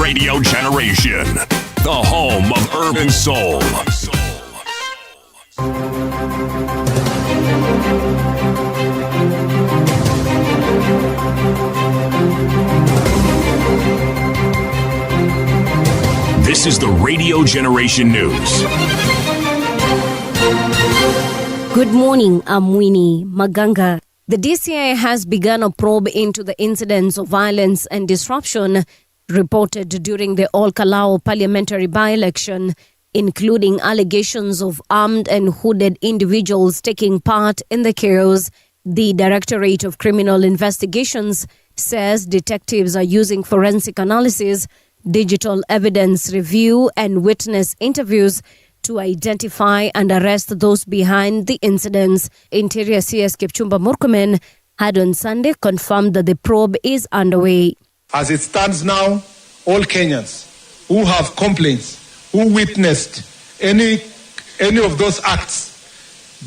Radio Generation, the home of urban soul. This is the Radio Generation News. Good morning, I'm Winnie Maganga. The DCI has begun a probe into the incidents of violence and disruption reported during the Kalou parliamentary by-election, including allegations of armed and hooded individuals taking part in the chaos. The Directorate of Criminal Investigations says detectives are using forensic analysis, digital evidence review, and witness interviews to identify and arrest those behind the incidents. Interior CS Kipchumba Murkomen had on Sunday confirmed that the probe is underway. As it stands now, all Kenyans who have complaints, who witnessed any of those acts,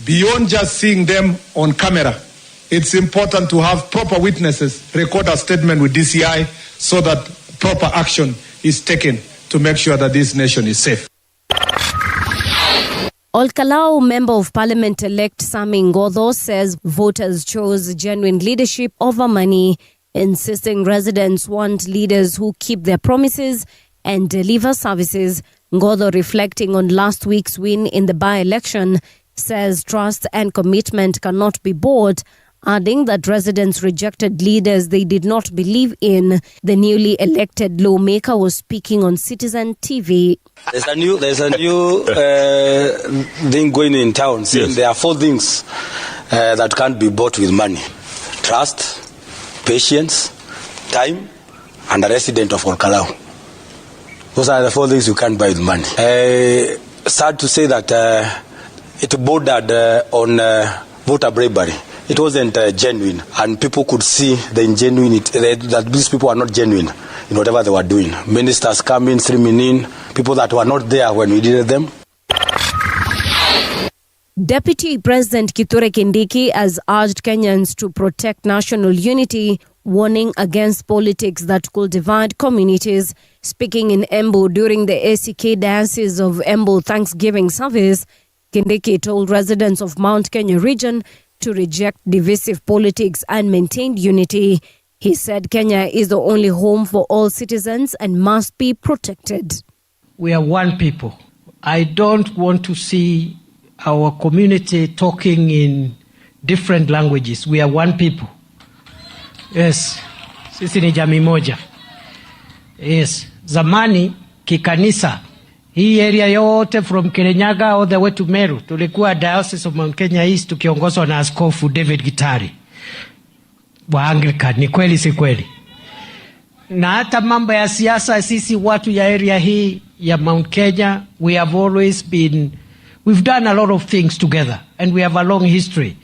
beyond just seeing them on camera, it's important to have proper witnesses record a statement with DCI so that proper action is taken to make sure that this nation is safe. Kalou Member of Parliament-elect Sami Ngodho says voters chose genuine leadership over money, insisting residents want leaders who keep their promises and deliver services. Ngodho, reflecting on last week's win in the by-election, says trust and commitment cannot be bought, adding that residents rejected leaders they did not believe in. The newly elected lawmaker was speaking on Citizen TV. There's a new thing going in town, saying yes. There are 4 things that can't be bought with money: trust, patience, time, and a resident of Kalou. Those are the 4 things you can't buy with money. Sad to say that it bordered on voter bravery. It wasn't genuine, and people could see the ingenuity, that these people are not genuine in whatever they were doing. Ministers coming, streaming in, people that were not there when we did them. Deputy President Kithure Kindiki has urged Kenyans to protect national unity, warning against politics that could divide communities. Speaking in Embu during the ACK Diocese of Embu Thanksgiving service, Kindiki told residents of Mount Kenya region to reject divisive politics and maintain unity. He said Kenya is the only home for all citizens and must be protected. We are one people. I don't want to see our community talking in different languages. We are one people. Yes, sisi ni jamii moja. Yes, zamani kikanisa, hii area yote from Kirinyaga all the way to Meru, tulikuwa Diocese of Mount Kenya East tukiongozwa na Askofu David Gitari wa Anglican. Ni kweli si kweli? Na hata mambo ya siasa, sisi watu ya area hii ya Mount Kenya, we've done a lot of things together and we have a long history.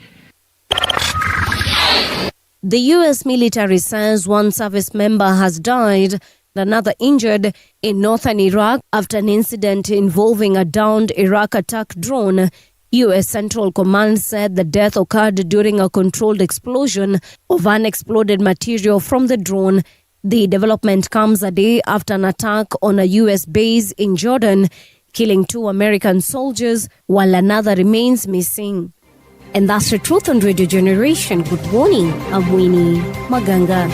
The U.S. military says 1 service member has died, another injured in northern Iraq after an incident involving a downed Iraq attack drone. U.S. Central Command said the death occurred during a controlled explosion of unexploded material from the drone. The development comes a day after an attack on a U.S. base in Jordan, killing 2 American soldiers while another remains missing. And that's the truth on Radio Generation. Good morning, I'm Winnie Maganga.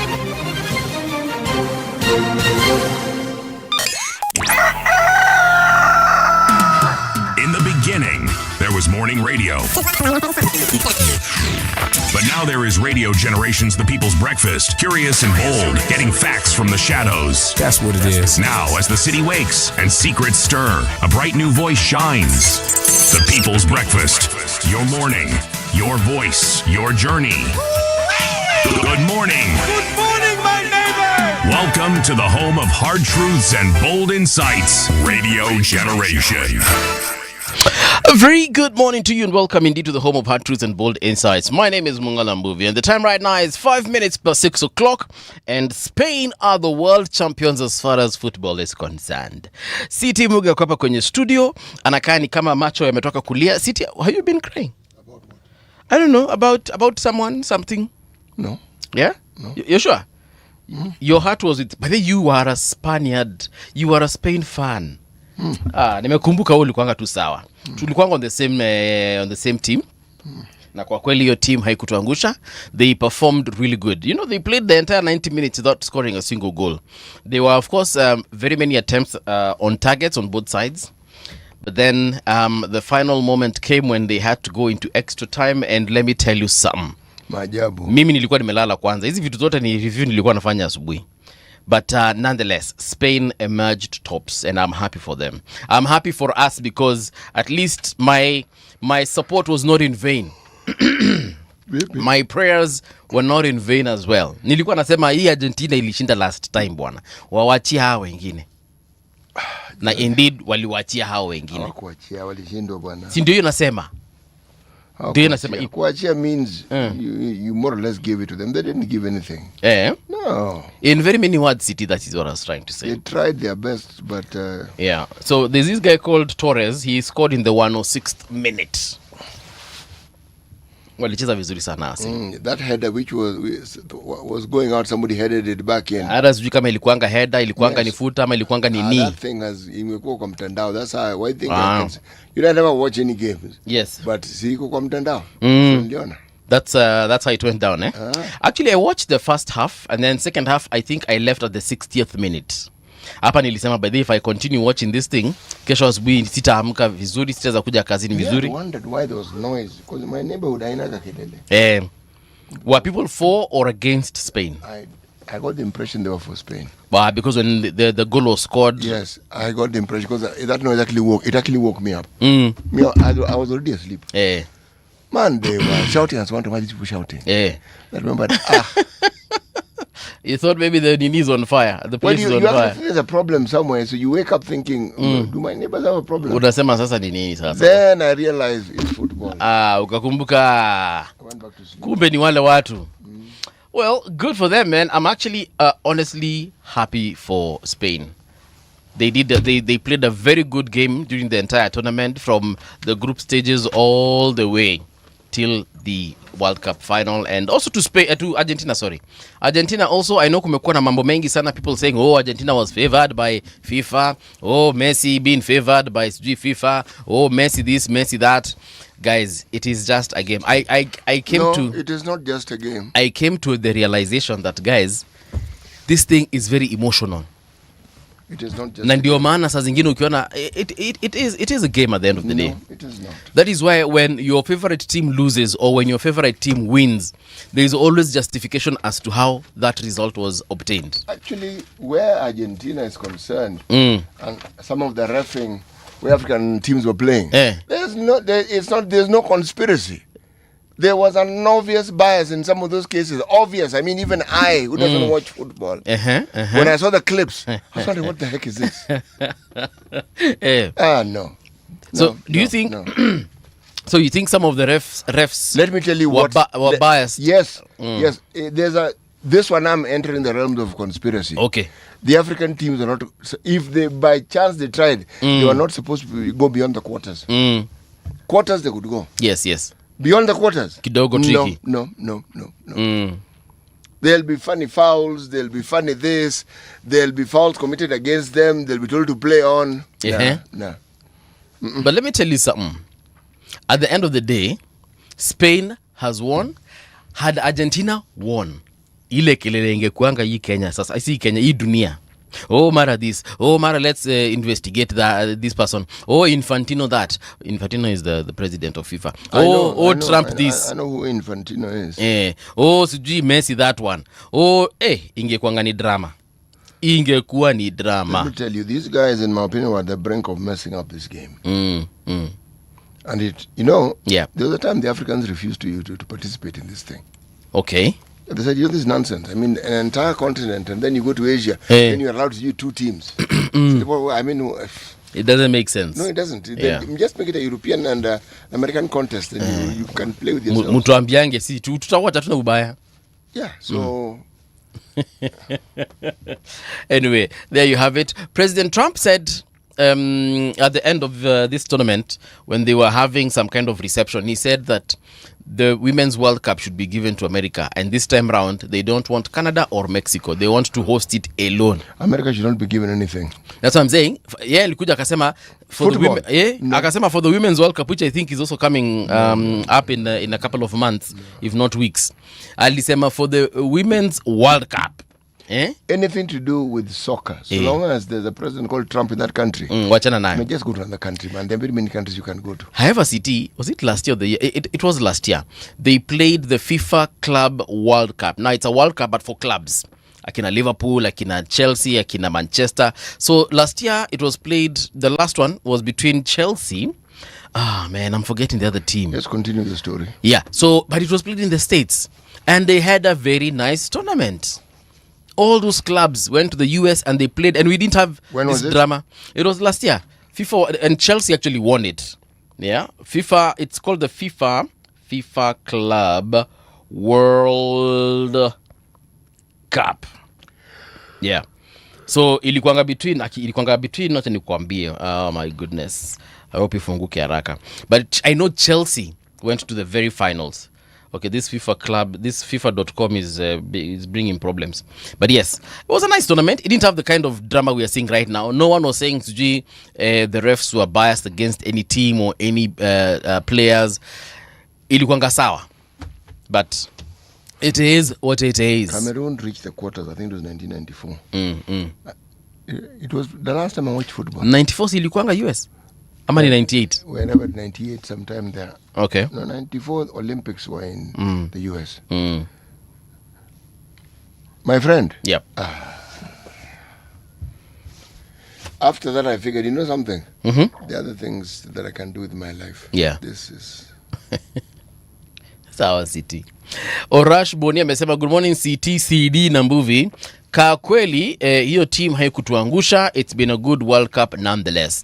In the beginning, there was morning radio. But now there is Radio Generation's The People's Breakfast. Curious and bold, getting facts from the shadows. That's what it is. Now, as the city wakes and secrets stir, a bright new voice shines. The People's Breakfast. Your morning, your voice, your journey. Good morning. Good morning, my neighbor. Welcome to the home of hard truths and bold insights. Radio Generation. A very good morning to you and welcome indeed to the home of hard truths and bold insights. My name is Mungala Mbuvi and the time right now is 5 minutes past 6 o'clock and Spain are the world champions as far as football is concerned. City Muga kwa hapa kwenye studio, anakaa ni kama macho yametoka kulia. City, have you been crying? About what? I don't know, about someone, something. No. Yeah? No. You're sure? your heart was with, but you are a Spaniard, you are a Spain fan. Nimekumbuka wewe ulikuanga tu sawa. Tulikuanga on the same team. Na kwa kweli hiyo team haikutuangusha. They performed really good. You know, they played the entire 90 minutes without scoring a single goal. There were, of course, very many attempts on targets on both sides. But then the final moment came when they had to go into extra time, and let me tell you something. Maajabu. Mimi nilikuwa nimelala kwanza. Hizi vitu zote ni review nilikuwa nafanya asubuhi. But nonetheless, Spain emerged tops, and I'm happy for them. I'm happy for us because at least my support was not in vain. My prayers were not in vain as well. Nilikuwa nasema hii Argentina ilishinda last time bwana. Wawachia hao wengine. Na indeed waliwachia hao wengine. Hawakuachia, walishindwa bwana. Si ndio hiyo nasema? Ndio nasema kuachia means you more or less give it to them. They didn't give anything. No. In very many words, City, that is what I was trying to say. They tried their best, but yeah. So there's this guy called Torres. He scored in the 106th minute. Walicheza vizuri sana that header which was going out, somebody headed it back in. Hata sijui kama ilikuanga header, ilikuanga ni futa ama ilikuanga ni knee. That thing has imekuwa kwa mtandao. That's why I think you don't ever watch any games. Yes. But siko kwa mtandao. Niliona. That's how it went down, eh? Actually, I watched the first half, and then second half I think I left at the 60th minute. Hapa nilisema by the way, if I continue watching this thing, kesho asubuhi sitaamka vizuri, sitaweza kuja kazini vizuri. I wondered why there was noise because my neighborhood haina kelele. Were people for or against Spain? I got the impression they were for Spain. Because when the goal was scored. Yes, I got the impression because that noise actually woke me up. I was already asleep. Man, they were shouting as one to these people shouting. I remember You thought maybe the Nini's on fire. The place is on fire. There's a problem somewhere, so you wake up thinking, do my neighbors have a problem? Unasema sasa ni nini sasa? Then I realized it's football. Ukakumbuka. I went back to sleep. Kumbe ni wale watu. Well, good for them, man. I'm actually honestly happy for Spain. They played a very good game during the entire tournament, from the group stages all the way till the World Cup final, and also to Argentina. Argentina also, I know kumekuwa na mambo mengi sana, people saying, oh, Argentina was favored by FIFA, oh, Messi being favored by FIFA, oh, Messi this, Messi that. Guys, it is just a game. It is not just a game. I came to the realization that, guys, this thing is very emotional. It is not just. Na ndio maana saa zingine ukiona it is a game at the end of the day. No, it is not. That is why when your favorite team loses or when your favorite team wins, there is always justification as to how that result was obtained. Actually, where Argentina is concerned, and some of the refereeing where African teams were playing, there's no conspiracy. There was an obvious bias in some of those cases. Obvious. I mean, even I, who doesn't watch football, when I saw the clips, I was wondering, what the heck is this? No. So, do you think... No. So, you think some of the refs... Let me tell you were biased? Yes. Yes. This one, I'm entering the realms of conspiracy. Okay. The African teams are not... If they, by chance they tried, they were not supposed to go beyond the quarters. Quarters, they could go. Yes. Beyond the quarters? Kidogo tricky. No. There'll be funny fouls, there'll be funny this, there'll be fouls committed against them, they'll be told to play on. No. But let me tell you something. At the end of the day, Spain has won. Had Argentina won, ile kelele ingekuanga hii Kenya sasa. I see Kenya, hii dunia. Oh, mara this. Oh, mara let's investigate this person. Oh, Infantino that. Infantino is the president of FIFA. Trump this. I know who Infantino is. Oh, sijui Messi that one. Oh, ingekuanga ni drama. Ingekuwa ni drama. Let me tell you, these guys, in my opinion, were at the brink of messing up this game. And there was a time the Africans refused to participate in this thing. Okay. They said, this is nonsense. I mean, an entire continent, and then you go to Asia, then you're allowed to use two teams. I mean... It doesn't make sense. No, it doesn't. Just make it a European and American contest, and you can play with yourself. Mutuambiange, si, tutawacha tuna ubaya. Yeah, so... Anyway, there you have it. President Trump said at the end of this tournament, when they were having some kind of reception, he said that the Women's World Cup should be given to America, and this time round they don't want Canada or Mexico. They want to host it alone. America should not be given anything. That's what I'm saying. Yeah, alikuja akasema for the women, akasema for the Women's World Cup, which I think is also coming up in a couple of months, if not weeks. Alisema for the Women's World Cup. Anything to do with soccer, so long as there's a president called Trump in that country, wachana nayo. Just go to another country, man. There are very many countries you can go to. However, City, was it last year or the year? It was last year. They played the FIFA Club World Cup. Now it's a World Cup, but for clubs. Akina Liverpool, akina Chelsea, akina Manchester. So last year it was played. The last one was between Chelsea. Man, I'm forgetting the other team. Let's continue the story. Yeah. So, but it was played in the States, and they had a very nice tournament. All those clubs went to the US and they played, and we didn't have this drama. It was last year. FIFA and Chelsea actually won it. Yeah, FIFA. It's called the FIFA Club World Cup. Yeah. So ilikuanga between not nikwambie. Oh my goodness. I hope ifunguke haraka. But I know Chelsea went to the very finals. Okay, this FIFA club, this FIFA.com is bringing problems. But yes, it was a nice tournament. It didn't have the kind of drama we are seeing right now. No one was saying the refs were biased against any team or any players. Ilikuanga sawa. But it is what it is. Cameroon reached the quarters, I think it was 1994. It was the last time I watched football. 94 ilikuanga US? How many 98? Whenever 98, sometime there. Okay. No, 94 Olympics were in the US. My friend. Yep. After that, I figured, you know something? The other things that I can do with my life. Yeah. This is... Sawa City. Orash Boni amesema good morning CT CD na Mbuvi. Ka kweli hiyo team haikutuangusha. It's been a good World Cup nonetheless.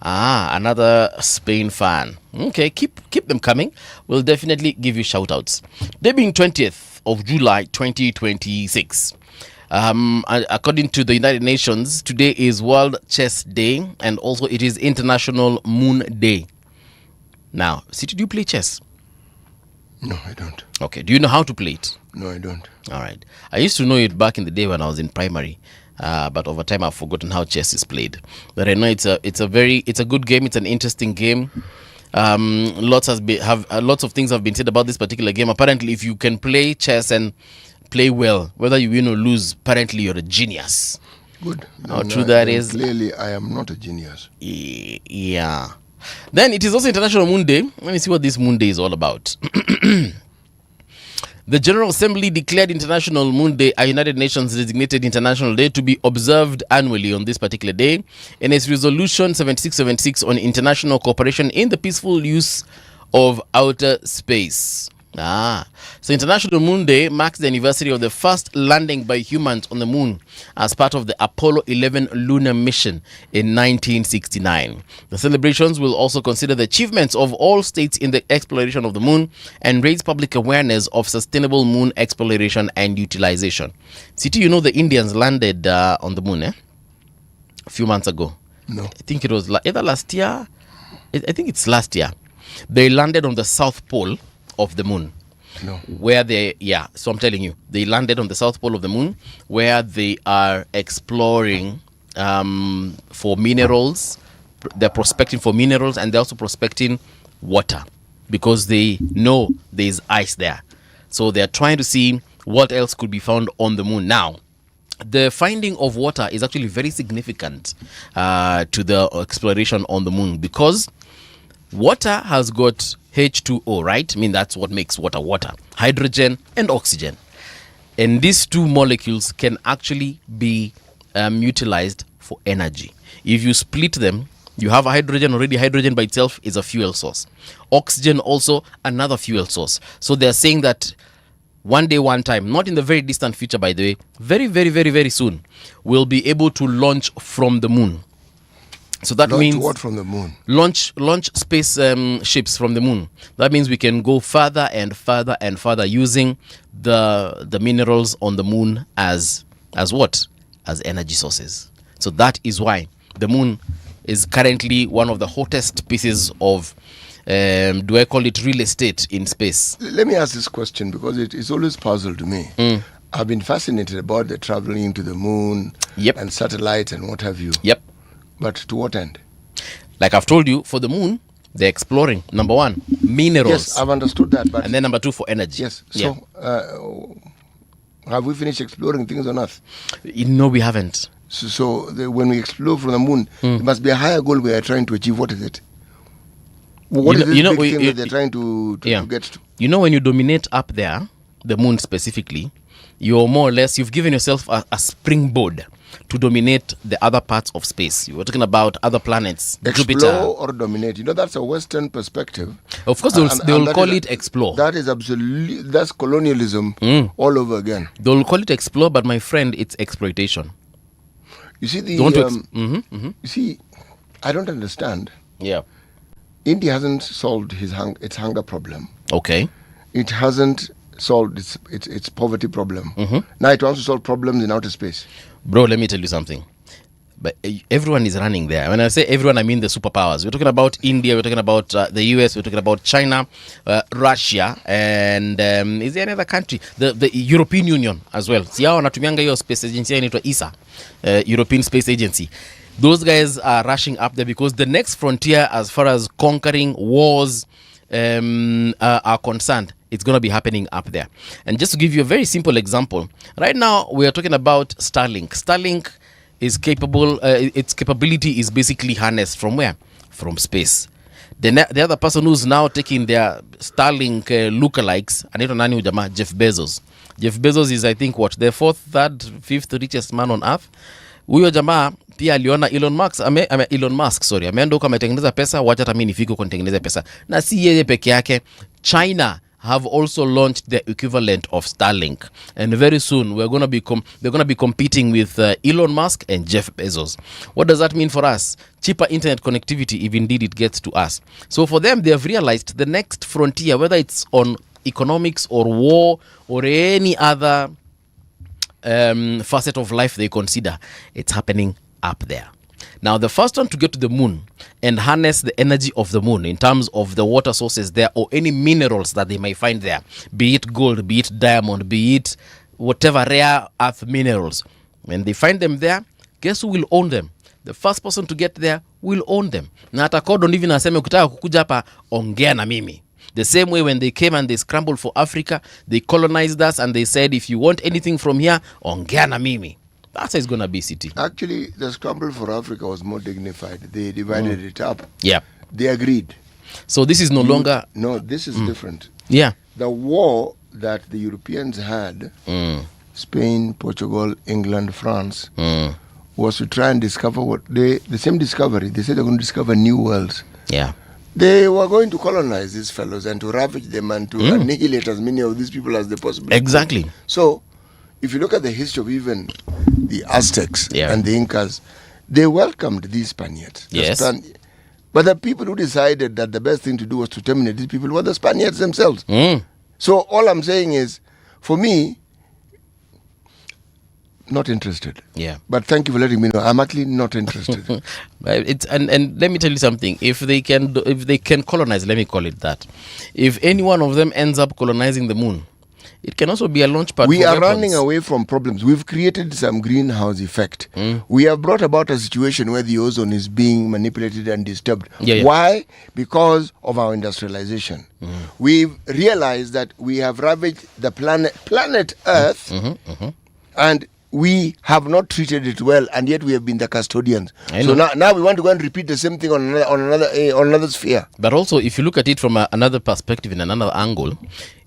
Another Spain fan. Okay, keep them coming. We'll definitely give you shout outs. Day being 20th of July 2026. According to the United Nations, today is World Chess Day, and also it is International Moon Day. Now, City, do you play chess? No, I don't. Okay, do you know how to play it? No, I don't. All right. I used to know it back in the day when I was in primary. But over time I've forgotten how chess is played. But I know it's a good game. It's an interesting game. Lots of things have been said about this particular game. Apparently, if you can play chess and play well, whether you win or lose, apparently you're a genius. Good. How true that is. Clearly, I am not a genius. Yeah. Then it is also International Moon Day. Let me see what this Moon Day is all about. The General Assembly declared International Moon Day a United Nations designated international day to be observed annually on this particular day. In its resolution 7676 on international cooperation in the peaceful use of outer space. So International Moon Day marks the anniversary of the first landing by humans on the moon as part of the Apollo 11 lunar mission in 1969. The celebrations will also consider the achievements of all states in the exploration of the moon and raise public awareness of sustainable moon exploration and utilization. City, you know the Indians landed on the moon, a few months ago. No. I think it was either last year. I think it's last year. They landed on the South Pole of the moon. No. Where so I'm telling you, they landed on the South Pole of the moon where they are exploring for minerals. They're prospecting for minerals, and they're also prospecting water because they know there's ice there. So they're trying to see what else could be found on the moon. Now, the finding of water is actually very significant to the exploration on the moon because water has got H2O, right? I mean, that's what makes water water. Hydrogen and oxygen. And these two molecules can actually be utilized for energy. If you split them, you have hydrogen. Already hydrogen by itself is a fuel source. Oxygen also another fuel source. So they're saying that one day, one time, not in the very distant future, by the way, very, very, very, very soon, we'll be able to launch from the moon. So that means what from the moon? Launch space ships from the moon. That means we can go further and further and further using the minerals on the moon as what? As energy sources. So that is why the moon is currently one of the hottest pieces of, do I call it real estate in space? Let me ask this question because it's always puzzled me. I've been fascinated about the traveling to the moon and satellites and what have you. Yep. But to what end? Like I've told you, for the moon, they're exploring, number one, minerals. Yes, I've understood that. But and then number two, for energy. Yes. So, have we finished exploring things on Earth? No, we haven't. When we explore from the moon, there must be a higher goal we are trying to achieve. What is it? What is this big thing that they're trying to get to? You know, when you dominate up there, the moon specifically, you're more or less, you've given yourself a springboard to dominate the other parts of space. You were talking about other planets, Explore Jupiter. or dominate. You know, that's a Western perspective. Of course, they'll call it explore. That is absolutely, that's colonialism all over again. They'll call it explore, but my friend, it's exploitation. You see, You see, I don't understand. Yeah. India hasn't solved its hunger problem. Okay. It hasn't solved its poverty problem. Now it wants to solve problems in outer space. Bro, let me tell you something. But everyone is running there. When I say everyone, I mean the superpowers. We're talking about India, we're talking about the US, we're talking about China, Russia, and is there any other country? The European Union as well. Si hao wanatumianga hiyo space agency inaitwa ESA, European Space Agency. Those guys are rushing up there because the next frontier as far as conquering wars are concerned, it's going to be happening up there. And just to give you a very simple example, right now we are talking about Starlink. Starlink is capable, its capability is basically harnessed from where? From space. The other person who's now taking their Starlink lookalikes, anaitwa nani huyu jamaa? Jeff Bezos. Jeff Bezos is, I think, the fourth, third, fifth richest man on earth. Huyo jamaa pia aliona Elon Musk, ameenda huko ametengeneza pesa, wacha hata mimi nifike huko nitengeneze pesa. Na si yeye peke yake, China have also launched the equivalent of Starlink, and very soon they're going to be competing with Elon Musk and Jeff Bezos. What does that mean for us? Cheaper internet connectivity, if indeed it gets to us. So for them, they have realized the next frontier, whether it's on economics or war or any other facet of life they consider, it's happening up there. Now, the first one to get to the moon and harness the energy of the moon in terms of the water sources there or any minerals that they might find there, be it gold, be it diamond, be it whatever rare earth minerals, when they find them there, guess who will own them? The first person to get there will own them. Na hata Cordon even aseme ukitaka kukuja hapa ongea na mimi. The same way when they came and they scrambled for Africa, they colonized us and they said, if you want anything from here, ongea na mimi. That's how it's going to be, City. Actually, the scramble for Africa was more dignified. They divided it up. Yeah. They agreed. So this is no longer... No, this is different. Yeah. The war that the Europeans had, Spain, Portugal, England, France, was to try and discover the same discovery. They said they're going to discover new worlds. Yeah. They were going to colonize these fellows and to ravage them and to annihilate as many of these people as they possibly Exactly. could. So, if you look at the history of even the Aztecs and the Incas, they welcomed these Spaniards. Yes. But the people who decided that the best thing to do was to terminate these people were the Spaniards themselves. So all I'm saying is, for me, not interested. Yeah. But thank you for letting me know. I'm actually not interested. And let me tell you something. If they can colonize, let me call it that. If any one of them ends up colonizing the moon, it can also be a launch pad. We for are weapons. running away from problems. We've created some greenhouse effect. We have brought about a situation where the ozone is being manipulated and disturbed. Why? Because of our industrialization. We've realized that we have ravaged the planet Earth, and we have not treated it well, and yet we have been the custodians. So now we want to go and repeat the same thing on another sphere. But also, if you look at it from another perspective, in another angle,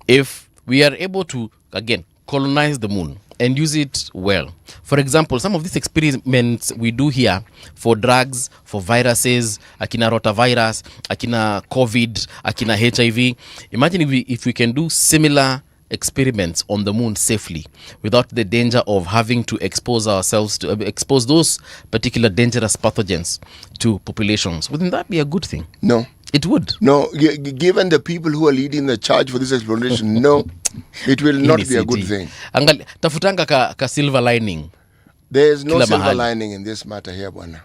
if we are able to, again, colonize the moon and use it well. For example, some of these experiments we do here for drugs, for viruses, akina rotavirus, akina COVID, akina HIV. Imagine if we can do similar experiments on the moon safely without the danger of having to expose ourselves to expose those particular dangerous pathogens to populations. Wouldn't that be a good thing? No. It would. No, given the people who are leading the charge for this exploration, no, it will not be a good thing. Tafutanga ka silver lining. There is no silver lining in this matter here, Bwana.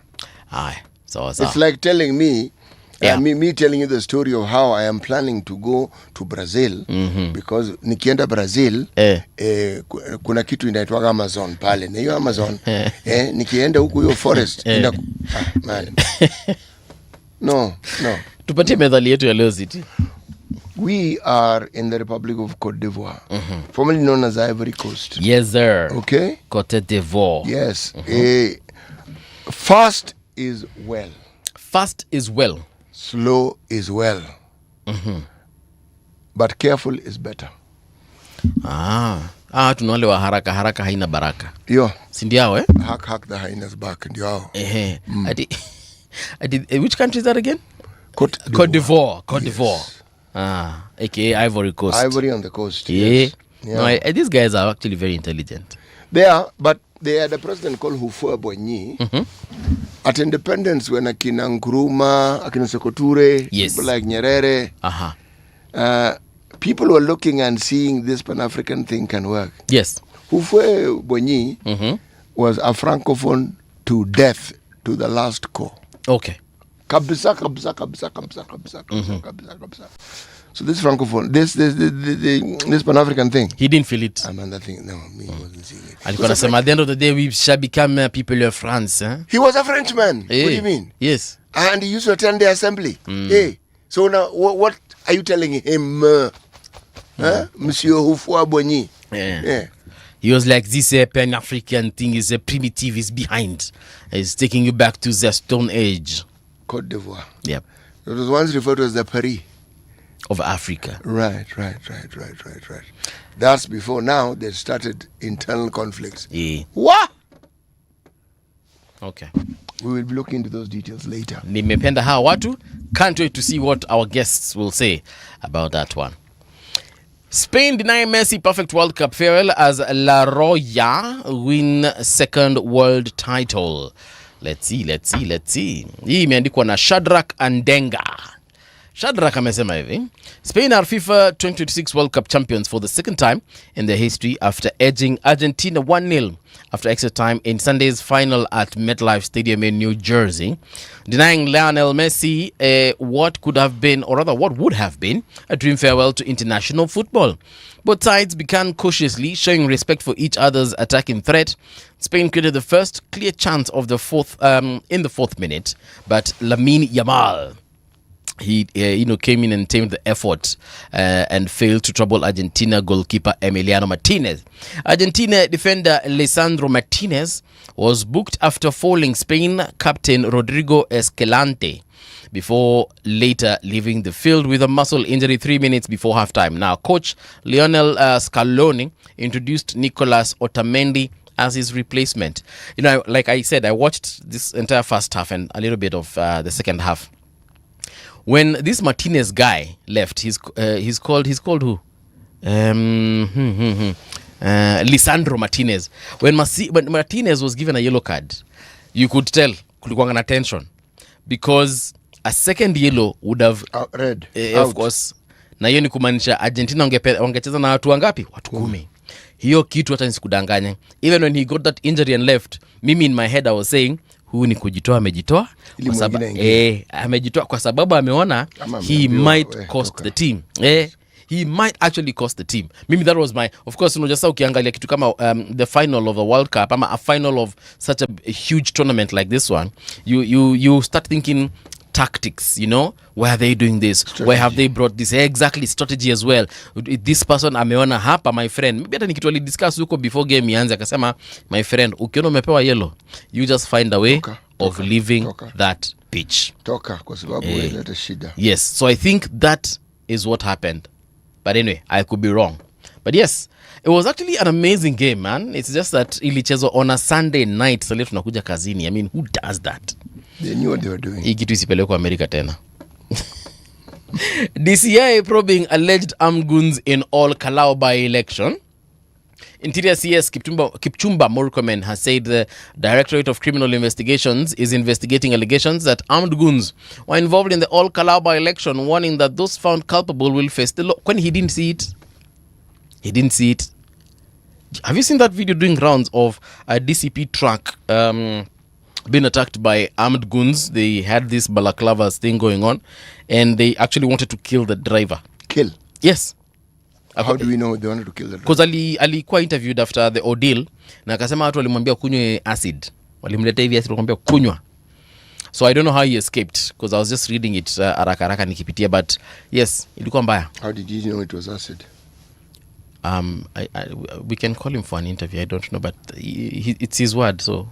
Aye. So it's like telling me, me telling you the story of how I am planning to go to Brazil, because nikienda Brazil kuna kitu inaitwa Amazon pale, na hiyo Amazon nikienda huko hiyo forest man. No. Tupatie methali yetu ya leo City. We are in the Republic of Cote d'Ivoire, formerly known as Ivory Coast. Yes, sir. Okay. Cote d'Ivoire. Yes. Fast is well. Fast is well. Slow is well. But careful is better. Tuna wale wa haraka haina baraka. Yo. Si ndio Hack the hyenas back ndio hao. Which country is that again? Cote d'Ivoire. Cote d'Ivoire. AKA Ivory Coast. Ivory on the coast. Yeah. Yes. No, these guys are actually very intelligent. They are, but they had a president called Hufua Boigny. At independence, when Akina Nkrumah, Akina Sekou, people like Nyerere, people were looking and seeing this Pan-African thing can work. Yes. Hufua Boigny was a francophone to death, to the last core. Okay. Kabisa. So this francophone, this Pan-African thing, he didn't feel it. That thing, no, me wasn't seeing it. Alikuwa nasema at the end of the day we shall become people of France. He was a Frenchman. What do you mean? Yes. And he used to attend the assembly. Hey, so now what are you telling him, Monsieur Hufua Boigny? Yeah. He was like, this Pan-African thing is a primitive, is behind. It's taking you back to the Stone Age. Cote d'Ivoire. Yep. It was once referred to as the Paris of Africa. Right. That's before now they started internal conflicts. Yeah. What? Okay. We will be looking into those details later. Nimependa hawa watu. Can't wait to see what our guests will say about that one. Spain deny Messi perfect World Cup farewell as La Roya win second world title. Let's see. Hii imeandikwa na Shadrack Andenga. Shadrack amesema hivi: Spain are FIFA 2026 World Cup champions for the second time in their history after edging Argentina 1-0 after extra time in Sunday's final at MetLife Stadium in New Jersey, denying Lionel Messi what would have been a dream farewell to international football. Both sides began cautiously, showing respect for each other's attacking threat. Spain created the first clear chance of the in the fourth minute, but Lamine Yamal, he came in and tamed the effort and failed to trouble Argentina goalkeeper Emiliano Martinez. Argentina defender Lisandro Martinez was booked after fouling Spain captain Rodrigo Escalante before later leaving the field with a muscle injury 3 minutes before halftime. Now, coach Lionel Scaloni introduced Nicolas Otamendi as his replacement. Like I said, I watched this entire first half and a little bit of the second half. When this Martinez guy left, he's called who? Lisandro Martinez. When Martinez was given a yellow card, you could tell kulikuwa na tension because a second yellow would have red. Of course. Na hiyo ni kumaanisha Argentina wangecheza na watu wangapi? Watu 10. Hiyo kitu hata nisikudanganya. Even when he got that injury and left, mimi in my head I was saying, huu ni kujitoa, amejitoa kwa sababu amejitoa kwa sababu ameona he might cost the team. He might actually cost the team. Maybe that was my, of course, sasa ukiangalia kitu kama the final of the World Cup ama a final of such a huge tournament like this one, you start thinking tactics, why are they doing this? Strategy. Why have they brought this? Exactly, strategy as well. This person ameona hapa, my friend, maybe hata nikituali discuss huko before game ianze, akasema, my friend, ukiona umepewa yellow, you just find a way of leaving that pitch. Kwa sababu ileta shida. Yes, so I think that is what happened. But anyway, I could be wrong. But yes, it was actually an amazing game, man. It's just that ilichezwa on a Sunday night, so leo tunakuja kazini. I mean, who does that? They knew what they were doing. Hii kitu isipelekwa Amerika tena. DCI probing alleged armed goons in all Kalou by-election. Interior CS Kipchumba Murkomen has said the Directorate of Criminal Investigations is investigating allegations that armed goons were involved in the all Kalou by-election, warning that those found culpable will face the law. When he didn't see it. Have you seen that video doing rounds of a DCP truck been attacked by armed goons. They had this balaclavas thing going on, and they actually wanted to kill the driver. Kill? Yes. How do we know they wanted to kill the driver? Because alikuwa interviewed after the ordeal, na akasema watu walimwambia kunywe acid. Walimletea hivi acid wakamwambia kunywa. So I don't know how he escaped, because I was just reading it haraka nikipitia, but yes, ilikuwa mbaya. How did you know it was acid? We can call him for an interview. I don't know, but it's his word, so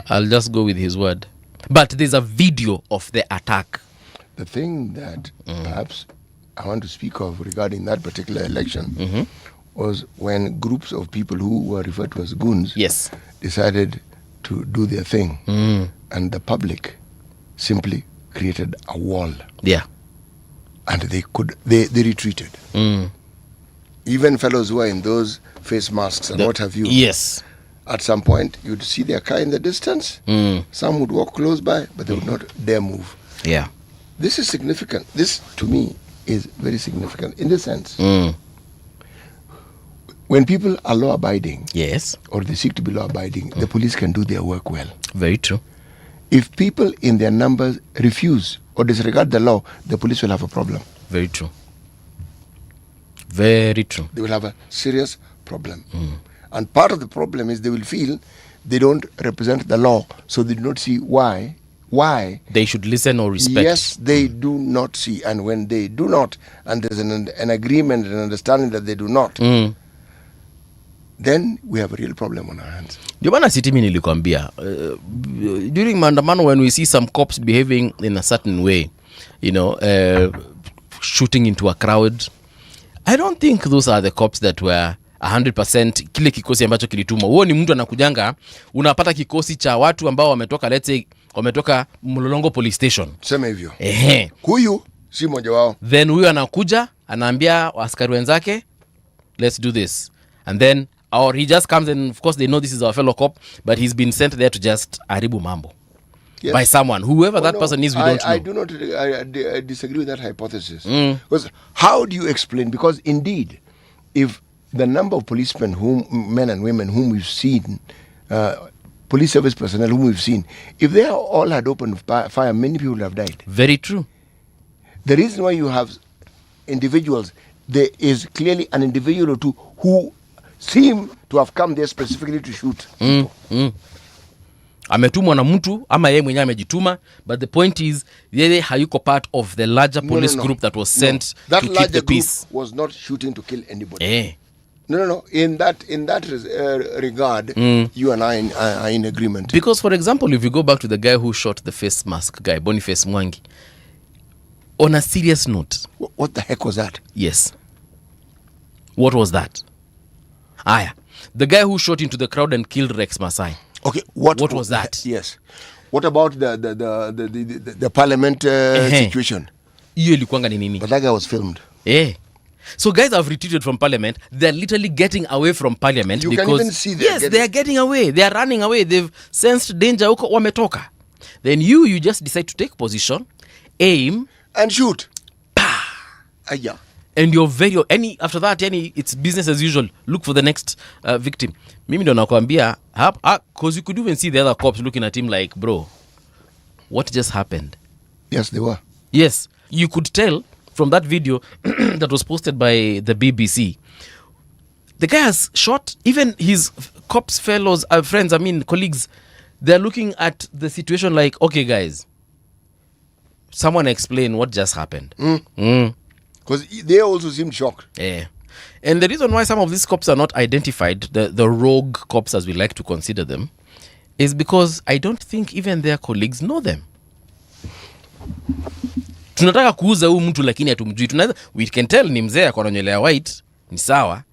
I'll just go with his word. But there's a video of the attack. The thing that perhaps I want to speak of regarding that particular election was when groups of people who were referred to as goons decided to do their thing, and the public simply created a wall. Yeah. And they retreated. Even fellows who are in those face masks and what have you. Yes. At some point, you'd see their car in the distance. Some would walk close by, but they would not dare move. Yeah. This is significant. This, to me, is very significant in the sense. When people are law-abiding, or they seek to be law-abiding, the police can do their work well. Very true. If people in their numbers refuse or disregard the law, the police will have a problem. Very true. Very true. They will have a serious problem. And part of the problem is they will feel they don't represent the law, so they do not see why they should listen or respect. Yes, they do not see. And when they do not, and there's an agreement and understanding that they do not, then we have a real problem on our hands. Ndio maana sitimi nilikwambia, during maandamano, when we see some cops behaving in a certain way, shooting into a crowd, I don't think those are the cops that were 100% kile kikosi ambacho kilituma. Huo ni mtu anakujanga, unapata kikosi cha watu ambao wametoka, let's say, wametoka Mlolongo police station. Sema hivyo. Huyu si mmoja wao. Then huyu anakuja, anaambia askari wenzake, let's do this. And then, or he just comes, and of course they know this is our fellow cop, but he's been sent there to just haribu mambo. Yes. By someone, whoever that person is, we don't know. I do not I disagree with that hypothesis. Because how do you explain? Because indeed, if the number of policemen, men and women whom we've seen, police service personnel whom we've seen, if they all had opened fire, many people would have died. Very true. The reason why you have individuals, there is clearly an individual or two who seem to have come there specifically to shoot. Ametumwa na mtu ama yeye mwenyewe amejituma, but the point is yeye hayuko part of the larger police group that was sent to keep the peace. That was not shooting to kill anybody. No. In that regard, you and I are in agreement. Because, for example, if you go back to the guy who shot the face mask guy, Boniface Mwangi, on a serious note, what the heck was that? Yes. What was that? The guy who shot into the crowd and killed Rex Masai. Okay, what was that? Yes. What about the parliament situation? Hiyo ilikuanga ni nini? But that guy was filmed. So guys have retreated from parliament. They're literally getting away from parliament. You because, can even see they are getting away. They are running away. They've sensed danger. Huko wametoka. Then you just decide to take position, aim, and shoot. Aya. And you're after that, it's business as usual. Look for the next victim. Mimi ndo nakwambia, because you could even see the other cops looking at him like, bro, what just happened? Yes, they were. Yes, you could tell from that video that was posted by the BBC. The guy has shot, even his cops fellows, friends, colleagues, they're looking at the situation like, okay, guys, someone explain what just happened. Because they also seemed shocked. And the reason why some of these cops are not identified, the rogue cops as we like to consider them, is because I don't think even their colleagues know them. Tunataka kuuza huyu mtu lakini hatumjui. We can tell ni mzee ako na nywele ya white, ni sawa,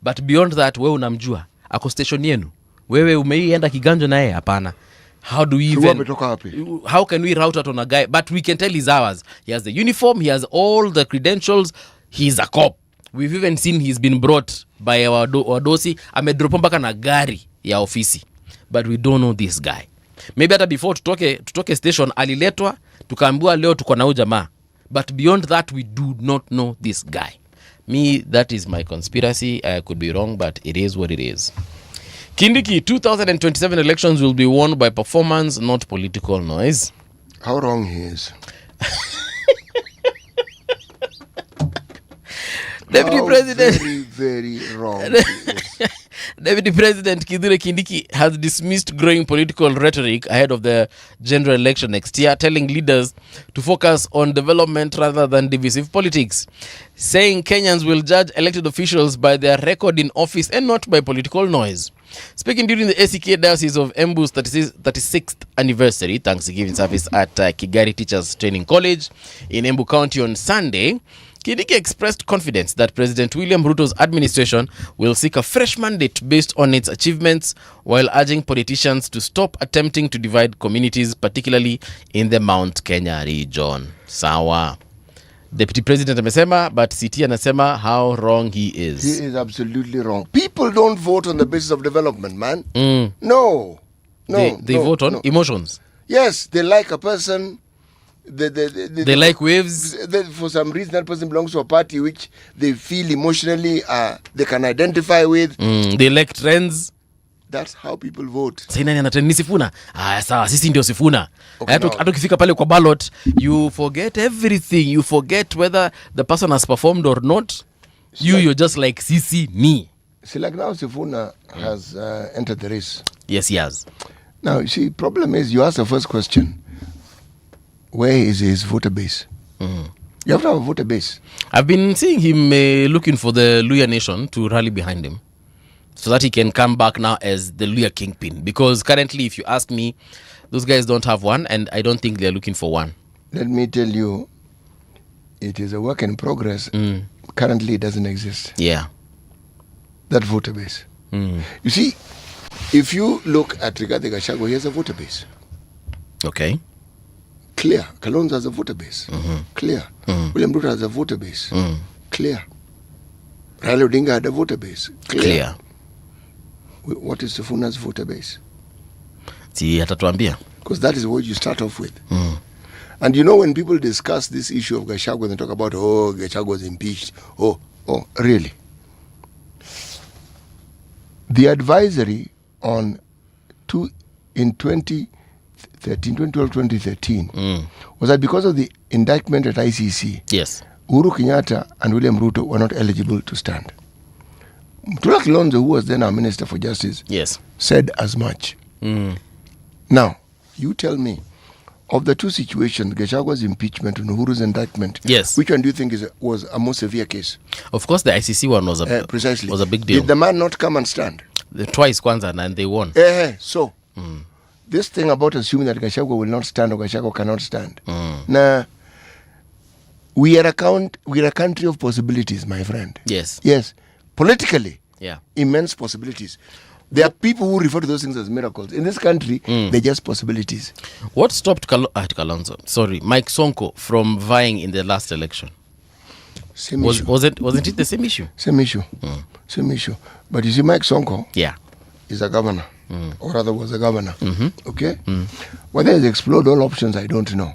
but beyond that wewe unamjua. Ako station yenu. Wewe umeienda kiganjo naye? Hapana. How do we even, how can we route out on a guy? But we can tell he's ours. He has the uniform, he has all the credentials, he's a cop. We've even seen he's been brought by our wadosi, amedropa mpaka na gari ya ofisi. But we don't know this guy. Maybe hata before tutoke station aliletwa, tukaambiwa leo tuko na huyu jamaa. But beyond that, we do not know this guy. Me, that is my conspiracy. I could be wrong, but it is what it is. Kindiki, 2027 elections will be won by performance, not political noise. How wrong he is. Deputy President. Very, very wrong. Deputy President Kithure Kindiki has dismissed growing political rhetoric ahead of the general election next year, telling leaders to focus on development rather than divisive politics, saying Kenyans will judge elected officials by their record in office and not by political noise. Speaking during the ACK Diocese of Embu's 36th anniversary Thanksgiving service at Kigari Teachers Training College in Embu County on Sunday, Kindiki expressed confidence that President William Ruto's administration will seek a fresh mandate based on its achievements, while urging politicians to stop attempting to divide communities, particularly in the Mount Kenya region. Sawa. Deputy President amesema, but CT anasema how wrong he is. He is absolutely wrong. People don't vote on the basis of development, man. No. They vote on emotions. Yes, they like a person. They like waves. For some reason, that person belongs to a party which they feel emotionally they can identify with. They like trends. That's how people vote. Sasa nani ana trend ni Sifuna? Sawa, sisi ndio Sifuna. Okay, hata ukifika pale kwa ballot, you forget everything. You forget whether the person has performed or not. You're just like sisi ni. See, like now Sifuna has entered the race. Yes, he has. Now, you see, problem is you ask the first question. Where is his voter base? You have to have a voter base. I've been seeing him looking for the Luya Nation to rally behind him so that he can come back now as the Luya kingpin. Because currently, if you ask me, those guys don't have one, and I don't think they're looking for one. Let me tell you, it is a work in progress. Currently, it doesn't exist. Yeah. That voter base. You see, if you look at Rigathi Gachagua, he has a voter base. Okay. Clear. Kalou has a voter base. Clear. William Ruto has a voter base. Clear. Raila Odinga had a voter base. Clear. What is Sifuna's voter base? Si atatuambia. Because that is what you start off with. And you know when people discuss this issue of Gachagua, they talk about, Gachagua was impeached. Oh, really? The advisory in 2012, 2013, was that because of the indictment at ICC, yes, Uhuru Kenyatta and William Ruto were not eligible to stand. Mutula Kilonzo, who was then our Minister for Justice, yes, said as much. Now, you tell me, of the two situations, Gachagua's impeachment and Uhuru's indictment, yes, which one do you think was a more severe case? Of course, the ICC one was precisely was a big deal. Did the man not come and stand? Twice, kwanza, and they won. So, this thing about assuming that Gachagua will not stand or Gachagua cannot stand. We are a country of possibilities, my friend. Yes. Yes. Politically, immense possibilities. There are people who refer to those things as miracles. In this country, they're just possibilities. What stopped Mike Sonko from vying in the last election? Wasn't it the same issue? Same issue. Same issue. But you see, Mike Sonko is a governor, or rather was a governor. Okay? Whether he's explored all options, I don't know.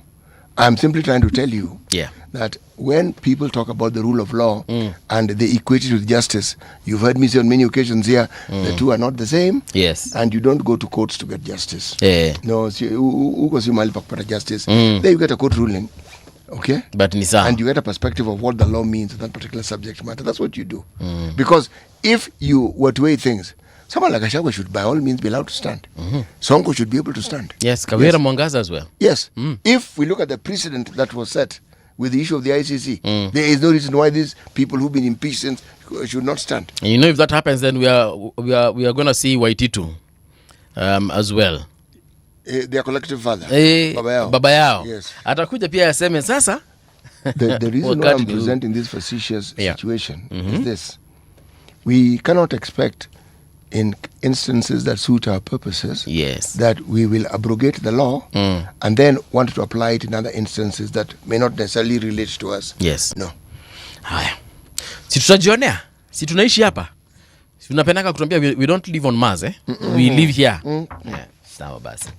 I'm simply trying to tell you that when people talk about the rule of law and they equate it with justice, you've heard me say on many occasions here, the two are not the same. Yes. And you don't go to courts to get justice. No, who goes to Malipakpata justice? There you get a court ruling. Okay? But Nisa. And you get a perspective of what the law means in that particular subject matter. That's what you do. Because if you were to weigh things, someone like Gachagua should by all means be allowed to stand. Sonko should be able to stand. Yes, Kawira Mwangaza as well. Yes. If we look at the precedent that was set with the issue of the ICC, there is no reason why these people who've been impeached should not stand. And you know, if that happens, then we are going to see Waititu as well. Their collective father. Baba yao. Yes. Atakuja pia aseme sasa. The reason why I'm presenting this facetious situation is this. We cannot expect in instances that suit our purposes, that we will abrogate the law and then want to apply it in other instances that may not necessarily relate to us. Yes. No. Haya. Si tutajionea. Si tunaishi hapa. Si tunapendaka kutuambia we don't live on Mars, eh? We live here. Sawa basi.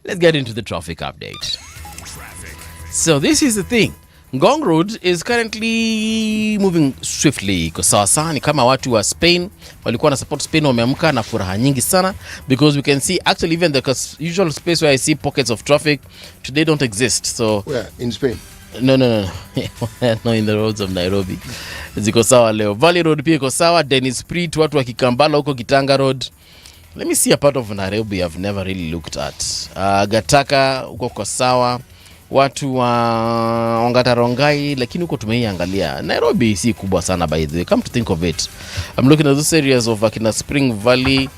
Let's get into the traffic update. So this is the thing. Ngong Road is currently moving swiftly kwa sawa ni kama watu wa Spain walikuwa na support Spain wameamka na furaha nyingi sana, because we can see actually even the usual space where I see pockets of traffic today don't exist. So where in Spain? No. No, in the roads of Nairobi. Ziko sawa leo. Valley Road pia iko sawa, Dennis Pritt, watu wa Kikambala huko Kitanga Road. Let me see a part of Nairobi I've never really looked at. Gataka huko kwa sawa. Watu wa Ongata Rongai, lakini huko tumeiangalia. Nairobi si kubwa sana by the way. Come to think of it, I'm looking at those areas of Akina Spring Valley,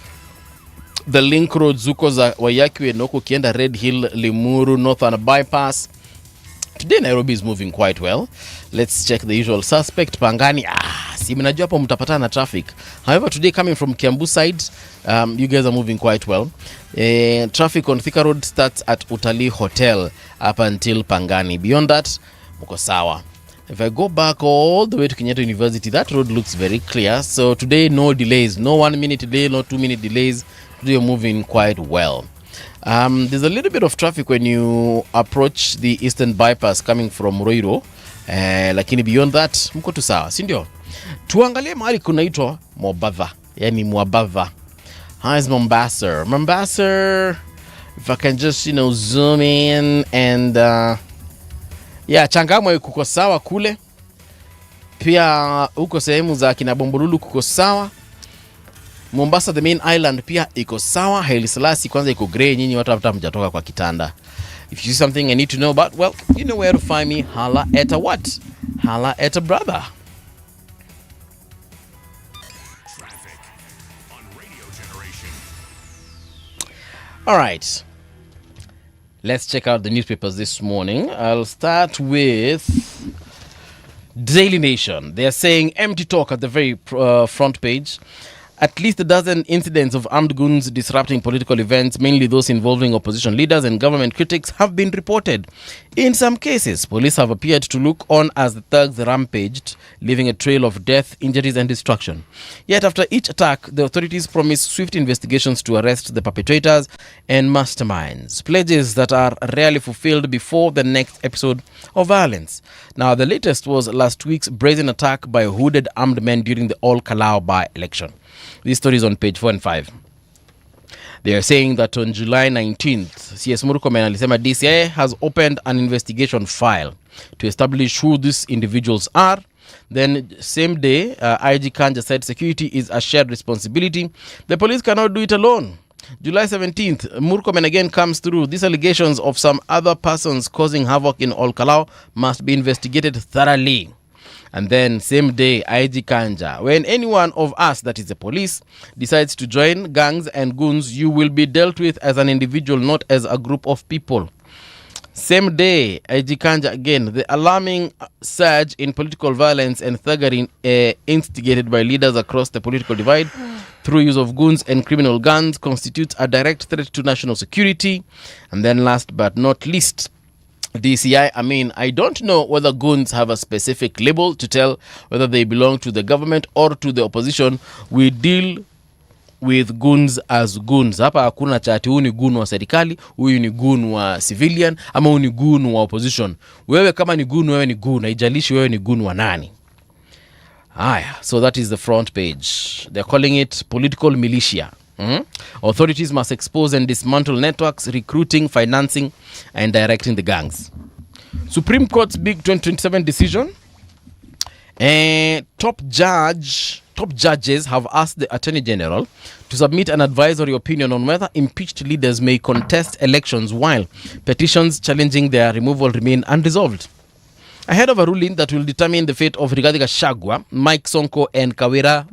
the link roads huko za Wayakiwe na huko kienda Red Hill, Limuru, Northern Bypass. Today Nairobi is moving quite well. Let's check the usual suspect. Pangani, si mnajua hapo mtapatana na traffic. However, today coming from Kiambu side, you guys are moving quite well. Traffic on Thika Road starts at Utalii Hotel up until Pangani. Beyond that, mko sawa. If I go back all the way to Kenyatta University, that road looks very clear. So today, no delays. No 1 minute delay, no 2 minute delays. Today you're moving quite well. There's a little bit of traffic when you approach the Eastern Bypass coming from Roiro. Lakini beyond that, mko tu sawa, si ndio? Tuangalie mahali kunaitwa Mombasa. Yani Mwabava. How is Mombasa? Mombasa, if I can just, zoom in and Changamwe kuko sawa kule. Pia huko sehemu za kina Bombolulu kuko sawa. Mombasa the main island pia iko sawa. Haile Selassie kwanza iko grey, nyinyi watu hata mjatoka kwa kitanda. If you see something I need to know about, well, you know where to find me. Holla at a what? Holla at a brother. Traffic on Radio Generation. All right. Let's check out the newspapers this morning. I'll start with Daily Nation. They're saying empty talk at the very front page. At least a dozen incidents of armed goons disrupting political events, mainly those involving opposition leaders and government critics, have been reported. In some cases, police have appeared to look on as the thugs rampaged, leaving a trail of death, injuries and destruction. Yet after each attack, the authorities promise swift investigations to arrest the perpetrators and masterminds, pledges that are rarely fulfilled before the next episode of violence. Now, the latest was last week's brazen attack by hooded armed men during the Kalou by-election. This story is on page 4 and 5. They are saying that on July 19th, CS Murkomen alisema DCI has opened an investigation file to establish who these individuals are. Then same day, IG Kanja said security is a shared responsibility. The police cannot do it alone. July 17th, Murkomen again comes through. These allegations of some other persons causing havoc in Kalou must be investigated thoroughly. And then same day, IG Kanja, when anyone of us, that is the police, decides to join gangs and goons, you will be dealt with as an individual, not as a group of people. Same day, IG Kanja again, the alarming surge in political violence and thuggery instigated by leaders across the political divide through use of goons and criminal guns constitutes a direct threat to national security. And then last but not least, DCI, I don't know whether goons have a specific label to tell whether they belong to the government or to the opposition. We deal with goons as goons. Hapa hakuna chati huyu ni goon wa serikali, huyu ni goon wa civilian, ama huyu ni goon wa opposition. Wewe kama ni goon, wewe ni goon. Haijalishi wewe ni goon wa nani. So that is the front page. They're calling it political militia. Authorities must expose and dismantle networks, recruiting, financing, and directing the gangs. Supreme Court's big 2027 decision. Top judges have asked the Attorney General to submit an advisory opinion on whether impeached leaders may contest elections while petitions challenging their removal remain unresolved. Ahead of a ruling that will determine the fate of Rigathi Gachagua, Mike Sonko, and Kawira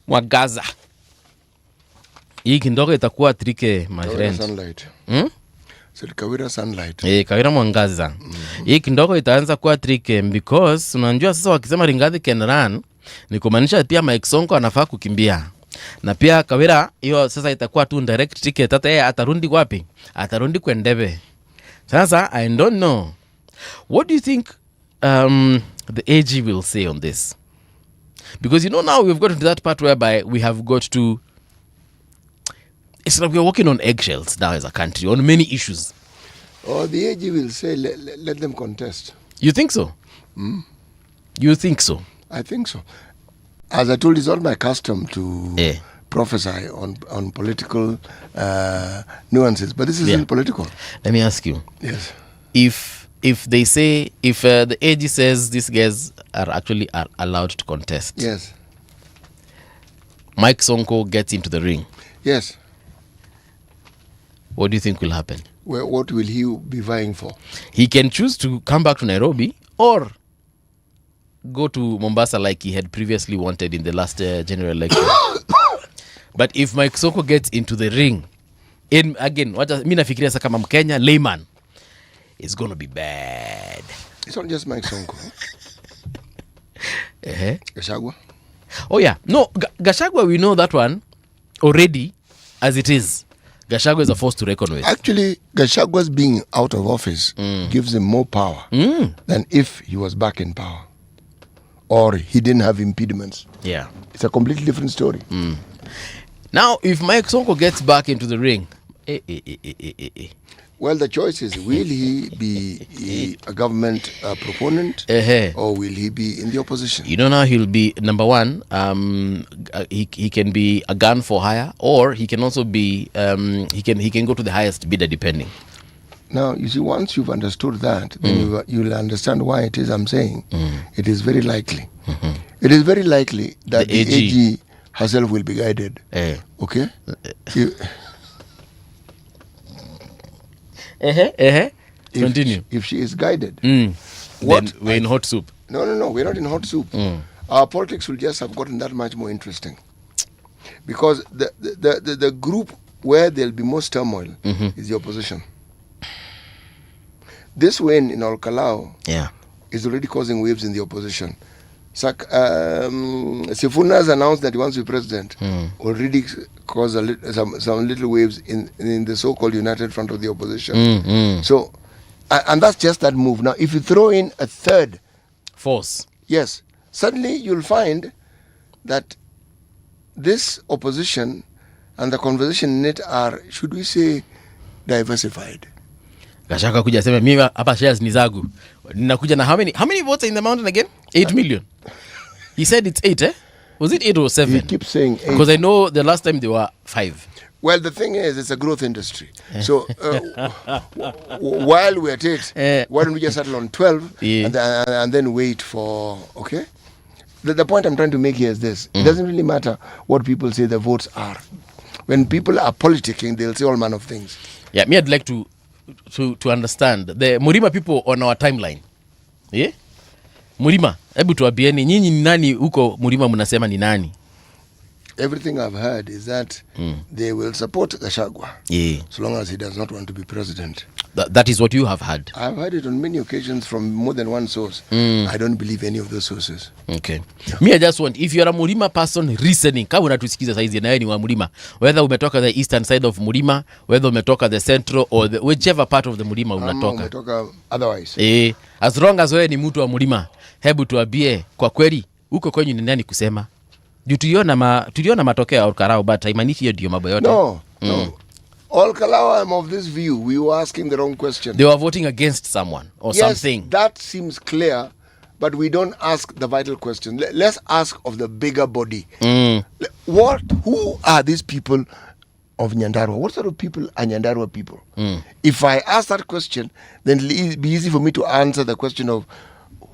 Mwagaza. Hii kindogo itakuwa trike, my friend. Sunlight. Kawira Sunlight. Kawira Mwangaza. Hii kindogo itaanza kuwa trike because unajua sasa wakisema Rigathi can run, ni kumaanisha pia Mike Sonko anafaa kukimbia. Na pia Kawira hiyo sasa itakuwa tu direct ticket, hata yeye atarundi wapi? Atarundi kwa Ndebe. Sasa I don't know. What do you think the AG will say on this? Because now we've got to that part whereby we have got to, it's like we're walking on eggshells now as a country on many issues. The AG will say, let them contest. You think so? You think so? I think so. As I told you, it's not my custom to prophesy on political nuances, but this isn't political. Let me ask you. Yes. If they say, if the AG says these guys are actually allowed to contest. Yes. Mike Sonko gets into the ring. Yes. What do you think will happen? Well, what will he be vying for? He can choose to come back to Nairobi or go to Mombasa like he had previously wanted in the last general election. But if Mike Sonko gets into the ring, again, mi nafikiria sasa kama Mkenya layman, it's going to be bad. It's not just Mike Sonko. Gachagua. Oh yeah. No, Gachagua, we know that one already as it is. Gachagua is a force to reckon with. Actually, Gachagua's being out of office gives him more power than if he was back in power or he didn't have impediments. Yeah. It's a completely different story. Now, if Mike Sonko gets back into the ring, well, the choice is, will he be a government proponent or will he be in the opposition? You know, now he'll be, number one, he can be a gun for hire, or he can also be, he can go to the highest bidder depending. Now, you see, once you've understood that, then you'll understand why it is I'm saying it is very likely. It is very likely that the AG herself will be guided. Okay? Continue. If she is guided, then we're in hot soup. No, we're not in hot soup. Our politics will just have gotten that much more interesting. Because the group where there'll be most turmoil is the opposition. This win in Kalou is already causing waves in the opposition. Sifuna has announced that he wants to be president. Already caused some little waves in the so-called united front of the opposition. So, and that's just that move. Now, if you throw in a third force, yes, suddenly you'll find that this opposition and the conversation in it are, should we say, diversified. Gachagua kuja sema mimi hapa shares ni zangu. Ninakuja na how many votes in the mountain again? 8 million. He said it's 8, eh? Was it 8 or 7? He keeps saying 8. Because I know the last time they were 5. Well, the thing is, it's a growth industry. So while we're at 8, why don't we just settle on 12 and then wait for, okay? The point I'm trying to make here is this. It doesn't really matter what people say the votes are. When people are politicking, they'll say all manner of things. Yeah, me I'd like to understand the Murima people on our timeline. Yeah? Murima, hebu tuambieni nyinyi ni nani huko Murima mnasema ni nani? Everything I've heard is that they will support Gachagua so long as he does not want to be president. That is what you have heard. I've heard it on many occasions from more than one source. I don't believe any of those sources. Okay. Me, I just want, if you're a Murima person reasoning, kama unatusikiza saizi na wewe ni wa Murima, whether umetoka the eastern side of Murima, whether umetoka the central or the whichever part of the Murima unatoka. Umetoka otherwise. As long as wewe ni mtu wa Murima, hebu tuambie kwa kweli huko kwenyu ni nani kusema? Tuliona matokeo ya Kalou, but haimaanishi hiyo ndio mambo yote. No. Kalou, I'm of this view. We were asking the wrong question. They were voting against someone or something. Yes, that seems clear, but we don't ask the vital question. Let's ask of the bigger body. Who are these people of Nyandarua? What sort of people are Nyandarua people? If I ask that question, then it'll be easy for me to answer the question of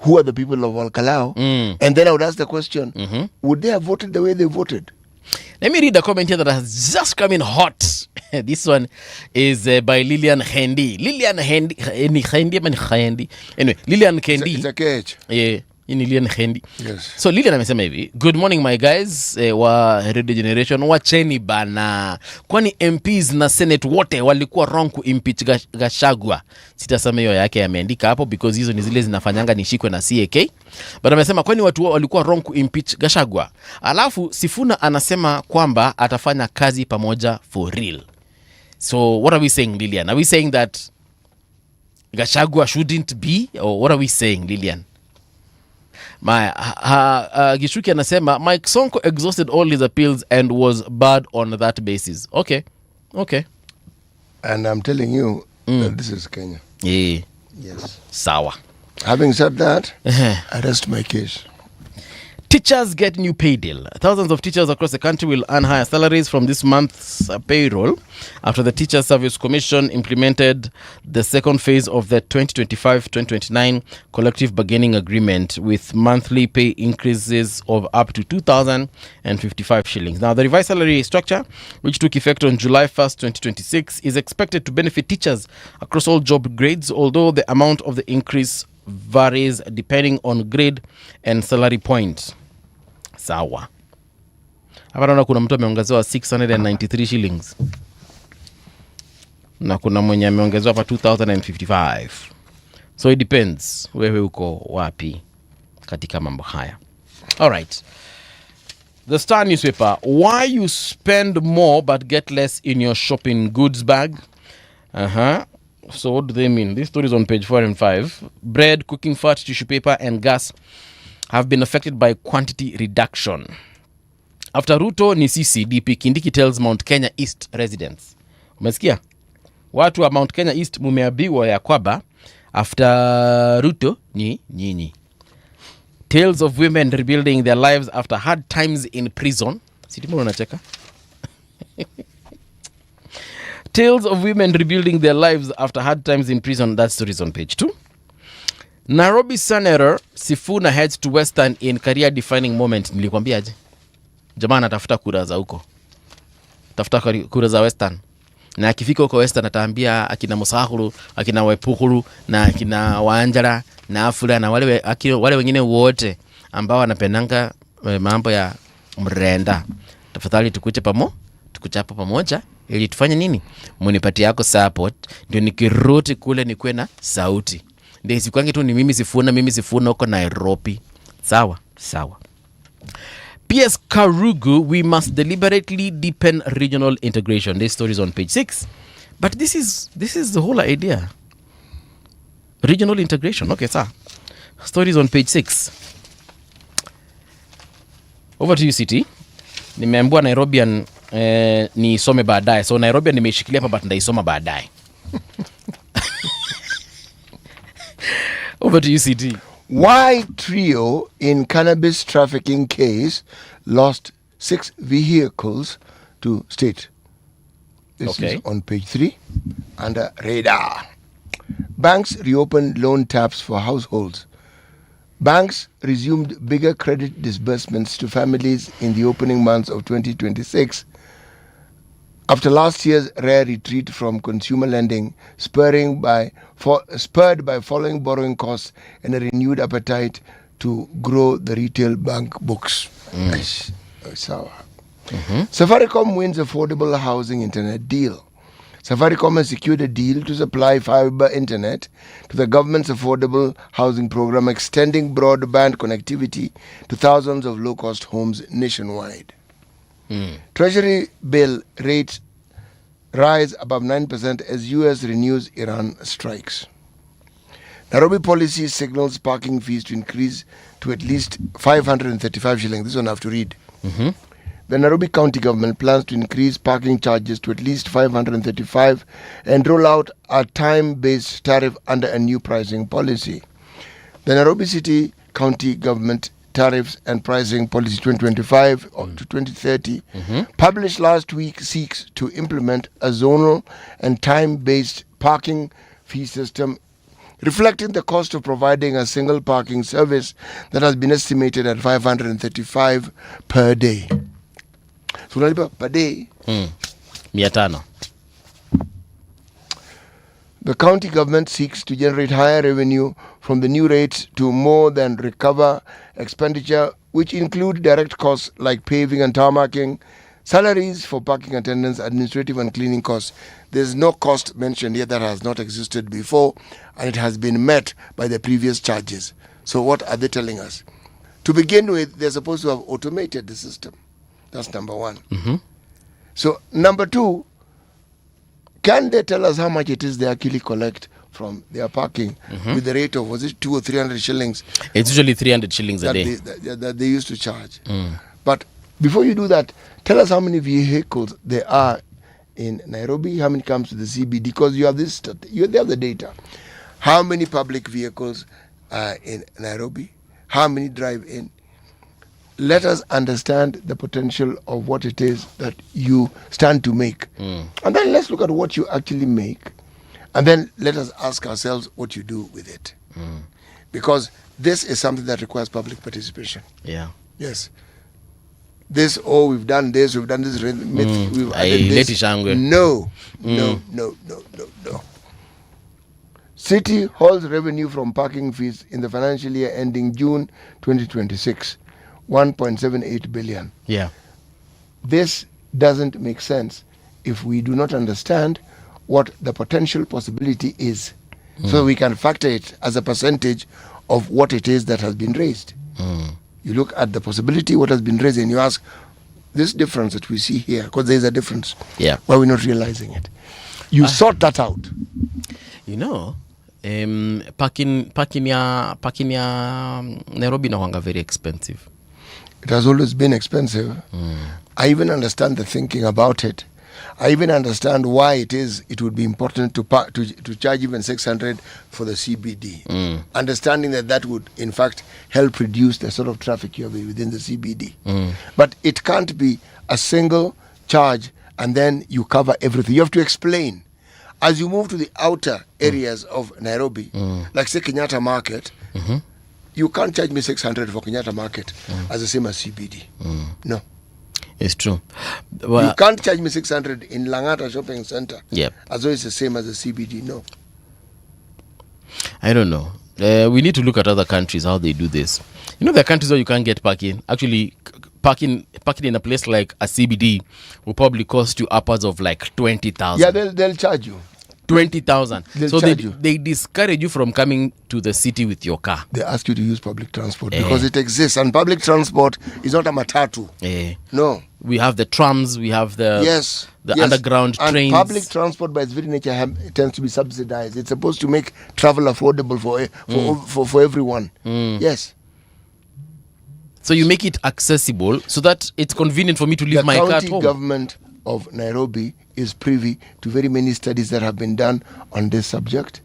who are the people of Kalou, and then I would ask the question, would they have voted the way they voted? Let me read a comment here that has just come in hot. This one is by Lillian Hendi. Lillian Hendi. Anyway, Lillian Hendi. It's a cage. Yeah. Lillian Hendi. Yes. So Lillian amesema hivi, good morning my guys wa Radio Generation, wacheni bana. Kwani MPs na Senate wote walikuwa wrong ku impeach Gachagua. Sitasema hiyo yake ameandika hapo because hizo ni zile zinafanyanga nishikwe na CAK. But amesema kwani watu walikuwa wrong ku impeach Gachagua. Alafu Sifuna anasema kwamba atafanya kazi pamoja for real. So what are we saying, Lillian? Are we saying that Gachagua shouldn't be, or what are we saying, Lillian? Gishuki anasema Mike Sonko exhausted all his appeals and was bad on that basis. Okay. And I'm telling you that this is Kenya. Yeah. Yes. Sawa. Having said that, I rest my case. Teachers get new pay deal. Thousands of teachers across the country will earn higher salaries from this month's payroll after the Teacher Service Commission implemented the second phase of the 2025-2029 collective bargaining agreement with monthly pay increases of up to 2,055 shillings. Now, the revised salary structure, which took effect on July 1st, 2026, is expected to benefit teachers across all job grades, although the amount of the increase varies depending on grade and salary point. Sawa. Hapa naona kuna mtu ameongezewa 693 shillings. Na kuna mwenye ameongezewa hapa 2055. So it depends wewe uko wapi katika mambo haya. All right. The Star newspaper, why you spend more but get less in your shopping goods bag? So what do they mean? This story is on page 4 and 5. Bread, cooking fat, tissue paper and gas have been affected by quantity reduction. After Ruto ni sisi, DP Kindiki tells Mount Kenya East residents. Umesikia? Watu wa Mount Kenya East mumeambiwa ya kwamba after Ruto ni nyinyi. Tales of women rebuilding their lives after hard times in prison. Sitimu unacheka? Tales of women rebuilding their lives after hard times in prison. That story is on page 2. Nairobi Senator Sifuna heads to Western in career defining moment. Nilikwambiaje? Jamaa anatafuta kura za huko. Tafuta kura za Western. Na akifika huko Western ataambia akina Musahulu, akina Wepukulu na akina Wanjara na Afula na wale wengine wote ambao wanapendanga mambo ya mrenda. Tafadhali tukuchapo pamoja ili tufanye nini? Munipatie yako support ndio nikirudi kule nikuwe na sauti. Ndio sikwangi tu ni mimi Sifuna huko Nairobi. Sawa. PS Karugu, we must deliberately deepen regional integration. This story is on page 6. But this is the whole idea. Regional integration. Okay, sir. Story is on page 6. Over to you, City. Nimeambiwa Nairobian nisome baadaye. So Nairobian nimeishikilia hapa but ndaisoma baadaye. Over to you, City. Why trio in cannabis trafficking case lost 6 vehicles to state? This is on page 3 under radar. Banks reopened loan taps for households. Banks resumed bigger credit disbursements to families in the opening months of 2026 after last year's rare retreat from consumer lending, spurred by falling borrowing costs and a renewed appetite to grow the retail bank books. Safaricom wins affordable housing internet deal. Safaricom has secured a deal to supply fiber internet to the government's affordable housing program, extending broadband connectivity to thousands of low-cost homes nationwide. Treasury bill rates rise above 9% as U.S. renews Iran strikes. Nairobi policy signals parking fees to increase to at least 535 shillings. This one I have to read. The Nairobi County government plans to increase parking charges to at least 535 and roll out a time-based tariff under a new pricing policy. The Nairobi City County Government Tariffs and Pricing Policy 2025 to 2030 published last week seeks to implement a zonal and time-based parking fee system reflecting the cost of providing a single parking service that has been estimated at 535 per day. So per day. 500. The county government seeks to generate higher revenue from the new rates to more than recover expenditure, which include direct costs like paving and tarmacking, salaries for parking attendants, administrative and cleaning costs. There's no cost mentioned here that has not existed before, and it has been met by the previous charges. So what are they telling us? To begin with, they're supposed to have automated the system. That's number one. So number two, can they tell us how much it is they actually collect from their parking with the rate of, was it 200 or 300 shillings? It's usually 300 shillings a day. That they used to charge. But before you do that, tell us how many vehicles there are in Nairobi, how many comes to the CBD, because you have this, they have the data. How many public vehicles, in Nairobi? How many drive in? Let us understand the potential of what it is that you stand to make. And then let's look at what you actually make. And then let us ask ourselves what you do with it. Because this is something that requires public participation. Yeah. Yes. We've done this, we've added this. No. City holds revenue from parking fees in the financial year ending June 2026, 1.78 billion. Yeah. This doesn't make sense if we do not understand what the potential possibility is, so we can factor it as a percentage of what it is that has been raised. You look at the possibility, what has been raised, and you ask, this difference that we see here, because there is a difference. Yeah. Why we're not realizing it? You sort that out. You know, parking ya Nairobi na very expensive. It has always been expensive. I even understand the thinking about it. I even understand why it would be important to charge even 600 for the CBD. Understanding that would, in fact, help reduce the sort of traffic you have within the CBD. But it can't be a single charge and then you cover everything. You have to explain. As you move to the outer areas of Nairobi, like say Kenyatta Market, you can't charge me 600 for Kenyatta Market as the same as CBD. No. It's true. Well, you can't charge me 600 in Langata Shopping Center. Yep. As though it's the same as the CBD. No. I don't know. We need to look at other countries, how they do this. You know, there are countries where you can't get parking. Actually, parking in a place like a CBD will probably cost you upwards of like 20,000. Yeah, they'll charge you. 20,000. So you. they discourage you from coming to the city with your car. They ask you to use public transport because it exists, and public transport is not a matatu. No. We have the trams, we have the underground and trains. Public transport by its very nature tends to be subsidized. It's supposed to make travel affordable for everyone. Yes. So you make it accessible so that it's convenient for me to leave my car at home. The county government of Nairobi is privy to very many studies that have been done on this subject.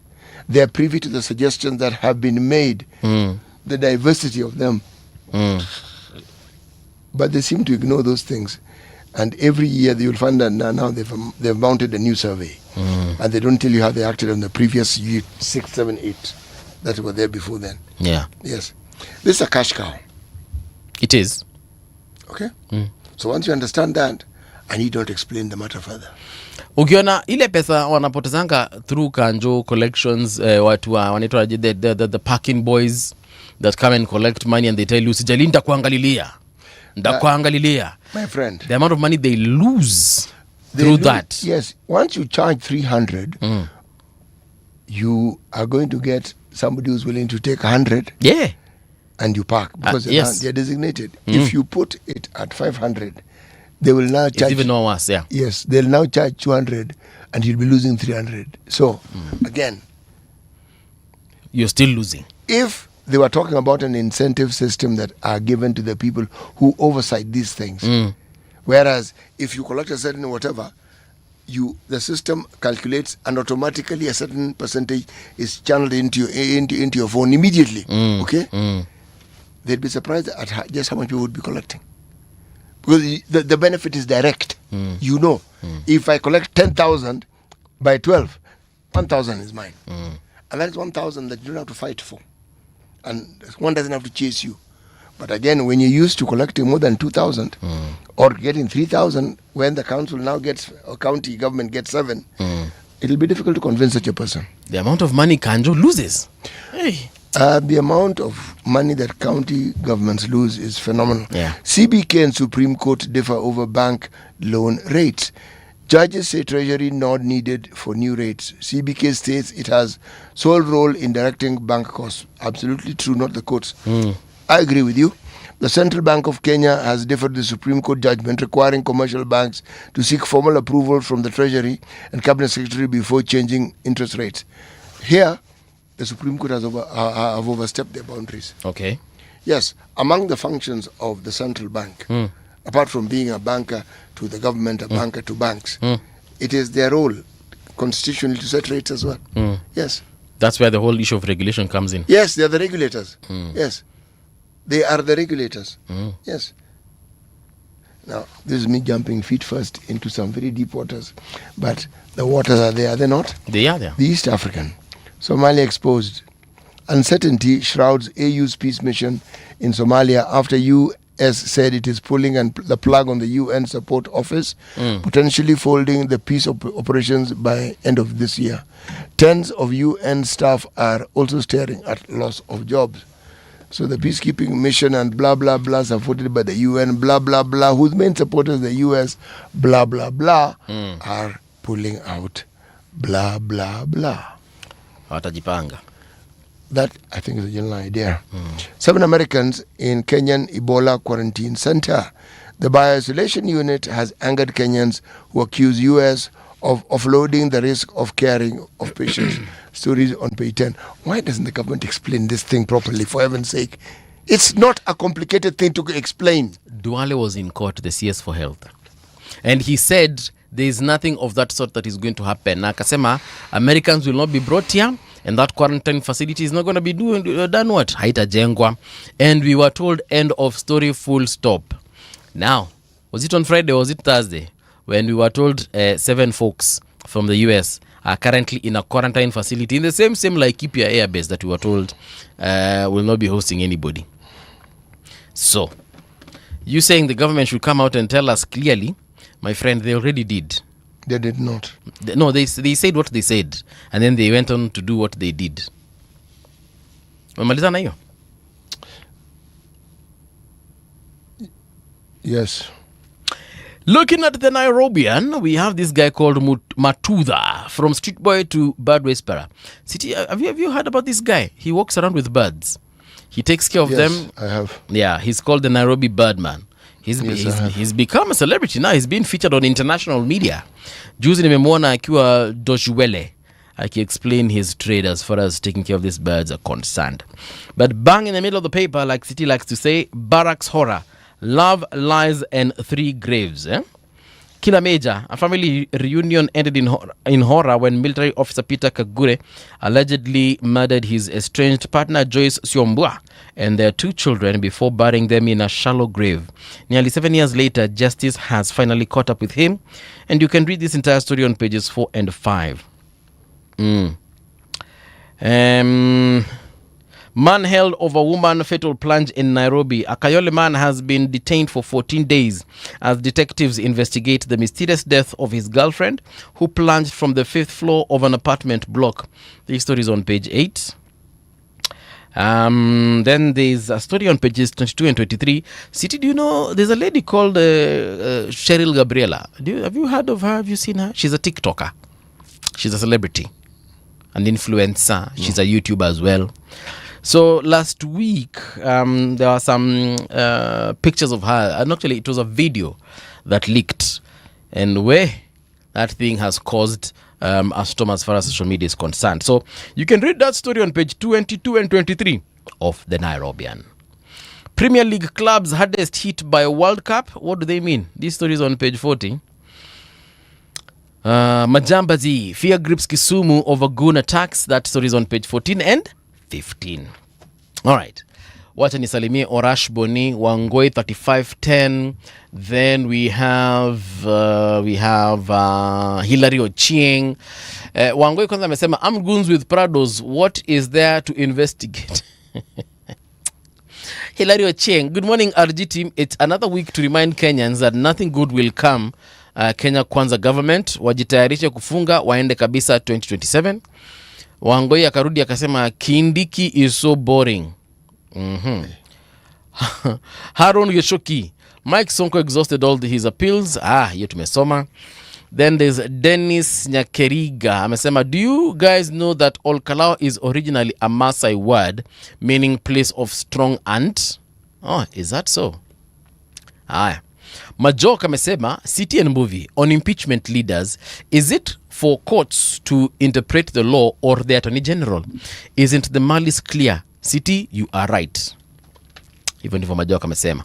They are privy to the suggestions that have been made, the diversity of them. But they seem to ignore those things. And every year you'll find that now they've mounted a new survey. And they don't tell you how they acted on the previous year, 6, 7, 8 that were there before then. Yeah. Yes. This is a cash cow. It is. Okay? So once you understand that, I need not explain the matter further. Ukiona ile pesa wanapotezanga through Kanjo collections, watu wanaitwa the parking boys that come and collect money and they tell you sijali ndakuangalilia. My friend, the amount of money they lose through that. Yes, once you charge 300, you are going to get somebody who's willing to take 100. Yeah. And you park because they're designated. If you put it at 500, they will now charge. It's even worse, yeah. Yes, they'll now charge 200 and you'll be losing 300. So, again, you're still losing. If they were talking about an incentive system that are given to the people who oversight these things, whereas if you collect a certain whatever, the system calculates and automatically a certain percentage is channeled into your phone immediately. Okay? They'd be surprised at just how much you would be collecting. Because the benefit is direct. You know, if I collect 10,000 by 12, 1,000 is mine. And that is 1,000 that you don't have to fight for. And one doesn't have to chase you. But again, when you're used to collecting more than 2,000 or getting 3,000, when the council now gets, or county government gets 7, it'll be difficult to convince such a person. The amount of money Kanjo loses. Hey. The amount of money that county governments lose is phenomenal. Yeah. CBK and Supreme Court differ over bank loan rates. Judges say Treasury not needed for new rates. CBK states it has sole role in directing bank costs. Absolutely true, not the courts. I agree with you. The Central Bank of Kenya has deferred the Supreme Court judgment requiring commercial banks to seek formal approval from the Treasury and Cabinet Secretary before changing interest rates. Here, the Supreme Court have overstepped their boundaries. Okay. Yes, among the functions of the central bank, apart from being a banker to the government, a banker to banks, it is their role constitutionally to set rates as well. Yes. That's where the whole issue of regulation comes in. Yes, they are the regulators. Yes. They are the regulators. Yes. Now, this is me jumping feet first into some very deep waters. But the waters are there, are they not? They are there. The East African. Somalia exposed. Uncertainty shrouds AU's peace mission in Somalia after US said it is pulling the plug on the UN support office, potentially folding the peace operations by end of this year. Tens of UN staff are also staring at loss of jobs. So the peacekeeping mission and blah, blah, blah, supported by the UN, blah, blah, blah, whose main supporters, the US, blah, blah, blah, are pulling out, blah, blah, blah. Watajipanga. That, I think, is a general idea. 7 Americans in Kenyan Ebola quarantine center. The bioisolation unit has angered Kenyans who accuse US of offloading the risk of caring of patients. Stories on page 10. Why doesn't the government explain this thing properly, for heaven's sake? It's not a complicated thing to explain. Duale was in court, the CS for Health. And he said there is nothing of that sort that is going to happen. Na akasema, Americans will not be brought here, and that quarantine facility is not going to be done what? Haitajengwa. And we were told end of story, full stop. Now, was it on Friday or was it Thursday? When we were told 7 folks from the US are currently in a quarantine facility in the same Laikipia air base that we were told will not be hosting anybody. So, you saying the government should come out and tell us clearly, my friend, they already did. They did not. No, they said what they said, and then they went on to do what they did. Umemaliza na hiyo? Yes. Looking at the Nairobian, we have this guy called Matudha, from street boy to bird whisperer. City, have you heard about this guy? He walks around with birds. He takes care of them. Yes, I have. Yeah, he's called the Nairobi Birdman. He's become a celebrity now. He's been featured on international media. Juzi nimemwona akiwa Doshwele explain his trade as far as taking care of these birds are concerned. But bang in the middle of the paper, like City likes to say, Barracks horror. Love, lies, and 3 graves. Kila Major, a family reunion ended in horror when military officer Peter Kagure allegedly murdered his estranged partner Joyce Siombwa and their 2 children before burying them in a shallow grave. Nearly 7 years later, justice has finally caught up with him, and you can read this entire story on pages 4 and 5. Man held over woman fatal plunge in Nairobi. A Kayole man has been detained for 14 days as detectives investigate the mysterious death of his girlfriend who plunged from the 5th floor of an apartment block. The story is on page 8. Then there's a story on pages 22 and 23. City, do you know, there's a lady called Cheryl Gabriela. Have you heard of her? Have you seen her? She's a TikToker. She's a celebrity, an influencer. She's a YouTuber as well. So last week, there were some pictures of her. And actually, it was a video that leaked. And where that thing has caused a storm as far as social media is concerned. So you can read that story on page 22 and 23 of the Nairobian. Premier League clubs hardest hit by World Cup. What do they mean? This story is on page 40. Majambazi, fear grips Kisumu over goon attacks. That story is on page 14 and 15. All right. Wacha nisalimie Orash Boni, Wangoi 3510. Then we have Hilary Ochieng. Wangoi kwanza amesema, I'm goons with Prados. What is there to investigate? Hilary Ochieng, good morning RG team. It's another week to remind Kenyans that nothing good will come. Kenya Kwanza government wajitayarishe kufunga waende kabisa 2027. Wangoi akarudi akasema Kindiki is so boring. Haron Yeshoki, Mike Sonko exhausted all his appeals. Hiyo tumesoma. Then there's Dennis Nyakeriga amesema, do you guys know that Kalou is originally a Maasai word meaning place of strong ant? Oh, is that so? Majok amesema, City and movie on impeachment leaders, is it for courts to interpret the law or the Attorney General? Isn't the malice clear? City, you are right. Even if Majok amesema.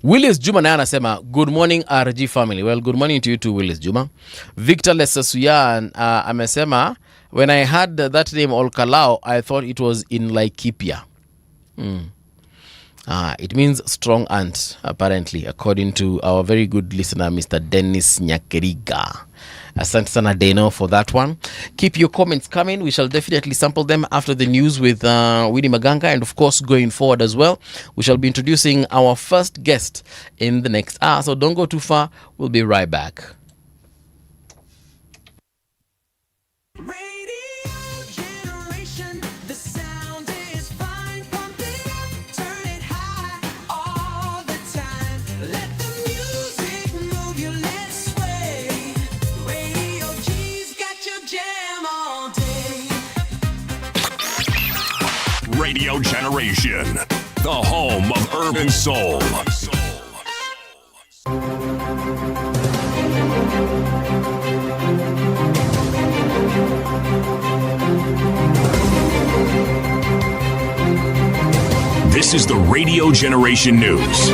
Willis Juma naye anasema, good morning RG family. Well, good morning to you too, Willis Juma. Victor Lesasuya amesema, When I heard that name, Kalou, I thought it was in Laikipia. It means strong aunt, apparently, according to our very good listener, Mr. Dennis Nyakeriga. Asante sana Deno for that one. Keep your comments coming. We shall definitely sample them after the news with Winnie Maganga, and of course going forward as well. We shall be introducing our first guest in the next hour, so don't go too far. We'll be right back. Radio Generation, the home of urban soul. This is the Radio Generation News.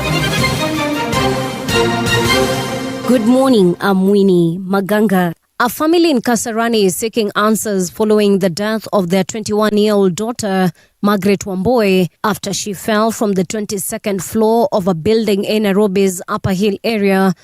Good morning, I'm Winnie Maganga. A family in Kasarani is seeking answers following the death of their 21-year-old daughter, Margaret Wamboi, after she fell from the 22nd floor of a building in Nairobi's Upper Hill area.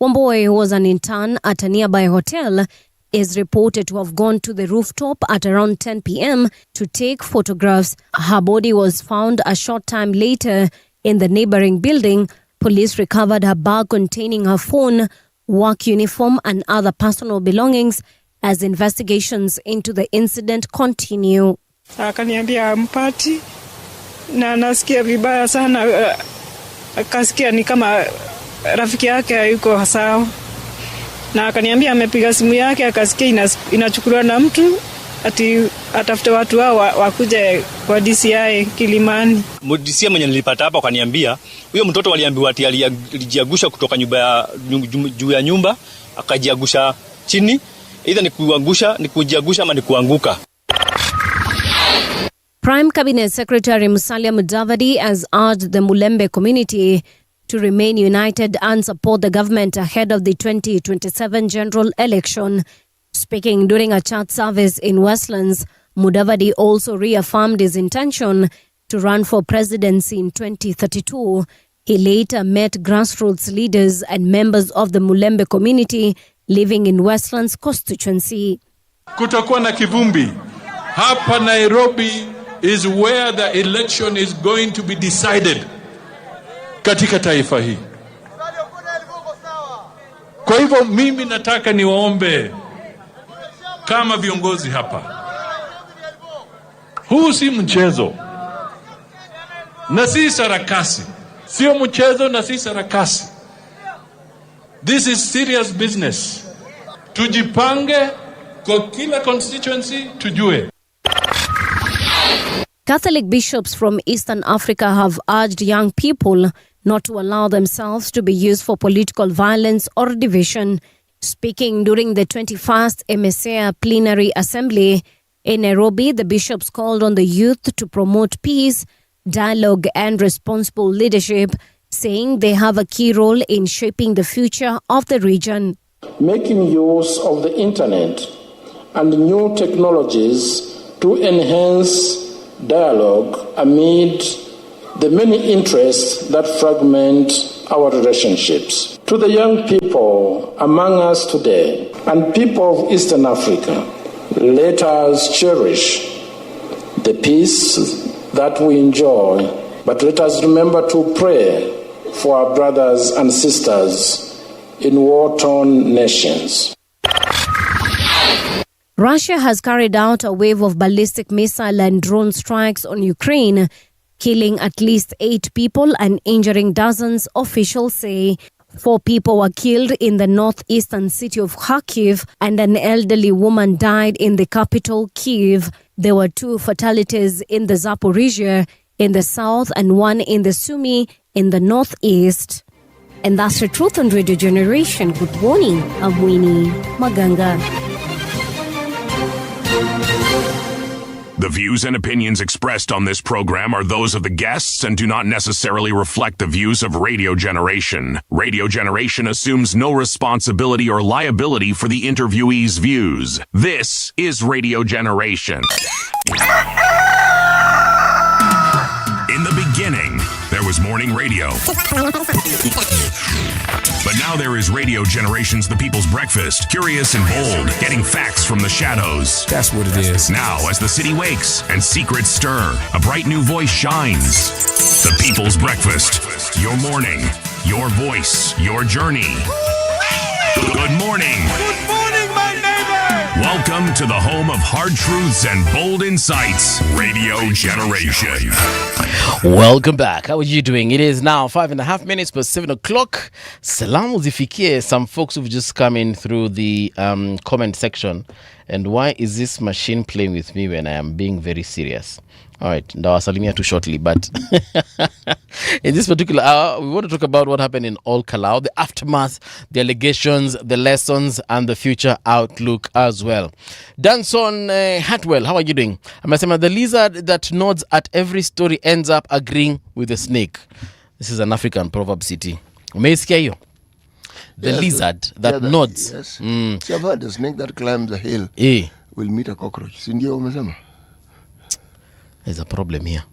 Wamboi, who was an intern at a nearby hotel, is reported to have gone to the rooftop at around 10 p.m. to take photographs. Her body was found a short time later in the neighboring building. Police recovered her bag containing her phone, work uniform and other personal belongings as investigations into the incident continue. Akaniambia ampati na nasikia vibaya sana, akasikia ni kama rafiki yake hayuko sawa, na akaniambia amepiga simu yake akasikia inachukuliwa na mtu ati atafute watu hao wakuje kwa DCI Kilimani. DCI mwenye nilipata hapa akaniambia huyo mtoto waliambiwa ati alijiagusha kutoka juu ya nyumba akajiagusha chini, either ni kujiagusha ama ni kuanguka. Prime Cabinet Secretary Musalia Mudavadi has urged the Mulembe community to remain united and support the government ahead of the 2027 general election. Speaking during a chat service in Westlands, Mudavadi also reaffirmed his intention to run for presidency in 2032. He later met grassroots leaders and members of the Mulembe community living in Westlands constituency. Kutakuwa na kivumbi. Hapa Nairobi is where the election is going to be decided katika taifa hii. Kwa hivyo mimi nataka niwaombe kama viongozi hapa, huu si mchezo na si sarakasi. Sio mchezo na si sarakasi. This is serious business. Tujipange kwa kila constituency tujue. Catholic bishops from Eastern Africa have urged young people not to allow themselves to be used for political violence or division. Speaking during the 21st MSA Plenary Assembly in Nairobi, the bishops called on the youth to promote peace, dialogue and responsible leadership, saying they have a key role in shaping the future of the region. Making use of the internet and new technologies to enhance dialogue amid the many interests that fragment our relationships. To the young people among us today and people of Eastern Africa, let us cherish the peace that we enjoy, but let us remember to pray for our brothers and sisters in war-torn nations. Russia has carried out a wave of ballistic missile and drone strikes on Ukraine, killing at least 8 people and injuring dozens, officials say. 4 people were killed in the northeastern city of Kharkiv, and an elderly woman died in the capital, Kyiv. There were 2 fatalities in the Zaporizhia in the south and 1 in the Sumy in the northeast. And that's the truth on Radio Generation. Good morning, I'm Winnie Maganga. The views and opinions expressed on this program are those of the guests and do not necessarily reflect the views of Radio Generation. Radio Generation assumes no responsibility or liability for the interviewee's views. This is Radio Generation. In the beginning, there was morning radio. But now there is Radio Generation's The People's Breakfast, curious and bold, getting facts from the shadows. That's what it is. Now, as the city wakes and secrets stir, a bright new voice shines. The People's Breakfast, your morning, your voice, your journey. Good morning. Good morning, my neighbor. Welcome to the home of hard truths and bold insights, Radio Generation. Welcome back. How are you doing? It is now 5.5 minutes past 7 o'clock. Salamu zifikie some folks who've just come in through the comment section. And why is this machine playing with me when I am being very serious? All right, ndawasalimia too shortly, but in this particular hour, we want to talk about what happened in Kalou, the aftermath, the allegations, the lessons, and the future outlook as well. Danson Hartwell, how are you doing? Amesema the lizard that nods at every story ends up agreeing with the snake. This is an African proverb city. Umeisikia hiyo? The lizard that nods. Yes. See, I've heard the snake that climbs a hill will meet a cockroach. Sindio umesema? There's a problem here.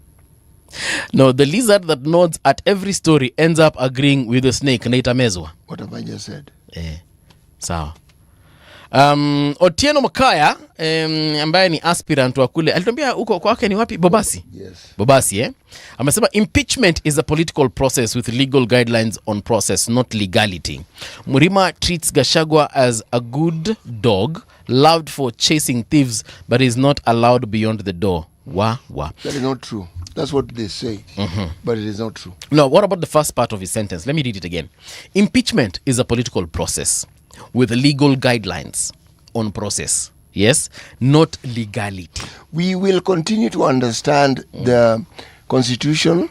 No, the lizard that nods at every story ends up agreeing with the snake. Naitamezwa. What have I just said? Sawa. Otieno Makaya, ambaye ni aspirant wa kule, alituambia huko kwake ni wapi? Bobasi. Yes. Bobasi, amesema impeachment is a political process with legal guidelines on process, not legality. Murima treats Gachagua as a good dog, loved for chasing thieves, but is not allowed beyond the door. That is not true. That's what they say, but it is not true. No, what about the first part of his sentence? Let me read it again. Impeachment is a political process with legal guidelines on process. Yes, not legality. We will continue to understand the Constitution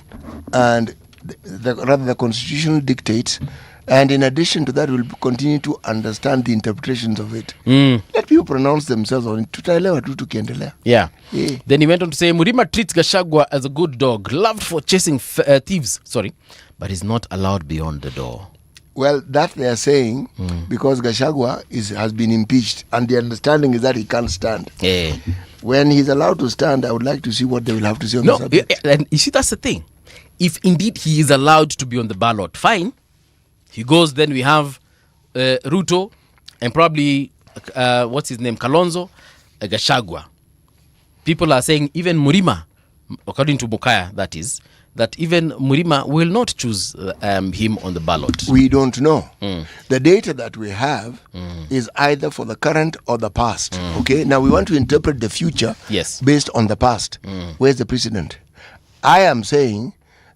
and the Constitution dictates, and in addition to that, we'll continue to understand the interpretations of it. Let people pronounce themselves on it. Tutaelewa tu tukiendelea. Yeah. Then he went on to say, Murima treats Gachagua as a good dog, loved for chasing thieves, but is not allowed beyond the door. Well, that they are saying because Gachagua has been impeached, and the understanding is that he can't stand. When he's allowed to stand, I would like to see what they will have to say on the subject. And you see, that's the thing. If indeed he is allowed to be on the ballot, fine. He goes, then we have Ruto and probably, what's his name, Kalonzo, Gachagua. People are saying even Murima, according to Mukaya, that is, that even Murima will not choose him on the ballot. We don't know. The data that we have is either for the current or the past. Okay, now we want to interpret the future based on the past. Where's the precedent? I am saying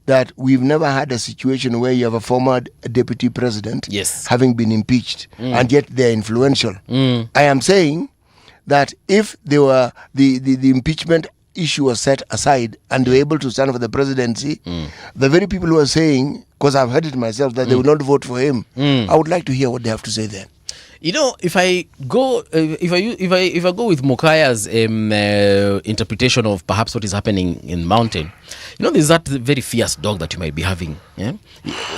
that we've never had a situation where you have a former deputy president having been impeached, and yet they're influential. I am saying that if they were the impeachment issue was set aside and they were able to stand for the presidency, the very people who are saying, because I've heard it myself, that they will not vote for him, I would like to hear what they have to say then. You know, if I go with Mukaya's interpretation of perhaps what is happening in Mountain, you know, there's that very fierce dog that you might be having. Yeah?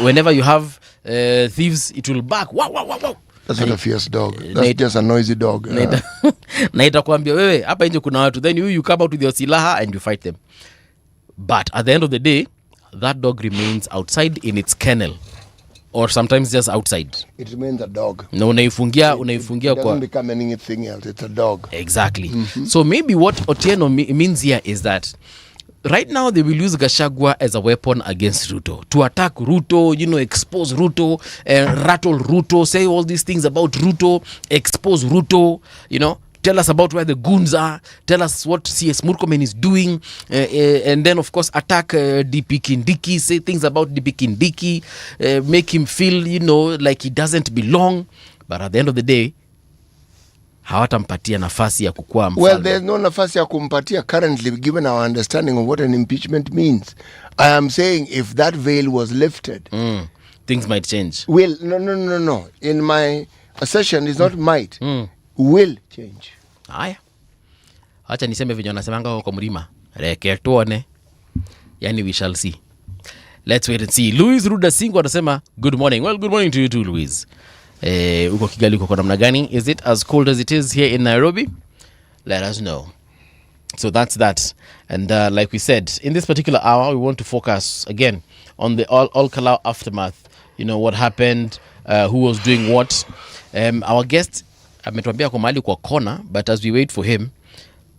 Whenever you have thieves, it will bark. Wow, wow, wow, wow. That's not a fierce dog. That's just a noisy dog. Na itakwambia wewe hapa nje kuna watu, then you come out with your silaha and you fight them. But at the end of the day, that dog remains outside in its kennel. Or sometimes just outside. It remains a dog. Na unaifungia it doesn't become anything else. It's a dog. Exactly. So maybe what Otieno means here is that right now they will use Gachagua as a weapon against Ruto. To attack Ruto, you know, expose Ruto, rattle Ruto, say all these things about Ruto, expose Ruto, you know. Tell us about where the goons are. Tell us what CS Murkomen is doing. And then, of course, attack DP Kindiki. Say things about DP Kindiki. Make him feel, you know, like he doesn't belong. But at the end of the day, hawatampatia nafasi ya kukua mfalme. Well, there's no nafasi ya kumpatia currently, given our understanding of what an impeachment means. I am saying if that veil was lifted, things might change. Well, no. In my assertion, it's not might. Will change. Aye. Acha niseme venye wanasemanga kwa mlima. Reke tuone. Yani we shall see. Let's wait and see. Louis Ruda Singo anasema good morning. Well, good morning to you too, Louis. Uko Kigali uko namna gani? Is it as cold as it is here in Nairobi? Let us know. So that's that. And like we said, in this particular hour, we want to focus again on the all Kalou aftermath. You know, what happened, who was doing what. Our guest ametuambia kwa mahali kwa corner, but as we wait for him,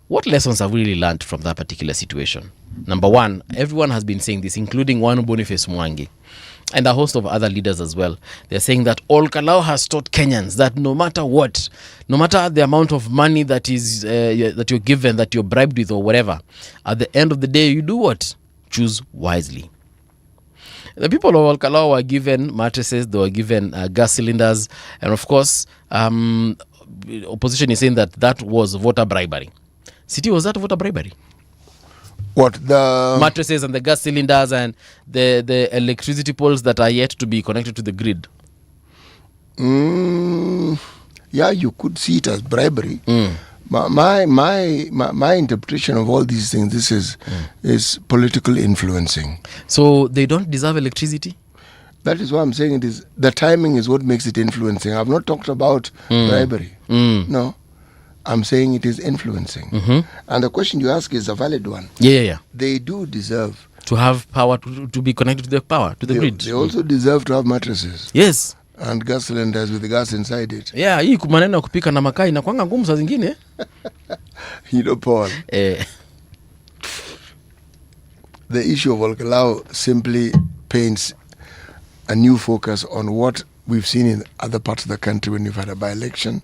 what lessons have we really learned from that particular situation? Number one, everyone has been saying this, including one Boniface Mwangi and a host of other leaders as well. They're saying that all Kalou has taught Kenyans that no matter what, no matter the amount of money that is that you're given, that you're bribed with or whatever, at the end of the day, you do what? Choose wisely. The people of all Kalou were given mattresses, they were given gas cylinders, and of course, opposition is saying that that was voter bribery. City, was that voter bribery? What, the mattresses and the gas cylinders and the electricity poles that are yet to be connected to the grid? Yeah, you could see it as bribery. My interpretation of all these things, this is political influencing. So they don't deserve electricity? That is why I'm saying it is. The timing is what makes it influencing. I've not talked about bribery. No. I'm saying it is influencing. And the question you ask is a valid one. Yeah. They do deserve to have power, to be connected to the power, to the grid. They also deserve to have mattresses. Yes. And gas cylinders with the gas inside it. Yeah, hii maneno kupika na makaa inakuanga ngumu saa zingine. You know, Paul. The issue of Kalou simply paints a new focus on what we've seen in other parts of the country when we've had a by-election,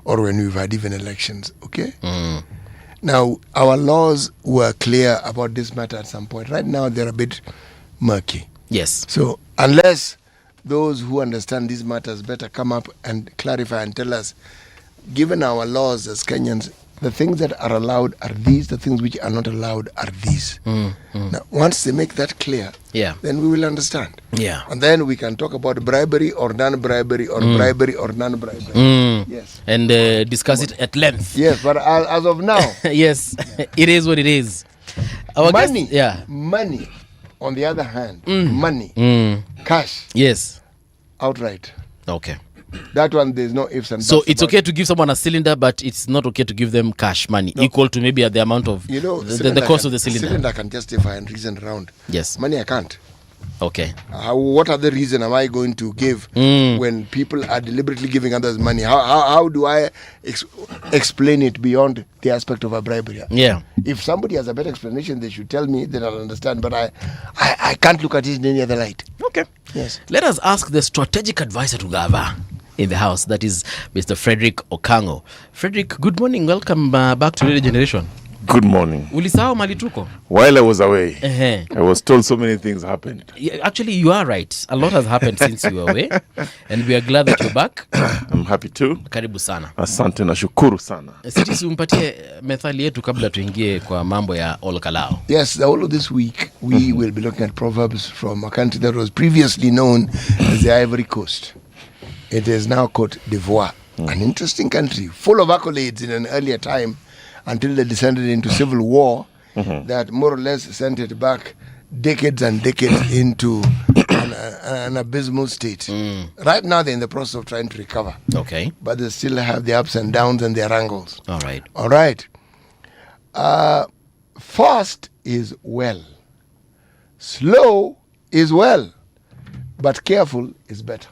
or when we've had even elections, okay? Now, our laws were clear about this matter at some point. Right now, they're a bit murky. Yes. So, unless those who understand these matters better come up and clarify and tell us, given our laws as Kenyans, the things that are allowed are these, the things which are not allowed are these. Now, once they make that clear, then we will understand. Yeah. And then we can talk about bribery or non-bribery or bribery or non-bribery. Yes. And discuss it at length. Yes, but as of now... yes, it is what it is. Our money, money, on the other hand, money, cash. Yes. Outright. Okay. That one, there's no ifs and buts. So it's okay to give someone a cylinder, but it's not okay to give them cash money equal to maybe the amount of the cost of the cylinder. Cylinder can justify and reason around. Yes. Money I can't. Okay. What other reason am I going to give when people are deliberately giving others money? How do I explain it beyond the aspect of a bribery? Yeah. If somebody has a better explanation, they should tell me, then I'll understand. But I can't look at it in any other light. Okay. Yes. Let us ask the strategic advisor to Gava in the house, that is Mr. Frederick Okango. Frederick, good morning. Welcome back to Radio Generation. Good morning. Ulisahau mali tuko? While I was away, I was told so many things happened. Actually, you are right. A lot has happened since you were away, and we are glad that you're back. I'm happy too. Karibu sana. Asante na shukuru sana. Sisi umpatie methali yetu kabla tuingie kwa mambo ya all Kalou. Yes, the whole of this week we will be looking at proverbs from a country that was previously known as the Ivory Coast. It is now Cote d'Ivoire, an interesting country full of accolades in an earlier time, until they descended into civil war that more or less sent it back decades and decades into an abysmal state. Right now, they're in the process of trying to recover. Okay. But they still have the ups and downs and their wrangles. All right. All right. Fast is well. Slow is well. But careful is better.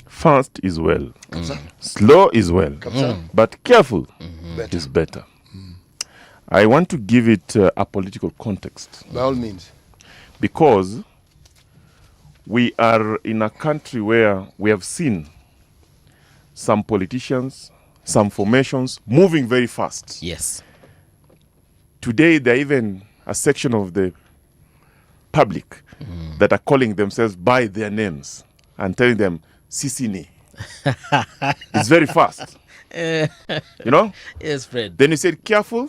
Fast is well. Slow is well. But careful is better. I want to give it a political context. By all means. Because we are in a country where we have seen some politicians, some formations moving very fast. Yes. Today, there are even a section of the public that are calling themselves by their names and telling them, Sisini. It's very fast. You know? Yes, Fred. Then you said careful.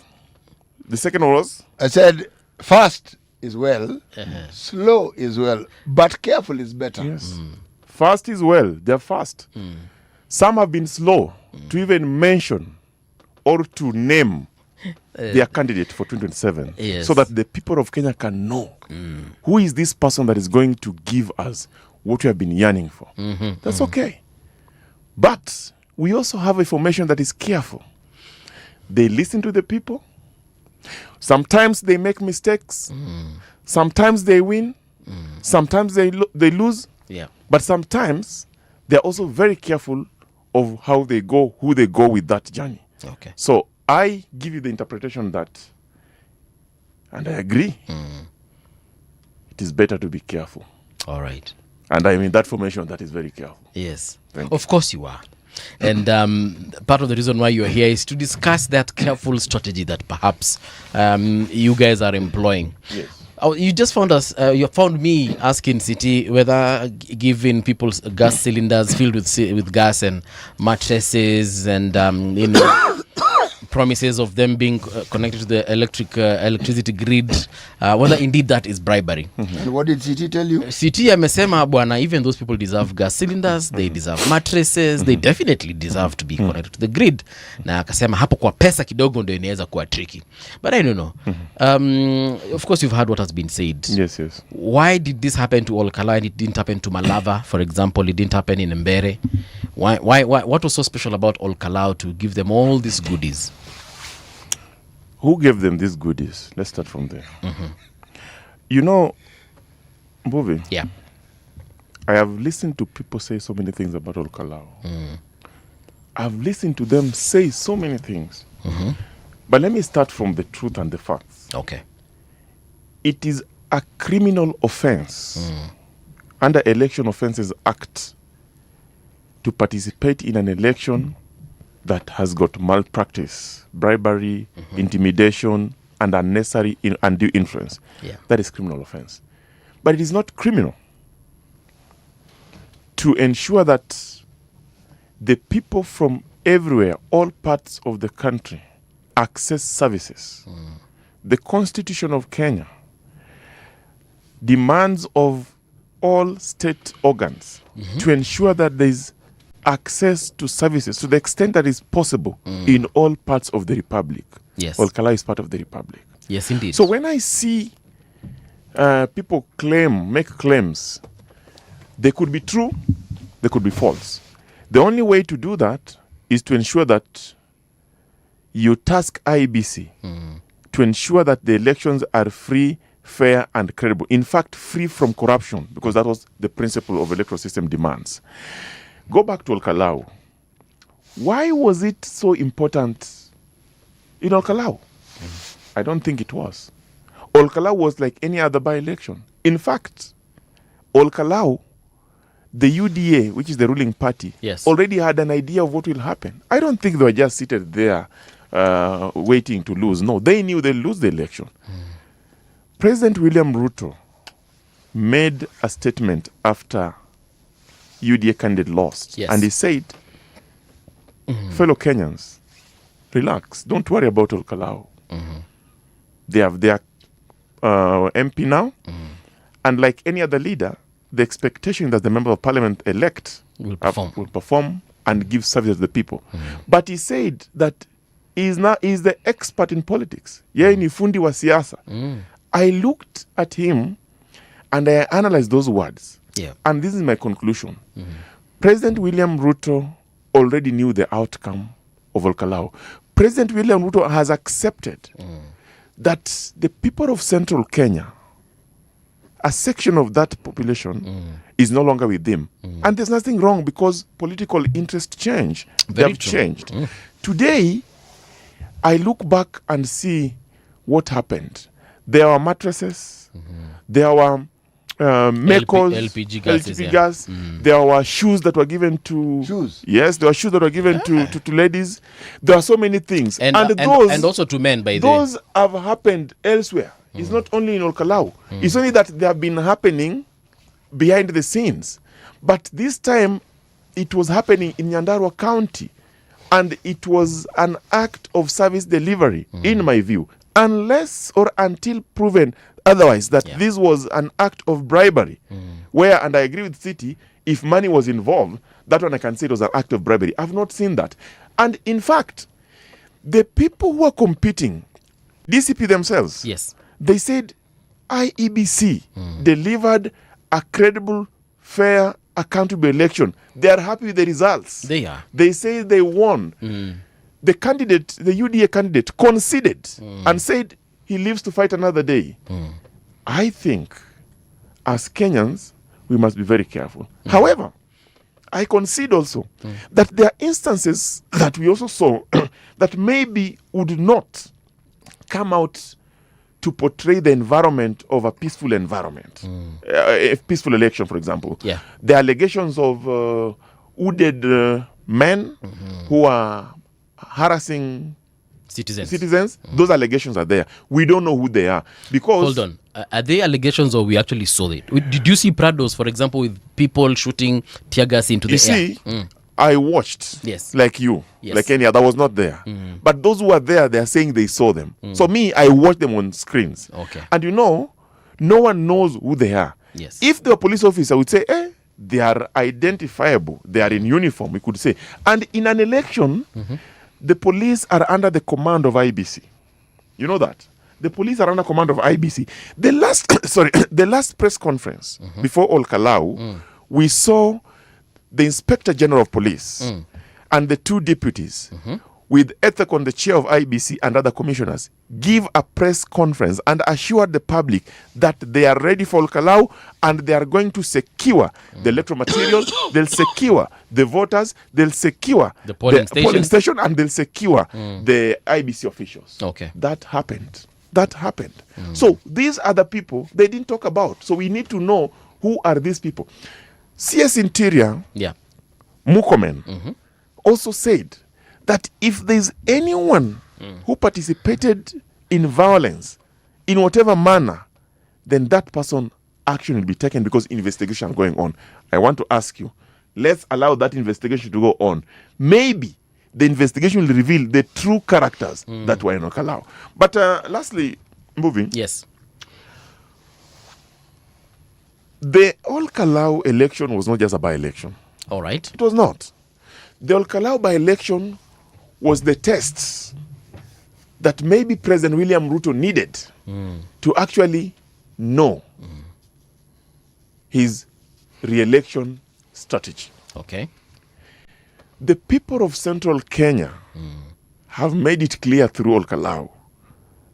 The second one was? I said fast is well, slow is well, but careful is better. Yes. Fast is well. They're fast. Some have been slow to even mention or to name their candidate for 2027, Yes. so that the people of Kenya can know who is this person that is going to give us what we have been yearning for. That's okay. But we also have a formation that is careful. They listen to the people. Sometimes they make mistakes. Sometimes they win. Sometimes they lose. Yeah. But sometimes they're also very careful of how they go, who they go with that journey. Okay. So I give you the interpretation that, and I agree, it is better to be careful. All right. And I mean that formation that is very careful. Yes. Thank Of course you are. And part of the reason why you are here is to discuss that careful strategy that perhaps you guys are employing. Yes. You just found us. You found me asking City whether giving people gas cylinders filled with gas and mattresses and promises of them being connected to the electricity grid, whether indeed that is bribery. And what did CT tell you? CT amesema bwana, even those people deserve gas cylinders, they deserve mattresses, they definitely deserve to be connected to the grid. Na akasema hapo kwa pesa kidogo ndio inaweza kuwa tricky. But I don't know. Of course you've heard what has been said. Yes, yes. Why did this happen to Olkalau and it didn't happen to Malava, for example? It didn't happen in Mbere. Why? What was so special about Olkalau to give them all these goodies? Who gave them these goodies? Let's start from there. You know, Mbuvi, Yeah. I have listened to people say so many things about Olkalau. I've listened to them say so many things. But let me start from the truth and the facts. Okay. It is a criminal offense under Election Offences Act to participate in an election that has got malpractice, bribery, intimidation, and unnecessary undue influence. Yeah. That is criminal offense. But it is not criminal to ensure that the people from everywhere, all parts of the country, access services. The Constitution of Kenya demands of all state organs to ensure that there is access to services to the extent that is possible in all parts of the republic. Yes. Olkalau is part of the republic. Yes, indeed. So when I see people make claims, they could be true, they could be false. The only way to do that is to ensure that you task IBC to ensure that the elections are free, fair, and credible. In fact, free from corruption, because that was the principle of electoral system demands. Go back to Olkalau. Why was it so important in Olkalau? I don't think it was. Olkalau was like any other by-election. In fact, Olkalau, the UDA, which is the ruling party, Yes. already had an idea of what will happen. I don't think they were just seated there waiting to lose. No, they knew they'd lose the election. President William Ruto made a statement after UDA candidate lost. Yes. And he said, fellow Kenyans, relax. Don't worry about Olkalau. They have their MP now. And like any other leader, the expectation that the member of parliament elect Will perform and give service to the people. But he said that he's the expert in politics. Yeye ni fundi wa siasa. I looked at him and I analyzed those words. Yeah. And this is my conclusion. President William Ruto already knew the outcome of Olkalau. President William Ruto has accepted that the people of central Kenya, a section of that population, is no longer with him. And there's nothing wrong because political interests change. They Very have true. changed. Today, I look back and see what happened. There were mattresses. There were Mekos, LPG gases, yeah. gas. There were shoes that were given to... Shoes? Yes, there were shoes that were given to ladies. There are so many things. And those, and also to men, by the those have happened elsewhere. It's not only in Olkalau. It's only that they have been happening behind the scenes. But this time, it was happening in Nyandarua County. And it was an act of service delivery, in my view. Unless or until proven otherwise, that this was an act of bribery. Where, and I agree with City, if money was involved, that one I can say it was an act of bribery. I've not seen that. And in fact, The people who are competing, DCP themselves, yes, they said IEBC delivered a credible, fair, accountable election. They are happy with the results. They are. They say they won. The candidate, the UDA candidate, conceded and said he lives to fight another day. I think, as Kenyans, we must be very careful. However, I concede also that there are instances that we also saw that maybe would not come out to portray the environment of a peaceful environment. A peaceful election, for example. Yeah. The allegations of wounded men who are harassing citizens, those allegations are there. We don't know who they are. Because hold on. Are they allegations or we actually saw it? Did you see Prados, for example, with people shooting tear gas into the air? You see, I watched, yes, like you, yes, like any other. I was not there. But those who are there, they are saying they saw them. So me, I watched them on screens. Okay. And no one knows who they are. Yes. If the police officer would say, they are identifiable, they are in uniform, we could say. And in an election, the police are under the command of IBC. You know that? The police are under command of IBC. The last press conference before all Kalou, we saw the Inspector General of Police and the two deputies with Ethekon, the chair of IBC, and other commissioners, give a press conference and assure the public that they are ready for Kalou and they are going to secure the electoral material, they'll secure the voters, they'll secure the polling station, and they'll secure the IBC officials. Okay. That happened. So these are the people they didn't talk about. So we need to know who are these people. CS Interior, Mukomen, also said that if there's anyone who participated in violence in whatever manner, then that person action will be taken because investigation is going on. I want to ask you, let's allow that investigation to go on. Maybe the investigation will reveal the true characters that were in Kalou. But lastly, moving. Yes. The All Kalou election was not just a by-election. All right. It was not. The All Kalou by-election was the tests that maybe President William Ruto needed to actually know his re-election strategy. Okay. The people of central Kenya have made it clear through All Kalou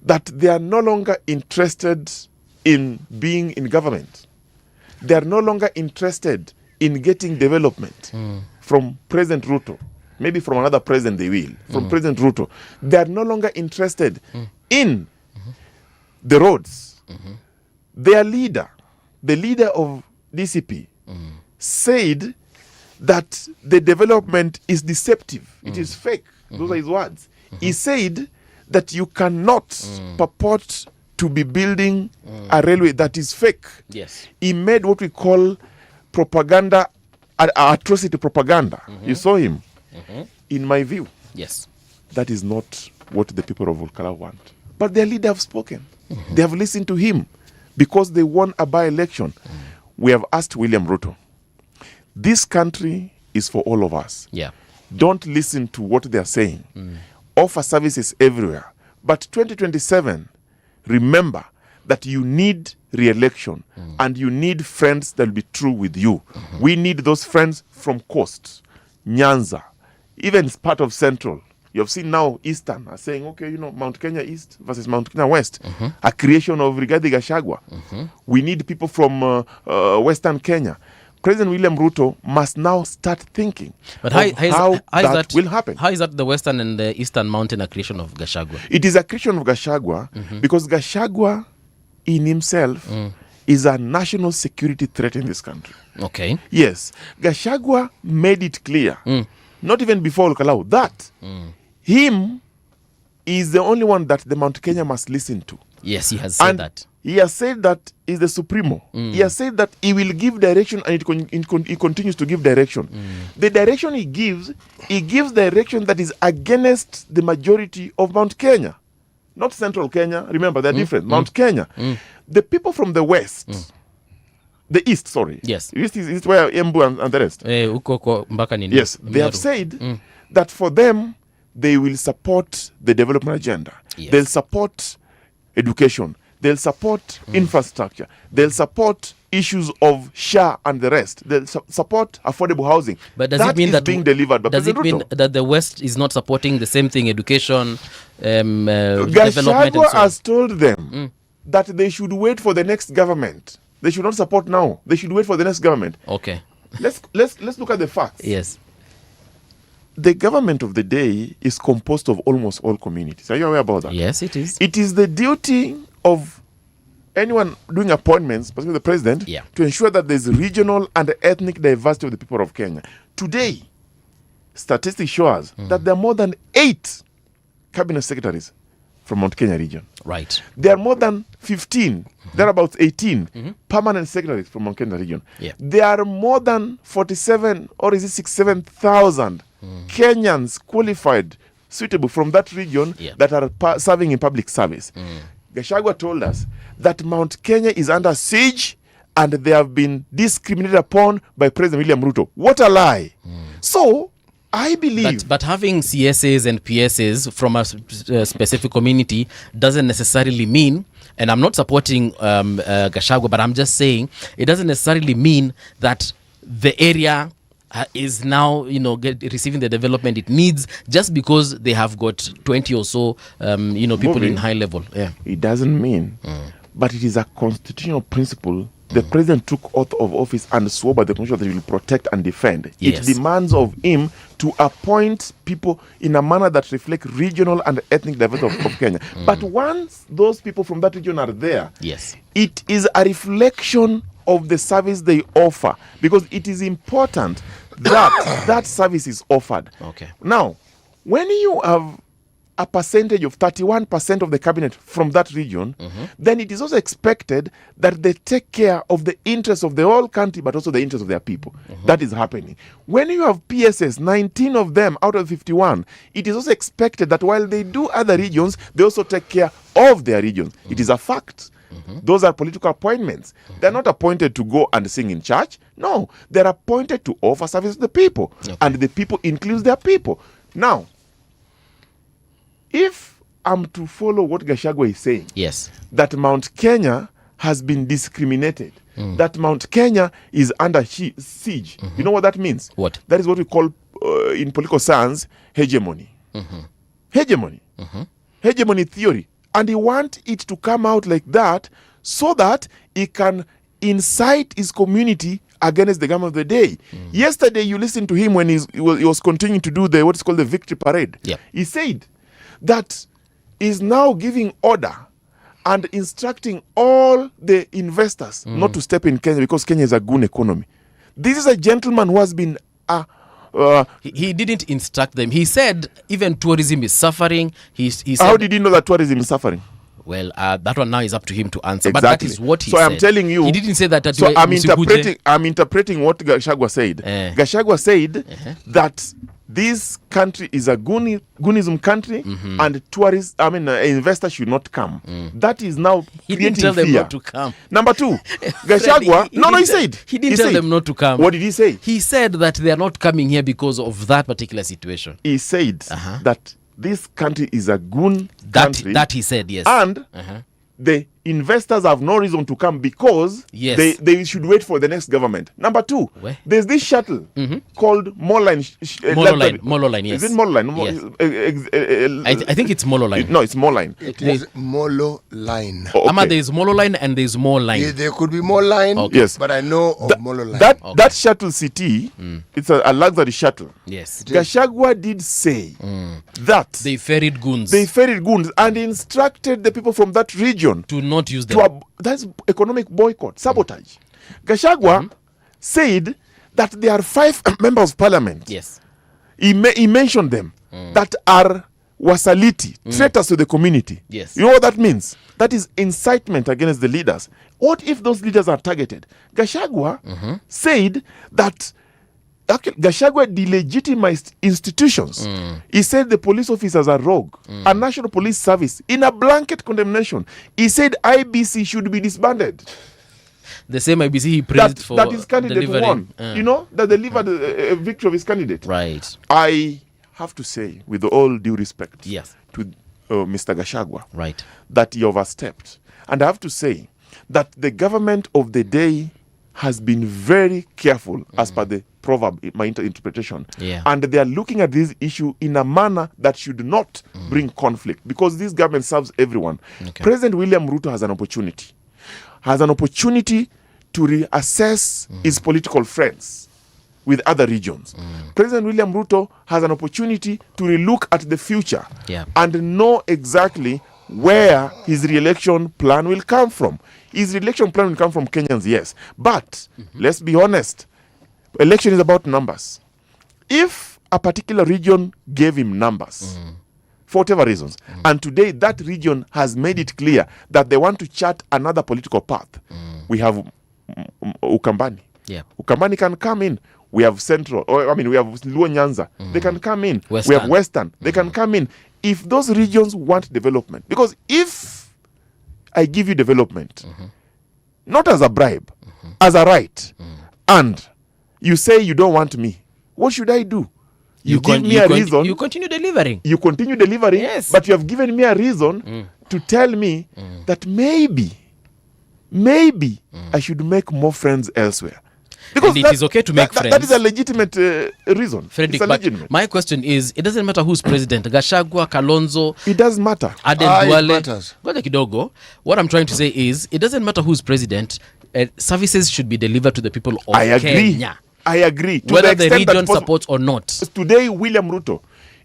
that they are no longer interested in being in government. They are no longer interested in getting development from President Ruto. Maybe from another president they will. From President Ruto. They are no longer interested in the roads. Their leader, the leader of DCP, said that the development is deceptive. It is fake. Those are his words. He said that you cannot purport to be building a railway that is fake. Yes. He made what we call propaganda, atrocity propaganda. You saw him. In my view, yes, that is not what the people of Kalou want. But their leader have spoken. They have listened to him because they won a by-election. We have asked William Ruto, this country is for all of us. Yeah. Don't listen to what they are saying. Offer services everywhere. But 2027, remember that you need re-election and you need friends that will be true with you. We need those friends from Coast, Nyanza, even part of Central. You have seen now Eastern are saying, okay, Mount Kenya East versus Mount Kenya West, a creation of Rigathi Gachagua. We need people from Western Kenya. President William Ruto must now start thinking but how that will happen. How is that the Western and the Eastern Mountain a creation of Gachagua? It is a creation of Gachagua because Gachagua in himself is a national security threat in this country. Okay. Yes. Gachagua made it clear, not even before Kalou, that him is the only one that the Mount Kenya must listen to. Yes, he has said that. He has said that he's the Supremo. He has said that he will give direction and he continues to give direction. The direction he gives direction that is against the majority of Mount Kenya. Not Central Kenya. Remember, they're different. Mount Kenya. The people from the West, the East, sorry. Yes. East is where Embu and the rest. Yes, they have said that for them, they will support the development agenda. Yes. They'll support education. They'll support infrastructure. They'll support issues of SHA and the rest. They'll support affordable housing. But does it mean that being delivered by does it President mean Ruto? that the West is not supporting the same thing, education, development, and Gachagua so on? has told them that they should wait for the next government. They should not support now. They should wait for the next government. Okay. Let's look at the facts. Yes. The government of the day is composed of almost all communities. Are you aware about that? Yes, it is. It is the duty of anyone doing appointments, particularly the president, to ensure that there's regional and ethnic diversity of the people of Kenya. Today, statistics show us that there are more than 8 cabinet secretaries from Mount Kenya region. Right. There are more than 15, there are about 18 permanent secretaries from Mount Kenya region. Yeah. There are more than 47 or is it 67,000 Kenyans qualified, suitable from that region that are serving in public service. Gachagua told us that Mount Kenya is under siege and they have been discriminated upon by President William Ruto. What a lie. So, I believe... But having CSAs and PSAs from a specific community doesn't necessarily mean, and I'm not supporting Gachagua, but I'm just saying it doesn't necessarily mean that the area is now, receiving the development it needs just because they have got 20 or so, people in high level. Yeah. It doesn't mean, but it is a constitutional principle. The president took oath of office and swore by the constitution that he will protect and defend. Yes. It demands of him to appoint people in a manner that reflect regional and ethnic diversity of Kenya. But once those people from that region are there, yes, it is a reflection of the service they offer, because it is important that that service is offered. Okay. Now, when you have a percentage of 31% of the cabinet from that region, then it is also expected that they take care of the interests of the whole country, but also the interests of their people. That is happening. When you have PSS, 19 of them out of 51, it is also expected that while they do other regions, they also take care of their regions. It is a fact. Those are political appointments. They're not appointed to go and sing in church. No, they're appointed to offer service to the people. And the people includes their people. Now, if I'm to follow what Gachagua is saying, yes, that Mount Kenya has been discriminated, that Mount Kenya is under siege, you know what that means? What? That is what we call, in political science, hegemony. Hegemony. Hegemony theory. And he wants it to come out like that so that he can incite his community against the government of the day. Yesterday, you listened to him when he was continuing to do what is called the victory parade. He said that he's now giving order and instructing all the investors not to step in Kenya because Kenya is a goon economy. This is a gentleman who has been he didn't instruct them. He said even tourism is suffering. He said, how did he know that tourism is suffering? Well, that one now is up to him to answer. Exactly. But that is what he said. So I'm telling you. He didn't say that. So I'm interpreting what Gachagua said. Gachagua said that this country is a goonism country and investors should not come. That is now he didn't tell them not to come. Number two, Gachagua. he said. He didn't tell them not to come. What did he say? He said that they are not coming here because of that particular situation. He said that this country is a goon country. That he said, yes. And the investors have no reason to come because they should wait for the next government. Number two, there's this shuttle called Mololine. Mololine, yes. Is it Mololine? Yes. I think it's Mololine. No, it's Mololine. It is Mololine. Ama, there is Mololine and there is Mololine. Yeah, there could be Mololine, yes, but I know of Mololine. That shuttle city, it's a luxury shuttle. Yes. Gachagua did say that they ferried goons. And instructed the people from that region to not use them. That's economic boycott, sabotage. Gachagua said that there are 5 members of parliament. Yes. He mentioned them that are wasaliti, traitors to the community. Yes. You know what that means? That is incitement against the leaders. What if those leaders are targeted? Gachagua said that Gachagua delegitimized institutions. He said the police officers are rogue. A national police service, in a blanket condemnation, he said IBC should be disbanded. The same IBC he praised that his candidate delivering. won. That delivered a victory of his candidate. Right. I have to say, with all due respect Yes. to Mr. Gachagua, Right. that he overstepped. And I have to say that the government of the day has been very careful, as per the proverb, my interpretation. Yeah. And they are looking at this issue in a manner that should not bring conflict, because this government serves everyone. Okay. President William Ruto has an opportunity to reassess his political friends with other regions. President William Ruto has an opportunity to relook at the future and know exactly where his re-election plan will come from. His re-election plan will come from Kenyans, yes. But let's be honest, election is about numbers. If a particular region gave him numbers, for whatever reasons, and today that region has made it clear that they want to chart another political path, we have Ukambani. Yeah. Ukambani can come in. We have Central, we have Luo Nyanza. They can come in. Western. We have Western. They can come in. If those regions want development, because if I give you development, not as a bribe, as a right, and you say you don't want me, what should I do? You give me a reason. You continue delivering. You continue delivering, Yes. but you have given me a reason to tell me that maybe I should make more friends elsewhere. Because it is okay to make friends. That is a legitimate reason. Frederick, It's a but legitimate. my question is, it doesn't matter who's president. Gachagua, Kalonzo. It does matter. Aden It Duale. matters. Ngoja kidogo. What I'm trying to say is, it doesn't matter who's president. Services should be delivered to the people of I agree. Kenya. I agree. To Whether the extent that region supports or not. Today, William Ruto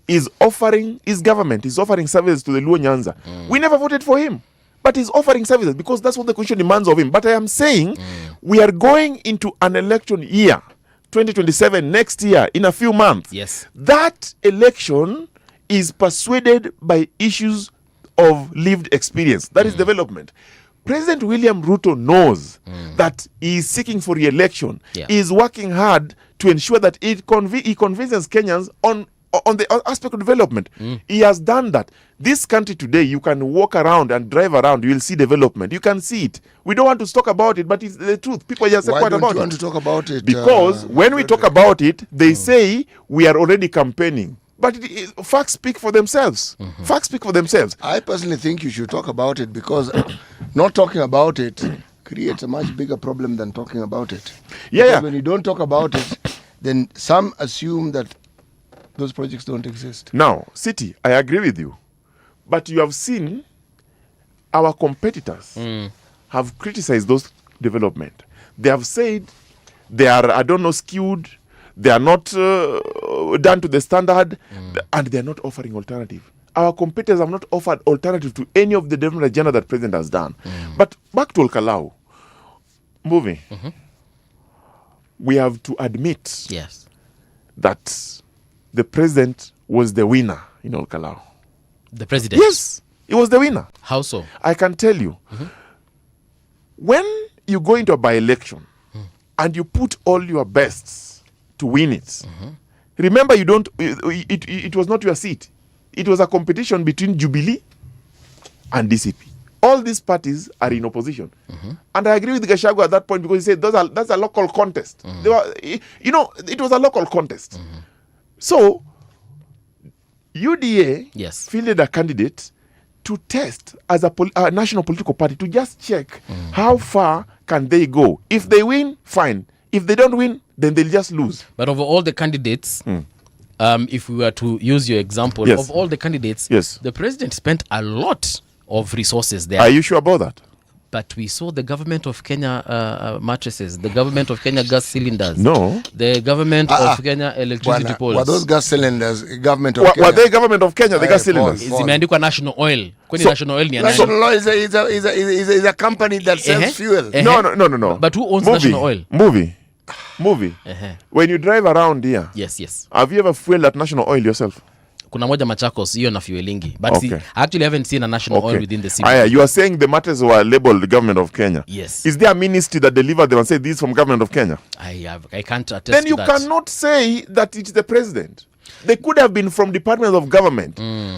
is offering, his government is offering services to the Luo Nyanza. We never voted for him, but he's offering services because that's what the constitution demands of him. But I am saying we are going into an election year, 2027, next year, in a few months. Yes. That election is persuaded by issues of lived experience. That is development. President William Ruto knows that he is seeking for re-election. Yeah. He is working hard to ensure that he convinces Kenyans on the aspect of development. He has done that. This country today, you can walk around and drive around, you will see development. You can see it. We don't want to talk about it, but it's the truth. People just say Why quite don't about you it. want to talk about it? Because when we talk about it, they say we are already campaigning. But facts speak for themselves. Facts speak for themselves. I personally think you should talk about it, because not talking about it creates a much bigger problem than talking about it. Yeah, Because yeah. when you don't talk about it, then some assume that those projects don't exist. Now, City, I agree with you. But you have seen our competitors have criticized those development. They have said they are, skewed. They are not done to the standard, and they are not offering alternative. Our competitors have not offered alternative to any of the development agenda that President has done. But back to Kalou, moving, we have to admit that the President was the winner in Kalou. The president? Yes, he was the winner. How so? I can tell you. When you go into a by-election and you put all your bests to win it, remember it was not your seat. It was a competition between Jubilee and DCP. All these parties are in opposition. And I agree with Gachagua at that point, because he said that's a local contest. It was a local contest. So UDA fielded a candidate to test as a national political party, to just check how far can they go. If they win, fine. If they don't win, then they'll just lose. But of all the candidates, if we were to use your example, of all the candidates, the president spent a lot of resources there. Are you sure about that? But we saw the government of Kenya mattresses, the government of Kenya gas cylinders. No. The government of Kenya electricity poles. Were those gas cylinders government of Kenya? Were they government of Kenya, the gas cylinders? Zimeandikwa National Oil. Kwani National Oil ni National Oil is a company that sells fuel. No. But who owns National Oil? Movie. When you drive around here, yes. Have you ever fueled at National Oil yourself? Kuna moja Machakos, hiyo na fuelingi. But I actually haven't seen a National Oil within the city. You are saying the matters were labeled the government of Kenya. Yes. Is there a ministry that delivered them and say this from government of Kenya? I can't attest Then to you that. cannot say that it's the president. They could have been from departments of government.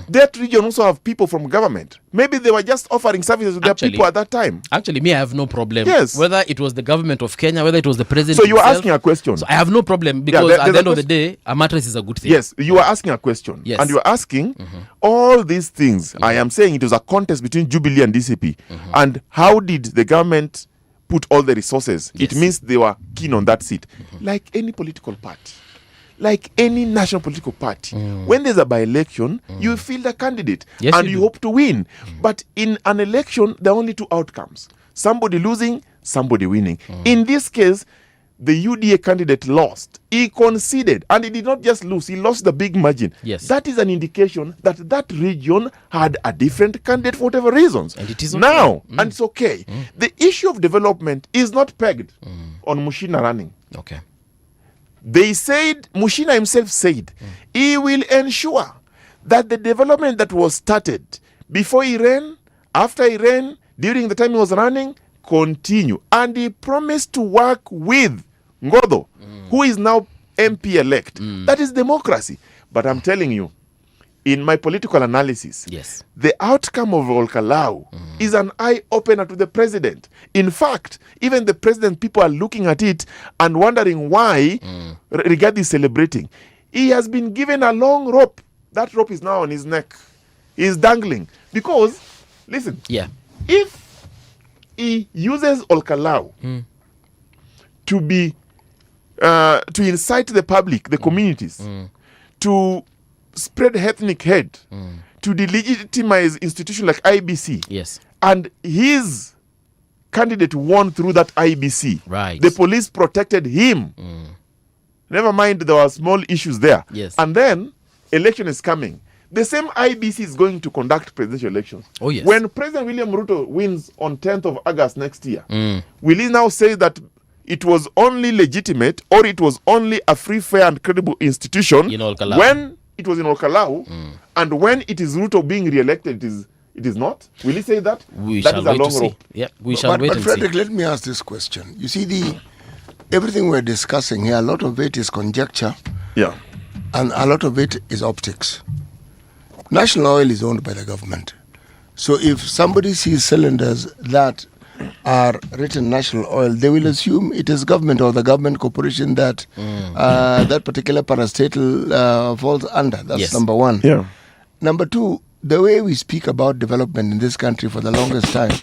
That region also have people from government. Maybe they were just offering services to their people at that time. Actually, me, I have no problem. Yes. Whether it was the government of Kenya, whether it was the president. So you are himself. asking a question. So I have no problem because at the end of the day, a mattress is a good thing. Yes, you are asking a question. Yes. And you are asking all these things. I am saying it was a contest between Jubilee and DCP. And how did the government put all the resources? Yes. It means they were keen on that seat. Like any political party. Like any national political party, when there's a by-election, you field a candidate and you hope to win. But in an election, there are only two outcomes. Somebody losing, somebody winning. In this case, the UDA candidate lost. He conceded, and he did not just lose, he lost the big margin. Yes. That is an indication that that region had a different candidate for whatever reasons. And it is okay. Now, and it's okay. The issue of development is not pegged on Mushina running. Okay. They said, Mushina himself said, he will ensure that the development that was started before he ran, after he ran, during the time he was running, continue. And he promised to work with Ngodo, who is now MP-elect. That is democracy. But I'm telling you, in my political analysis, yes, the outcome of Kalou is an eye-opener to the president. In fact, even the president, people are looking at it and wondering why Rigathi is celebrating. He has been given a long rope. That rope is now on his neck. He's dangling. Because, listen, if he uses Kalou to be, to incite the public, the communities, to spread ethnic hate, to delegitimize institutions like IBC. Yes. And his candidate won through that IBC. Right. The police protected him. Never mind, there were small issues there. Yes. And then, election is coming. The same IBC is going to conduct presidential elections. Oh, yes. When President William Ruto wins on 10th of August next year, will he now say that it was only legitimate or it was only a free, fair, and credible institution when it was in Kalou, and when it is Ruto being re-elected, it is not? Will he say that? We that shall is a wait long to rope. see. Yeah, we shall wait but and Frederick, see. let me ask this question. You see, everything we're discussing here, a lot of it is conjecture. Yeah. And a lot of it is optics. National Oil is owned by the government. So if somebody sees cylinders that are written National Oil, they will assume it is government or the government corporation that that particular parastatal falls under. That's number one. Yeah. Number two, the way we speak about development in this country for the longest time,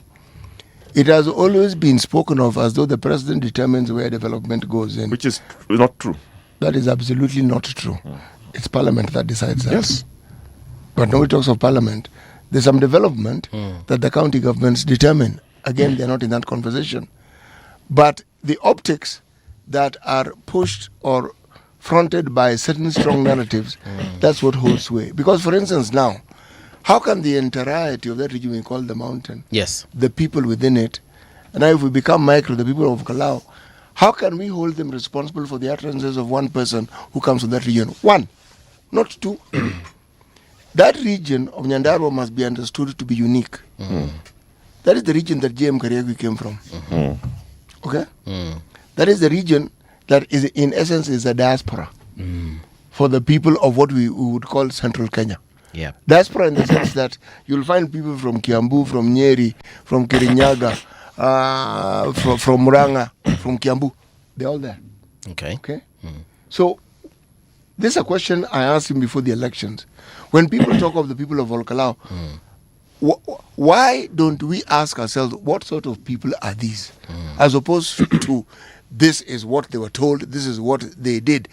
it has always been spoken of as though the president determines where development goes in. Which is not true. That is absolutely not true. It's Parliament that decides that. Yes. But nobody talks of Parliament. There's some development that the county governments determine. Again, they're not in that conversation. But the optics that are pushed or fronted by certain strong narratives, that's what holds sway. Because, for instance, now, how can the entirety of that region we call the mountain, the people within it, and now if we become micro, the people of Kalou, how can we hold them responsible for the utterances of one person who comes from that region? One, not two. That region of Nyandarua must be understood to be unique. That is the region that J.M. Kariuki came from. Okay? That is the region that is, in essence, is a diaspora for the people of what we would call Central Kenya. Yeah. Diaspora in the sense that you'll find people from Kiambu, from Nyeri, from Kirinyaga, from Muranga, from Kiambu. They're all there. Okay. Okay? So, this is a question I asked him before the elections. When people talk of the people of Kalou, why don't we ask ourselves, what sort of people are these? As opposed to, this is what they were told, this is what they did.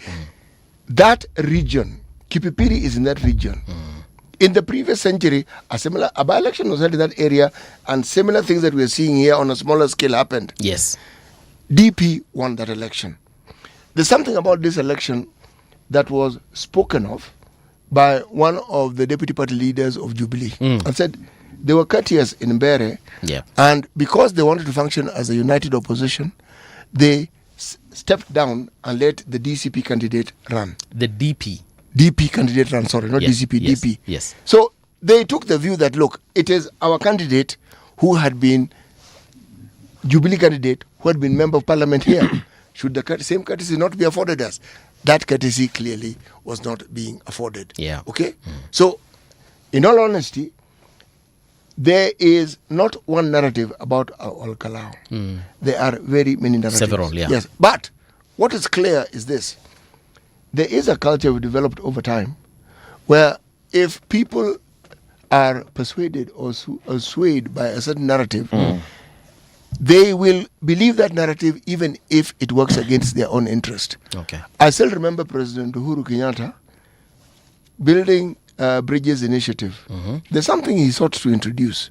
That region, Kipipiri is in that region. In the previous century, a by-election was held in that area, and similar things that we're seeing here on a smaller scale happened. Yes. DP won that election. There's something about this election that was spoken of by one of the deputy party leaders of Jubilee and said they were courteous in Mbere, and because they wanted to function as a united opposition, they stepped down and let the DCP candidate run. The DP candidate run, sorry, not DCP, DP. Yes. So they took the view that, look, it is our candidate who had been Jubilee candidate who had been member of parliament here. Should the same courtesy not be afforded us? that courtesy clearly was not being afforded. Yeah. Okay? So, in all honesty, there is not one narrative about Kalou. There are very many narratives. Several, yeah. Yes. But what is clear is this. There is a culture we developed over time where if people are persuaded or swayed by a certain narrative, they will believe that narrative even if it works against their own interest. Okay. I still remember President Uhuru Kenyatta building Bridges Initiative. There's something he sought to introduce,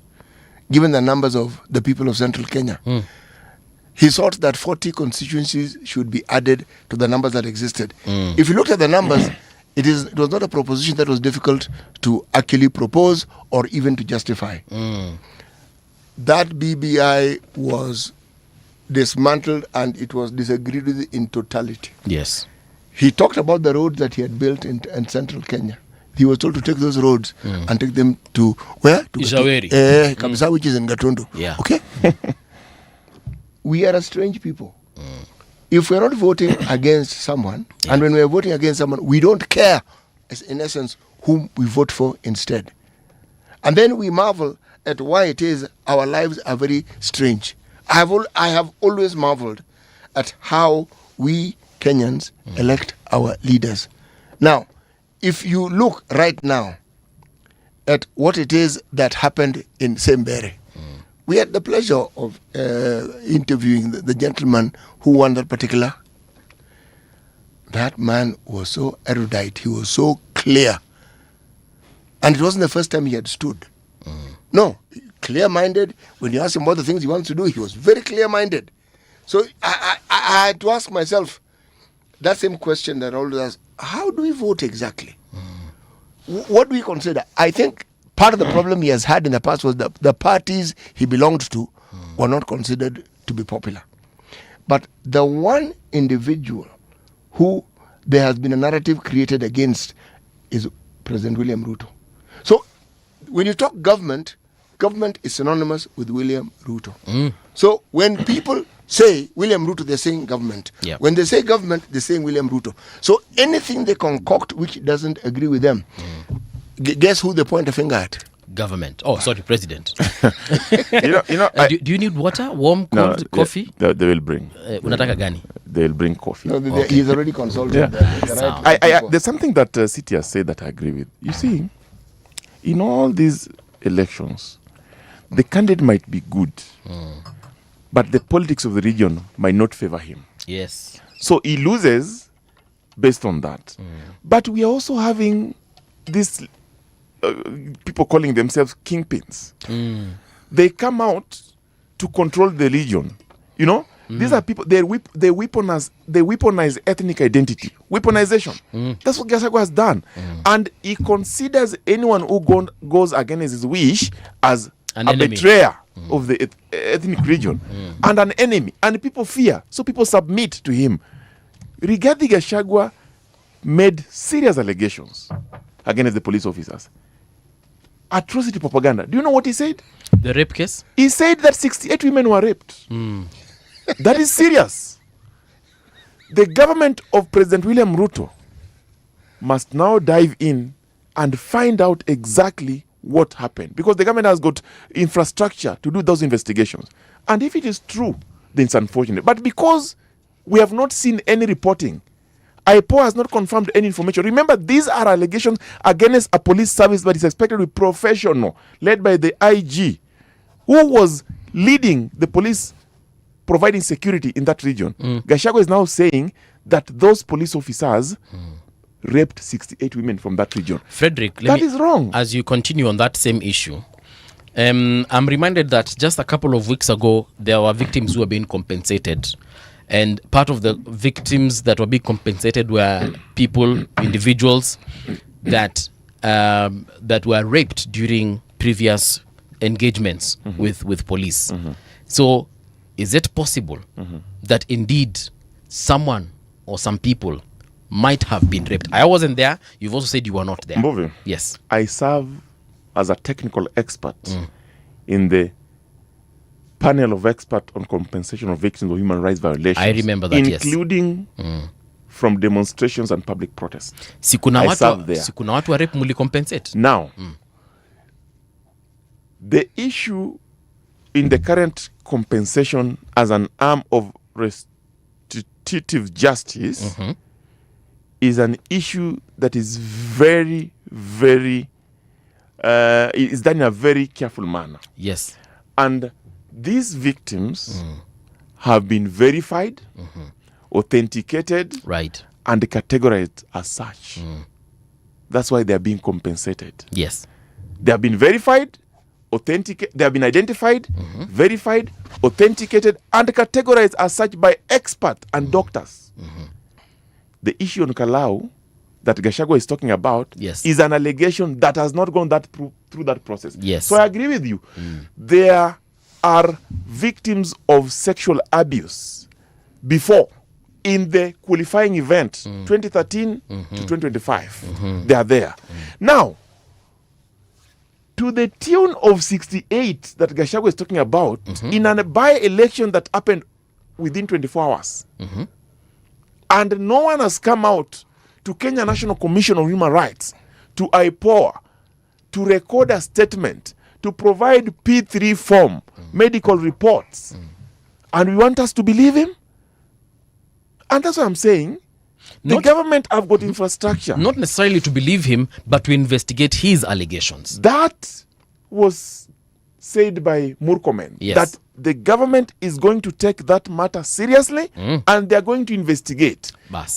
given the numbers of the people of Central Kenya. He thought that 40 constituencies should be added to the numbers that existed. If you looked at the numbers, it was not a proposition that was difficult to actually propose or even to justify. That BBI was dismantled and it was disagreed with in totality. Yes. He talked about the roads that he had built in Central Kenya. He was told to take those roads and take them to where? To Ishaweri. Kabisa, which is in Gatundu. Yeah. Okay? We are a strange people. If we're not voting against someone, and when we're voting against someone, we don't care, in essence, whom we vote for instead. And then we marvel at why it is our lives are very strange. I have always marveled at how we Kenyans elect our leaders. Now, if you look right now at what it is that happened in Sembere, we had the pleasure of interviewing the gentleman who won that particular. That man was so erudite. He was so clear. And it wasn't the first time he had stood. No, clear-minded. When you ask him what the things he wants to do, he was very clear-minded. So I had to ask myself that same question that I always ask, how do we vote exactly? What do we consider? I think part of the problem he has had in the past was the parties he belonged to were not considered to be popular. But the one individual who there has been a narrative created against is President William Ruto. So when you talk government is synonymous with William Ruto. So when people say William Ruto, they're saying government. Yeah. When they say government, they're saying William Ruto. So anything they concoct which doesn't agree with them, guess who they point a finger at? Government. Oh, sorry, president. do you need water? Warm, cold, coffee? They will bring. Unataka gani? They will bring coffee. No, he's already consulted. There's something that City has said that I agree with. You see, in all these elections, the candidate might be good, but the politics of the region might not favor him. Yes. So he loses based on that. But we are also having these people calling themselves kingpins. They come out to control the region. You know, these are people, they weaponize ethnic identity. Weaponization. That's what Gachagua has done. And he considers anyone who goes against his wish as a betrayer of the ethnic region and an enemy. And people fear. So people submit to him. Rigathi Gachagua made serious allegations against the police officers. Atrocity propaganda. Do you know what he said? The rape case? He said that 68 women were raped. That is serious. The government of President William Ruto must now dive in and find out exactly what happened. Because the government has got infrastructure to do those investigations. And if it is true, then it's unfortunate. But because we have not seen any reporting, IPO has not confirmed any information. Remember, these are allegations against a police service that is expected to be professional, led by the IG, who was leading the police providing security in that region. Gachagua is now saying that those police officers raped 68 women from that region. Frederick, that is wrong. As you continue on that same issue, I'm reminded that just a couple of weeks ago, there were victims who were being compensated. And part of the victims that were being compensated were people, individuals that were raped during previous engagements with police. So is it possible that indeed someone or some people might have been raped? I wasn't there. You've also said you were not there. Mbovi, yes. I serve as a technical expert in the panel of experts on compensation of victims of human rights violations. I remember that, including from demonstrations and public protests. Sikuna watu wa rape muli-compensate. Now, the issue in the current compensation as an arm of restitutive justice is an issue that is very, very, is done in a very careful manner. Yes. And these victims have been verified, authenticated, right, and categorized as such. That's why they are being compensated. Yes. They have been verified, authenticated, they have been identified, verified, authenticated, and categorized as such by experts and doctors. The issue on Kalou that Gachagua is talking about is an allegation that has not gone through that process. Yes. So I agree with you. There are victims of sexual abuse before in the qualifying event 2013 to 2025. They are there. Now, to the tune of 68 that Gachagua is talking about, in a by-election that happened within 24 hours, and no one has come out to Kenya National Commission on Human Rights, to IPOA, to record a statement, to provide P3 form, medical reports, and we want us to believe him? And that's what I'm saying. The government have got infrastructure. Not necessarily to believe him, but to investigate his allegations. That was said by Murkomen, that the government is going to take that matter seriously and they're going to investigate.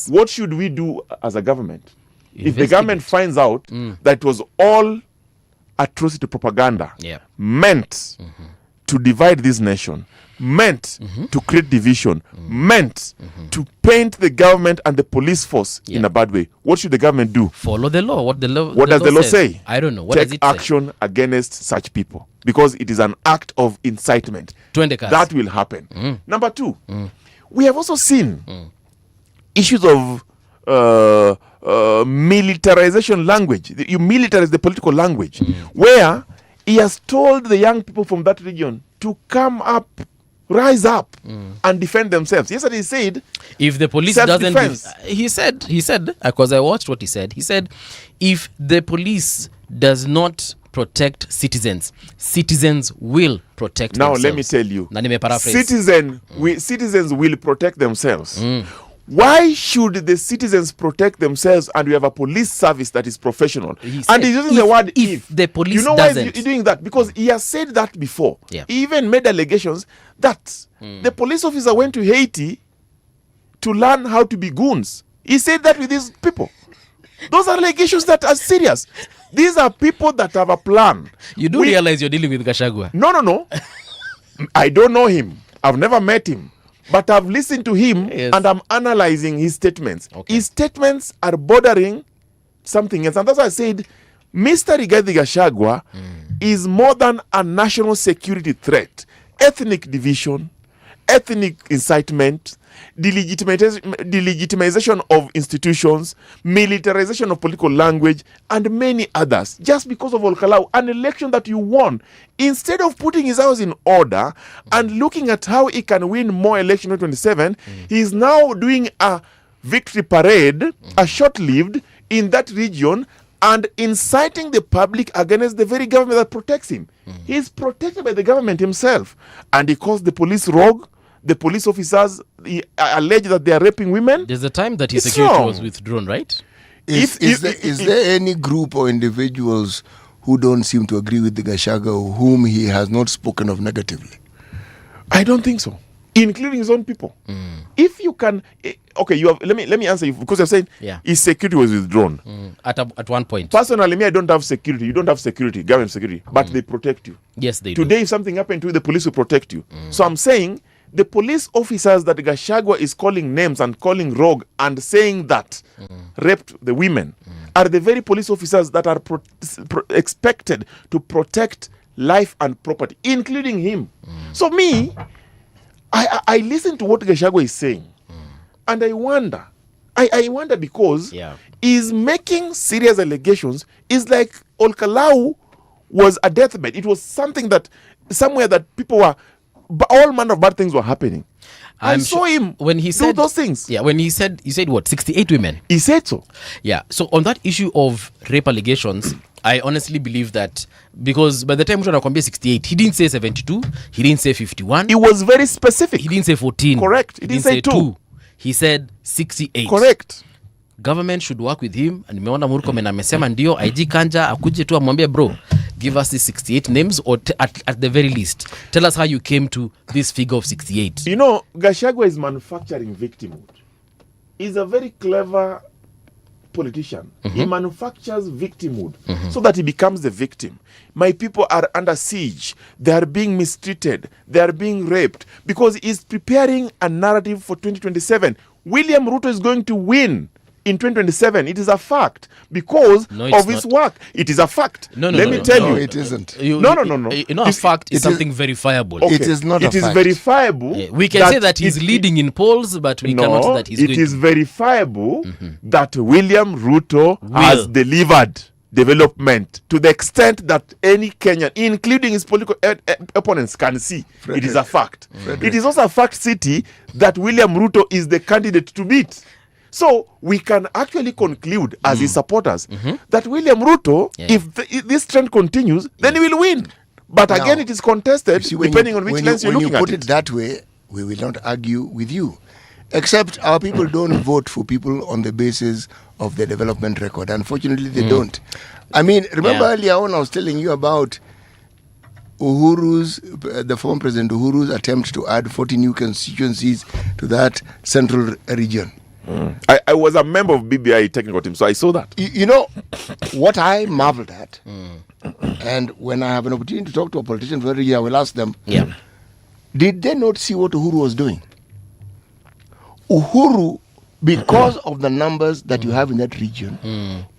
What should we do as a government? If the government finds out that it was all atrocity propaganda meant to divide this nation, meant to create division, meant to paint the government and the police force in a bad way, what should the government do? Follow the law. What does the law say? I don't know. What Take does it action against such people, because it is an act of incitement. That will happen. Number two, we have also seen issues of militarization language. You militarize the political language, where he has told the young people from that region to come up, rise up, and defend themselves. Yesterday he said, if the police doesn't, he said, because I watched what he said. He said, if the police does not protect citizens, citizens will protect themselves. Now let me tell you, na nimeparaphrase. Citizens will protect themselves. Why should the citizens protect themselves and we have a police service that is professional? And he's using the word if. The police you know doesn't. why he's doing that? Because he has said that before. He even made allegations that the police officer went to Haiti to learn how to be goons. He said that with these people. Those are allegations that are serious. These are people that have a plan. You do realize you're dealing with Gachagua? No. I don't know him. I've never met him. But I've listened to him and I'm analyzing his statements. His statements are bordering something else. And that's why I said Mr. Rigathi Gachagua is more than a national security threat. Ethnic division, ethnic incitement, delegitimization of institutions, militarization of political language, and many others. Just because of Kalou, an election that you won, instead of putting his house in order and looking at how he can win more election in 2027, he's now doing a victory parade, a short-lived, in that region, and inciting the public against the very government that protects him. He's protected by the government himself. And he calls the police rogue. The police officers allege that they are raping women. There's a time that his security was withdrawn, right? Is there any group or individuals who don't seem to agree with the Gachagua, whom he has not spoken of negatively? I don't think so, including his own people. If you can, okay, you have. Let me answer you, because you're saying his security was withdrawn at one point. Personally, me, I don't have security. You don't have security, government security, but they protect you. Yes, they do. Today, if something happened to you, the police will protect you. So I'm saying, the police officers that Gachagua is calling names and calling rogue and saying that raped the women are the very police officers that are expected to protect life and property, including him. So me, I listen to what Gachagua is saying, and I wonder. I wonder because he's making serious allegations. It's like Kalou was a deathbed. It was something that somewhere that people were all manner of bad things were happening. I saw him when he said those things. Yeah, when he said what, 68 women? He said so. Yeah. So on that issue of rape allegations, I honestly believe that, because by the time Mtu anakuambia 68, he didn't say 72, he didn't say 51. He was very specific. He didn't say 14. Correct. He didn't say 2. He said 68. Correct. Government should work with him. And nimeona Murkomen amesema ndio IG Kanja akuje tu amwambie, bro, give us these 68 names, or at the very least tell us how you came to this figure of 68. You know, Gachagua is manufacturing victimhood. He's a very clever politician. He manufactures victimhood so that he becomes the victim. My people are under siege. They are being mistreated. They are being raped, because he's preparing a narrative for 2027. William Ruto is going to win in 2027. It is a fact because of his work. It is a fact. Let me tell you. It isn't. No. A fact is something verifiable. Okay. It is not a fact. It is verifiable. Yeah, we can say that he's leading in polls, but we cannot say that he's it is verifiable that William Ruto has delivered development to the extent that any Kenyan, including his political opponents, can see. It is a fact. It is also a fact, City, that William Ruto is the candidate to beat. So we can actually conclude as his supporters that William Ruto, if this trend continues, then he will win. But now, again, it is contested depending on which lens you're looking at. When you put it that way, we will not argue with you. Except our people don't vote for people on the basis of their development record. Unfortunately, they don't. I mean, remember earlier on I was telling you about the former President Uhuru's attempt to add 40 new constituencies to that central region. I was a member of BBI technical team, so I saw that. You know, what I marveled at, and when I have an opportunity to talk to a politician for every year, I will ask them, did they not see what Uhuru was doing? Uhuru, because of the numbers that you have in that region,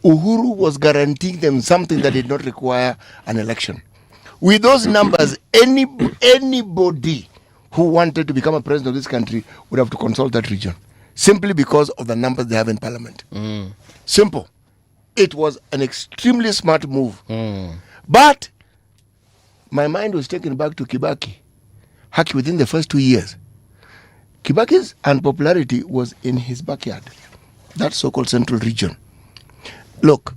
Uhuru was guaranteeing them something that did not require an election. With those numbers, anybody who wanted to become a president of this country would have to consult that region, simply because of the numbers they have in parliament. Simple. It was an extremely smart move. But my mind was taken back to Kibaki. Haki, within the first 2 years, Kibaki's unpopularity was in his backyard, that so-called central region. Look,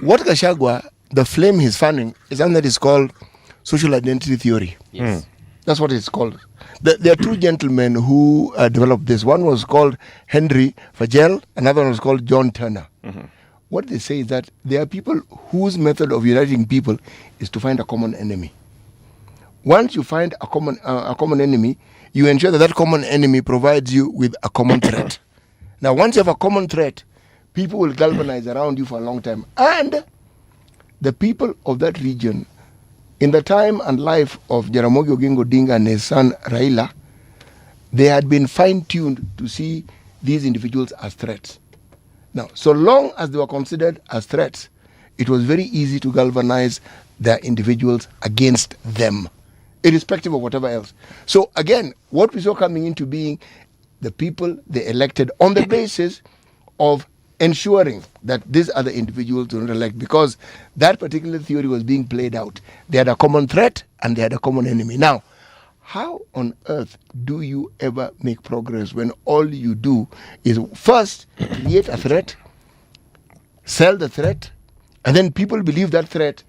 what Gachagua, the flame he's fanning, is something that is called social identity theory. Yes. That's what it's called. There are two gentlemen who developed this. One was called Henry Fagel, another one was called John Turner. What they say is that there are people whose method of uniting people is to find a common enemy. Once you find a common enemy, you ensure that common enemy provides you with a common threat. Now, once you have a common threat, people will galvanize around you for a long time. And the people of that region, in the time and life of Jaramogi Oginga Odinga and his son Raila, they had been fine-tuned to see these individuals as threats. Now, so long as they were considered as threats, it was very easy to galvanize the individuals against them, irrespective of whatever else. So again, what we saw coming into being, the people they elected on the basis of ensuring that these other individuals do not elect, because that particular theory was being played out. They had a common threat and they had a common enemy. Now, how on earth do you ever make progress when all you do is first create a threat, sell the threat, and then people believe that threat,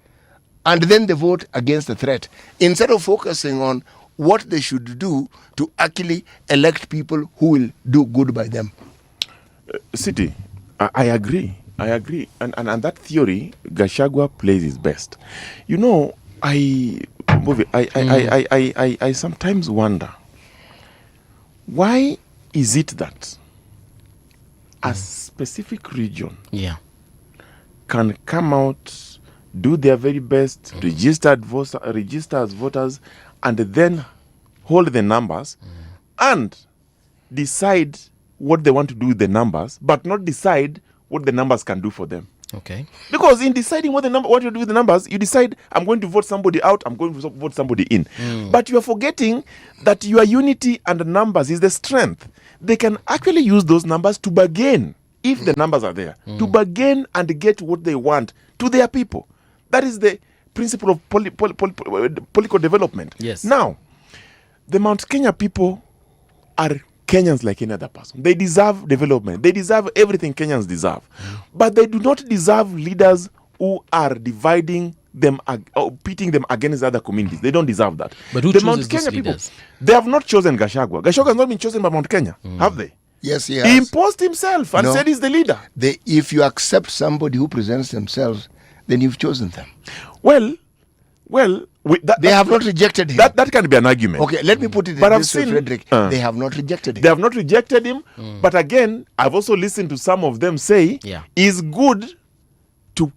and then they vote against the threat, instead of focusing on what they should do to actually elect people who will do good by them? City, I agree. And that theory, Gachagua plays his best. You know, I sometimes wonder, why is it that a specific region can come out, do their very best, register as voters, and then hold the numbers and decide what they want to do with the numbers, but not decide what the numbers can do for them? Okay. Because in deciding what you do with the numbers, you decide, I'm going to vote somebody out, I'm going to vote somebody in. But you are forgetting that your unity and the numbers is the strength. They can actually use those numbers to bargain, if the numbers are there, to bargain and get what they want to their people. That is the principle of political development. Yes. Now, the Mount Kenya people are Kenyans like any other person. They deserve development. They deserve everything Kenyans deserve. But they do not deserve leaders who are dividing them or pitting them against other communities. They don't deserve that. But who the chooses Mount Kenya these people, leaders? they have not chosen Gachagua. Gachagua has not been chosen by Mount Kenya, have they? Yes, he has. He imposed himself and said he's the leader. If you accept somebody who presents themselves, then you've chosen them. Well, they have not rejected him. That can be an argument. Okay, let me put it But this way, Frederick. They have not rejected him. They have not rejected him. But again, I've also listened to some of them say it's good to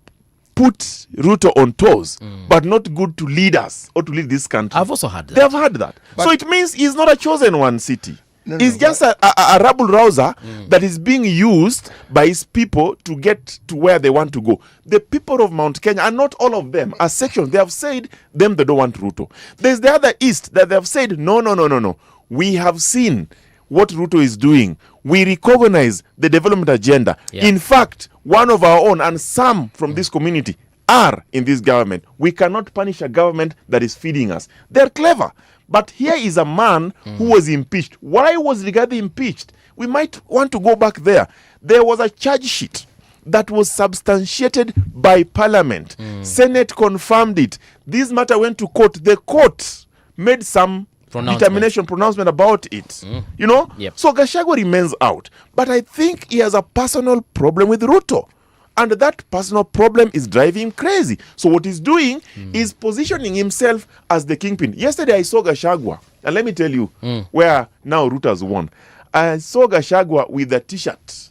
put Ruto on toes, but not good to lead us or to lead this country. I've also heard that. They have heard that. So it means he's not a chosen one city. It's just a rabble rouser that is being used by his people to get to where they want to go. The people of Mount Kenya, and not all of them, are sections. They have said they don't want Ruto. There's the other east that they have said, no. We have seen what Ruto is doing. We recognize the development agenda. Yeah. In fact, one of our own and some from this community are in this government. We cannot punish a government that is feeding us. They're clever. But here is a man who was impeached. Why was Rigathi impeached? We might want to go back there. There was a charge sheet that was substantiated by Parliament. Senate confirmed it. This matter went to court. The court made some pronouncement about it. You know? Yep. So Gachagua remains out. But I think he has a personal problem with Ruto. And that personal problem is driving him crazy. So what he's doing is positioning himself as the kingpin. Yesterday I saw Gachagua, and let me tell you where now Ruto has won. I saw Gachagua with a t-shirt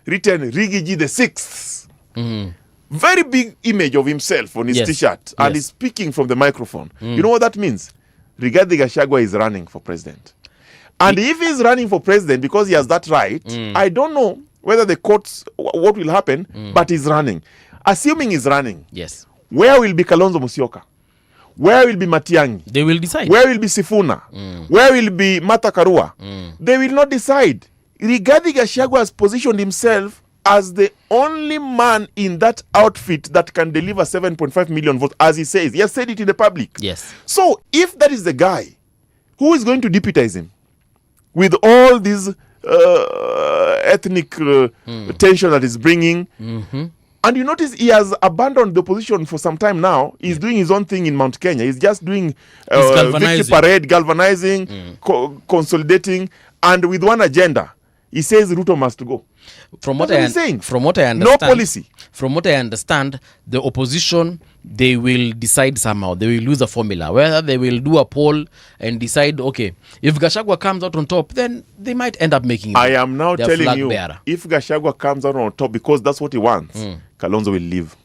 written Rigiji the Sixth. Very big image of himself on his t-shirt. And he's speaking from the microphone. You know what that means? Rigathi Gachagua is running for president. And if he's running for president because he has that right, I don't know whether the courts, what will happen, but he's running. Assuming he's running, where will be Kalonzo Musyoka? Where will be Matiang'i? They will decide. Where will be Sifuna? Where will be Martha Karua? They will not decide. Rigathi Gachagua has positioned himself as the only man in that outfit that can deliver 7.5 million votes, as he says. He has said it in the public. Yes. So if that is the guy, who is going to deputize him? With all these ethnic tension that is bringing. And you notice he has abandoned the opposition for some time now. He's doing his own thing in Mount Kenya. He's just doing victory parade, galvanizing, consolidating, and with one agenda. He says Ruto must go. From what I understand, no policy. From what I understand, the opposition, they will decide somehow. They will use a formula. Whether they will do a poll and decide, okay, if Gachagua comes out on top, then they might end up making I am now telling you, bearer. If Gachagua comes out on top, because that's what he wants, Kalonzo will leave.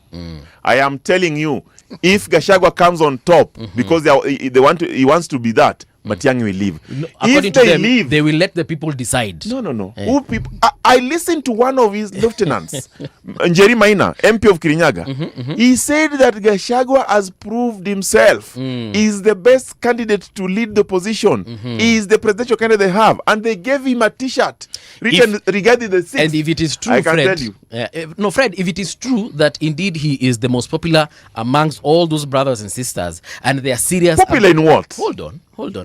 I am telling you, if Gachagua comes on top, because he wants to be that, Matiang'i will leave. No, if they leave, they will let the people decide. No. Who people? I listened to one of his lieutenants, Njeri Maina, MP of Kirinyaga. He said that Gachagua has proved himself. He is the best candidate to lead the opposition. He is the presidential candidate they have. And they gave him a t-shirt written regarding the sixth. And if it is true, I can Fred, tell you. Fred, if it is true that indeed he is the most popular amongst all those brothers and sisters, and they are serious. Popular in what? Hold on.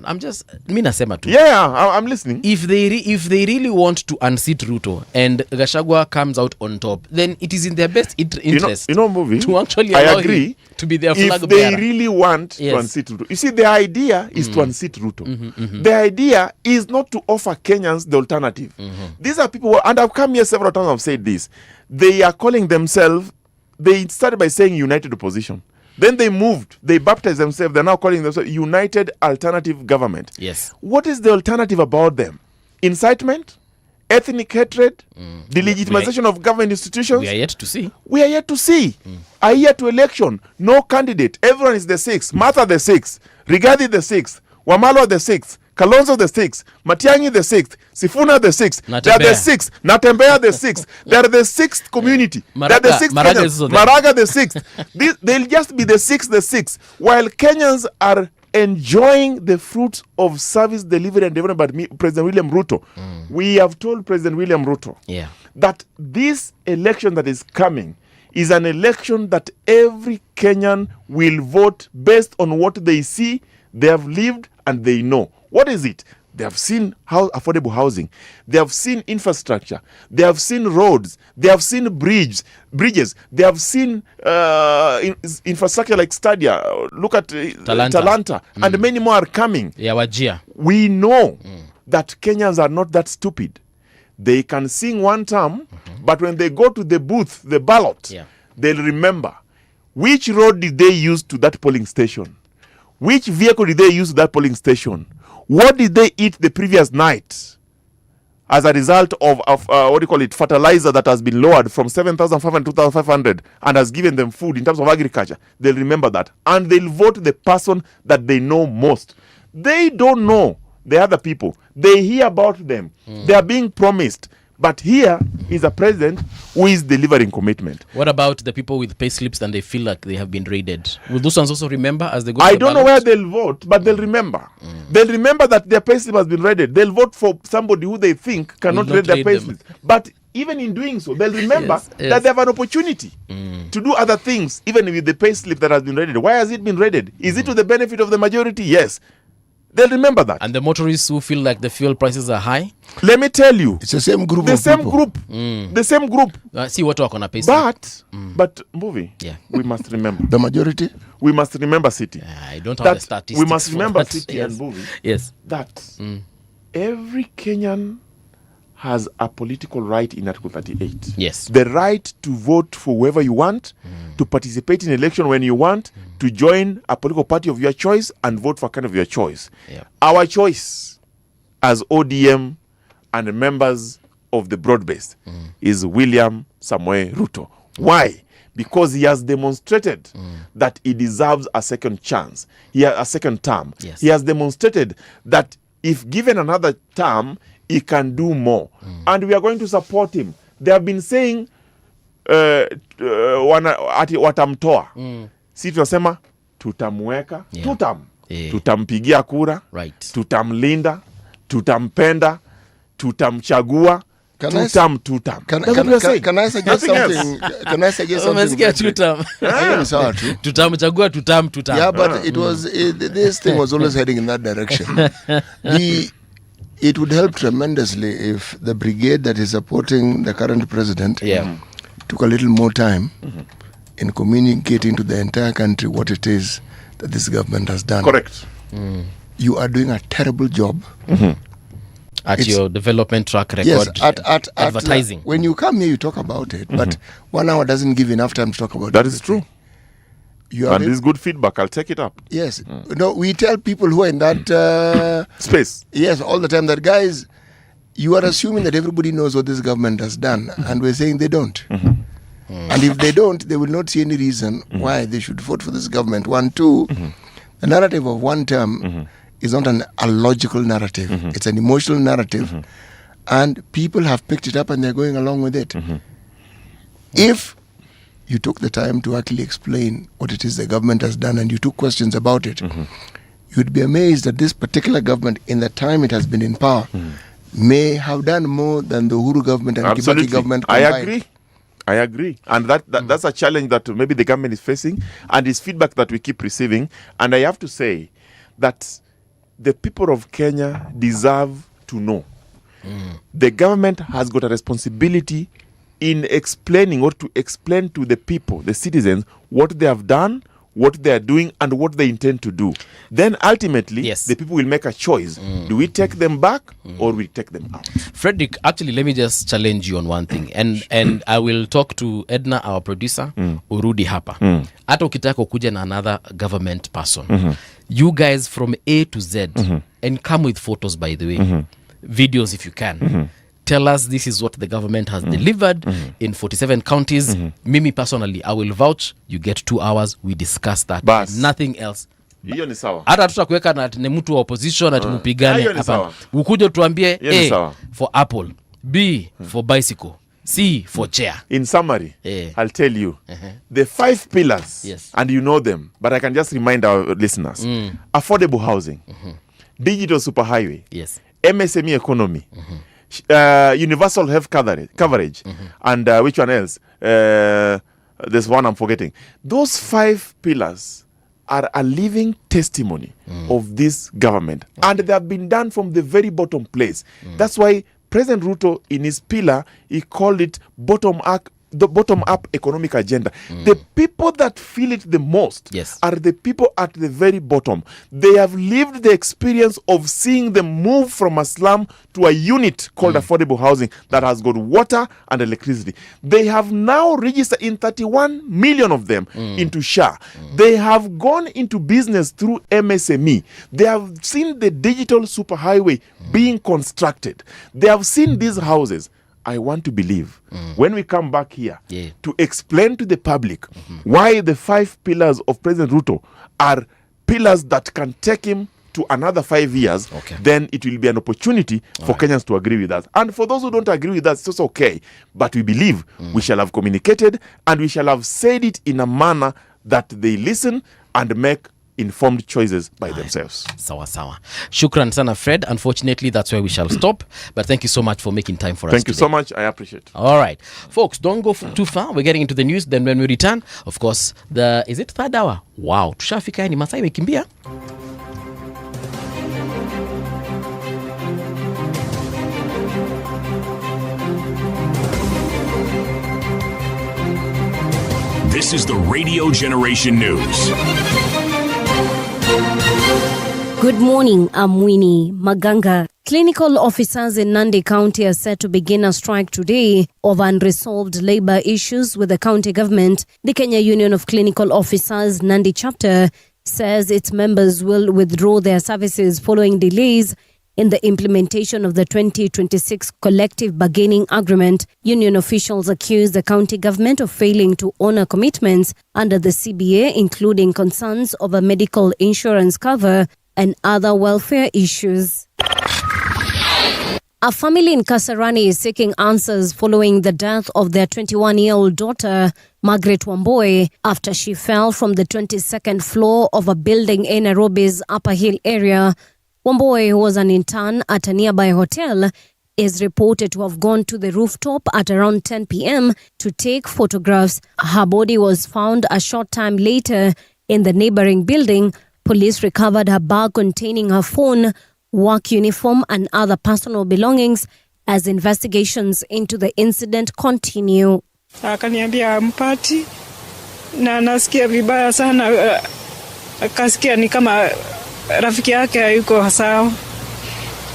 I'm just Minasema too. Yeah, I'm listening. If they really want to unseat Ruto and Gachagua comes out on top, then it is in their best interest. Movie. To actually I allow agree. him to be their flag if bearer. they really want to unseat Ruto. You see, the idea is to unseat Ruto. The idea is not to offer Kenyans the alternative. These are people, and I've come here several times, I've said this. They are calling themselves, they started by saying United Opposition. Then they moved, they baptized themselves, they're now calling themselves United Alternative Government. Yes. What is the alternative about them? Incitement? Ethnic hatred? Delegitimization of government institutions? We are yet to see. A year to election, no candidate. Everyone is the sixth. Martha the sixth. Rigathi the sixth. Wamalwa the sixth. Kalonzo the sixth, Matiang'i the sixth, Sifuna the sixth. They are the sixth. Natembea the sixth. They are the sixth community. They are the sixth. Maraga the sixth. They'll just be the sixth. While Kenyans are enjoying the fruits of service delivery and development by President William Ruto, we have told President William Ruto that this election that is coming is an election that every Kenyan will vote based on what they see, they have lived, and they know. What is it? They have seen affordable housing. They have seen infrastructure. They have seen roads. They have seen bridges. They have seen infrastructure like Stadia. Look at Talanta. And many more are coming. Yeah, Wajia. We know that Kenyans are not that stupid. They can sing one term, but when they go to the booth, the ballot, they'll remember which road did they use to that polling station? Which vehicle did they use to that polling station? What did they eat the previous night as a result of fertilizer that has been lowered from 7,500 to 2,500 and has given them food in terms of agriculture? They'll remember that. And they'll vote the person that they know most. They don't know the other people. They hear about them. They are being promised. But here is a president who is delivering commitment. What about the people with pay slips and they feel like they have been raided? Will those ones also remember as they go? I don't know where they'll vote, but they'll remember. They'll remember that their pay slip has been raided. They'll vote for somebody who they think cannot raid their pay slip. But even in doing so, they'll remember that they have an opportunity to do other things, even with the pay slip that has been raided. Why has it been raided? Is it to the benefit of the majority? Yes. They'll remember that. And the motorists who feel like the fuel prices are high? Let me tell you. It's the same group The of same people. group. The same group. See what work on a pay. But movie. Yeah. We must remember. The majority? We must remember, City. I don't have the statistics. We must remember, that. City and movie. Yes. That every Kenyan has a political right in Article 38. Yes. The right to vote for whoever you want, to participate in election when you want, to join a political party of your choice and vote for kind of your choice. Yeah. Our choice as ODM and members of the broad-based is William Samoei Ruto. Why? Because he has demonstrated that he deserves a second chance. He has a second term. Yes. He has demonstrated that if given another term, he can do more. And we are going to support him. They have been saying watamtoa. Si tunasema tutamweka, tutampigia kura, tutamlinda, tutampenda, tutamchagua, Can I suggest something? Can I suggest something? Yeah, but it was this thing was always heading in that direction. It would help tremendously if the brigade that is supporting the current president took a little more time in communicating to the entire country what it is that this government has done. Correct. You are doing a terrible job. At your development track record, yes, at advertising. When you come here, you talk about it, but 1 hour doesn't give enough time to talk about it. That is true. And this is good feedback. I'll take it up. Yes. No, we tell people who are in that space. Yes, all the time that, guys, you are assuming that everybody knows what this government has done, and we're saying they don't. And if they don't, they will not see any reason why they should vote for this government. 1, 2, the narrative of one term is not a logical narrative. It's an emotional narrative. And people have picked it up and they're going along with it. If you took the time to actually explain what it is the government has done and you took questions about it, you'd be amazed that this particular government, in the time it has been in power, may have done more than the Uhuru government and Kibaki government combined. I agree. And that's a challenge that maybe the government is facing, and it's feedback that we keep receiving. And I have to say that the people of Kenya deserve to know. The government has got a responsibility in explaining or to explain to the people, the citizens, what they have done, what they are doing, and what they intend to do. Then ultimately, the people will make a choice. Do we take them back or we take them out? Frederick, actually, let me just challenge you on one thing. And I will talk to Edna, our producer, urudi hapa. Hata ukitaka kuja na another government person. You guys from A to Z, and come with photos, by the way, videos if you can. Tell us this is what the government has delivered in 47 counties. Mimi personally, I will vouch. You get 2 hours. We discuss that. Nothing else. Hiyo ni sawa. Hata tutakuweka na ni mtu wa opposition ati mpigane hapa. Ukuje tuambie A for apple, B for bicycle, C for chair. In summary, I'll tell you the 5 pillars, and you know them, but I can just remind our listeners. Affordable housing, digital superhighway, MSME economy, universal health coverage, and which one else? There's one I'm forgetting. Those 5 pillars are a living testimony of this government. And they have been done from the very bottom place. That's why President Ruto, in his pillar, he called it the bottom-up economic agenda. The people that feel it the most are the people at the very bottom. They have lived the experience of seeing them move from a slum to a unit called affordable housing that has got water and electricity. They have now registered in 31 million of them into SHA. They have gone into business through MSME. They have seen the digital superhighway being constructed. They have seen these houses. I want to believe when we come back here to explain to the public why the 5 pillars of President Ruto are pillars that can take him to another 5 years, then it will be an opportunity for Kenyans to agree with us. And for those who don't agree with us, it's okay. But we believe we shall have communicated and we shall have said it in a manner that they listen and make informed choices by themselves. Sawa. Shukran sana, Fred. Unfortunately, that's where we shall stop. But thank you so much for making time for us. Thank you so much. I appreciate it. All right. Folks, don't go too far. We're getting into the news. Then when we return, of course, is it third hour? Wow. Tushafika ni Masai imekimbia. This is the Radio Generation News. Good morning, I'm Winnie Maganga. Clinical officers in Nandi County are set to begin a strike today of unresolved labor issues with the county government. The Kenya Union of Clinical Officers Nandi chapter says its members will withdraw their services following delays in the implementation of the 2026 collective bargaining agreement. Union officials accuse the county government of failing to honor commitments under the CBA, including concerns over medical insurance cover and other welfare issues. A family in Kasarani is seeking answers following the death of their 21-year-old daughter, Margaret Wamboi, after she fell from the 22nd floor of a building in Nairobi's Upper Hill area. Wamboi, who was an intern at a nearby hotel, is reported to have gone to the rooftop at around 10 p.m. to take photographs. Her body was found a short time later in the neighboring building. Police recovered her bag containing her phone, work uniform, and other personal belongings as investigations into the incident continue. Akaniambia ampati na nasikia vibaya sana, akasikia ni kama rafiki yake hayuko sawa,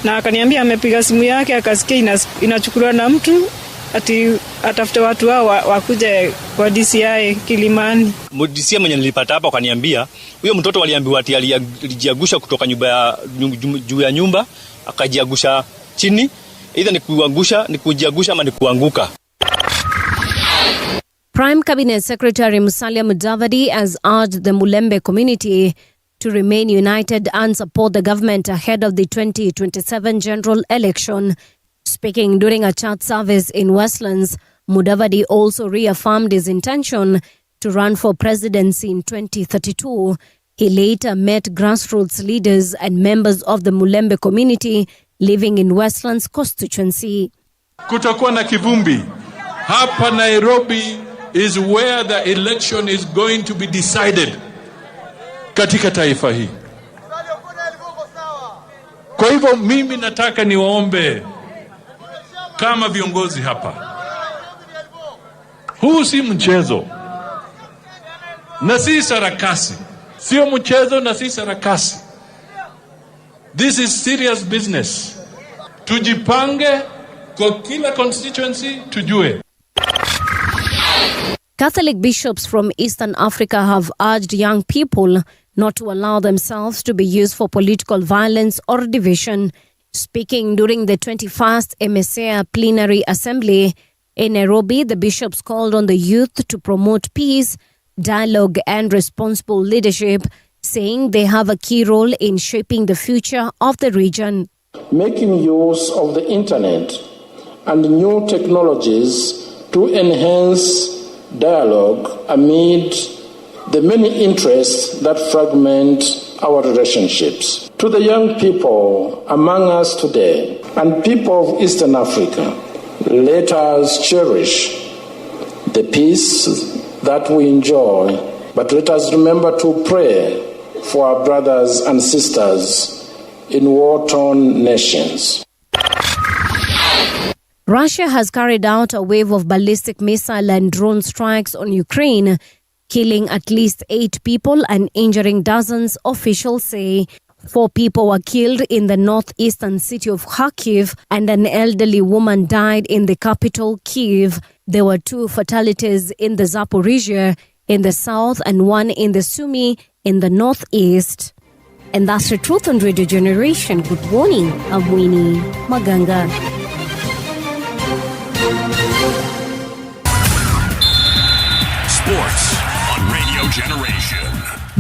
na akaniambia amepiga simu yake akasikia inachukuliwa na mtu ati atafute watu hao wakuje kwa DCI Kilimani. DCI mwenye nilipata hapa akaniambia huyo mtoto waliambiwa ati alijiagusha kutoka juu ya nyumba akajiagusha chini, either ni kujiagusha ama ni kuanguka. Prime Cabinet Secretary Musalia Mudavadi has urged the Mulembe community to remain united and support the government ahead of the 2027 general election. Speaking during a chat service in Westlands, Mudavadi also reaffirmed his intention to run for presidency in 2032. He later met grassroots leaders and members of the Mulembe community living in Westlands constituency. Kutakuwa na kivumbi. Hapa Nairobi is where the election is going to be decided katika taifa hii. Kwa hivyo mimi nataka niwaombe kama viongozi hapa. Huu si mchezo na si sarakasi. Sio mchezo na si sarakasi. This is serious business. Tujipange kwa kila constituency tujue. Catholic bishops from Eastern Africa have urged young people not to allow themselves to be used for political violence or division. Speaking during the 21st MSA Plenary Assembly in Nairobi, the bishops called on the youth to promote peace, dialogue, and responsible leadership, saying they have a key role in shaping the future of the region. Making use of the internet and new technologies to enhance dialogue amid the many interests that fragment our relationships. To the young people among us today and people of Eastern Africa, let us cherish the peace that we enjoy But let us remember to pray for our brothers and sisters in war-torn nations. Russia has carried out a wave of ballistic missile and drone strikes on Ukraine, killing at least 8 people and injuring dozens, officials say. 4 people were killed in the northeastern city of Kharkiv, and an elderly woman died in the capital, Kyiv. There were 2 fatalities in the Zaporizhia in the south and 1 in the Sumy in the northeast. And that's the Truth on Radio Generation. Good morning, I'm Winnie Maganga. Sports on Radio Generation.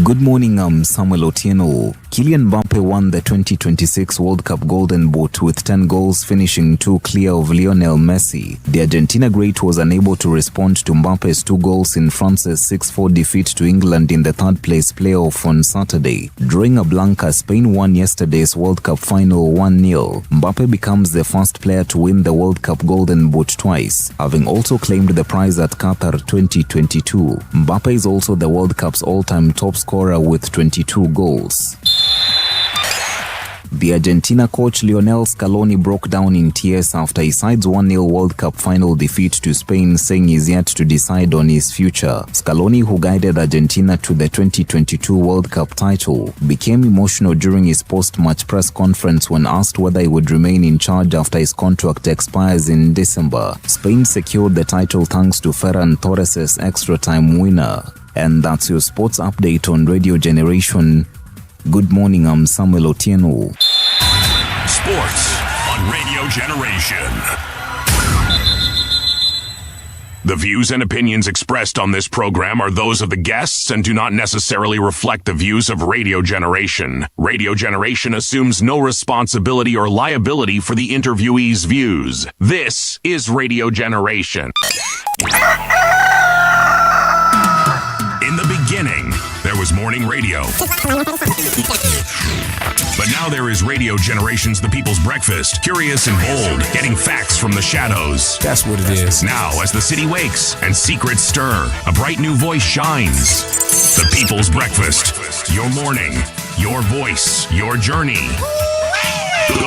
Good morning, I'm Samuel Otieno. Kylian Mbappe won the 2026 World Cup Golden Boot with 10 goals, finishing 2 clear of Lionel Messi. The Argentina great was unable to respond to Mbappe's 2 goals in France's 6-4 defeat to England in the third-place playoff on Saturday. Drawing a blank as Spain won yesterday's World Cup final 1-0, Mbappe becomes the first player to win the World Cup Golden Boot twice, having also claimed the prize at Qatar 2022. Mbappe is also the World Cup's all-time top scorer with 22 goals. The Argentina coach Lionel Scaloni broke down in tears after his side's 1-0 World Cup final defeat to Spain, saying he's yet to decide on his future. Scaloni, who guided Argentina to the 2022 World Cup title, became emotional during his post-match press conference when asked whether he would remain in charge after his contract expires in December. Spain secured the title thanks to Ferran Torres' extra-time winner. And that's your sports update on Radio Generation. Good morning, I'm Samuel Otieno. Sports on Radio Generation. The views and opinions expressed on this program are those of the guests and do not necessarily reflect the views of Radio Generation. Radio Generation assumes no responsibility or liability for the interviewee's views. This is Radio Generation. In the beginning, there was morning radio. But now there is Radio Generation's The People's Breakfast. Curious and bold, getting facts from the shadows. That's what it is. Now, as the city wakes and secrets stir, a bright new voice shines. The People's Breakfast. Your morning, your voice, your journey.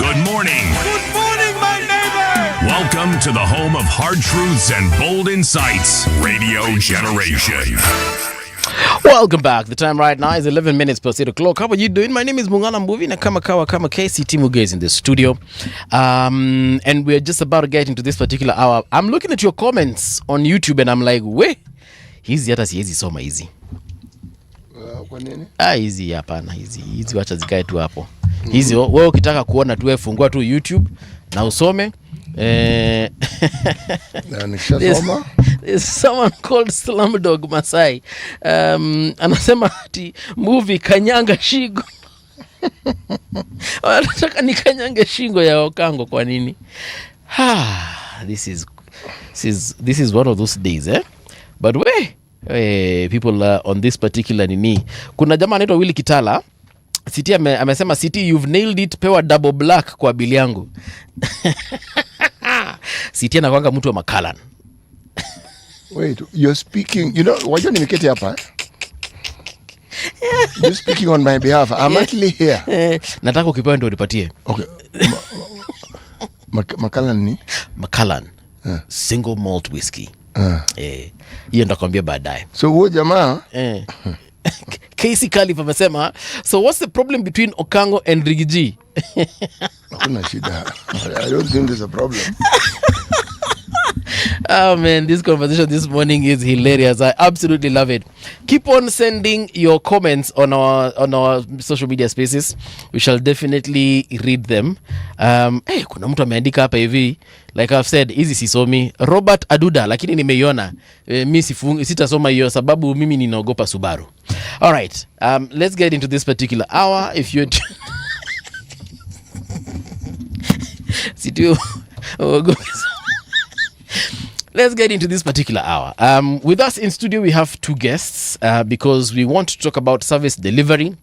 Good morning. Good morning, my neighbor. Welcome to the home of hard truths and bold insights. Radio Generation. Welcome back. The time right now is 11 minutes past 8 o'clock. How are you doing? My name is Mungala Mbuvi na kama KCT Muge is in the studio. And we're just about to get into this particular hour. I'm looking at your comments on YouTube and I'm like, we, hizi hata siwezi soma hizi. Kwa nini? Hizi hapana, hizi wacha zikae tu hapo. Hizi wewe ukitaka kuona tu fungua tu YouTube na usome. There's someone called Slumdog Masai. Anasema ati movie Kanyanga Shingo. Anataka ni kanyange shingo ya Okango kwa nini? This is one of those days, eh? But people on this particular nini. Kuna jamaa anaitwa Willy Kitala. City amesema City, you've nailed it, pewa double black kwa bili yangu. City anakuanga mtu wa Makalan. Wait, you're speaking, wajua nimeketi hapa. You're speaking on my behalf. I'm actually here. Nataka ukipewa ndio unipatie. Okay. Makalan ni? Makalan. Single malt whiskey. Hiyo ndakwambia baadaye. So huyo jamaa Casey Calif amesema, so what's the problem between Okango and Rigiji? Hakuna shida. I don't think there's a problem. Oh man, this conversation this morning is hilarious. I absolutely love it. Keep on sending your comments on our social media spaces. We shall definitely read them. Kuna mtu ameandika hapa hivi, like I've said, hizi sisomi. Robert Aduda, lakini nimeiona. Mimi sitasoma hiyo sababu mimi ninaogopa Subaru. All right. Let's get into this particular hour. If you Let's get into this particular hour. With us in studio, we have 2 guests because we want to talk about service delivery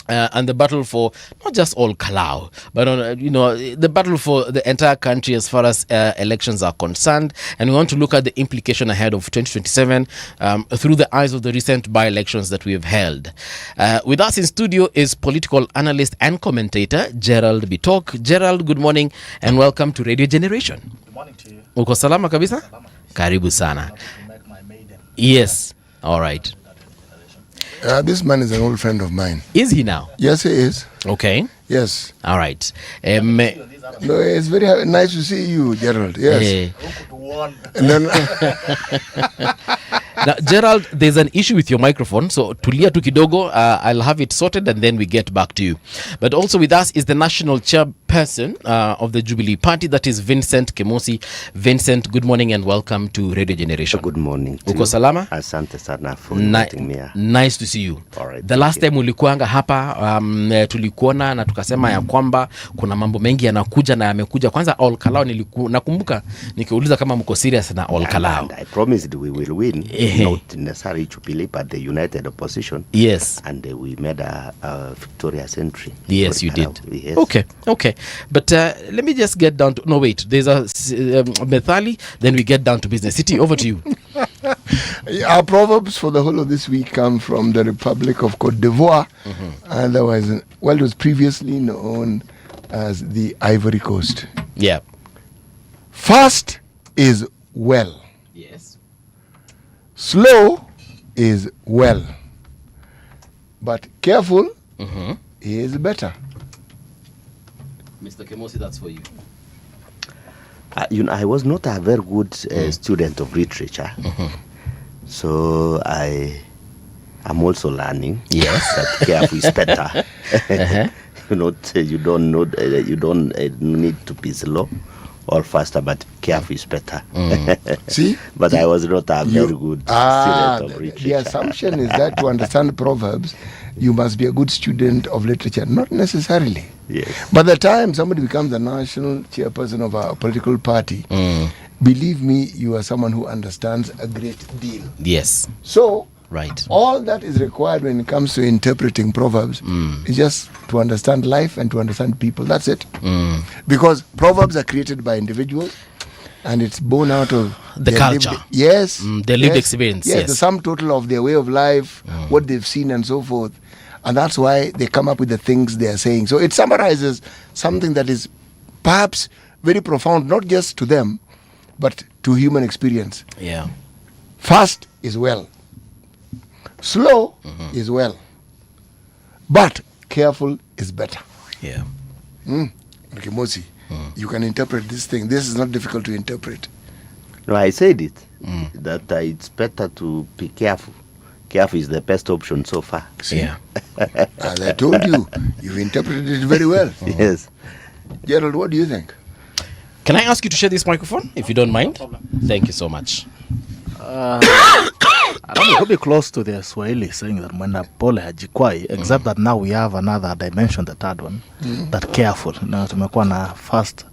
and the battle for not just all Kalou, but the battle for the entire country as far as elections are concerned. And we want to look at the implication ahead of 2027 through the eyes of the recent by-elections that we have held. With us in studio is political analyst and commentator Gerald Bitok. Gerald, good morning and welcome to Radio Generation. Good morning to you. Uko salama kabisa? Salama. Karibu sana. Yes. All right. This man is an old friend of mine. Is he now? Yes, he is. Okay. Yes. All right. No, it's very nice to see you, Gerald. Yes. Now, Gerald, there's an issue with your microphone, so tulia tu kidogo. I'll have it sorted and then we get back to you. But also with us is the national chairperson of the Jubilee Party, that is Vincent Kemosi. Vincent, good morning and welcome to Radio Generation. Good morning. Uko salama? Asante sana for inviting me. Nice to see you. All right, the last time ulikuanga hapa tulikuona na tukasema ya kwamba kuna mambo mengi yanakuja na yamekuja. Kwanza all Kalou nakumbuka nikiuliza kama mko serious na all Kalou. And I promised we will win. Not necessarily Jubilee, but the united opposition. Yes. And we made a victorious entry. Yes, you did. Yes. Okay. But let me just get down to... No, wait. There's a Methali, then we get down to business. City, over to you. Our proverbs for the whole of this week come from the Republic of Cote d'Ivoire. Otherwise, it was previously known as the Ivory Coast. Yeah. Fast is well. Yes. Slow is well. But careful is better. Mr. Kemosi, that's for you. I was not a very good student of literature. So I'm also learning. Yes. That careful is better. You don't need to be slow or faster, but careful is better. See? But I was not a very good student of literature. The assumption is that to understand proverbs, you must be a good student of literature. Not necessarily. Yes. By the time somebody becomes the national chairperson of a political party, believe me, you are someone who understands a great deal. Yes. So, right. All that is required when it comes to interpreting proverbs is just to understand life and to understand people. That's it. Because proverbs are created by individuals and it's born out of the culture. Their lived experience. Yes, the sum total of their way of life, what they've seen and so forth. And that's why they come up with the things they are saying. So it summarizes something that is perhaps very profound, not just to them, but to human experience. Yeah. Fast is well. Slow is well. But careful is better. Yeah. Okay, Mosi, you can interpret this thing. This is not difficult to interpret. No, I said it. That it's better to be careful. Careful is the best option so far. See? Yeah. As I told you, you've interpreted it very well. Yes. Gerald, what do you think? Can I ask you to share this microphone, if you don't mind? No problem. Thank you so much. I don't be close to the Swahili saying that mwenda pole hajikwai, except that now we have another dimension, the third one, that careful. Now tumekuwa na fast,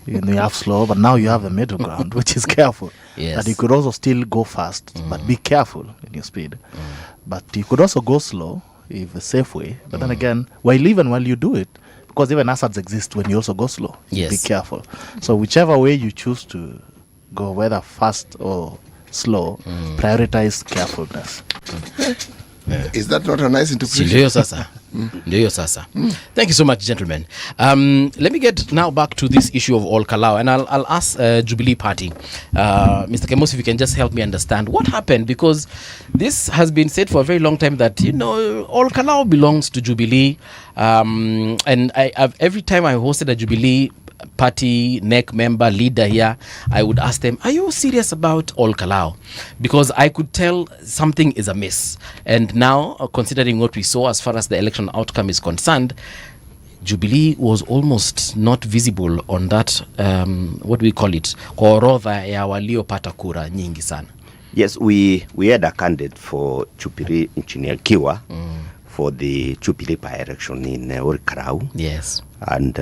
you have slow, but now you have the middle ground, which is careful. Yes. That you could also still go fast, but be careful in your speed. But you could also go slow, if a safe way. But then again, while you do it, because even hazards exist when you also go slow. Yes. Be careful. So whichever way you choose to go, whether fast or slow, prioritize carefulness. Is that not a nice interpretation? Ndio sasa. Thank you so much, gentlemen. Let me get now back to this issue of all Kalou, and I'll ask Jubilee Party, Mr. Kemosi, if you can just help me understand what happened, because this has been said for a very long time that all Kalou belongs to Jubilee, and I've every time I hosted a Jubilee Party NEC member leader here, I would ask them, are you serious about all Kalou? Because I could tell something is amiss. And now, considering what we saw as far as the election outcome is concerned, Jubilee was almost not visible on that, what do we call it, kwa orodha ya waliopata kura nyingi sana. Yes, we had a candidate for Jubilee Engineer Kiwa for the Jubilee by-election in Kalou. Yes. And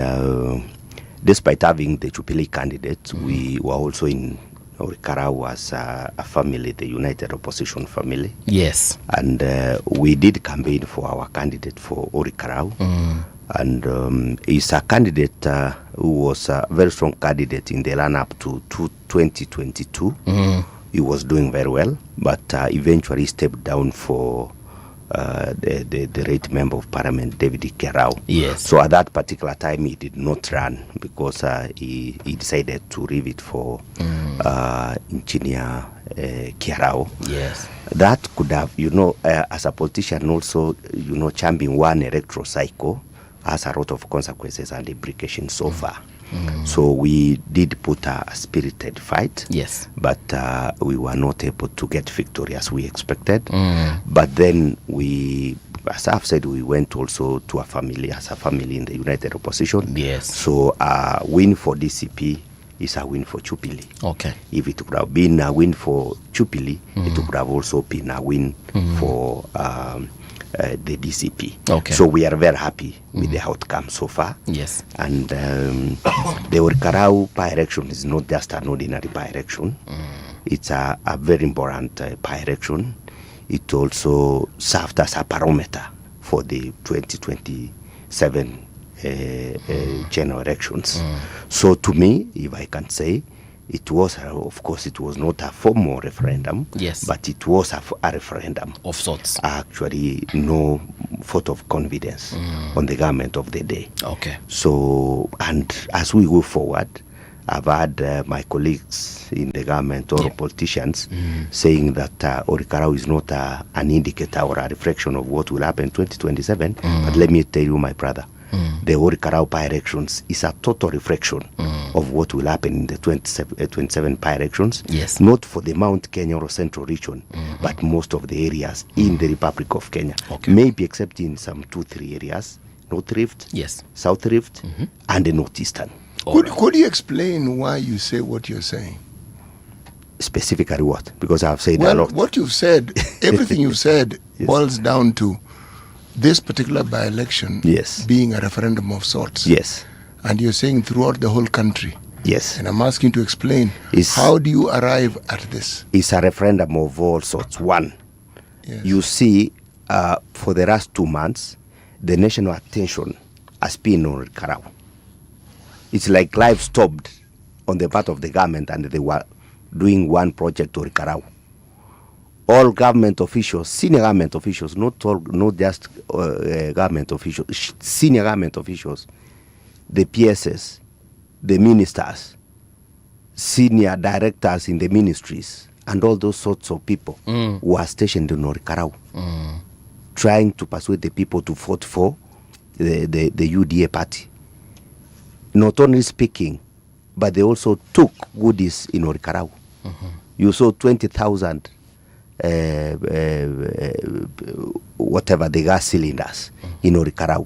despite having the Jubilee candidates, we were also in Orikara was a family, the United Opposition Family. Yes. And we did campaign for our candidate for Orikara. And he's a candidate who was a very strong candidate in the run-up to 2022. He was doing very well, but eventually stepped down for the right member of parliament, David Kerau. Yes. So at that particular time, he did not run because he decided to leave it for Engineer Kerau. Yes. That could have, as a politician also, championing one electoral cycle has a lot of consequences and implications so far. So we did put a spirited fight. Yes. But we were not able to get victory as we expected. But then we, as I've said, we went also to a family in the United Opposition. Yes. So a win for DCP is a win for Jubilee. Okay. If it would have been a win for Jubilee, it would have also been a win for the DCP. Okay. So we are very happy with the outcome so far. Yes. And the Orikara by-election is not just an ordinary by-election. It's a very important by-election. It also served as a barometer for the 2027 general elections. So to me, if I can say, it was, of course, it was not a formal referendum. Yes. But it was a referendum. Of sorts. Actually, no vote of confidence on the government of the day. Okay. So, and as we go forward, I've had my colleagues in the government or politicians saying that Orikara is not an indicator or a reflection of what will happen in 2027. But let me tell you, my brother, the Orikara by-elections is a total reflection of what will happen in the 27 by-elections. Yes. Not for the Mount Kenya or Central region, but most of the areas in the Republic of Kenya. Okay. Maybe except in some 2-3 areas, North Rift, yes, South Rift, and the Northeastern. Could you explain why you say what you're saying? Specifically what? Because I've said a lot. What you've said, everything you've said boils down to this particular by-election being a referendum of sorts. Yes. And you're saying throughout the whole country. Yes. And I'm asking to explain, how do you arrive at this? It's a referendum of all sorts. One, you see, for the last 2 months, the national attention has been on Kalou. It's like life stopped on the part of the government and they were doing one project on Kalou. All government officials, senior government officials, not just government officials, senior government officials, the PSS, the ministers, senior directors in the ministries, and all those sorts of people who are stationed in Orikara, trying to persuade the people to vote for the UDA party. Not only speaking, but they also took goodies in Orikara. You saw 20,000 whatever the gas cylinders in Orikara.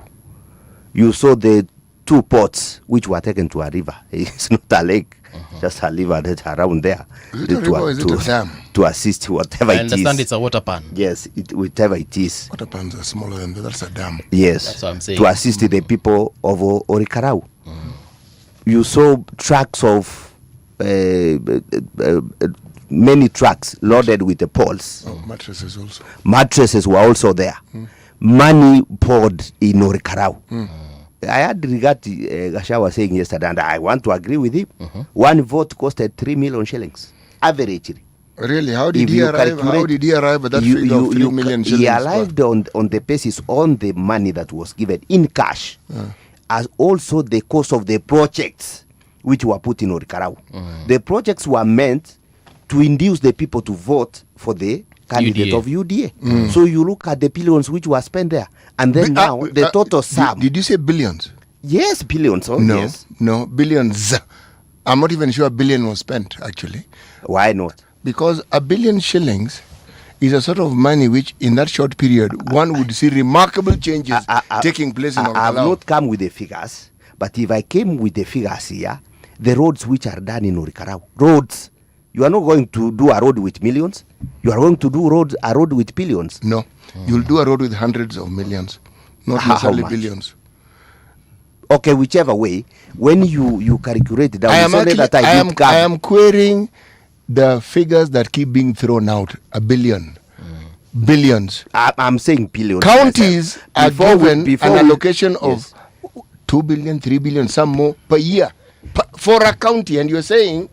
You saw the 2 pots which were taken to a river. It's not a lake, just a river that's around there. Is it a river or is it a dam? To assist whatever it is. I understand it's a water pan. Yes, whatever it is. Water pans are smaller than that. That's a dam. Yes, that's what I'm saying. To assist the people of Orikara. You saw trucks of many trucks loaded with the poles. Mattresses also. Mattresses were also there. Money poured in Orikara. I had Rigati Gasha was saying yesterday, and I want to agree with him. One vote costed 3 million shillings, average. Really? How did he arrive? How did he arrive at that figure of 3 million shillings? He arrived on the basis on the money that was given in cash, as also the cost of the projects which were put in Orikara. The projects were meant to induce the people to vote for the candidate of UDA. So you look at the billions which were spent there, and then now the total sum. Did you say billions? Yes, billions. Oh, no, yes. No, billions. I'm not even sure a billion was spent, actually. Why not? Because 1 billion shillings is a sort of money which, in that short period, one would see remarkable changes taking place in Orikara. I have not come with the figures, but if I came with the figures here, the roads which are done in Orikara, roads, you are not going to do a road with millions. You are going to do a road with billions. No, you'll do a road with hundreds of millions, not necessarily billions. Okay, whichever way, when you calculate down, I am querying the figures that keep being thrown out, a billion, billions. I'm saying billions. Counties are given an allocation of 2 billion, 3 billion, some more per year for a county. And you're saying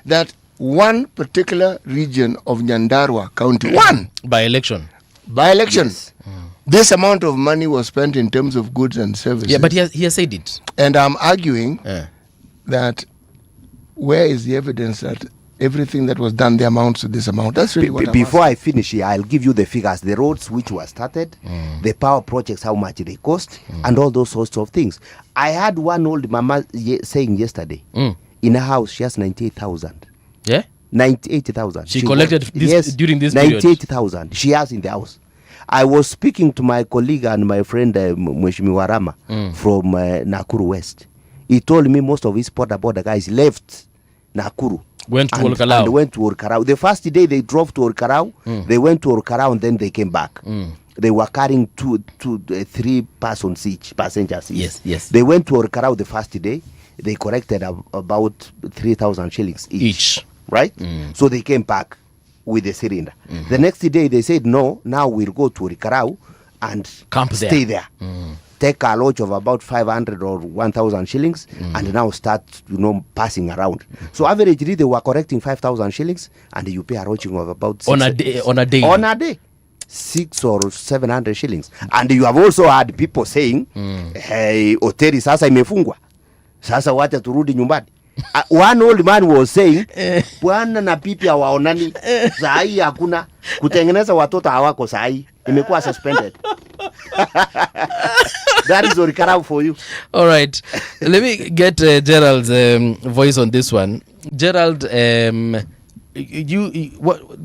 that one particular region of Nyandarua County, by election, yes. This amount of money was spent in terms of goods and services. Yeah, but he has said it. And I'm arguing that where is the evidence that everything that was done, the amounts to this amount? That's really what Before I finish here, I'll give you the figures, the roads which were started, the power projects, how much they cost, and all those sorts of things. I had one old mama saying yesterday, in a house, she has 98,000. Yeah? 98,000. She collected this during this period? 98,000 she has in the house. I was speaking to my colleague and my friend Mheshimiwa Rama from Nakuru West. He told me most of his border guys left Nakuru. Went to Olkalau. And went to Olkalau. The first day they drove to Olkalau, they went to Olkalau and then they came back. They were carrying 3 passengers each. Yes. They went to Olkalau the first day. They collected about 3,000 shillings each. Right? So they came back with the cylinder. The next day they said, no, now we'll go to Rikarau and stay there. Take a lodge of about 500 or 1,000 shillings and now start, passing around. So averagely they were collecting 5,000 shillings and you pay a lodging of about on a day. 600 or 700 shillings. And you have also had people saying, hey, hoteli sasa imefungwa. Sasa wacha turudi nyumbani. One old man was saying, bwana na pipi hawaonani, sahi hakuna kutengeneza watoto hawako sahi, imekuwa suspended. That is Orikarau for you. All right. Let me get Gerald's voice on this one. Gerald,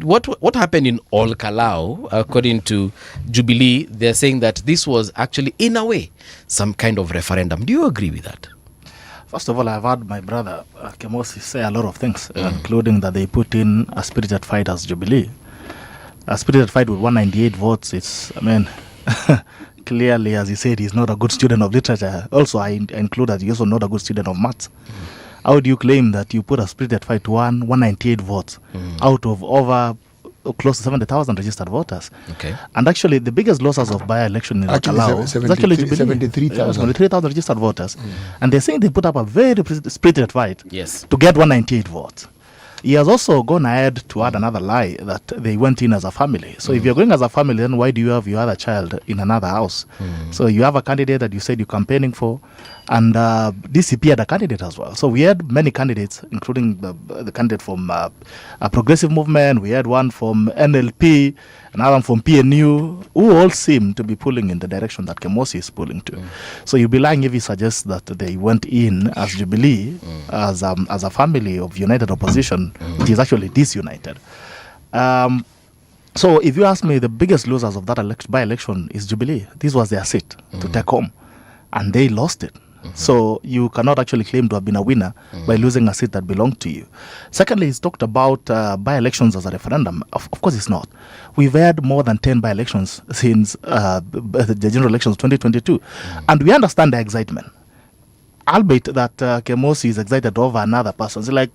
what happened in Olkalau, according to Jubilee, they're saying that this was actually, in a way, some kind of referendum. Do you agree with that? First of all, I've heard my brother Kemosi say a lot of things, including that they put in a spirited fight as Jubilee. A spirited fight with 198 votes, clearly, as he said, he's not a good student of literature. Also, I include that he's also not a good student of maths. How do you claim that you put a spirited fight to 198 votes out of over close to 70,000 registered voters? Okay. And actually, the biggest losses of by-election in Kalou is actually 73,000 registered voters. And they're saying they put up a very spirited fight to get 198 votes. He has also gone ahead to add another lie that they went in as a family. So if you're going as a family, then why do you have your other child in another house? So you have a candidate that you said you're campaigning for, and DCP had a candidate as well. So we had many candidates, including the candidate from a progressive movement. We had one from NLP, another one from PNU, who all seem to be pulling in the direction that Kemosi is pulling to. So you'd be lying if you suggest that they went in as Jubilee, as a family of united opposition, which is actually disunited. So if you ask me, the biggest losers of that by-election is Jubilee. This was their seat to take home, and they lost it. So you cannot actually claim to have been a winner by losing a seat that belonged to you. Secondly, he's talked about by-elections as a referendum. Of course it's not. We've had more than 10 by-elections since the general elections 2022. And we understand the excitement. Albeit that Kemosi is excited over another person. It's like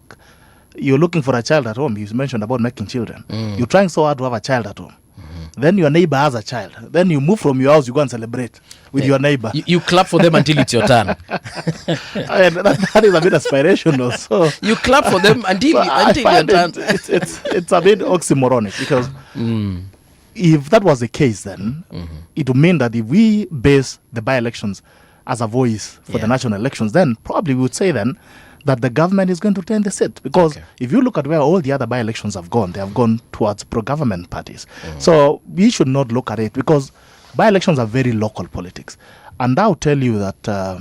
you're looking for a child at home. You mentioned about making children. You're trying so hard to have a child at home. Then your neighbor has a child. Then you move from your house, you go and celebrate with your neighbor. You clap for them until it's your turn. That is a bit aspirational. So you clap for them until your turn. It's a bit oxymoronic because if that was the case, then it would mean that if we base the by-elections as a voice for the national elections, then probably we would say then that the government is going to retain the seat. Because if you look at where all the other by-elections have gone, they have gone towards pro-government parties. So we should not look at it because by-elections are very local politics. And I'll tell you that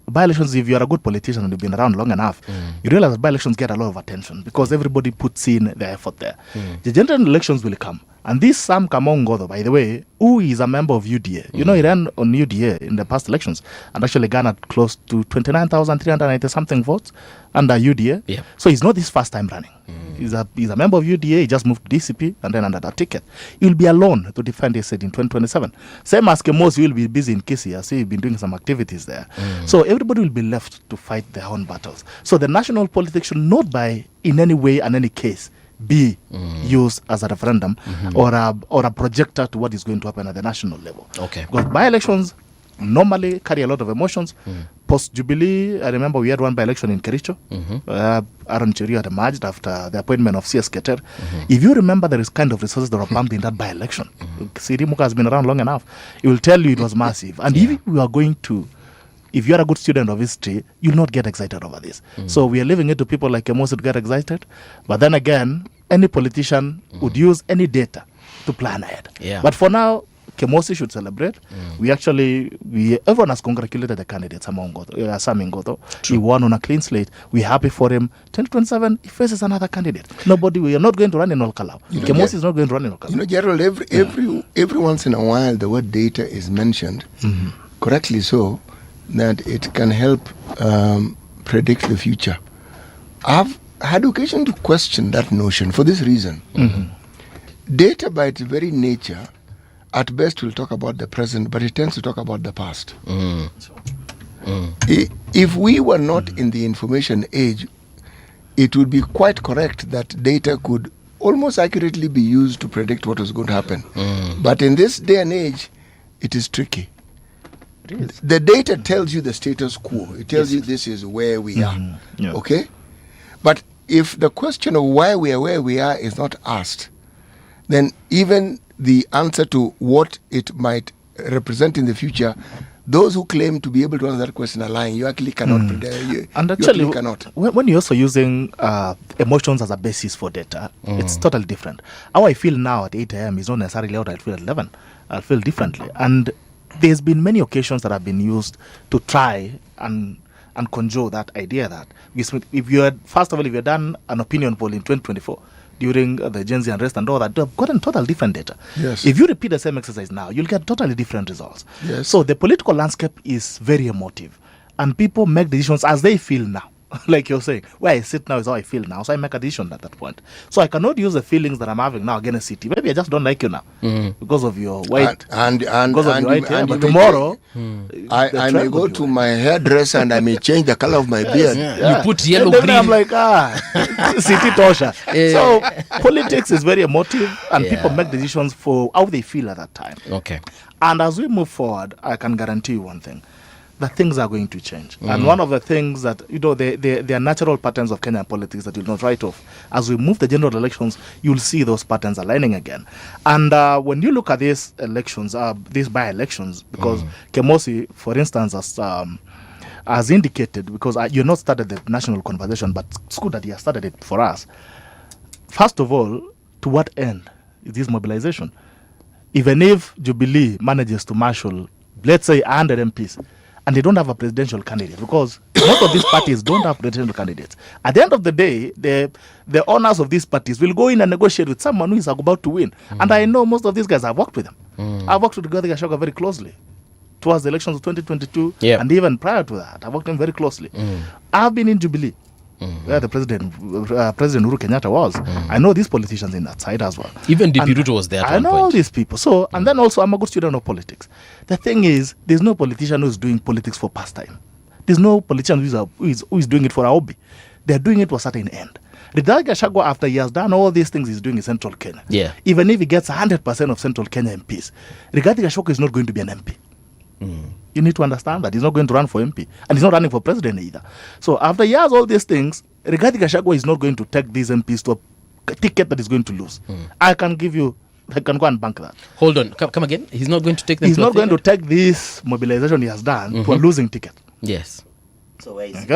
by-elections, if you're a good politician and you've been around long enough, you realize that by-elections get a lot of attention because everybody puts in their effort there. The general elections will come. And this Sam Kamongo, by the way, who is a member of UDA, he ran on UDA in the past elections and actually garnered close to 29,390 something votes under UDA. So he's not his first time running. He's a member of UDA. He just moved to DCP and then under that ticket. He will be alone to defend his seat in 2027. Same as Kemosi will be busy in Kisii. I see he's been doing some activities there. So everybody will be left to fight their own battles. So the national politics should not in any way and any case be used as a referendum or a projector to what is going to happen at the national level. Okay. Because by-elections normally carry a lot of emotions. Post-Jubilee, I remember we had one by-election in Kericho. Aaron Cherio had emerged after the appointment of C.S. Keter. If you remember, there is kind of resources that were pumped in that by-election. Siri Muka has been around long enough. He will tell you it was massive. And if we are going to, if you are a good student of history, you'll not get excited over this. So we are leaving it to people like Kemosi to get excited. But then again, any politician would use any data to plan ahead. But for now, Kemosi should celebrate. Everyone has congratulated the candidates, Sam Ngoto. He won on a clean slate. We're happy for him. 2027, he faces another candidate. We are not going to run in Kalou. Kemosi is not going to run in Kalou. Gerald, every once in a while, the word data is mentioned, correctly so, that it can help predict the future. I've had occasion to question that notion for this reason. Data, by its very nature, at best will talk about the present, but it tends to talk about the past. If we were not in the information age, it would be quite correct that data could almost accurately be used to predict what was going to happen. But in this day and age, it is tricky. The data tells you the status quo. It tells you this is where we are. Okay? But if the question of why we are where we are is not asked, then even the answer to what it might represent in the future, those who claim to be able to answer that question are lying. You actually cannot predict. And actually, cannot. When you're also using emotions as a basis for data, it's totally different. How I feel now at 8 a.m. is not necessarily how I feel at 11. I'll feel differently. And there's been many occasions that have been used to try and conjure that idea that if you had, first of all, if you had done an opinion poll in 2024 during the Gen Z unrest and all that, they've gotten totally different data. If you repeat the same exercise now, you'll get totally different results. So the political landscape is very emotive, and people make decisions as they feel now. Like you're saying, where I sit now is how I feel now, so I make a decision at that point. So I cannot use the feelings that I'm having now against city. Maybe I just don't like you now because of your white hair. But tomorrow, I may go to my hairdresser and I may change the color of my beard. You put yellow, and green. I'm like, city tosha. So politics is very emotive, and people make decisions for how they feel at that time. Okay. And as we move forward, I can guarantee you one thing: that things are going to change. And one of the things that, there are natural patterns of Kenyan politics that you'll not write off. As we move the general elections, you'll see those patterns aligning again. And when you look at these elections, these by-elections, because Kemosi, for instance, has indicated, because you're not started the national conversation, but it's good that he has started it for us. First of all, to what end is this mobilization? Even if Jubilee manages to marshal, let's say, 100 MPs, and they don't have a presidential candidate, because most of these parties don't have presidential candidates. At the end of the day, the owners of these parties will go in and negotiate with someone who is about to win. And I know most of these guys, I've worked with them. I've worked with Rigathi Gachagua very closely towards the elections of 2022, and even prior to that, I've worked with them very closely. I've been in Jubilee, where the President Uhuru Kenyatta was. I know these politicians in that side as well. Even DP Ruto was there at I know one all point. these people. So, and then also, I'm a good student of politics. The thing is, there's no politician who's doing politics for pastime. There's no politician who is doing it for a hobby. They're doing it for a certain end. Rigathi Gachagua, after he has done all these things he's doing in Central Kenya, even if he gets 100% of Central Kenya MPs, Rigathi Gachagua is not going to be an MP. You need to understand that he's not going to run for MP, and he's not running for president either. So after he has all these things, Rigathi Gachagua is not going to take these MPs to a ticket that he's going to lose. I can go and bank that. Hold on, come again. He's not going to take them. He's not going to take this mobilization he has done to a losing ticket. Yes. So where is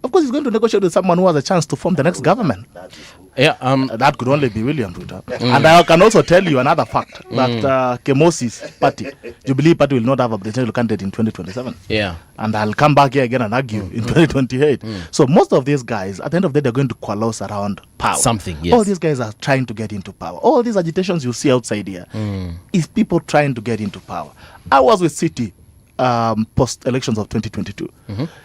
of course, he's going to negotiate with someone who has a chance to form the next government. That could only be William Ruto. And I can also tell you another fact, that Kemosi's party, Jubilee Party, will not have a presidential candidate in 2027. And I'll come back here again and argue in 2028. So most of these guys, at the end of the day, they're going to coalesce around power. All these guys are trying to get into power. All these agitations you see outside here is people trying to get into power. I was with City post-elections of 2022.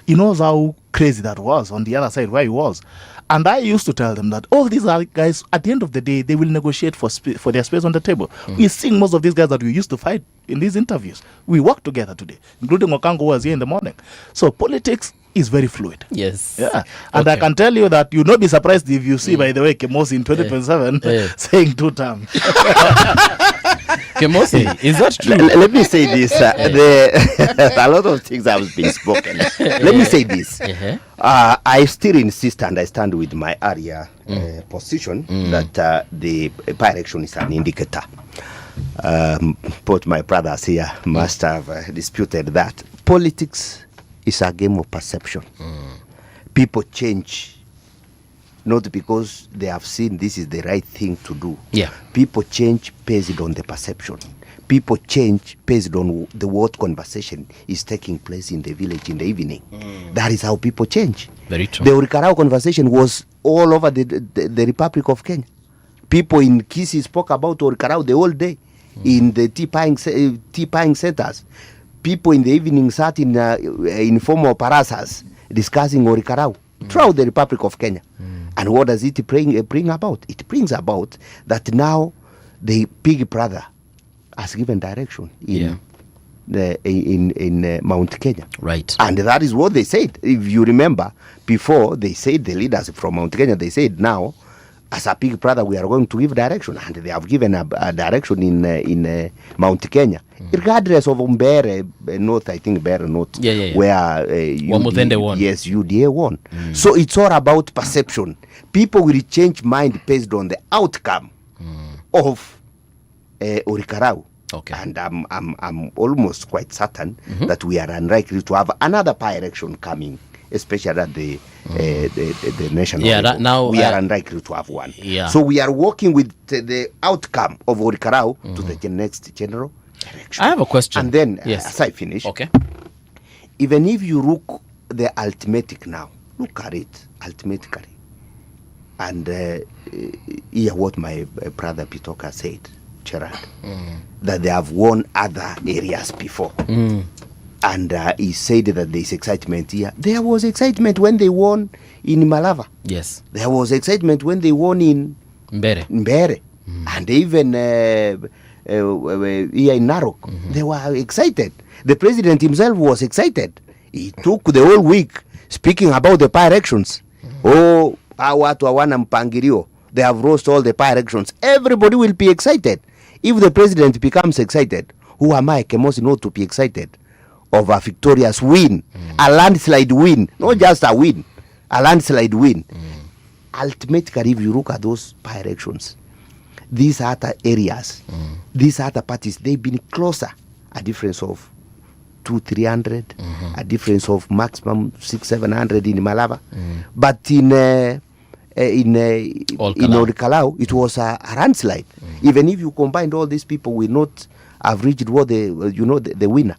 He knows how crazy that was on the other side where he was. And I used to tell them that all these are guys, at the end of the day, they will negotiate for their space on the table. We're seeing most of these guys that we used to fight in these interviews. We work together today, including Okango who was here in the morning. So politics is very fluid. Yes. Yeah. And I can tell you that you'll not be surprised if you see, by the way, Kemosi in 2027 saying 2 terms. Kemosi, is that true? Let me say this. A lot of things have been spoken. Let me say this. I still insist and I stand with my area position that the by-election is an indicator. Both my brothers here must have disputed that. Politics is a game of perception. People change not because they have seen this is the right thing to do. Yeah. People change based on the perception. People change based on what conversation is taking place in the village in the evening. That is how people change. Very true. The Orikarao conversation was all over the Republic of Kenya. People in Kisii spoke about Orikarao the whole day in the tea buying centers. People in the evening sat in informal parasas discussing Orikarao throughout the Republic of Kenya. And what does it bring about? It brings about that now the big brother has given direction in Mount Kenya. Right. And that is what they said. If you remember, before they said, the leaders from Mount Kenya, they said now, as a big brother, we are going to give direction. And they have given a direction in Mount Kenya. Regardless of Mbere North, I think Mbere North, where UDA won. So it's all about perception. People will change mind based on the outcome of Orikarao. Okay. And I'm almost quite certain that we are unlikely to have another by-election coming, especially at the national level. Now we are unlikely to have one. Yeah. So we are working with the outcome of Orikarao to the next general election. I have a question. And then, as I finish, even if you look the arithmetic now, look at it arithmetically, and hear what my brother Pitoka said, Gerard, that they have won other areas before. And he said that there is excitement here. There was excitement when they won in Malava. Yes. There was excitement when they won in Mbere. And even here in Narok, they were excited. The president himself was excited. He took the whole week speaking about the by-elections. Oh, watu hawana mpangilio. They have lost all the by-elections. Everybody will be excited. If the president becomes excited, who am I, Kemosi, not to be excited of a victorious win, a landslide win, not just a win, a landslide win. Ultimately, if you look at those by-elections, these other areas, these other parties, they've been closer, a difference of 200-300, a difference of maximum 600-700 in Malava, but in Orikarao, it was a landslide. Even if you combined all these people, will not have reached what the winner.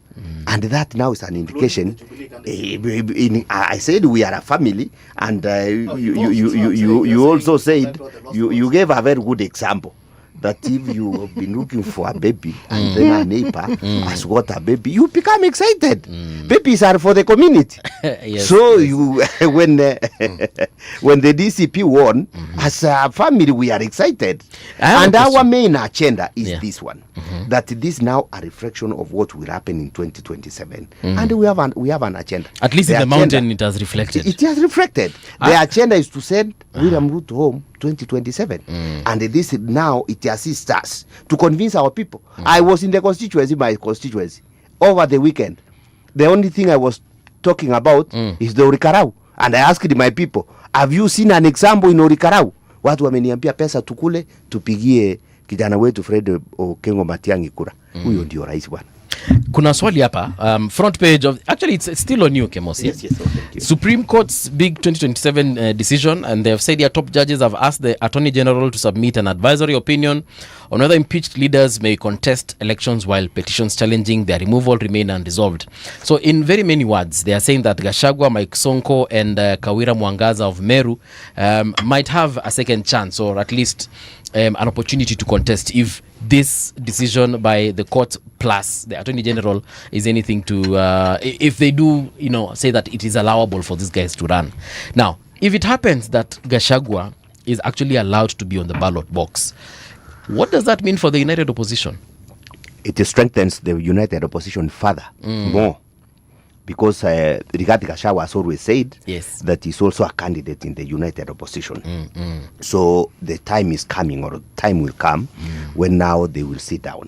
And that now is an indication. I said we are a family, and you also said you gave a very good example. That if you have been looking for a baby and then a neighbor has got a baby, you become excited. Babies are for the community. So you, when the DCP won, as a family we are excited. And our main agenda is this one. That this now a reflection of what will happen in 2027. And we have an agenda. At least in the mountain it has reflected. It has reflected. The agenda is to send William Ruto home 2027. And this now it assists us to convince our people. I was in my constituency over the weekend. The only thing I was talking about is the Orikarao. And I asked my people, have you seen an example in Orikarao? Watu wameniambia pesa tukule tupigie kijana wetu Fred Okengo Matiang'i kura. Huyo ndio rais bwana. Kuna swali hapa, front page of, actually it's still on you, Kemosi. Yes, thank you. Supreme Court's big 2027 decision, and they have said their top judges have asked the Attorney General to submit an advisory opinion on whether impeached leaders may contest elections while petitions challenging their removal remain unresolved. So in very many words, they are saying that Gachagua, Mike Sonko and Kawira Mwangaza of Meru might have a second chance, or at least an opportunity to contest if this decision by the court plus the Attorney General is anything to, if they do, say that it is allowable for these guys to run. Now, if it happens that Gachagua is actually allowed to be on the ballot box, what does that mean for the united opposition? It strengthens the united opposition further, more. Because Rigathi Gachagua has always said that he's also a candidate in the united opposition. So the time is coming, or time will come, when now they will sit down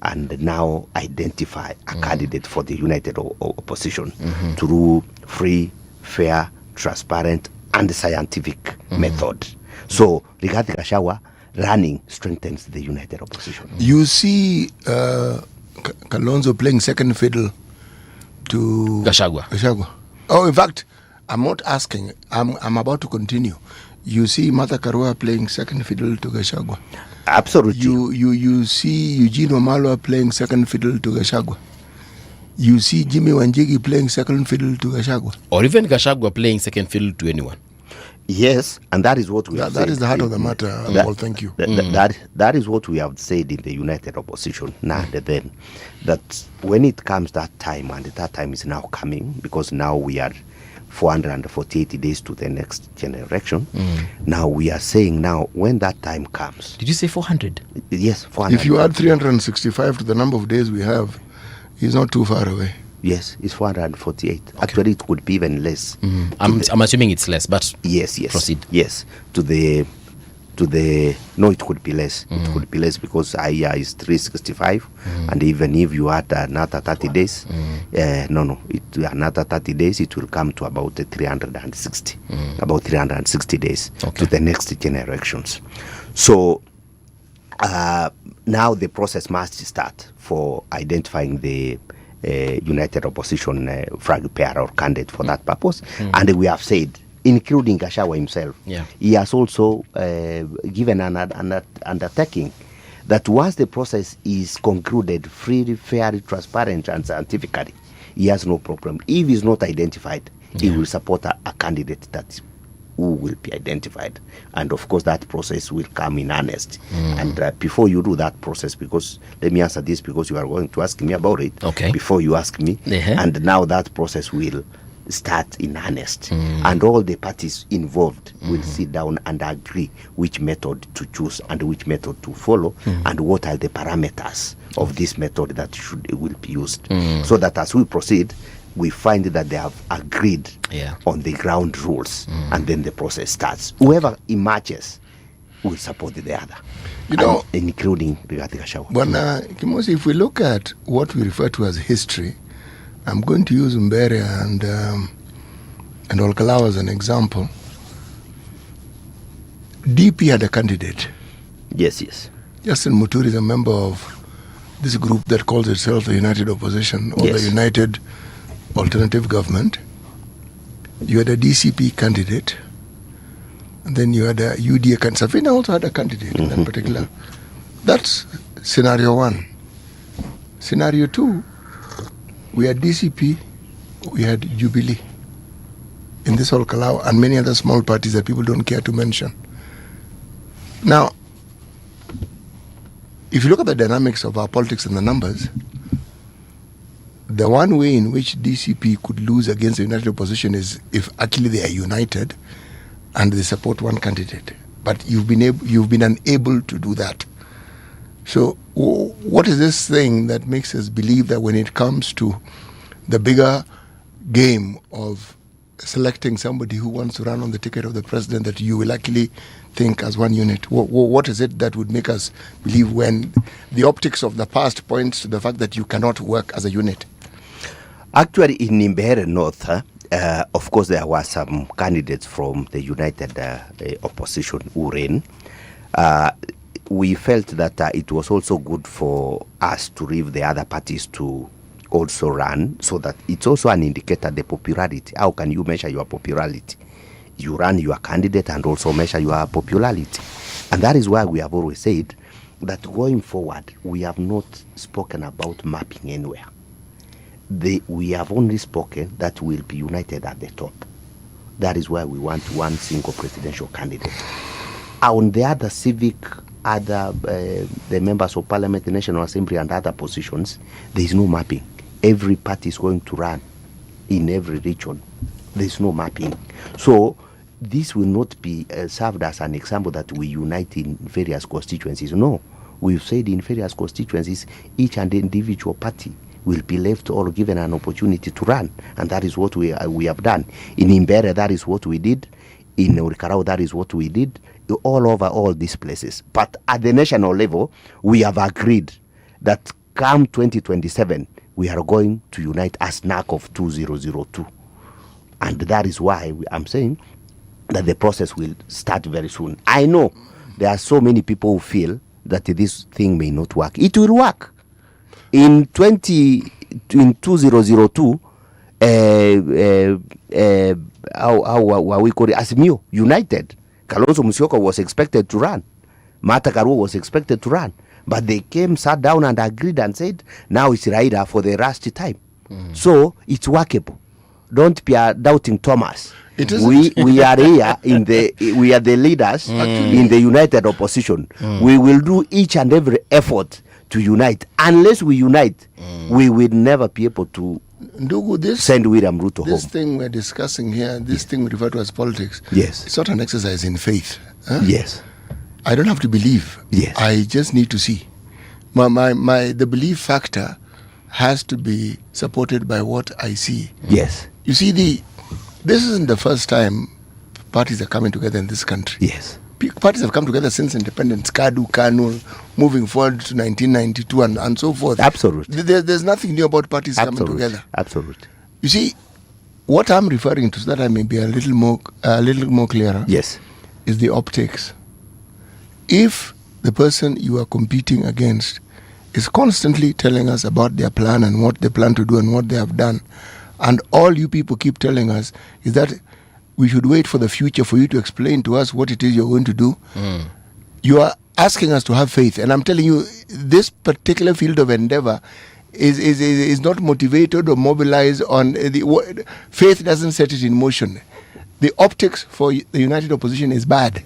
and now identify a candidate for the united opposition through free, fair, transparent, and scientific method. So Rigathi Gachagua running strengthens the united opposition. You see Kalonzo playing second fiddle to Gachagua. Oh, in fact, I'm not asking. I'm about to continue. You see Martha Karua playing second fiddle to Gachagua. Absolutely. You see Eugene Wamalwa playing second fiddle to Gachagua. You see Jimmy Wanjigi playing second fiddle to Gachagua. Or even Gachagua playing second fiddle to anyone. Yes, and that is what we have said. That is the heart of the matter. Well, thank you. That is what we have said in the united opposition now and then, that when it comes that time, and that time is now coming, because now we are 448 days to the next general election. Now we are saying now, when that time comes. Did you say 400? Yes, 400. If you add 365 to the number of days we have, it's not too far away. Yes, it's 448. Okay. Actually, it could be even less. I'm assuming it's less, but yes. Proceed. Yes, no, it could be less. It could be less because IEA is 365, and even if you add another 30 days, another 30 days, it will come to about 360, about 360 days to the next generations. So now the process must start for identifying the united opposition flag bearer or candidate for that purpose. And we have said, including Gachagua himself, he has also given an undertaking that once the process is concluded freely, fairly, transparent, and scientifically, he has no problem. If he's not identified, he will support a candidate who will be identified. And of course, that process will come in earnest. And before you do that process, because let me answer this, because you are going to ask me about it before you ask me. And now that process will start in earnest. And all the parties involved will sit down and agree which method to choose and which method to follow, and what are the parameters of this method that will be used. So that as we proceed, we find that they have agreed on the ground rules, and then the process starts. Whoever emerges will support the other, including Rigathi Gachagua. But Kimosi, if we look at what we refer to as history, I'm going to use Mbere and Olkalou as an example. DP had a candidate. Yes. Justin Muturi is a member of this group that calls itself the United Opposition, or the United Alternative Government. You had a DCP candidate, and then you had a UDA candidate. Safina also had a candidate in that particular. That's scenario one. Scenario two, we had DCP, we had Jubilee in this whole Kalou, and many other small parties that people don't care to mention. Now, if you look at the dynamics of our politics and the numbers, the one way in which DCP could lose against the united opposition is if actually they are united and they support one candidate. But you've been unable to do that. So what is this thing that makes us believe that when it comes to the bigger game of selecting somebody who wants to run on the ticket of the president, that you will actually think as one unit? What is it that would make us believe, when the optics of the past points to the fact that you cannot work as a unit? Actually, in Imbehere North, of course, there were some candidates from the united opposition who ran. We felt that it was also good for us to leave the other parties to also run, so that it's also an indicator, the popularity. How can you measure your popularity? You run your candidate and also measure your popularity. And that is why we have always said that going forward, we have not spoken about mapping anywhere. We have only spoken that we'll be united at the top. That is why we want one single presidential candidate. On the other civic other the members of parliament, the National Assembly, and other positions, there is no mapping. Every party is going to run in every region. There is no mapping. So this will not be served as an example that we unite in various constituencies. No, we've said in various constituencies, each and individual party will be left or given an opportunity to run, and that is what we have done. In Imbere, that is what we did. In Orikarao, that is what we did. All over all these places. But at the national level, we have agreed that come 2027, we are going to unite as NAC of 2002. And that is why I'm saying that the process will start very soon. I know there are so many people who feel that this thing may not work. It will work. In 2002, how we call it, Azimio United, Kalonzo Musyoka was expected to run. Martha Karua was expected to run. But they came, sat down and agreed and said, now it's Raila for the last time. So it's workable. Don't be doubting Thomas. We are here we are the leaders in the united opposition. We will do each and every effort to unite. Unless we unite, we will never be able to send William Ruto home. This thing we're discussing here, this thing we refer to as politics, yes, it's not an exercise in faith. Huh? Yes. I don't have to believe. Yes. I just need to see. The belief factor has to be supported by what I see. Yes. You see, this isn't the first time parties are coming together in this country. Yes. Parties have come together since independence, Kanu, moving forward to 1992 and so forth. Absolutely. There's nothing new about parties coming together. Absolutely. You see, what I'm referring to, so that I may be a little more clearer, yes, is the optics. If the person you are competing against is constantly telling us about their plan and what they plan to do and what they have done, and all you people keep telling us is that we should wait for the future for you to explain to us what it is you're going to do, you are asking us to have faith. And I'm telling you, this particular field of endeavor is not motivated or mobilized on faith doesn't set it in motion. The optics for the united opposition is bad.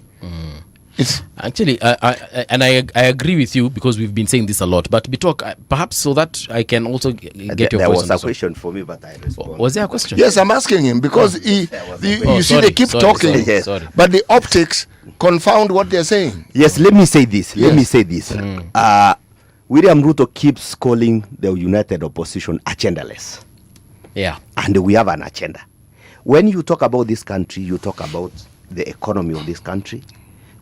It's actually, I agree with you, because we've been saying this a lot. But Bitok, perhaps so that I can also get your voice. There was a question for me, but I responded. Was there a question? Yes, I'm asking him because they keep talking, but the optics confound what they're saying. Yes, let me say this. William Ruto keeps calling the united opposition agendaless. Yeah. And we have an agenda. When you talk about this country, you talk about the economy of this country.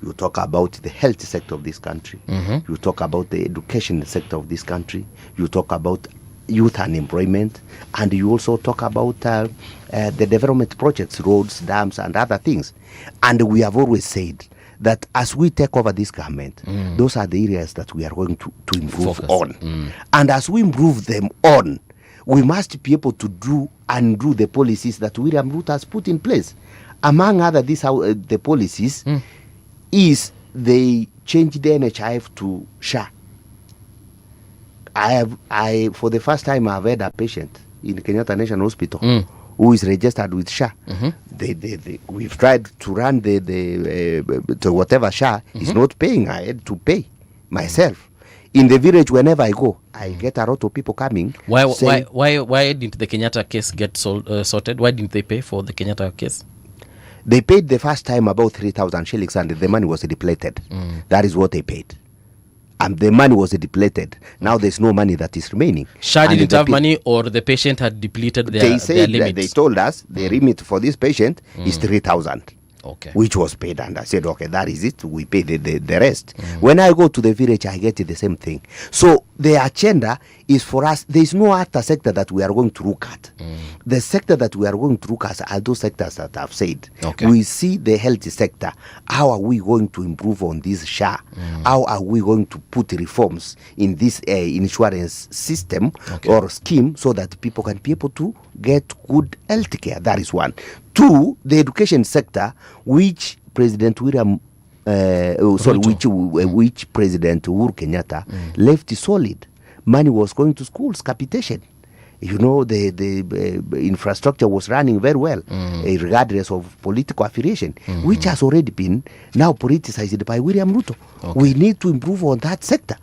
You talk about the health sector of this country. You talk about the education sector of this country. You talk about youth unemployment. And you also talk about the development projects, roads, dams, and other things. And we have always said that as we take over this government, those are the areas that we are going to improve on. And as we improve them on, we must be able to do the policies that William Ruto has put in place. Among other the policies is they changed the NHIF to SHA. I for the first time I've had a patient in Kenyatta National Hospital who is registered with SHA. We've tried to run to whatever SHA is not paying. I had to pay myself. In the village, whenever I go, I get a lot of people coming. Why didn't the Kenyatta case get sorted? Why didn't they pay for the Kenyatta case? They paid the first time about 3,000 shillings and the money was depleted. That is what they paid. And the money was depleted. Now there's no money that is remaining. SHA didn't have money, or the patient had depleted their limits? They told us the limit for this patient is 3,000. Okay. Which was paid, and I said, okay, that is it. We pay the rest. When I go to the village, I get the same thing. So the agenda is for us. There is no other sector that we are going to look at. The sector that we are going to look at are those sectors that I've said. Okay. We see the health sector. How are we going to improve on this SHA? How are we going to put reforms in this insurance system or scheme so that people can be able to get good health care? That is one. Two, the education sector, which President which President Uhuru Kenyatta left solid. Money was going to schools, capitation. You know, the infrastructure was running very well, regardless of political affiliation, which has already been now politicized by William Ruto. Okay. We need to improve on that sector.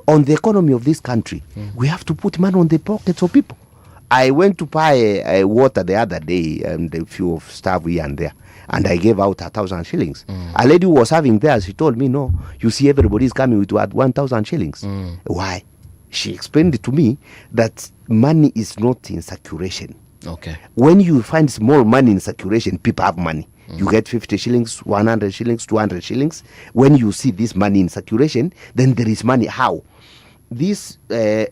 On the economy of this country, we have to put money on the pockets of people. I went to buy water the other day, and a few of staff here and there, and I gave out 1,000 shillings. A lady who was having there, she told me, no, you see everybody is coming with 1,000 shillings. Why? She explained to me that money is not in circulation. Okay. When you find small money in circulation, people have money. You get 50 shillings, 100 shillings, 200 shillings. When you see this money in circulation, then there is money. How? These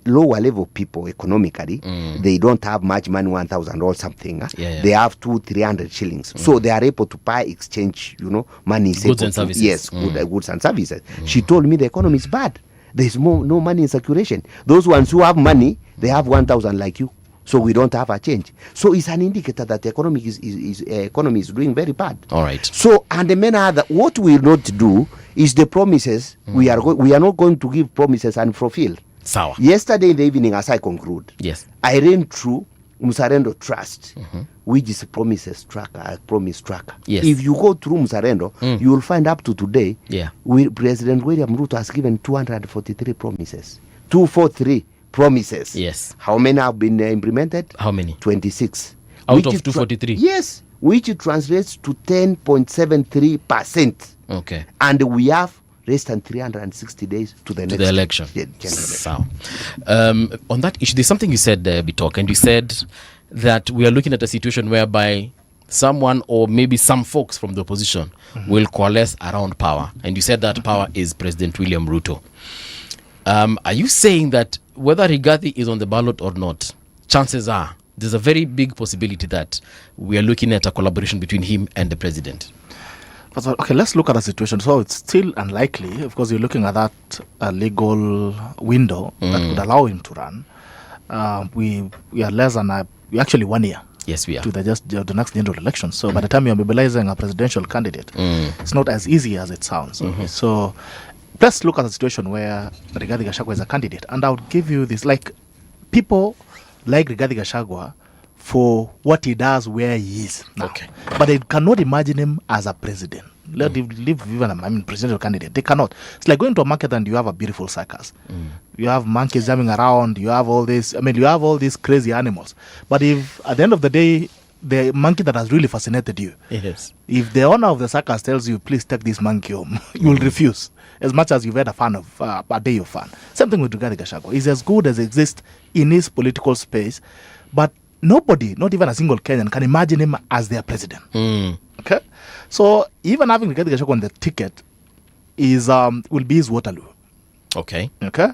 lower level people economically, they don't have much money, 1,000 or something. They have 200-300 shillings. So they are able to buy, exchange, money. Goods and services. Yes, goods and services. She told me the economy is bad. There's no money in circulation. Those ones who have money, they have 1,000 like you. So we don't have a change. So it's an indicator that the economy is doing very bad. All right. So, and the main other, what we will not do is the promises. We are not going to give promises and fulfill. Sawa. Yesterday in the evening, as I conclude, yes, I ran through Mzalendo Trust, which is a promise tracker. Yes. If you go through Mzalendo, you will find up to today, President William Ruto has given 243 promises. 243 promises. Yes. How many have been implemented? How many? 26. Out of 243? Yes. Which translates to 10.73%. Okay. And we have less than 360 days to the next election. So, on that issue, there's something you said, Bitok, and you said that we are looking at a situation whereby someone or maybe some folks from the opposition will coalesce around power. And you said that power is President William Ruto. Are you saying that whether Rigathi is on the ballot or not, chances are there's a very big possibility that we are looking at a collaboration between him and the president? Okay, let's look at the situation. So it's still unlikely, of course, you're looking at that legal window that would allow him to run. We are less than we're actually 1 year. Yes, we are. To the next general election. So by the time you're mobilizing a presidential candidate, it's not as easy as it sounds. So let's look at the situation where Rigathi Gachagua is a candidate. And I would give you this, like, people like Rigathi Gachagua for what he does where he is now. Okay. But they cannot imagine him as a president. Let him live even presidential candidate. They cannot. It's like going to a market and you have a beautiful circus. You have monkeys jumping around, you have all this, you have all these crazy animals. But if at the end of the day, the monkey that has really fascinated you, yes, if the owner of the circus tells you, please take this monkey home, you will refuse. As much as you've had a day of fun. Same thing with Rigathi Gachagua. He's as good as exists in his political space, but nobody, not even a single Kenyan, can imagine him as their president. Okay? So even having Rigathi Gachagua on the ticket will be his Waterloo. Okay. Okay?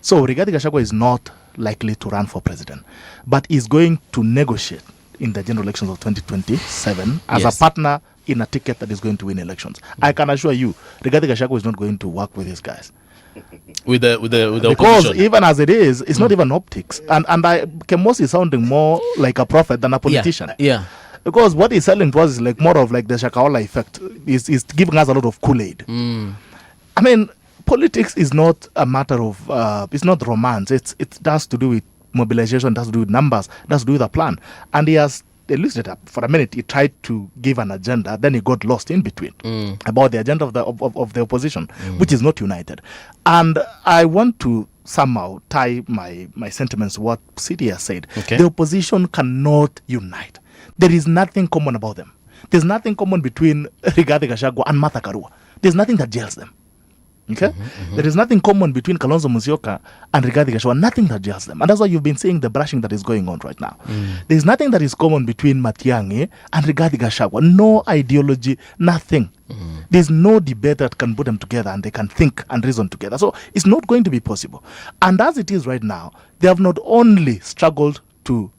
So Rigathi Gachagua is not likely to run for president, but is going to negotiate in the general elections of 2027 as a partner in a ticket that is going to win elections. I can assure you, Rigathi Gachagua is not going to work with these guys. With the because opposition. Even as it is, it's not even optics. And Kemosi is sounding more like a prophet than a politician. Yeah. Because what he's selling to us is like more of like the Shakaola effect. He's giving us a lot of Kool-Aid. Politics is not a matter of it's not romance. It has to do with mobilization, it has to do with numbers, it has to do with a plan. And he has elucidated up for a minute. He tried to give an agenda, then he got lost in between about the agenda of the opposition, which is not united. And I want to somehow tie my sentiments to what City has said. Okay. The opposition cannot unite. There is nothing common about them. There's nothing common between Rigathi Gachagua and Martha Karua. There's nothing that gels them. Okay? There is nothing common between Kalonzo Musyoka and Rigathi Gachagua, nothing that gels them. And that's why you've been seeing the brushing that is going on right now. There's nothing that is common between Matiang'i and Rigathi Gachagua. No ideology, nothing. There's no debate that can put them together and they can think and reason together. So it's not going to be possible. And as it is right now, they have not only struggled to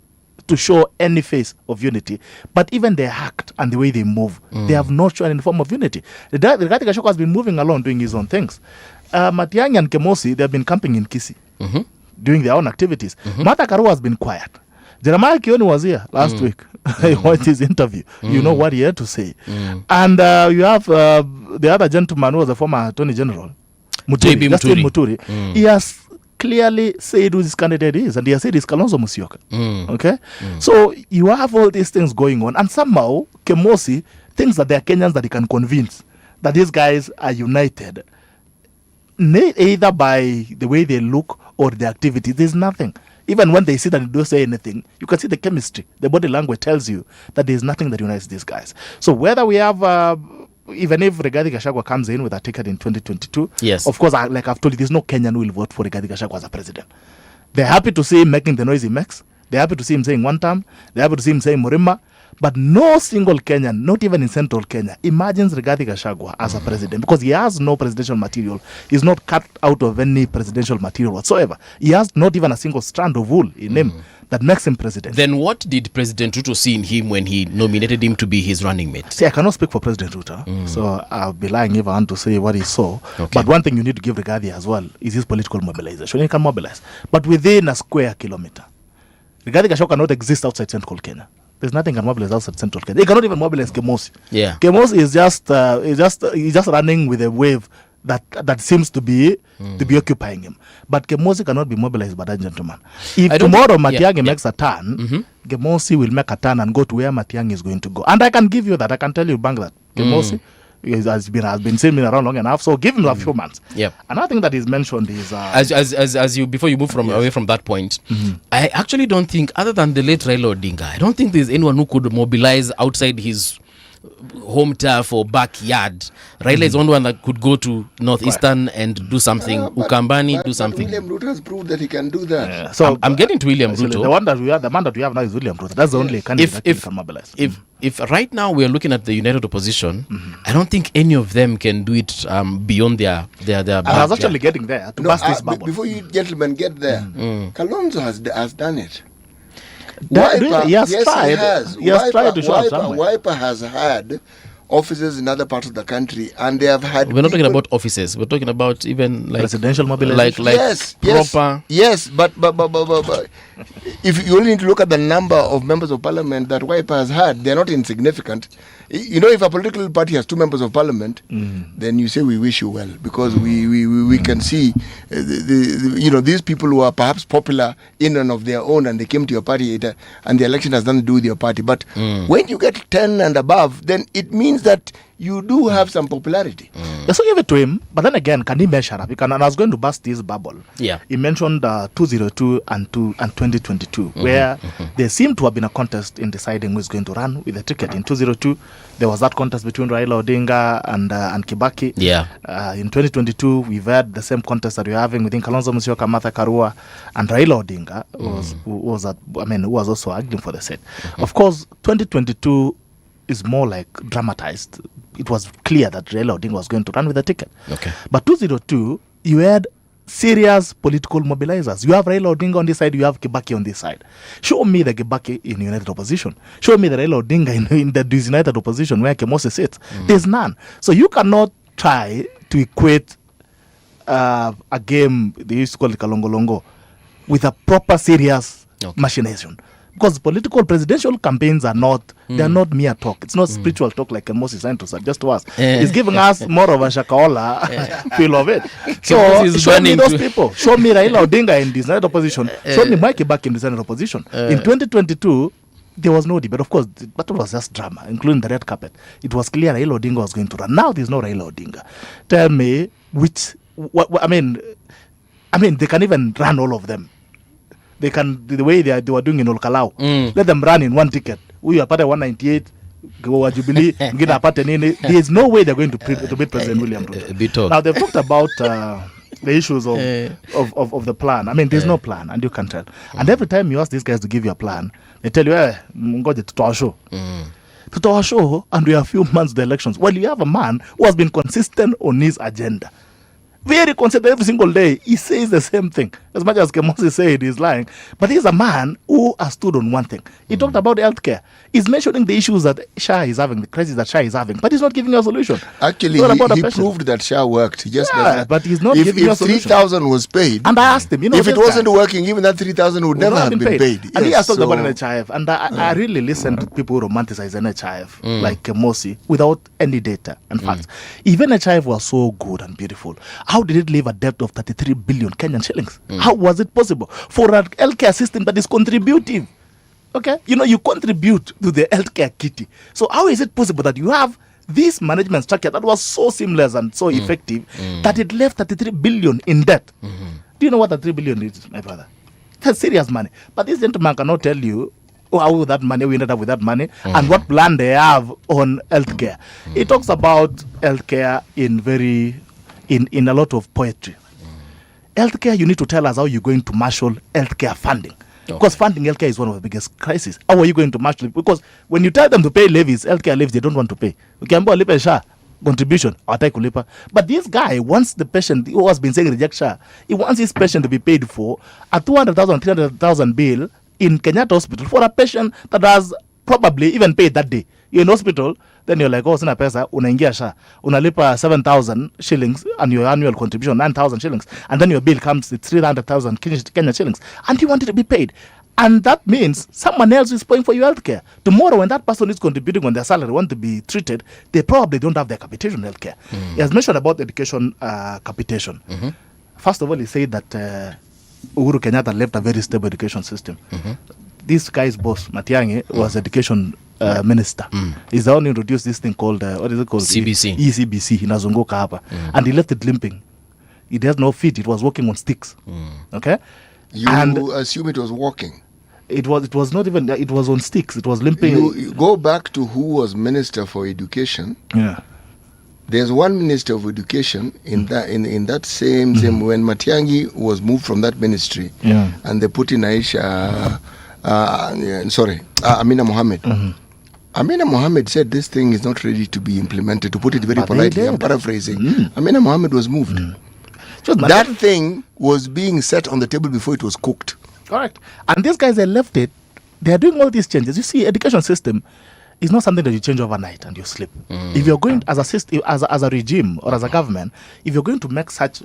show any face of unity, but even their act and the way they move, they have not shown any form of unity. Rigathi Gachagua has been moving along doing his own things. Matiang'i and Kemosi, they have been camping in Kisii, doing their own activities. Martha Karua has been quiet. Jeremiah Kioni was here last week. I watched his interview. You know what he had to say. And you have the other gentleman who was the former Attorney General, Justin Muturi. He has clearly said who this candidate is, and he has said it's Kalonzo Musyoka. Okay? So you have all these things going on, and somehow Kemosi thinks that they are Kenyans that he can convince that these guys are united, either by the way they look or the activity. There's nothing. Even when they sit and don't say anything, you can see the chemistry. The body language tells you that there's nothing that unites these guys. So whether we have, even if Rigathi Gachagua comes in with a ticket in 2022, yes, of course, like I've told you, there's no Kenyan who will vote for Rigathi Gachagua as a president. They're happy to see him making the noise he makes. They're happy to see him saying one term. They're happy to see him saying Murima. But no single Kenyan, not even in central Kenya, imagines Rigathi Gachagua as a president, because he has no presidential material. He's not cut out of any presidential material whatsoever. He has not even a single strand of wool in him that makes him president. Then what did President Ruto see in him when he nominated him to be his running mate? See, I cannot speak for President Ruto, so I'll be lying if I want to say what he saw. Okay. But one thing you need to give Rigathi as well is his political mobilization. He can mobilize, but within a square kilometer. Rigathi Gachagua cannot exist outside central Kenya. There's nothing can mobilize outside central Kenya. They cannot even mobilize Kemosi. Yeah. Kemosi is just running with a wave that seems to be occupying him. But Kemosi cannot be mobilized by that gentleman. If tomorrow Matiang'i makes a turn, Kemosi will make a turn and go to where Matiang'i is going to go. And I can give you that. I can tell you, Bang, that Kemosi has been seen around long enough. So give him a few months. Yep. Another thing that is mentioned is as you before you move away from that point, I actually don't think, other than the late Raila Odinga, I don't think there's anyone who could mobilize outside his home turf or backyard. Raila is the only one that could go to northeastern and do something. Ukambani do something. William Ruto has proved that he can do that. Yeah. So I'm getting to William Ruto. The man that we have now is William Ruto. That's the only candidate that can mobilize. If right now we are looking at the united opposition, I don't think any of them can do it beyond their I was actually getting there to bust this bubble. Before you gentlemen get there, Kalonzo has done it. He has tried to show up somewhere. Wiper has had offices in other parts of the country, and they have had. We're not talking about offices. We're talking about even like presidential mobilization. Yes, but if you only need to look at the number of members of parliament that Wiper has had, they're not insignificant. You know, if a political party has 2 members of parliament, then you say we wish you well, because we can see these people who are perhaps popular in and of their own, and they came to your party and the election has nothing to do with your party. But when you get 10 and above, then it means that you do have some popularity. So give it to him, but then again, can he measure up? And I was going to bust this bubble. Yeah, he mentioned 2002 and 2022, where there seemed to have been a contest in deciding who is going to run with the ticket. In 2002, there was that contest between Raila Odinga and Kibaki. Yeah. In 2022, we've had the same contest that we're having within Kalonzo Musyoka, Martha Karua, and Raila Odinga who was also arguing for the seat. Of course, 2022 is more like dramatized. It was clear that Raila Odinga was going to run with the ticket. Okay. But 2002, you had serious political mobilizers. You have Raila Odinga on this side, you have Kibaki on this side. Show me the Kibaki in united opposition. Show me the Raila Odinga in the disunited opposition where Kemosi sits. There's none. So you cannot try to equate a game, they used to call it Kalongolongo, with a proper serious machination. Because political presidential campaigns are not, they're not mere talk. It's not spiritual talk like Kemosi is trying to suggest to us. It's giving us more of a Shakaola feel of it. So show me those people. Show me Raila Odinga in disunited opposition. Show me Mike Kibaki in disunited opposition. In 2022, there was no debate. Of course, the battle was just drama, including the red carpet. It was clear Raila Odinga was going to run. Now there's no Raila Odinga. Tell me I mean, they can even run all of them. They can, the way they were doing in Kalou. Let them run in one ticket. We are part of 198, go Jubilee, there is no way they're going to beat President William Ruto. Now they've talked about the issues of the plan. I mean, there's no plan, and you can tell. And every time you ask these guys to give you a plan, they tell you, to our show. To our show, and we are a few months to the elections. Well, you have a man who has been consistent on his agenda. Very consistent every single day. He says the same thing. As much as Kemosi said he's lying. But he's a man who has stood on one thing. He talked about healthcare. He's mentioning the issues that Shah is having, the crisis that Shah is having. But he's not giving you a solution. Actually, he proved that Shah worked. He just but he's not giving you a solution. If 3,000 was paid. And I asked him, if it wasn't working, even that 3,000 would never have been paid. And he has talked about NHIF. And I really listen to people who romanticize NHIF, like Kemosi, without any data and facts. If NHIF was so good and beautiful, how did it leave a debt of 33 billion Kenyan shillings? How was it possible for a healthcare system that is contributive? Okay, you contribute to the healthcare kitty. So how is it possible that you have this management structure that was so seamless and so effective that it left 33 billion in debt? Do you know what 33 billion is, my brother? That's serious money. But this gentleman cannot tell you how that money, we ended up with that money, and what plan they have on healthcare. He talks about healthcare in a lot of poetry. Healthcare, you need to tell us how you're going to marshal healthcare funding. Because funding healthcare is one of the biggest crises. How are you going to marshal it? Because when you tell them to pay levies, healthcare levies, they don't want to pay. Contribution, but this guy wants the patient who has been saying reject SHA. He wants his patient to be paid for a 200,000, 300,000 bill in Kenyatta Hospital for a patient that has probably even paid that day. You're in hospital, then you're like, sina pesa, unaingia SHA, unalipa 7,000 shillings and your annual contribution 9,000 shillings, and then your bill comes to 300,000 Kenya shillings, and you want it to be paid. And that means someone else is paying for your healthcare. Tomorrow, when that person is contributing on their salary, want to be treated, they probably don't have their capitation healthcare. He has mentioned about education capitation. First of all, he said that Uhuru Kenyatta left a very stable education system. This guy's boss, Matiang'i, was education minister. He's the one who introduced this thing called, what is it called? CBC. ECBC, inazunguka hapa. And he left it limping. It has no feet. It was walking on sticks. Okay? You assume it was walking? It was not even, it was on sticks. It was limping. You go back to who was Minister for Education. Yeah. There's one Minister of Education in that same when Matiang'i was moved from that ministry, and they put in Amina Mohammed. Amina Mohammed said this thing is not ready to be implemented. To put it very politely, I'm paraphrasing. Amina Mohammed was moved. That thing was being set on the table before it was cooked. Correct. And these guys, they left it. They are doing all these changes. You see, education system is not something that you change overnight and you slip. If you're going as a system, as a regime or as a government, if you're going to make such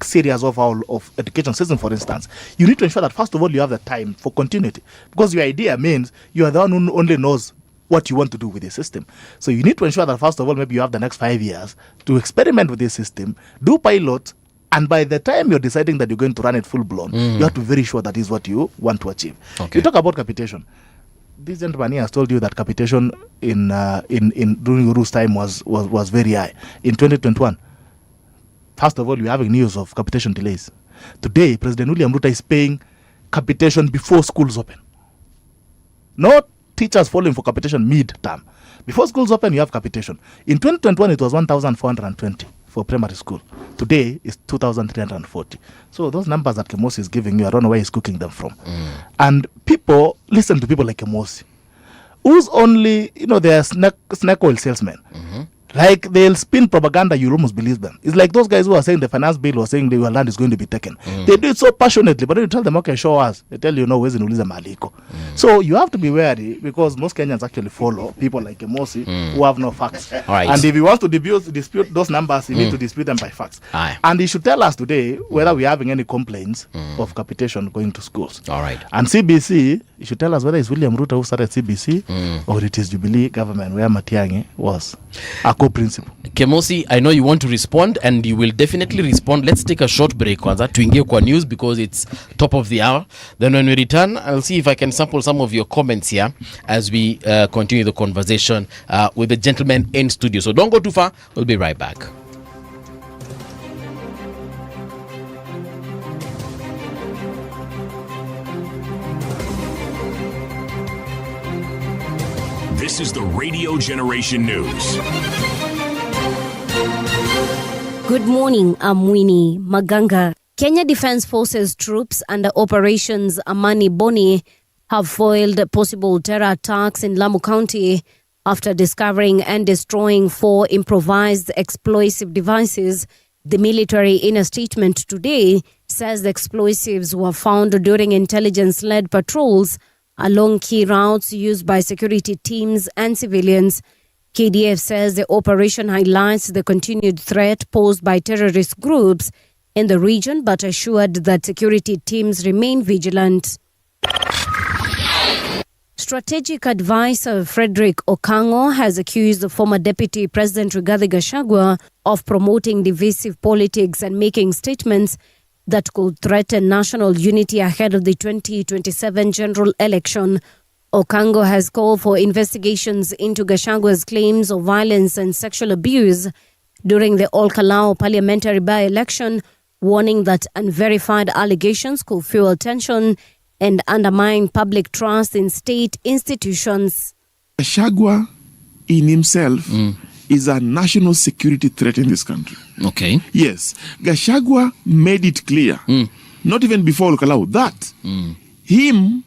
series of education system, for instance, you need to ensure that first of all you have the time for continuity, because your idea means you are the one who only knows what you want to do with the system. So you need to ensure that first of all maybe you have the next 5 years to experiment with this system, do pilot, and by the time you're deciding that you're going to run it full blown, you have to be very sure that is what you want to achieve. You talk about capitation. This gentleman here has told you that capitation in during Uru's time was very high. In 2021, first of all, we're having news of capitation delays. Today, President William Ruto is paying capitation before schools open. Not teachers falling for capitation mid-term. Before schools open, you have capitation. In 2021, it was 1,420 for primary school. Today, it's 2,340. So those numbers that Kemosi is giving you, I don't know where he's cooking them from. And people, listen to people like Kemosi, who's only, they're snack oil salesmen. Like, they'll spin propaganda, you'll almost believe them. It's like those guys who are saying the finance bill was saying your land is going to be taken. They do it so passionately, but then you tell them, okay, show us. They tell you, no, where's in Uliza Maliko. So you have to be wary, because most Kenyans actually follow people like Kemosi who have no facts. Right. And if he wants to dispute those numbers, he needs to dispute them by facts. And he should tell us today whether we're having any complaints of capitation going to schools. All right. And CBC, he should tell us whether it's William Ruto who started CBC or it is Jubilee government where Matiang'i was a co-principal. Kemosi, I know you want to respond, and you will definitely respond. Let's take a short break kwanza tuingie kwa news because it's top of the hour. Then when we return, I'll see if I can sample some of your comments here as we continue the conversation with the gentleman in studio. So don't go too far. We'll be right back. This is the Radio Generation News. Good morning, I'm Winnie Maganga. Kenya Defence Forces troops under Operations Amani Boni have foiled possible terror attacks in Lamu County after discovering and destroying 4 improvised explosive devices. The military, in a statement today, says the explosives were found during intelligence-led patrols along key routes used by security teams and civilians. KDF says the operation highlights the continued threat posed by terrorist groups in the region, but assured that security teams remain vigilant. Strategic advisor Frederick Okango has accused the former Deputy President Rigathi Gachagua of promoting divisive politics and making statements that could threaten national unity ahead of the 2027 general election. Okango has called for investigations into Gachagua's claims of violence and sexual abuse during the Kalou parliamentary by-election, warning that unverified allegations could fuel tension and undermine public trust in state institutions. Gachagua in himself is a national security threat in this country. Okay. Yes. Gachagua made it clear, not even before Kalou, that him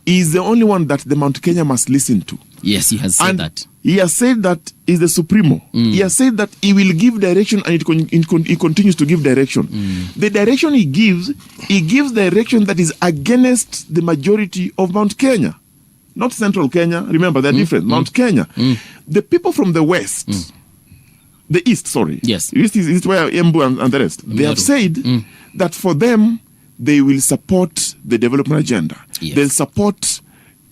is the only one that the Mount Kenya must listen to. Yes, he has said that. He has said that is the Supremo. He has said that he will give direction, and he continues to give direction. The direction he gives direction that is against the majority of Mount Kenya. Not Central Kenya. Remember, they're different. Mount Kenya. The people from the West, the East, sorry. Yes. East is where Embu and the rest. They have said that for them, they will support the development agenda. Yes. They'll support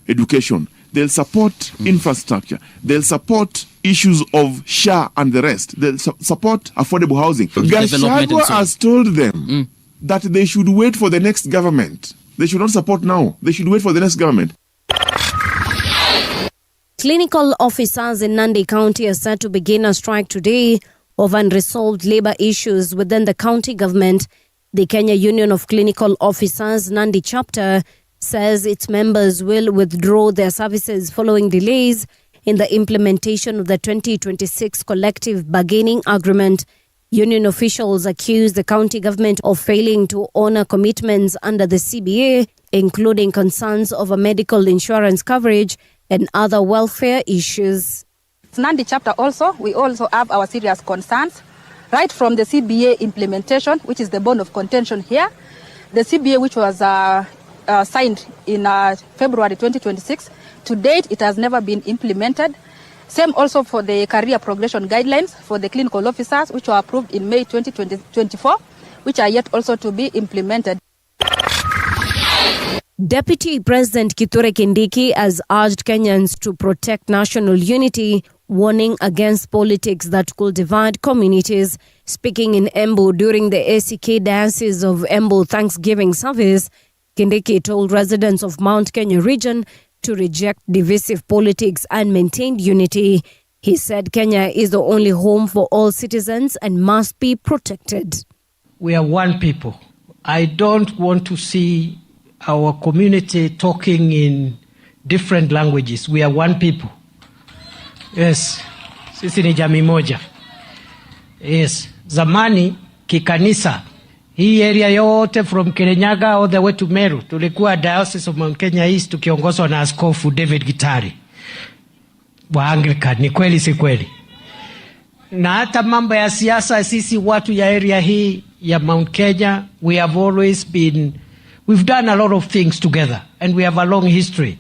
education. They'll support infrastructure. They'll support issues of SHA and the rest. They'll support affordable housing. Gachagua has told them that they should wait for the next government. They should not support now. They should wait for the next government. Clinical officers in Nandi County are set to begin a strike today of unresolved labor issues within the county government. The Kenya Union of Clinical Officers Nandi chapter says its members will withdraw their services following delays in the implementation of the 2026 collective bargaining agreement. Union officials accuse the county government of failing to honor commitments under the CBA, including concerns over medical insurance coverage and other welfare issues. Nandi chapter we also have our serious concerns, right from the CBA implementation, which is the bone of contention here. The CBA, which was signed in February 2026, to date it has never been implemented. Same also for the career progression guidelines for the clinical officers, which were approved in May 2024, which are yet also to be implemented. Deputy President Kithure Kindiki has urged Kenyans to protect national unity, warning against politics that could divide communities. Speaking in Embu during the ACK Diocese of Embu Thanksgiving service, Kindiki told residents of Mount Kenya region to reject divisive politics and maintain unity. He said Kenya is the only home for all citizens and must be protected. We are one people. I don't want to see our community talking in different languages. We are one people. Yes, sisi ni jamii moja. Yes, zamani kikanisa, hii area yote from Kirinyaga all the way to Meru, tulikuwa Diocese of Mount Kenya East tukiongozwa na Askofu David Gitari wa Anglican. Ni kweli si kweli? Na hata mambo ya siasa, sisi watu ya area hii ya Mount Kenya, we have always been, we've done a lot of things together and we have a long history.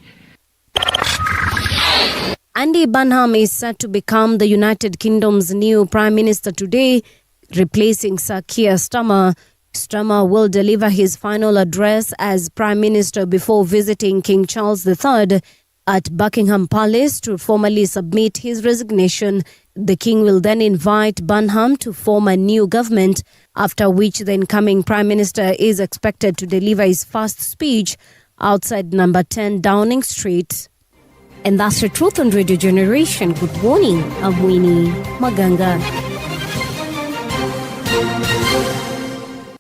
Andy Burnham is set to become the United Kingdom's new Prime Minister today, replacing Sir Keir Starmer. Starmer will deliver his final address as Prime Minister before visiting King Charles III at Buckingham Palace to formally submit his resignation. The King will then invite Burnham to form a new government, after which the incoming Prime Minister is expected to deliver his first speech outside number 10 Downing Street. And that's the truth on Radio Generation. Good morning, I'm Winnie Maganga.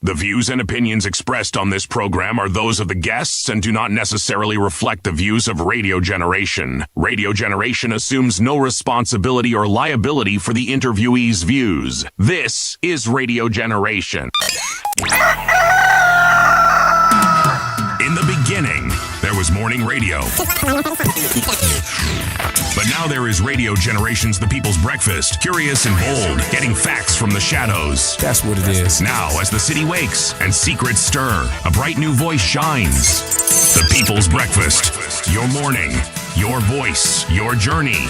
The views and opinions expressed on this program are those of the guests and do not necessarily reflect the views of Radio Generation. Radio Generation assumes no responsibility or liability for the interviewee's views. This is Radio Generation. In the beginning, there was morning radio. But now there is Radio Generation's The People's Breakfast. Curious and bold, getting facts from the shadows. That's what it is. Now, as the city wakes and secrets stir, a bright new voice shines. The People's Breakfast. Your morning, your voice, your journey.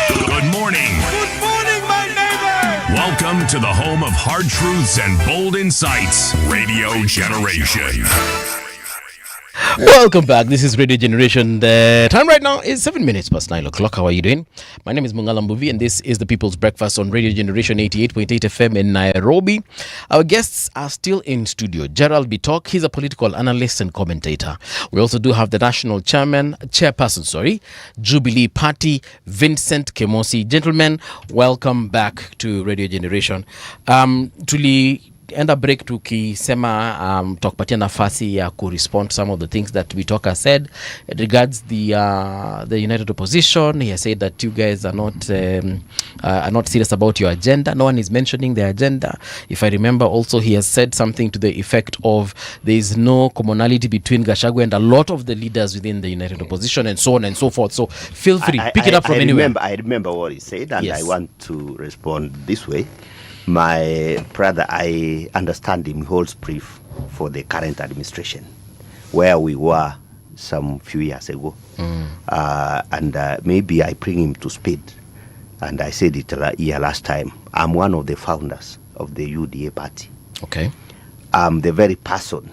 Good morning. Good morning, my neighbor. Welcome to the home of hard truths and bold insights. Radio Generation. Welcome back. This is Radio Generation. The time right now is 7 minutes past 9 o'clock. How are you doing? My name is Mungala Mbuvi, and this is the People's Breakfast on Radio Generation 88.8 FM in Nairobi. Our guests are still in studio. Gerald Bitok, he's a political analyst and commentator. We also do have the national chairperson, Jubilee Party, Vincent Kemosi. Gentlemen, welcome back to Radio Generation. Enda break tukisema tukupatia nafasi ya respond to some of the things that we talk said. It regards the United Opposition. He has said that you guys are not serious about your agenda. No one is mentioning the agenda. If I remember, also he has said something to the effect of there is no commonality between Gachagua and a lot of the leaders within the United Opposition, and so on and so forth. So feel free, pick it up from anywhere. I remember what he said, and yes. I want to respond this way. My brother, I understand him, holds brief for the current administration, where we were some few years ago. And maybe I bring him to speed. And I said it here last time. I'm one of the founders of the UDA party. Okay. I'm the very person,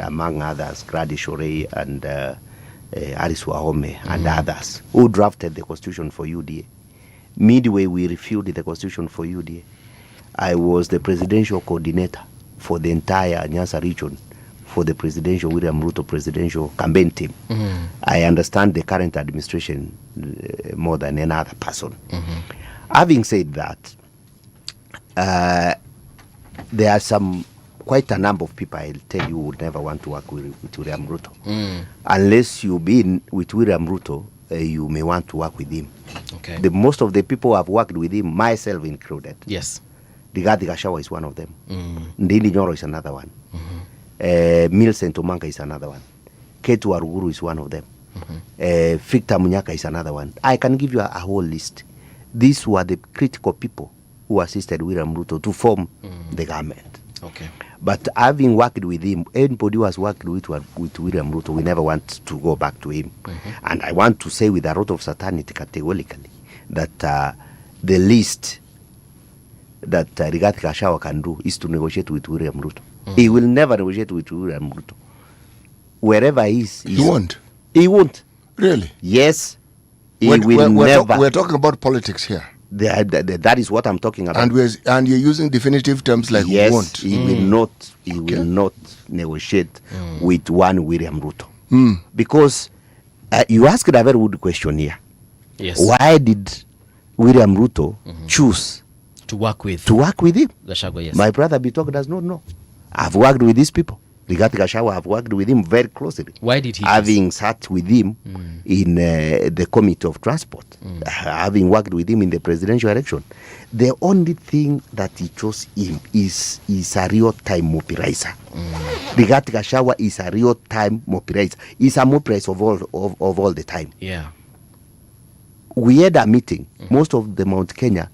among others, Gladys Shorey and Alice Wahome and others, who drafted the constitution for UDA. Midway, we reviewed the constitution for UDA. I was the presidential coordinator for the entire Nyasa region for the presidential William Ruto presidential campaign team. I understand the current administration more than another person. Having said that, there are quite a number of people, I'll tell you, would never want to work with William Ruto. Unless you've been with William Ruto, you may want to work with him. Okay. Most of the people who have worked with him, myself included. Yes. Rigathi Gachagua is one of them. Ndindi Nyoro is another one. Millicent Omanga is another one. Ketu Aruguru is one of them. Victor Munyaka is another one. I can give you a whole list. These were the critical people who assisted William Ruto to form the government. Okay. But having worked with him, anybody who has worked with William Ruto, we never want to go back to him. And I want to say with a lot of certainty categorically that the least that Rigathi Gachagua can do is to negotiate with William Ruto. He will never negotiate with William Ruto. Wherever he is. He won't? He won't. Really? Yes. We're talking about politics here. That is what I'm talking about. And you're using definitive terms like yes, won't. He will not negotiate with one William Ruto. Because you asked a very good question here. Yes. Why did William Ruto choose to work with him? Gachagua, yes. My brother Bitok does not know. I've worked with these people. Rigathi Gachagua, I've worked with him very closely. Why did he? Having sat with him in the Committee of Transport, having worked with him in the presidential election, the only thing that he chose him is a real-time mobilizer. Rigathi Gachagua is a real-time mobilizer. He's a mobilizer of all the time. Yeah. We had a meeting. Most of the Mount Kenya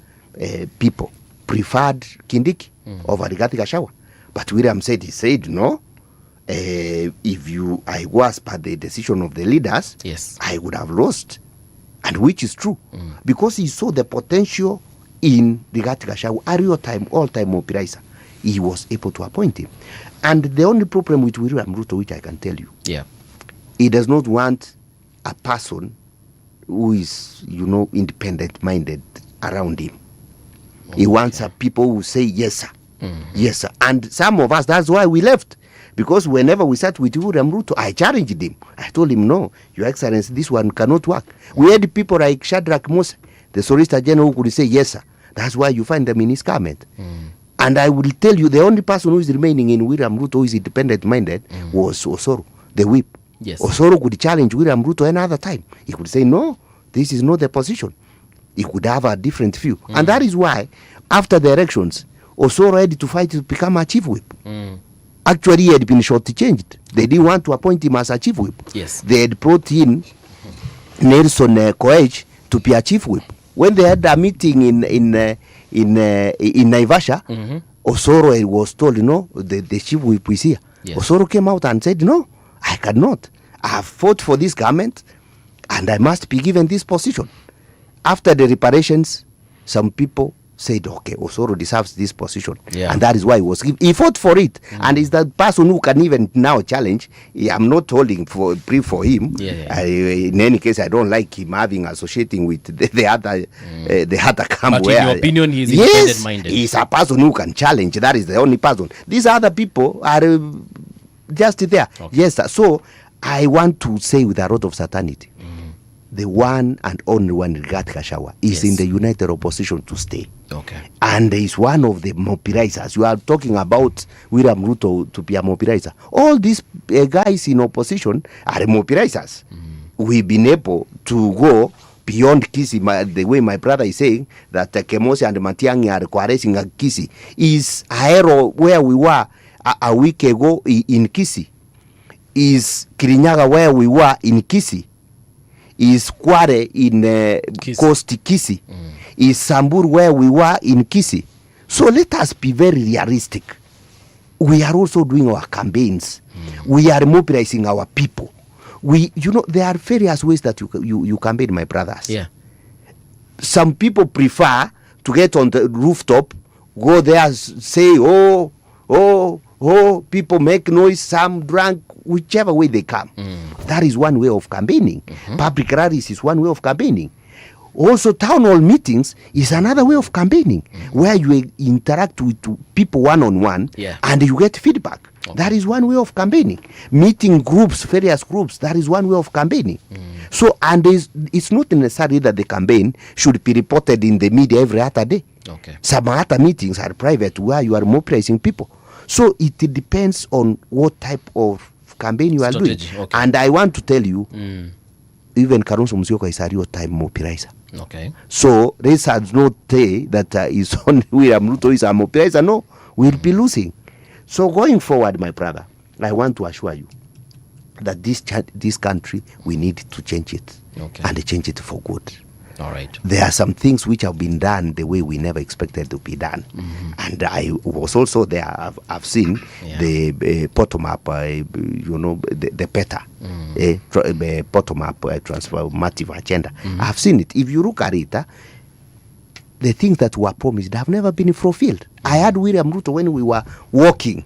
people preferred Kindiki over Rigathi Gachagua. But William said, no, if I was by the decision of the leaders, yes, I would have lost. And which is true. Because he saw the potential in Rigathi Gachagua, a real-time, all-time mobilizer. He was able to appoint him. And the only problem with William Ruto, which I can tell you, he does not want a person who is, independent-minded around him. He wants people who say, yes, sir. Yes, sir. And some of us, that's why we left. Because whenever we sat with William Ruto, I challenged him. I told him, no, Your Excellency, this one cannot work. We had people like Shadrach Mose, the Solicitor General, who could say, yes, sir. That's why you find them in his government. And I will tell you, the only person who is remaining in William Ruto who is independent-minded was Osoro, the whip. Yes. Osoro could challenge William Ruto another time. He could say, no, this is not the position. He could have a different view. And that is why, after the elections, Osoro had to fight to become a chief whip. Actually, he had been shortchanged. They didn't want to appoint him as a chief whip. Yes. They had brought in Nelson Koech to be a chief whip. When they had a meeting in Naivasha, Osoro was told, the chief whip is here. Yes. Osoro came out and said, no, I cannot. I have fought for this government and I must be given this position. After the reparations, some people said, okay, Osoro deserves this position. Yeah. And that is why he fought for it. And is the person who can even now challenge. I'm not holding for brief for him. In any case, I don't like him associating with the other camp. But in your opinion, he's independent-minded. He's a person who can challenge. That is the only person. These other people are just there. Okay. Yes, sir. So I want to say with a lot of certainty, the one and only one, Rigathi Gachagua, is in the united opposition to stay. Okay. And is one of the mobilizers. You are talking about William Ruto to be a mobilizer. All these guys in opposition are mobilizers. We've been able to go beyond Kisii, the way my brother is saying that Kemosi and Matiang'i are coercing Kisii is aero where we were a week ago in Kisii. Is Kirinyaga where we were in Kisii. Is Kware in Coast Kisii. Is Samburu where we were in Kisii. So let us be very realistic. We are also doing our campaigns. We are mobilizing our people. There are various ways that you campaign, my brothers. Yeah. Some people prefer to get on the rooftop, go there, say, people make noise, some drunk, whichever way they come. That is one way of campaigning. Public rallies is one way of campaigning. Also, town hall meetings is another way of campaigning, where you interact with people one-on-one, and you get feedback. Okay. That is one way of campaigning. Meeting groups, various groups, that is one way of campaigning. So, and it's not necessary that the campaign should be reported in the media every other day. Okay. Some other meetings are private, where you are mobilizing people. So, it depends on what type of campaign you are doing. Okay. And I want to tell you, even Kalonzo Musyoka is a real-time mobilizer. Okay. So let's not say that is only William Ruto is a mobilizer. No, we'll be losing. So going forward, my brother, I want to assure you that this country, we need to change it. Okay. And change it for good. All right. There are some things which have been done the way we never expected to be done. And I was also there. I've seen the bottom-up, the better, bottom-up transformative agenda. I've seen it. If you look at it, the things that were promised have never been fulfilled. I had William Ruto when we were walking,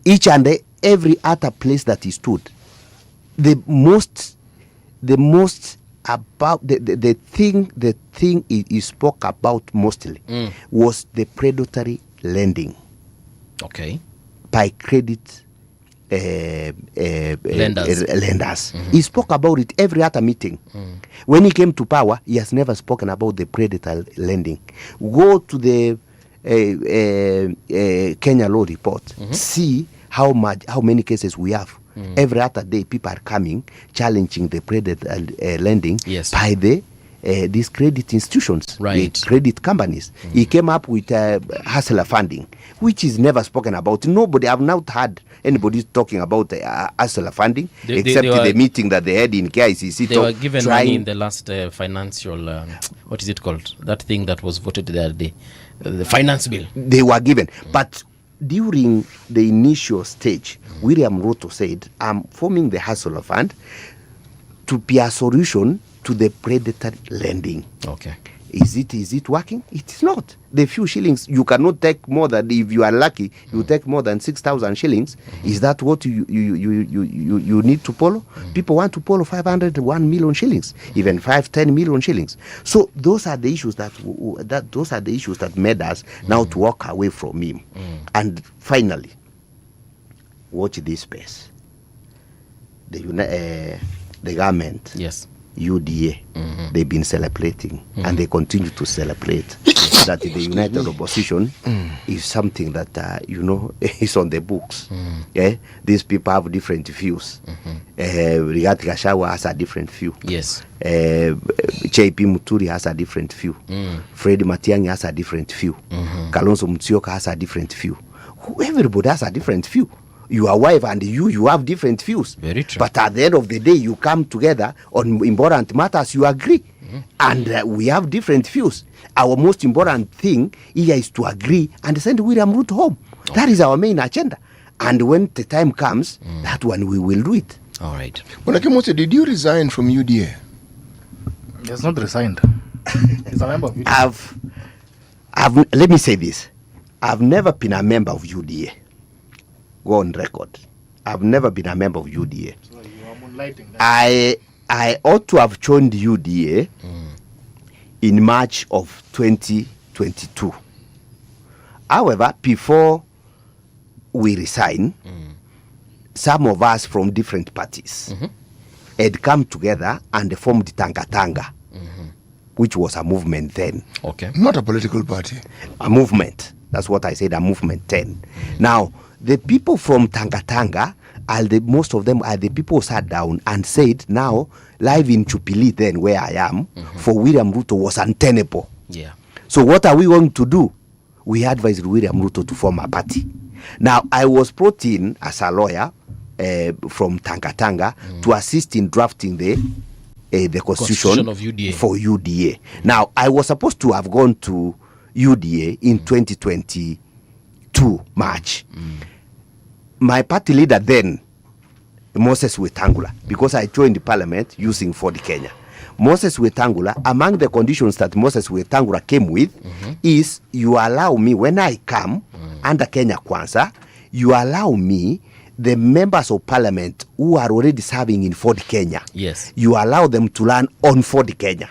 each and every other place that he stood. The most about the thing he spoke about mostly was the predatory lending. Okay. By credit lenders. He spoke about it every other meeting. When he came to power, he has never spoken about the predatory lending. Go to the Kenya Law Report. See how many cases we have. Every other day, people are coming, challenging the predatory lending by these credit institutions, the credit companies. He came up with hustler funding, which is never spoken about. Nobody, I've not heard anybody talking about hustler funding, except the meeting that they had in KICC. They were given money in the last financial, what is it called? That thing that was voted the other day, the finance bill. They were given, but during the initial stage, William Ruto said, I'm forming the hustler fund to be a solution to the predatory lending. Okay. Is it working? It's not. The few shillings, you cannot take more than, if you are lucky, you take more than 6,000 shillings. Is that what you need to follow? People want to follow 500, 1 million shillings, even 10 million shillings. So those are the issues that made us now to walk away from him. And finally, watch this space. The government. Yes. UDA, they've been celebrating and they continue to celebrate that the united opposition is something that is on the books. These people have different views. Rigathi Gachagua has a different view. Yes. JP Muturi has a different view. Fred Matiang'i has a different view. Kalonzo Musyoka has a different view. Everybody has a different view. Your wife and you have different views. Very true. But at the end of the day, you come together on important matters, you agree. And we have different views. Our most important thing here is to agree and send William Ruto home. Okay. That is our main agenda. And when the time comes, that one we will do it. All right. Well, Akimosi, did you resign from UDA? He has not resigned. He's a member of UDA. let me say this. I've never been a member of UDA. Go on record. I've never been a member of UDA. So you are moonlighting that. I ought to have joined UDA in March of 2022. However, before we resign, some of us from different parties had come together and formed Tanga Tanga, which was a movement then. Okay. Not a political party. A movement. That's what I said, a movement then. Now, the people from Tanga Tanga, most of them are the people who sat down and said, now, life in Jubilee then, where I am, for William Ruto was untenable. Yeah. So what are we going to do? We advised William Ruto to form a party. Now, I was brought in as a lawyer from Tanga Tanga to assist in drafting the constitution of UDA. For UDA. Now, I was supposed to have gone to UDA in 2022 March. My party leader then, Moses Wetangula, because I joined the parliament using Ford Kenya. Moses Wetangula, among the conditions that Moses Wetangula came with is you allow me, when I come under Kenya Kwanza, you allow me, the members of parliament who are already serving in Ford Kenya, yes, you allow them to learn on Ford Kenya.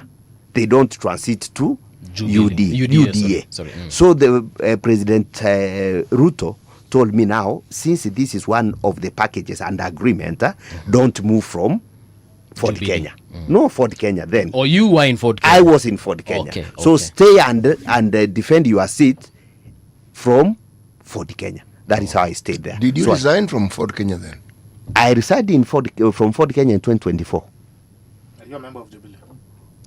They don't transit to UDA. Sorry. So the President Ruto told me now, since this is one of the packages and agreement, don't move from Ford Kenya. No Ford Kenya then. Or you were in Ford Kenya? I was in Ford Kenya. Okay, so stay and defend your seat from Ford Kenya. That is how I stayed there. Did you resign from Ford Kenya then? I resigned from Ford Kenya in 2024. Are you a member of Jubilee?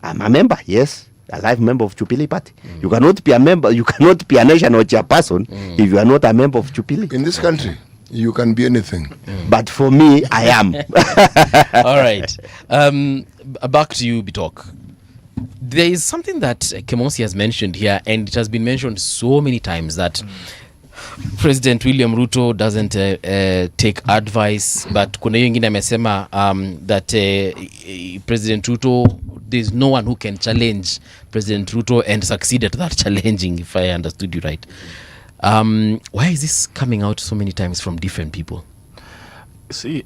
I'm a member, yes. A live member of Jubilee Party. You cannot be a member, you cannot be a national chairperson if you are not a member of Jubilee. In this country, you can be anything. But for me, I am. All right. Back to you, Bitok. There is something that Kemosi has mentioned here, and it has been mentioned so many times that President William Ruto doesn't take advice, but kuna hiyo ingine amesema that President Ruto, there's no one who can challenge President Ruto and succeed at that challenging, if I understood you right. Why is this coming out so many times from different people? See,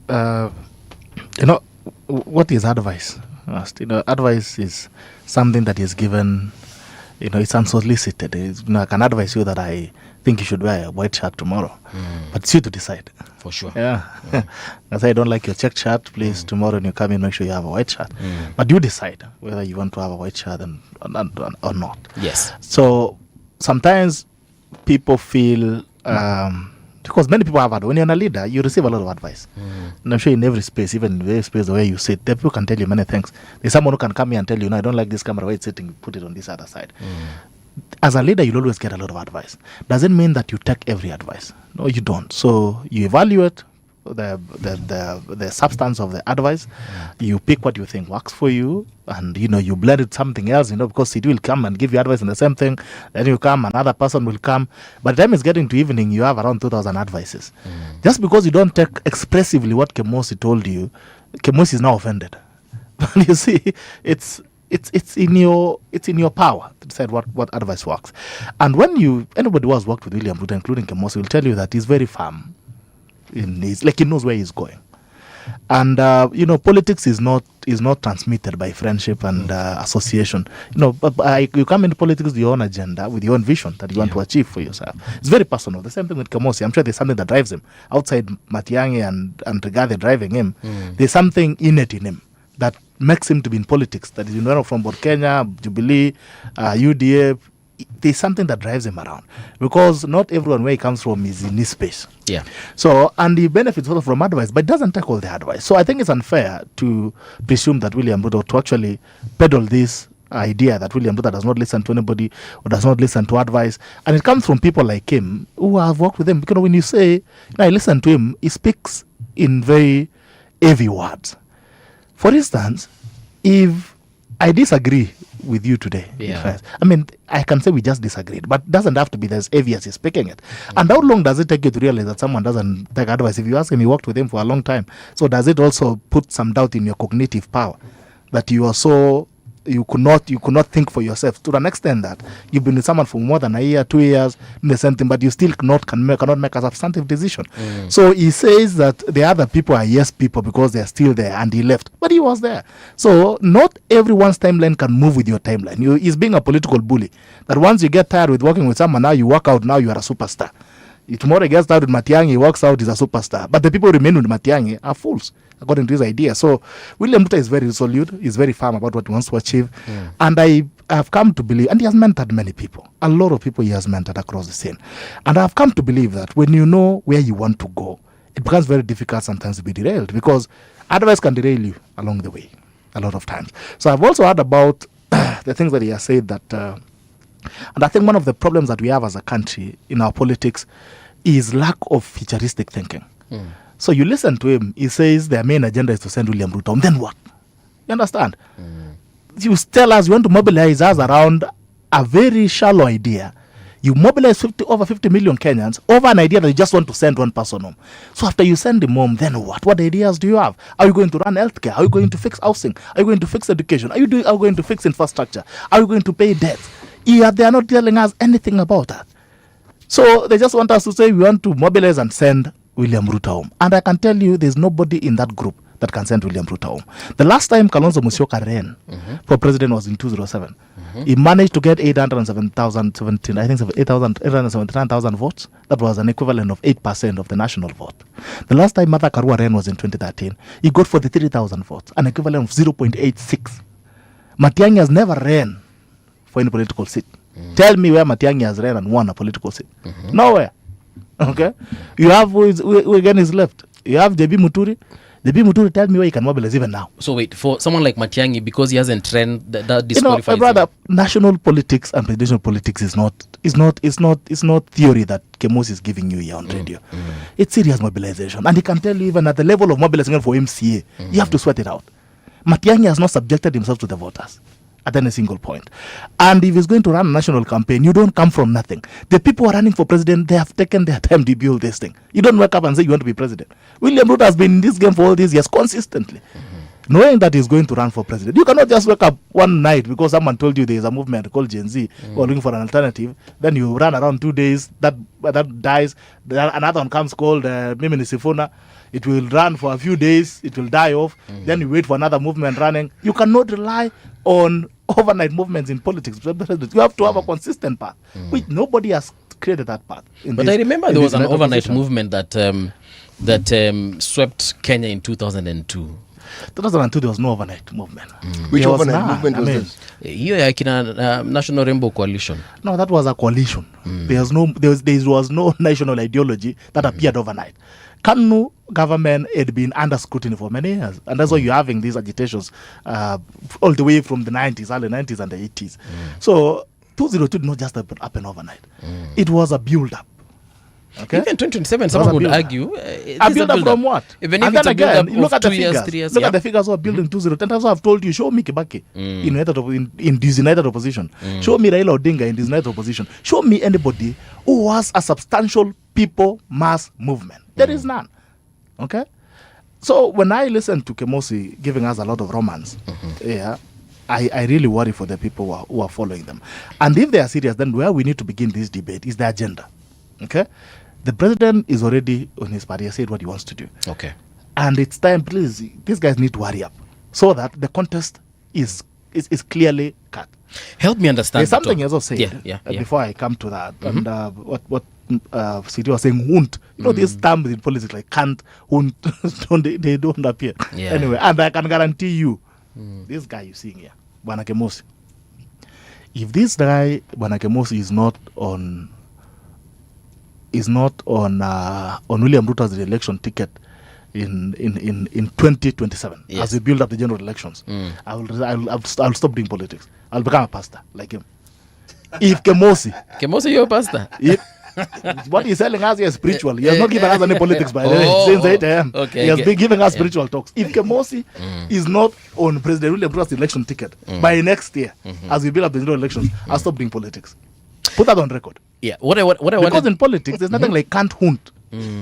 what is advice? Advice is something that is given, it's unsolicited. I can advise you that I think you should wear a white shirt tomorrow, but it's you to decide. For sure. Yeah. I say I don't like your checked shirt, please tomorrow when you come in, make sure you have a white shirt. But you decide whether you want to have a white shirt or not. Yes. So sometimes people feel, because many people have advice. When you're a leader, you receive a lot of advice. And I'm sure in every space, even in every space, the way you sit, the people can tell you many things. There's someone who can come here and tell you, no, I don't like this camera, where it's sitting, put it on this other side. As a leader, you'll always get a lot of advice. Doesn't mean that you take every advice. No, you don't. So you evaluate the substance of the advice. You pick what you think works for you, and you blend it something else. Because it will come and give you advice on the same thing. Then you come, another person will come. By the time it's getting to evening, you have around 2,000 advices. Just because you don't take expressively what Kemosi told you, Kemosi is now offended. You see, it's in your power to decide what advice works. And when anybody who has worked with William Ruto, including Kemosi, will tell you that he's very firm. He knows where he's going. And politics is not transmitted by friendship and association. But you come into politics with your own agenda, with your own vision that you want to achieve for yourself. It's very personal. The same thing with Kemosi. I'm sure there's something that drives him outside Matiang'i and Rigathi driving him. There's something innate in him that makes him to be in politics. That is, from both Kenya, Jubilee, UDA. There's something that drives him around, because not everyone where he comes from is in this space. Yeah. So, and he benefits also from advice, but doesn't take all the advice. So I think it's unfair to presume that William Ruto to actually peddle this idea that William Ruto does not listen to anybody or does not listen to advice. And it comes from people like him who have worked with him. Because when you say, I listen to him, he speaks in very heavy words. For instance, if I disagree with you today, I can say we just disagreed, but it doesn't have to be as heavy as he's speaking it. And how long does it take you to realize that someone doesn't take advice? If you ask him, you worked with him for a long time. So does it also put some doubt in your cognitive power that you are so you could not think for yourself to an extent that you've been with someone for more than a year, 2 years, in the same thing, but you still cannot make a substantive decision. So he says that the other people are yes people because they're still there, and he left, but he was there. So not everyone's timeline can move with your timeline. He's being a political bully. That once you get tired with working with someone, now you walk out, now you are a superstar. Tomorrow he gets tired with Matiang'i, he walks out, he's a superstar. But the people who remain with Matiang'i are fools, according to his idea. So William Ruto is very resolute, he's very firm about what he wants to achieve. And I have come to believe, and he has mentored many people, a lot of people he has mentored across the scene. And I have come to believe that when you know where you want to go, it becomes very difficult sometimes to be derailed, because advice can derail you along the way, a lot of times. So I've also heard about the things that he has said that, and I think one of the problems that we have as a country in our politics is lack of futuristic thinking. So you listen to him, he says their main agenda is to send William Ruto home. Then what? You understand? You tell us you want to mobilize us around a very shallow idea. You mobilize over 50 million Kenyans over an idea that you just want to send one person home. So after you send him home, then what? What ideas do you have? Are you going to run healthcare? Are you going to fix housing? Are you going to fix education? Are you going to fix infrastructure? Are you going to pay debt? They are not telling us anything about that. So they just want us to say we want to mobilize and send William Ruto home. And I can tell you there's nobody in that group that can send William Ruto home. The last time Kalonzo Musyoka ran for president was in 2007. He managed to get 879,000 votes. That was an equivalent of 8% of the national vote. The last time Martha Karua ran was in 2013. He got 43,000 votes, an equivalent of 0.86. Matiang'i has never ran for any political seat. Tell me where Matiang'i has ran and won a political seat. Nowhere. Okay? You have who again is left. You have JB Muturi. JB Muturi, tell me where he can mobilize even now. So wait, for someone like Matiang'i, because he hasn't ran, that disqualifies him. Brother, national politics and presidential politics is not theory that Kemosi is giving you here on radio. It's serious mobilization. And he can tell you even at the level of mobilization for MCA, you have to sweat it out. Matiang'i has not subjected himself to the voters at any single point. And if he's going to run a national campaign, you don't come from nothing. The people who are running for president, they have taken their time to build this thing. You don't wake up and say you want to be president. William Ruto has been in this game for all these years consistently, knowing that he's going to run for president. You cannot just wake up one night because someone told you there is a movement called Gen Z or looking for an alternative. Then you run around 2 days, that dies. Another one comes called Mimini Sifuna. It will run for a few days, it will die off. Then you wait for another movement running. You cannot rely on overnight movements in politics. You have to have a consistent path, which nobody has created that path. But I remember there was an overnight movement that swept Kenya in 2002. 2002 there was no overnight movement. Which overnight movement was this? Hiyo kina National Rainbow Coalition. No, that was a coalition. There was no national ideology that appeared overnight. Kanu government had been under scrutiny for many years, and that's why you're having these agitations all the way from the 90s, early 90s and the 80s. So 2002 did not just happen overnight. It was a build-up. Okay? Even 2027, someone would argue. A build-up from what? Even if it's a build-up look at the 2 years, figures. 3 years. Look at the figures of building 2010. That's what I've told you. Show me Kibaki in disunited opposition. Show me Raila Odinga in disunited opposition. Show me anybody who was a substantial people mass movement. There is none. Okay? So when I listen to Kemosi giving us a lot of romance, I really worry for the people who are following them. And if they are serious, then where we need to begin this debate is the agenda. Okay? The president is already on his party. He said what he wants to do. Okay. And it's time, please, these guys need to hurry up so that the contest is clearly cut. Help me understand. There's something else I said before I come to that. And what Sidi was saying, hunt. You know, these terms in politics like can't, hunt, they don't appear. Yeah. Anyway, and I can guarantee you, this guy you're seeing here, Bwana Kemosi, if this guy, Bwana Kemosi, is not on William Ruto's election ticket in 2027, as we build up the general elections, I'll stop doing politics. I'll become a pastor like him. If Kemosi, you're a pastor. What he's telling us is spiritual. He has not given us any politics, by the way. Since 8 a.m. Okay, he has been giving us spiritual talks. If Kemosi is not on President William Ruto's election ticket by next year, as we build up the general elections, I'll stop doing politics. Put that on record. Yeah. What I because in politics, there's nothing like can't hunt.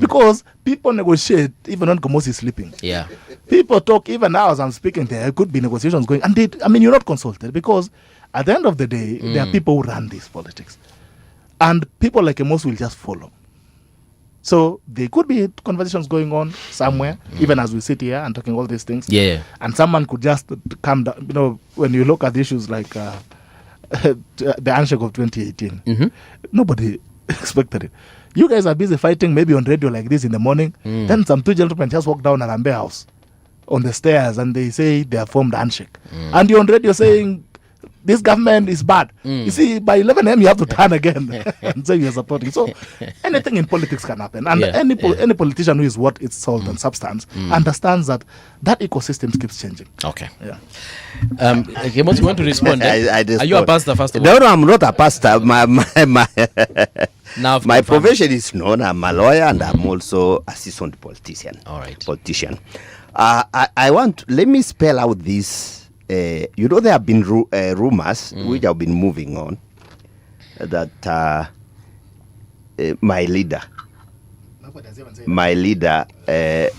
Because people negotiate even when Komosi is sleeping. Yeah. People talk even now as I'm speaking. There could be negotiations going. And you're not consulted because at the end of the day, there are people who run these politics. And people like Komosi will just follow. So there could be conversations going on somewhere, even as we sit here and talking all these things. Yeah. And someone could just come down. When you look at issues like the handshake of 2018, nobody expected it. You guys are busy fighting maybe on radio like this in the morning. Then some two gentlemen just walk down Arambe House on the stairs and they say they have formed a handshake. And you're on radio saying this government is bad. You see, by 11 a.m. you have to turn again and say you're supporting. So anything in politics can happen. And any politician who is worth its salt and substance understands that ecosystem keeps changing. Okay. Yeah. Okay, what you want to respond? Are you a pastor first of all? No, I'm not a pastor. My profession is known. I'm a lawyer and I'm also assistant politician. All right. Politician. Let me spell out this. There have been rumors which have been moving on that my leader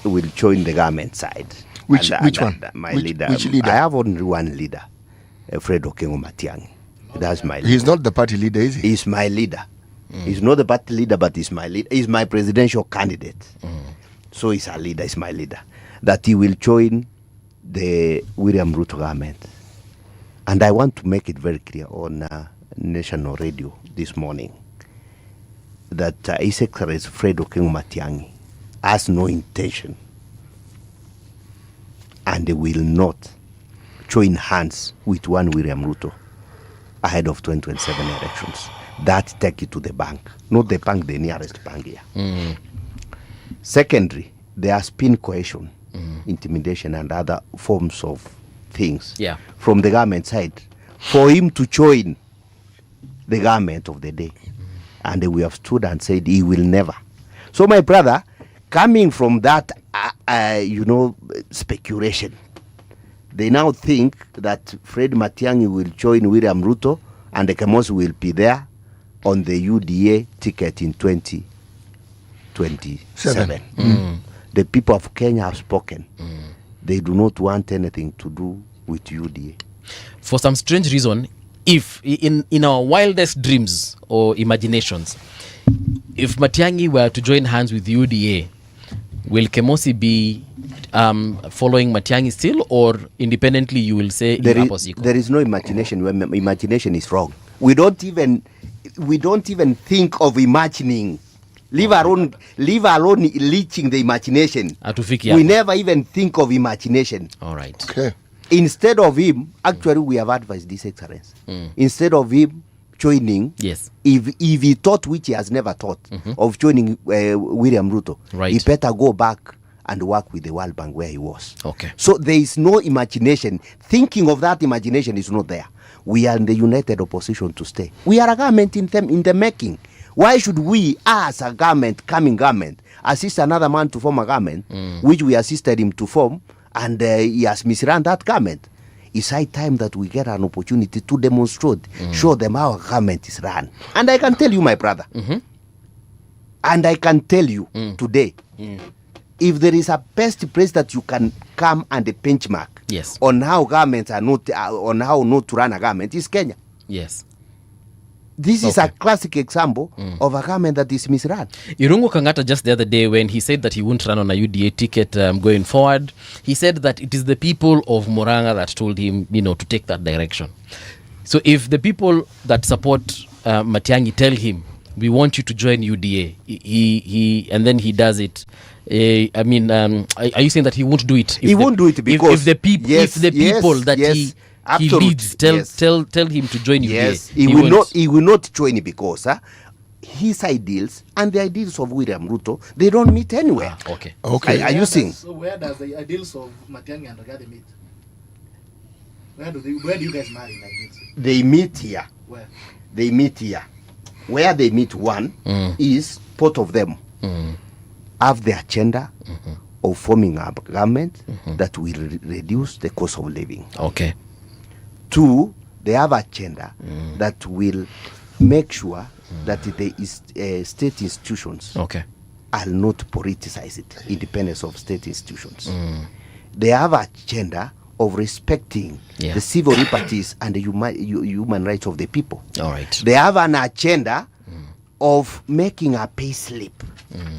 will join the government side. Which one? My which leader. leader? I have only one leader, Fred Okengo Matiang'i. That's my leader. He's not the party leader, is he? He's my leader. He's not the party leader, but he's my leader. He's my presidential candidate. So he's a leader. He's my leader. That he will join the William Ruto government. And I want to make it very clear on national radio this morning that His Excellency Fred Okengo Matiang'i has no intention and will not join hands with one William Ruto ahead of 2027 elections. That take it to the bank, not the bank, the nearest bank here. Secondly, there has been coercion, intimidation and other forms of things from the government side for him to join the government of the day. And we have stood and said he will never. So my brother, coming from that, speculation, they now think that Fred Matiang'i will join William Ruto and the Kemosi will be there on the UDA ticket in 2027. The people of Kenya have spoken. They do not want anything to do with UDA. For some strange reason, if in our wildest dreams or imaginations, if Matiang'i were to join hands with UDA, will Kemosi be following Matiang'i still, or independently you will say there is no imagination. Imagination is wrong. We don't even think of imagining. Leave alone reaching the imagination. We never even think of imagination. All right. Okay. Instead of him, actually we have advised this excellence. Instead of him joining, if he thought, which he has never thought, of joining William Ruto, he better go back and work with the World Bank where he was. Okay. So there is no imagination. Thinking of that imagination is not there. We are in the united opposition to stay. We are a government in the making. Why should we, as a coming government, assist another man to form a government, which we assisted him to form, and he has misrun that government? It's high time that we get an opportunity to demonstrate, show them how a government is run. And I can tell you, my brother, and I can tell you today, if there is a best place that you can come and benchmark on how governments are not, on how not to run a government, is Kenya. Yes. This is a classic example of a government that is misrun. Irungu Kangata just the other day, when he said that he won't run on a UDA ticket going forward, he said that it is the people of Murang'a that told him, to take that direction. So if the people that support Matiang'i tell him, we want you to join UDA, and then he does it, are you saying that he won't do it? He won't do it because if the people that he leads tell him to join UDA. Yes, he will not join because his ideals and the ideals of William Ruto, they don't meet anywhere. Okay. Are you seeing? So where does the ideals of Matiang'i and Rigathi meet? Where do you guys marry like this? They meet here. Where? They meet here. Where they meet, one is both of them have the agenda of forming a government that will reduce the cost of living. Okay. Two, they have agenda that will make sure that the state institutions I'll not politicize it, independence of state institutions. They have an agenda of respecting the civil liberties and the human rights of the people. All right. They have an agenda of making a pay slip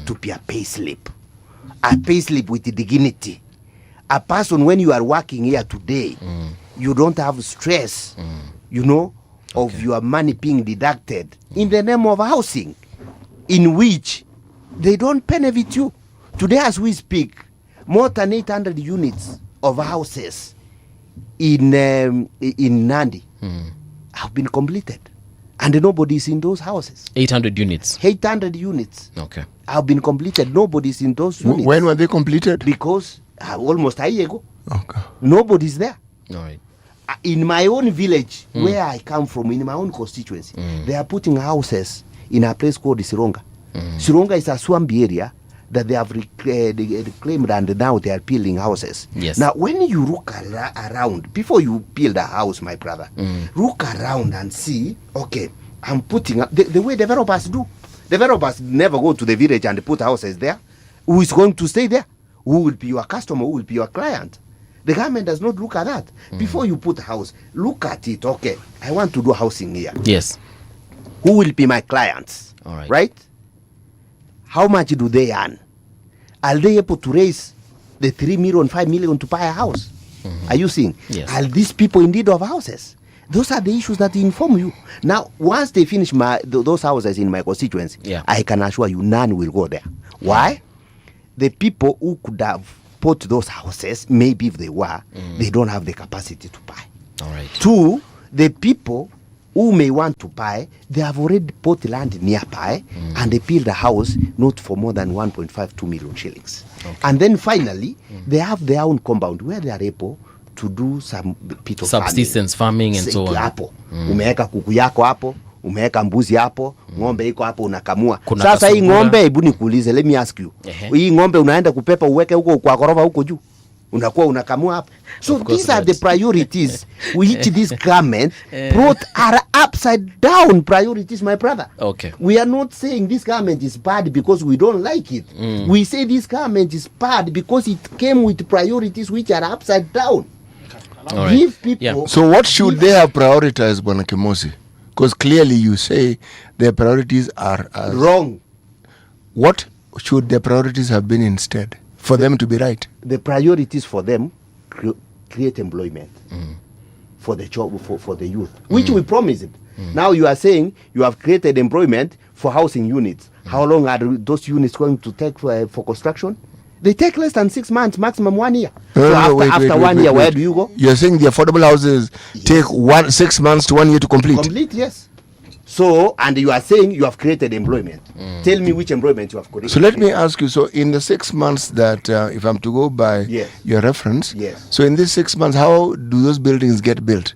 to be a pay slip with dignity. A person, when you are working here today, you don't have stress, of your money being deducted in the name of housing, in which they don't benefit you. Today, as we speak, more than 800 units of houses in Nandi have been completed, and nobody's in those houses. 800 units. 800 units. Okay. Have been completed. Nobody's in those units. When were they completed? Because almost a year ago. Okay. Nobody's there. All right. In my own village, where I come from, in my own constituency, they are putting houses in a place called Sironga. Sironga is a swampy area that they have reclaimed, and now they are building houses. Yes. Now, when you look around, before you build a house, my brother, look around and see, okay, I'm putting up the way developers do. Developers never go to the village and put houses there. Who is going to stay there? Who will be your customer? Who will be your client? The government does not look at that. Before you put a house, look at it. Okay, I want to do housing here. Yes. Who will be my clients? All right. Right? How much do they earn? Are they able to raise the 3 million, 5 million to buy a house? Are you seeing? Yes. Are these people in need of houses? Those are the issues that inform you. Now, once they finish those houses in my constituency, I can assure you none will go there. Why? The people who could have bought those houses, maybe if they were, they don't have the capacity to buy. All right. 2, the people who may want to buy, they have already bought land nearby and they build a house not for more than 1.52 million shillings. Okay. And then finally, they have their own compound where they are able to do some bit of subsistence farming and so on. Hapo umeweka kuku yako hapo, umeweka mbuzi hapo, ng'ombe iko hapo unakamua. Kuna Sasa hii kasungura. ng'ombe, hebu nikuulize, let me ask you. Hii ng'ombe unaenda kupepa uweke huko kwa ghorofa huko juu, unakuwa unakamua hapo. So these are the priorities which this government brought are upside down priorities, my brother. Okay. We are not saying this government is bad because we don't like it. We say this government is bad because it came with priorities which are upside down. All right. Give people. So what should they have prioritized, Bwana Kimosi? Because clearly you say their priorities are wrong. What should their priorities have been instead for them to be right? The priorities for them, create employment for the job, for the youth, which we promised. Now you are saying you have created employment for housing units. How long are those units going to take for construction? They take less than 6 months, maximum 1 year. After 1 year, where do you go? You're saying the affordable houses take 6 months to 1 year to complete? Complete, yes. So, and you are saying you have created employment. Tell me which employment you have created. So let me ask you, so in the 6 months that, if I'm to go by your reference, so in these 6 months, how do those buildings get built?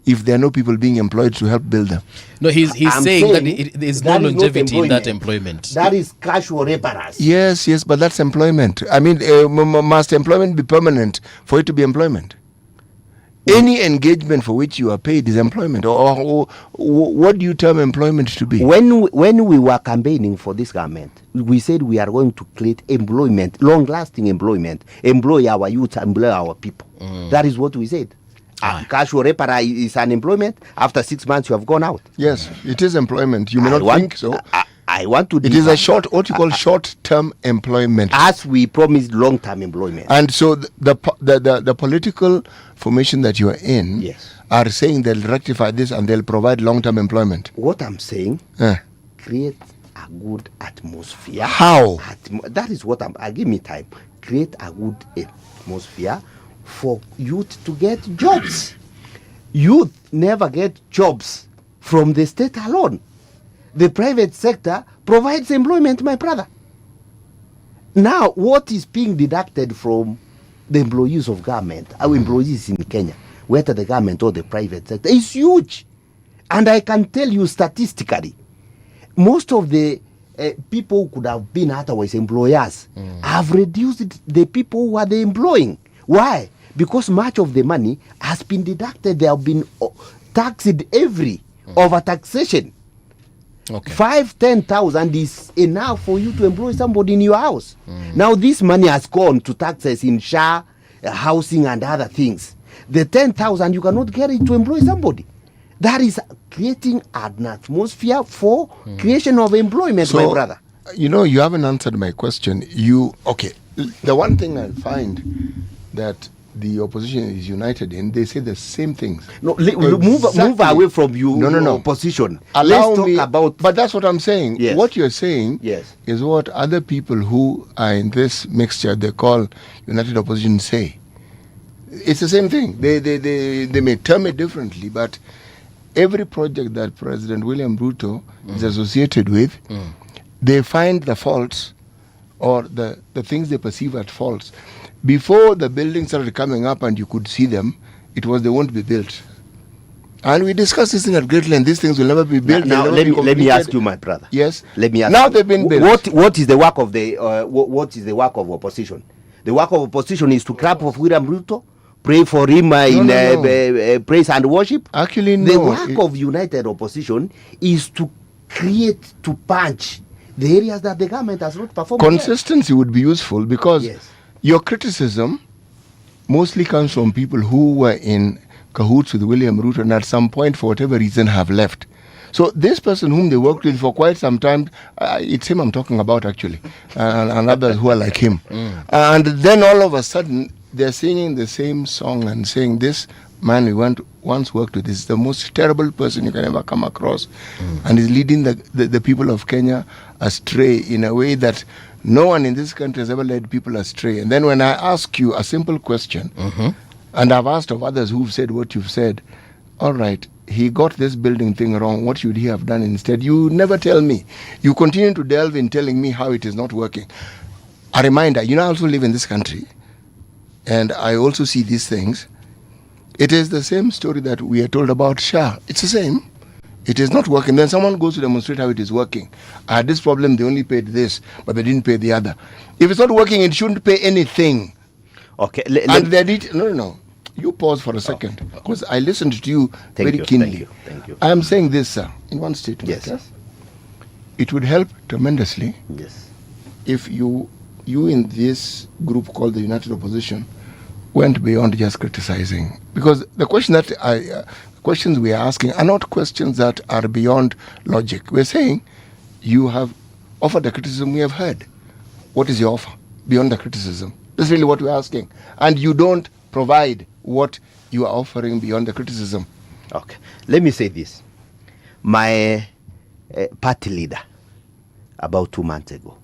If there are no people being employed to help build them? No, he's saying that there's no longevity in that employment. That is casual reparers. Yes, but that's employment. I mean, must employment be permanent for it to be employment? Any engagement for which you are paid is employment. Or what do you term employment to be? When we were campaigning for this government, we said we are going to create employment, long-lasting employment, employ our youth, employ our people. That is what we said. Casual reparer is an employment. After 6 months, you have gone out. Yes, it is employment. You may not think so. I want to. It is what you call short-term employment, as we promised long-term employment. And so the political formation that you are in are saying they'll rectify this and they'll provide long-term employment. What I'm saying, create a good atmosphere. How? That is what I give me time. Create a good atmosphere for youth to get jobs. Youth never get jobs from the state alone. The private sector provides employment, my brother. Now, what is being deducted from the employees of government, our employees in Kenya, whether the government or the private sector, is huge. And I can tell you statistically, most of the people who could have been otherwise employers have reduced the people who are they employing. Why? Because much of the money has been deducted. They have been taxed every over taxation. Okay. 5,000-10,000 is enough for you to employ somebody in your house. Now this money has gone to taxes in SHA, housing and other things. The 10,000 you cannot get it to employ somebody. That is creating an atmosphere for creation of employment, my brother. You know, you haven't answered my question. The one thing I find that the opposition is united in, they say the same things. No, move away from you. No. Opposition. Let's talk about. But that's what I'm saying. Yes. What you're saying is what other people who are in this mixture they call united opposition say. It's the same thing. They may term it differently, but every project that President William Ruto is associated with, they find the faults or the things they perceive as faults. Before the buildings started coming up and you could see them, it was they won't be built. And we discussed this thing at great length. These things will never be built. Now let me ask you, my brother. Yes. Let me ask. Now they've been built. What is the work of the what is the work of opposition? The work of opposition is to clap for William Ruto, pray for him in praise and worship. Actually, no. The work of united opposition is to create, to punch the areas that the government has not performed. Consistency would be useful because your criticism mostly comes from people who were in cahoots with William Ruto and at some point, for whatever reason, have left. So this person whom they worked with for quite some time, it's him I'm talking about actually, and others who are like him. And then all of a sudden, they're singing the same song and saying, this man we once worked with is the most terrible person you can ever come across, and is leading the people of Kenya astray in a way that no one in this country has ever led people astray. And then when I ask you a simple question, and I've asked of others who've said what you've said, all right, he got this building thing wrong, what should he have done instead? You never tell me. You continue to delve in telling me how it is not working. A reminder, I also live in this country, and I also see these things. It is the same story that we are told about SHA. It's the same. It is not working. Then someone goes to demonstrate how it is working. I had this problem, they only paid this, but they didn't pay the other. If it's not working, it shouldn't pay anything. Okay. No. You pause for a second, because I listened to you very keenly. Thank you. I am saying this, sir, in one statement. Yes. It would help tremendously if you in this group called the United Opposition went beyond just criticizing. Because the questions we are asking are not questions that are beyond logic. We're saying you have offered the criticism we have heard. What is your offer beyond the criticism? That's really what we're asking. And you don't provide what you are offering beyond the criticism. Okay. Let me say this. My party leader, about 2 months ago,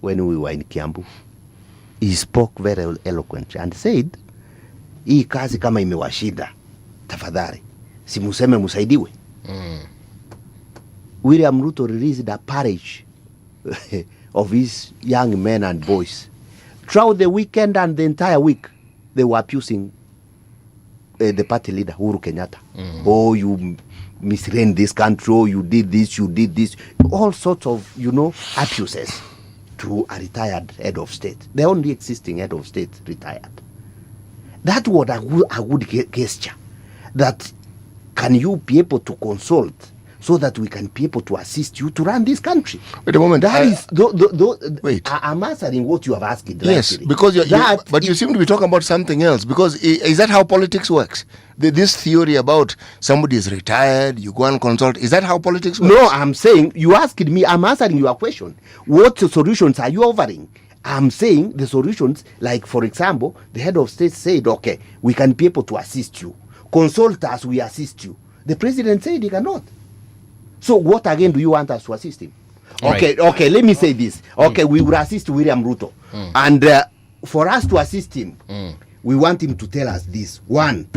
when we were in Kiambu, he spoke very eloquently and said, hii kazi kama imewashida, tafadhali, si museme musaidiwe. William Ruto released a parade of his young men and boys. Throughout the weekend and the entire week, they were abusing the party leader, Uhuru Kenyatta. Oh, you misran this country, oh, you did this. All sorts of, abuses to a retired head of state. The only existing head of state retired. That was a good gesture. That can you be able to consult so that we can be able to assist you to run this country? Wait a moment. Wait. I'm answering what you have asked. Yes, because but you seem to be talking about something else. Because is that how politics works? This theory about somebody is retired, you go and consult, is that how politics works? No, I'm saying, you asked me, I'm answering your question. What solutions are you offering? I'm saying the solutions, like, for example, the head of state said, okay, we can be able to assist you. Consult us, we assist you. The president said he cannot. So what again do you want us to assist him? Okay, let me say this. Okay, we will assist William Ruto. And for us to assist him, we want him to tell us this. One,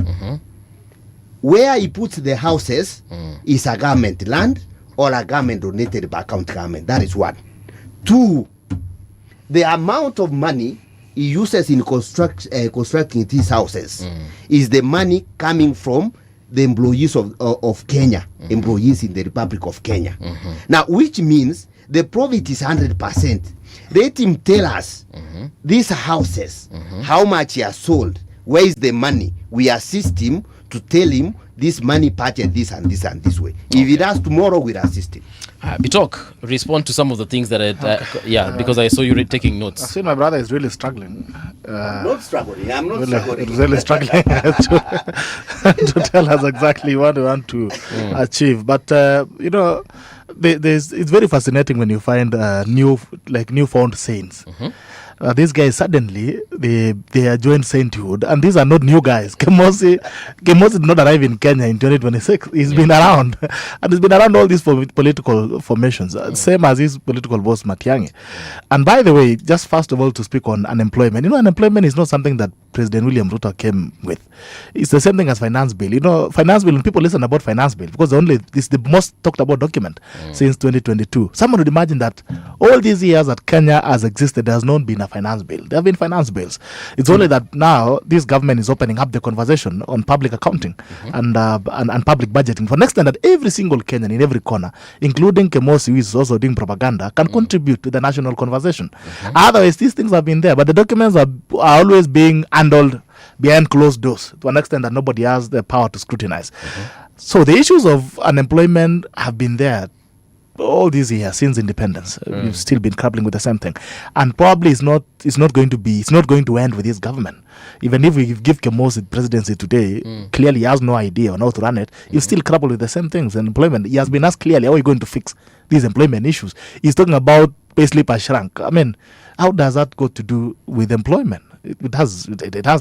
where he puts the houses is a government land or a government donated by county government. That is one. Two, the amount of money he uses in constructing these houses is the money coming from the employees of Kenya, employees in the Republic of Kenya. Now, which means the profit is 100%. Let him tell us these houses, how much he has sold, where is the money. We assist him to tell him this money budget, this and this and this way. If he does tomorrow, we'll assist him. Bitok, respond to some of the things that because I saw you taking notes. I've seen my brother is really struggling. Not struggling. I'm not struggling. Really struggling to tell us exactly what we want to achieve. But it's very fascinating when you find newfound saints. These guys suddenly they are joined sainthood, and these are not new guys. Kemosi did not arrive in Kenya in 2026. He's been around, and he's been around all these political formations, same as his political boss Matiang'i. And by the way, just first of all to speak on unemployment. Unemployment is not something that President William Ruto came with. It's the same thing as finance bill. Finance bill, when people listen about finance bill, because it's the most talked about document since 2022. Someone would imagine that all these years that Kenya has existed, there has not been a finance bill. There have been finance bills. It's only that now this government is opening up the conversation on public accounting and public budgeting. For next time that every single Kenyan in every corner, including Kemosi, who is also doing propaganda, can contribute to the national conversation. Otherwise, these things have been there, but the documents are always being handled behind closed doors to an extent that nobody has the power to scrutinize. So the issues of unemployment have been there all these years since independence. We've still been grappling with the same thing, and probably it's not going to end with this government. Even if we give Kemosi presidency today, clearly he has no idea on how to run it. He'll still grapple with the same things. And employment, he has been asked clearly, how are you going to fix these employment issues? He's talking about payslip has shrunk. I mean, how does that go to do with employment? It has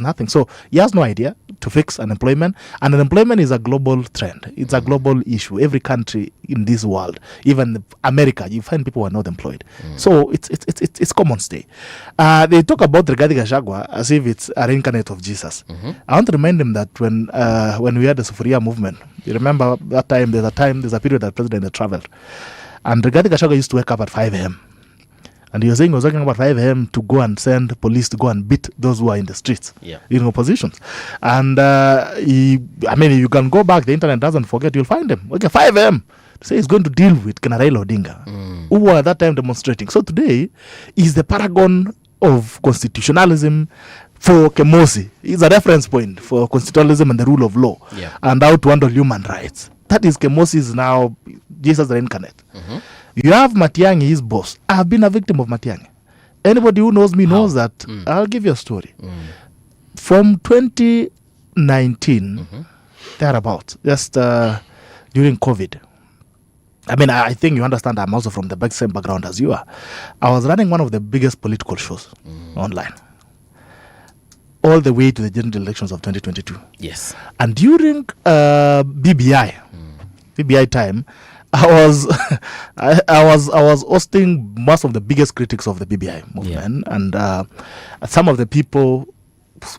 nothing. So he has no idea to fix unemployment, and unemployment is a global trend. It's a global issue. Every country in this world, even America, you find people who are not employed. So it's common stay. They talk about Rigathi Gachagua as if it's a reincarnate of Jesus. I want to remind them that when we had the Sufuria movement, you remember that time. There's a period that President had traveled, and Rigathi Gachagua used to wake up at 5 a.m. And he was saying he was working about 5 a.m. to go and send police to go and beat those who are in the streets, in oppositions. And you can go back, the internet doesn't forget, you'll find him. Okay, 5 a.m. Say he's going to deal with Raila Odinga, who were at that time demonstrating. So today, he's the paragon of constitutionalism for Kemosi. He's a reference point for constitutionalism and the rule of law and how to handle human rights. That is Kemosi's now Jesus reincarnate. You have Matiang'i, his boss. I have been a victim of Matiang'i. Anybody who knows me knows that. I'll give you a story. From 2019, thereabout, just during COVID. I mean, I think you understand I'm also from the same background as you are. I was running one of the biggest political shows online, all the way to the general elections of 2022. Yes. And during BBI time, I was hosting most of the biggest critics of the BBI movement, and some of the people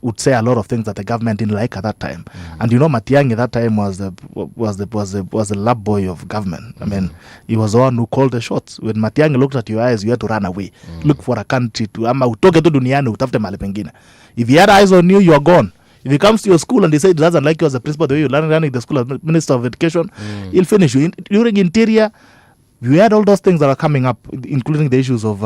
would say a lot of things that the government didn't like at that time. And Matiang'i at that time was the lab boy of government. I mean, he was the one who called the shots. When Matiang'i looked at your eyes, you had to run away, look for a country to utoke tu duniani utafute mahali pengine. If he had eyes on you, you are gone. If he comes to your school and he says he doesn't like you as a principal, the way you're running the school as Minister of Education, he'll finish you. During interior, we had all those things that are coming up, including the issues of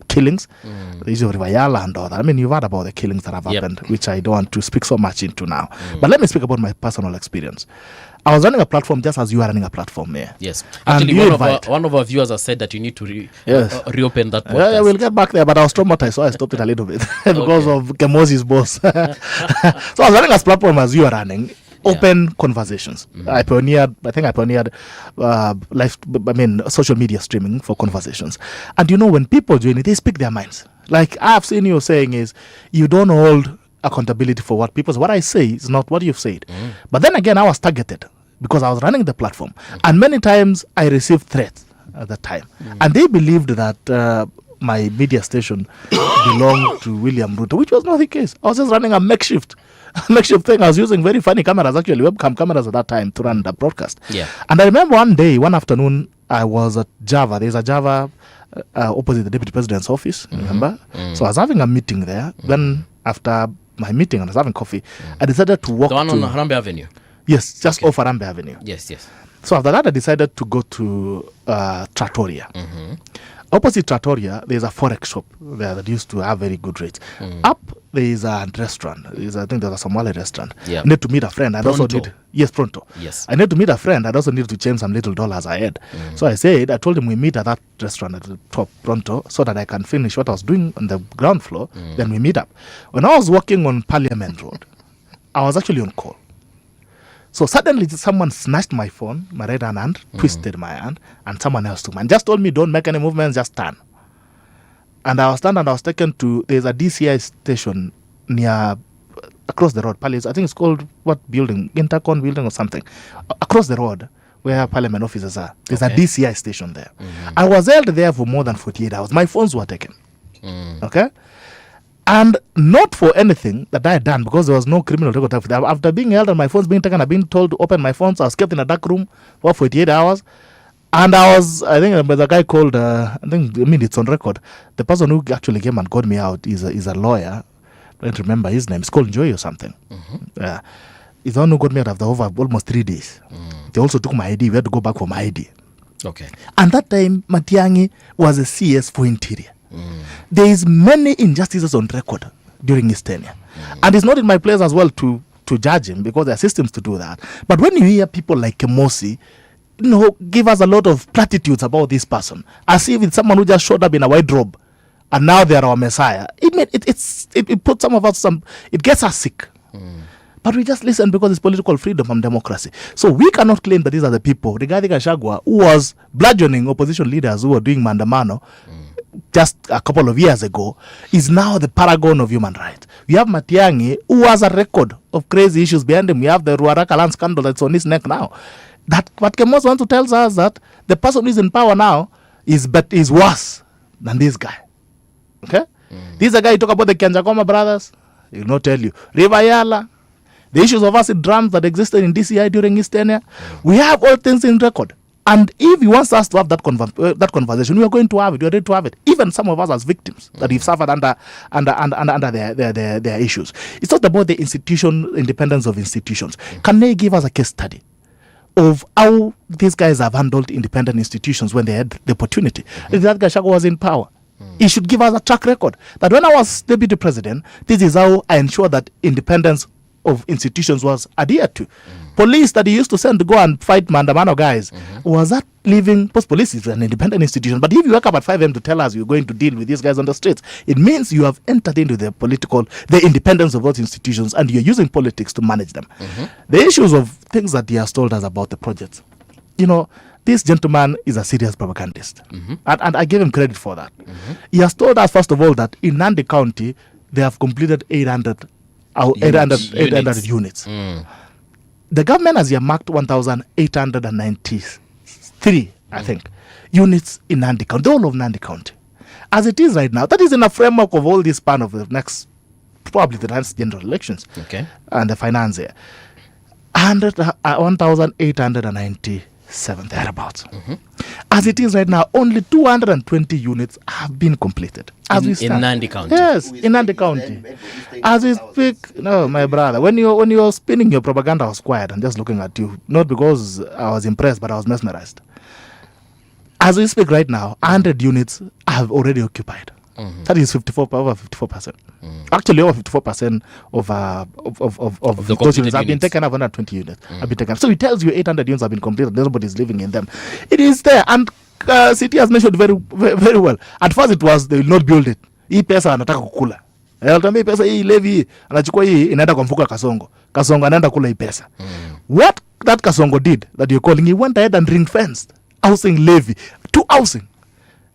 killings, the issue of Rivayala and all that. I mean, you've heard about the killings that have happened, which I don't want to speak so much into now. But let me speak about my personal experience. I was running a platform just as you are running a platform here. Yes. Actually, one of our viewers has said that you need to reopen that podcast. Yeah, we'll get back there, but I was traumatized, so I stopped it a little bit because of Kemosi's boss. So I was running a platform as you are running. Open conversations. I pioneered social media streaming for conversations. And when people join it, they speak their minds. Like I've seen you saying is, you don't hold accountability for what people say. What I say is not what you've said. But then again, I was targeted because I was running the platform. And many times I received threats at that time. And they believed that my media station belonged to William Ruto, which was not the case. I was just running a makeshift thing. I was using very funny cameras, actually webcam cameras at that time, to run the broadcast. And I remember one afternoon, I was at Java. There's a Java opposite the deputy president's office, remember? So I was having a meeting there. Then after my meeting, I was having coffee. I decided to walk the one on Harambee Avenue? Yes, just off Harambee Avenue. Yes. So after that, I decided to go to Trattoria. Opposite Trattoria, there's a forex shop there that used to have very good rates. Up, there is a restaurant. I think there's a Somali restaurant. Yeah. I need to meet a friend. Pronto. Yes. I need to meet a friend. I also need to change some little dollars ahead. So I told him we meet at that restaurant at the top, Pronto, so that I can finish what I was doing on the ground floor. Then we meet up. When I was walking on Parliament Road, I was actually on call. So suddenly someone snatched my phone, my right hand, twisted my hand, and someone else took mine. Just told me, don't make any movements, just stand. And I was standing and I was taken to, there's a DCI station across the road, Palace. I think it's called, what building? Intercon building or something. Across the road, where Parliament offices are. There's a DCI station there. I was held there for more than 48 hours. My phones were taken. Okay? And not for anything that I had done, because there was no criminal record. After being held and my phones being taken, I've been told to open my phones. I was kept in a dark room for 48 hours. And I think there's a guy called, it's on record. The person who actually came and got me out is a lawyer. I don't remember his name. It's called Joy or something. He's the one who got me out after almost 3 days. They also took my ID. We had to go back for my ID. Okay. And that time, Matiang'i was a CS for Interior. There is many injustices on record during his tenure. And it's not in my place as well to judge him, because there are systems to do that. But when you hear people like Kemosi, give us a lot of platitudes about this person, as if it's someone who just showed up in a white robe and now they are our messiah. It puts some of us, it gets us sick. But we just listen because it's political freedom and democracy. So we cannot claim that these are the people. Rigathi Gachagua, who was bludgeoning opposition leaders who were doing mandamano just a couple of years ago, is now the paragon of human rights. We have Matiang'i, who has a record of crazy issues behind him. We have the Ruaraka land scandal that's on his neck now. What Kemos wants to tell us that the person who is in power now is worse than this guy. Okay? This is a guy who talk about the Kenjakoma brothers. He will not tell you. Rivayala, the issues of acid drums that existed in DCI during his tenure. We have all things in record. And if he wants us to have that conversation, we are going to have it. We are ready to have it. Even some of us as victims that we've suffered under their issues. It's not about the independence of institutions. Can they give us a case study of how these guys have handled independent institutions when they had the opportunity? That Gachagua was in power. He should give us a track record that when I was deputy president, this is how I ensured that independence of institutions was adhered to. Police that he used to send to go and fight Mandamano guys, was that living? Post police is an independent institution. But if you wake up at 5 a.m. to tell us you're going to deal with these guys on the streets, it means you have entered into the independence of those institutions, and you're using politics to manage them. The issues of things that he has told us about the projects, this gentleman is a serious propagandist. And I give him credit for that. He has told us, first of all, that in Nandi County, they have completed 800 units. The government has earmarked 1,893, I think, units in Nandi County, the whole of Nandi County. As it is right now, that is in a framework of all this span of the next, probably the next general elections. Okay. And the finance year. 1,897, thereabouts. As it is right now, only 220 units have been completed. In Nandi County? Yes, in Nandi County. As we speak, no, my brother, when you're spinning your propaganda, I was quiet and just looking at you. Not because I was impressed, but I was mesmerized. As we speak right now, 100 units have already occupied. That is over 54%. Actually, over 54% of those units have been taken up. 120 units have been taken. So it tells you 800 units have been completed. Nobody is living in them. It is there, and City has mentioned very, very well. At first, it was they will not build it. Hii pesa anataka kukula. Hii pesa hii levy anachukua hii inaenda kwa mfuko ya Kasongo. Kasongo anaenda kula hii pesa. What that Kasongo did, that you're calling, he went ahead and ring-fenced housing levy to housing.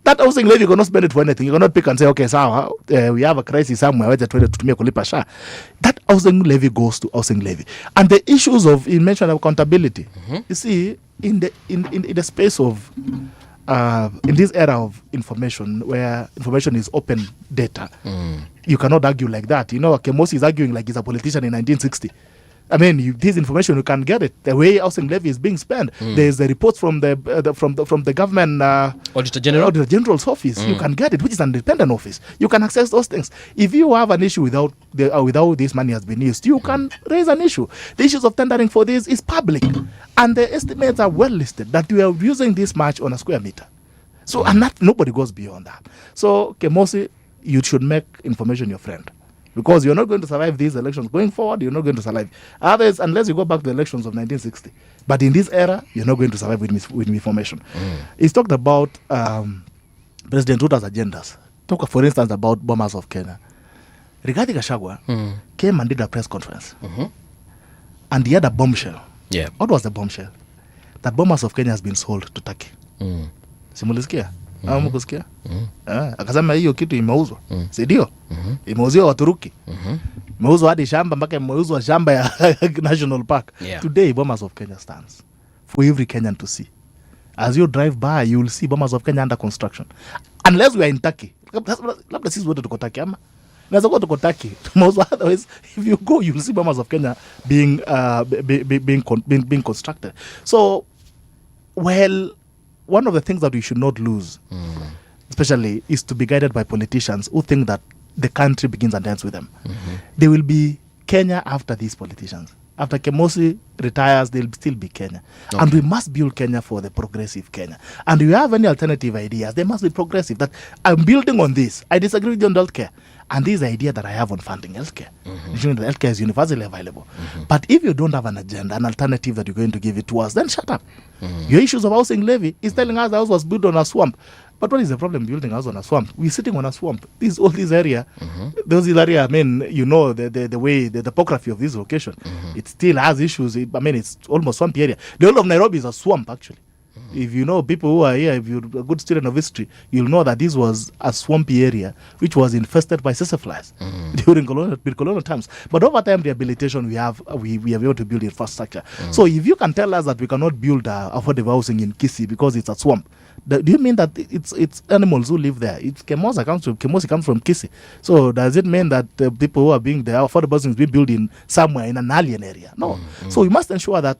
That housing levy, you cannot spend it for anything. You cannot pick and say, okay, so we have a crisis somewhere, we're trying to tumia kulipa sha. That housing levy goes to housing levy. And the issues of, you mentioned accountability. You see, in the space of, in this era of information, where information is open data, you cannot argue like that. Kemosi is arguing like he's a politician in 1960. I mean, this information you can get it. The way housing levy is being spent. There's the reports from the government Auditor General's office. You can get it, which is an independent office. You can access those things. If you have an issue without this money has been used, you can raise an issue. The issues of tendering for this is public, and the estimates are well listed that we are using this much on a square meter. So and nobody goes beyond that. So Kemosi, you should make information your friend. Because you're not going to survive these elections. Going forward, you're not going to survive. Others, unless you go back to the elections of 1960. But in this era, you're not going to survive with information. He's talked about President Ruto's agendas. Talk, for instance, about Bombers of Kenya. Rigathi Gachagua came and did a press conference. And he had a bombshell. Yeah. What was the bombshell? That Bombers of Kenya has been sold to Turkey. Simulisikia? Kusikia? Akasema hiyo kitu imeuzwa. Si ndio? Imeuziwa Waturuki. Imeuzwa hadi shamba mpaka imeuzwa shamba ya National Park. Today Bombers of Kenya stands for every Kenyan to see. As you drive by, you will see Bombers of Kenya under construction. Unless we are in Turkey. Labda sisi wote tuko Turkey ama. Naweza kuwa tuko Turkey. Otherwise, if you go, you will see Bombers of Kenya being constructed. So, well, one of the things that we should not lose, especially, is to be guided by politicians who think that the country begins and ends with them. There will be Kenya after these politicians. After Kemosi retires, there will still be Kenya. Okay. And we must build Kenya for the progressive Kenya. And if you have any alternative ideas, they must be progressive. That I'm building on this. I disagree with you on healthcare. And this idea that I have on funding healthcare. Ensuring that healthcare is universally available. But if you don't have an agenda, an alternative that you're going to give it to us, then shut up. Your issues of housing levy is telling us the house was built on a swamp. But what is the problem building a house on a swamp? We're sitting on a swamp. All this area, I mean, you know, the way, the topography of this location, it still has issues. I mean, it's almost swamp area. The whole of Nairobi is a swamp, actually. If you know people who are here, if you're a good student of history, you'll know that this was a swampy area which was infested by flies during colonial times. But over time, rehabilitation, we have able to build infrastructure. So if you can tell us that we cannot build affordable housing in Kisii because it's a swamp, do you mean that it's animals who live there? Kemosi comes from Kisii. So does it mean that the people who are being the affordable housing is being built in somewhere in an alien area? No. So we must ensure that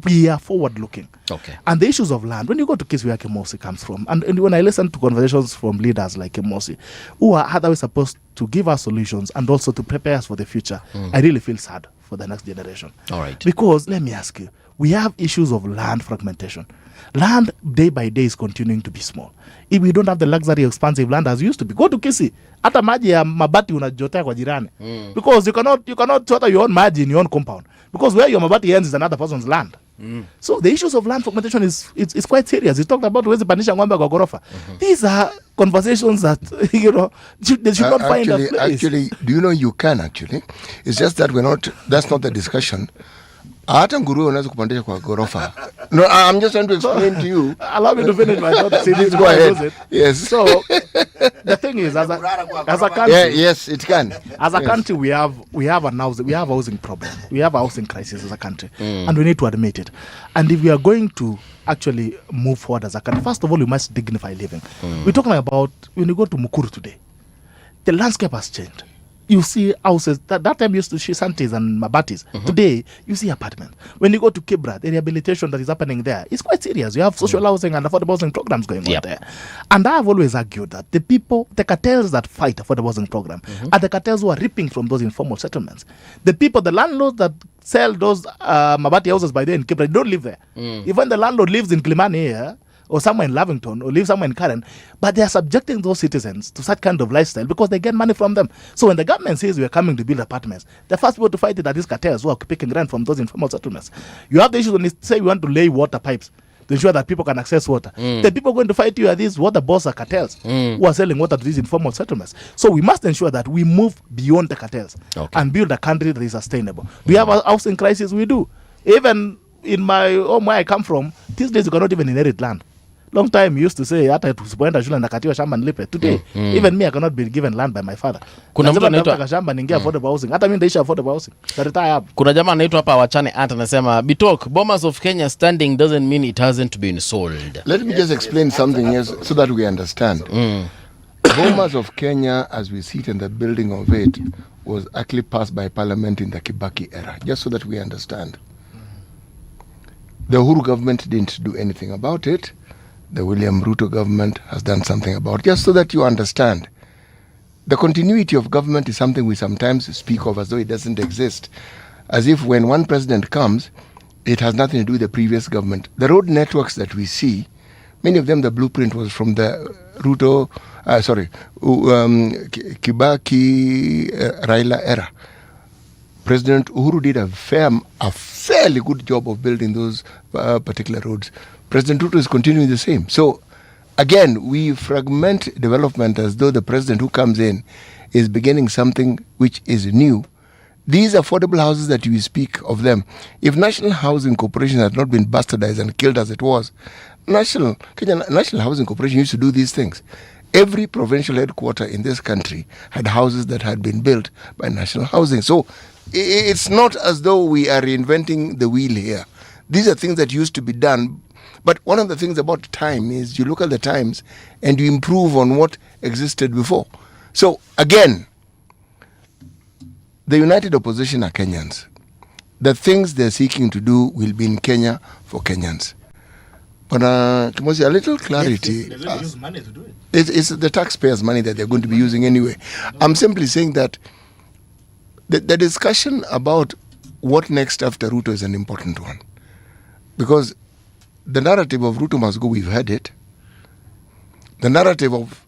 we are forward-looking. Okay. And the issues of land, when you go to Kisii where Kemosi comes from, and when I listen to conversations from leaders like Kemosi, who are otherwise supposed to give us solutions and also to prepare us for the future, I really feel sad for the next generation. All right. Because, let me ask you, we have issues of land fragmentation. Land, day by day, is continuing to be small. If we don't have the luxury of expansive land as used to be, go to Kisii. Hata maji ya mabati unajotea kwa jirani. Because you cannot water your own maji in your own compound. Because where your mabati ends is another person's land. So the issues of land fragmentation is quite serious. You talked about wezi pandisha ng'ombe kwa ghorofa. These are conversations that they should not find a place. Actually, do you know you can actually? It's just that that's not the discussion. Hata nguruwe unaweza kupandisha kwa ghorofa. No, I'm just trying to explain to you. Allow me to finish my thought. Please go ahead. Yes. So the thing is, as a country, yes, it can. As a country, we have a housing problem. We have a housing crisis as a country, and we need to admit it. And if we are going to actually move forward as a country, first of all, we must dignify living. We're talking about when you go to Mukuru today, the landscape has changed. You see houses that time used to see shanties and mabatis. Today, you see apartments. When you go to Kibra, the rehabilitation that is happening there is quite serious. You have social housing and affordable housing programs going on there. And I have always argued that the cartels that fight affordable housing program are the cartels who are reaping from those informal settlements. The landlords that sell those mabati houses by there in Kibra, they don't live there. Even the landlord lives in Kilimani here, or somewhere in Lavington, or live somewhere in Karen, but they are subjecting those citizens to such kind of lifestyle because they get money from them. So when the government says we are coming to build apartments, the first people to fight it are these cartels who are picking rent from those informal settlements. You have the issues when they say we want to lay water pipes to ensure that people can access water. The people going to fight you are these water boss or cartels who are selling water to these informal settlements. So we must ensure that we move beyond the cartels and build a country that is sustainable. We have a housing crisis, we do. Even in my home where I come from, these days you cannot even inherit land. Long time used to say hata tusipoenda shule nakatiwa shamba nilipe. Today even me I cannot be given land by my father. Kuna mtu anaitwa shamba ningia affordable housing. Hata mimi ndaisha affordable housing. Retire hapo. Kuna jamaa anaitwa hapa Wachane Ant anasema Bitok, Bombers of Kenya standing doesn't mean it hasn't been sold. Let me just explain something else so that we understand. Bomas of Kenya, as we see it in the building of it, was actually passed by Parliament in the Kibaki era, just so that we understand. The Uhuru government didn't do anything about it. The William Ruto government has done something about it, just so that you understand. The continuity of government is something we sometimes speak of as though it doesn't exist. As if when one president comes, it has nothing to do with the previous government. The road networks that we see, many of them, the blueprint was from the Kibaki Raila era. President Uhuru did a fairly good job of building those particular roads. President Ruto is continuing the same. So, again, we fragment development as though the president who comes in is beginning something which is new. These affordable houses that you speak of them, if National Housing Corporation had not been bastardized and killed as it was, National Housing Corporation used to do these things. Every provincial headquarter in this country had houses that had been built by National Housing. So it's not as though we are reinventing the wheel here. These are things that used to be done. But one of the things about time is you look at the times and you improve on what existed before. So again, the united opposition are Kenyans. The things they're seeking to do will be in Kenya for Kenyans. But a little clarity. They're going to use money to do it. It's the taxpayers' money that they're going to be using anyway. I'm simply saying that the discussion about what next after Ruto is an important one. Because the narrative of Ruto must go, we've heard it. The narrative of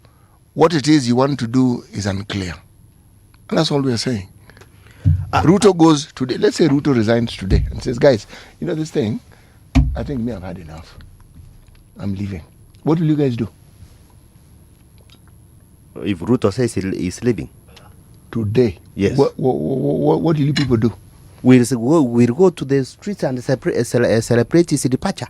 what it is you want to do is unclear. And that's all we're saying. Ruto goes today. Let's say Ruto resigns today and says, guys, you know this thing, I think I've had enough. I'm leaving. What will you guys do? If Ruto says he's leaving. Today? Yes. What will you people do? We'll go to the streets and celebrate his departure.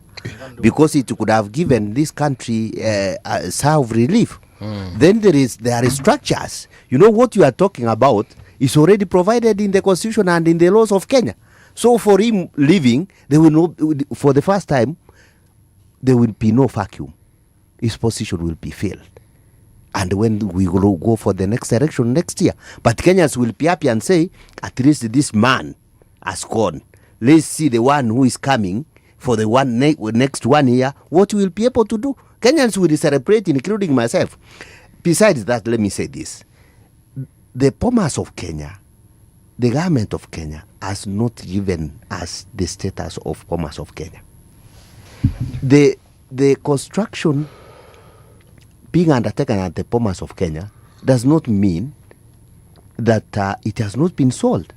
Because it could have given this country a sigh of relief. Then there are structures. You know what you are talking about is already provided in the constitution and in the laws of Kenya. So for him leaving, there will no, for the first time, there will be no vacuum. His position will be filled. And when we will go for the next election next year, but Kenyans will be happy and say, at least this man has gone. Let's see the one who is coming for the next 1 year, what we will be able to do. Kenyans will celebrate, including myself. Besides that, let me say this. The Bomas of Kenya, the government of Kenya has not given us the status of Bomas of Kenya. The construction being undertaken at the Bomas of Kenya does not mean that it has not been sold.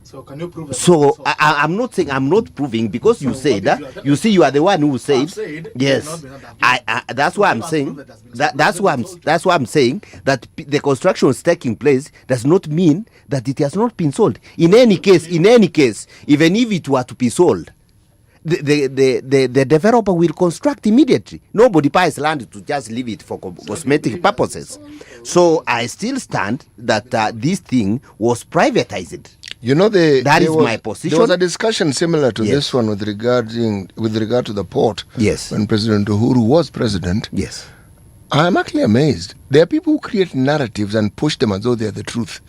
So can you prove it? So I'm not saying, I'm not proving, because you say that. You see, you are the one who said. Yes. That's why I'm saying. That's why I'm saying that the construction is taking place does not mean that it has not been sold. In any case, even if it were to be sold, the developer will construct immediately. Nobody buys land to just leave it for cosmetic purposes. So I still stand that this thing was privatized. You know, that is my position. There was a discussion similar to this one with regard to the port. Yes. When President Uhuru was president. Yes. I'm actually amazed. There are people who create narratives and push them as though they are the truth.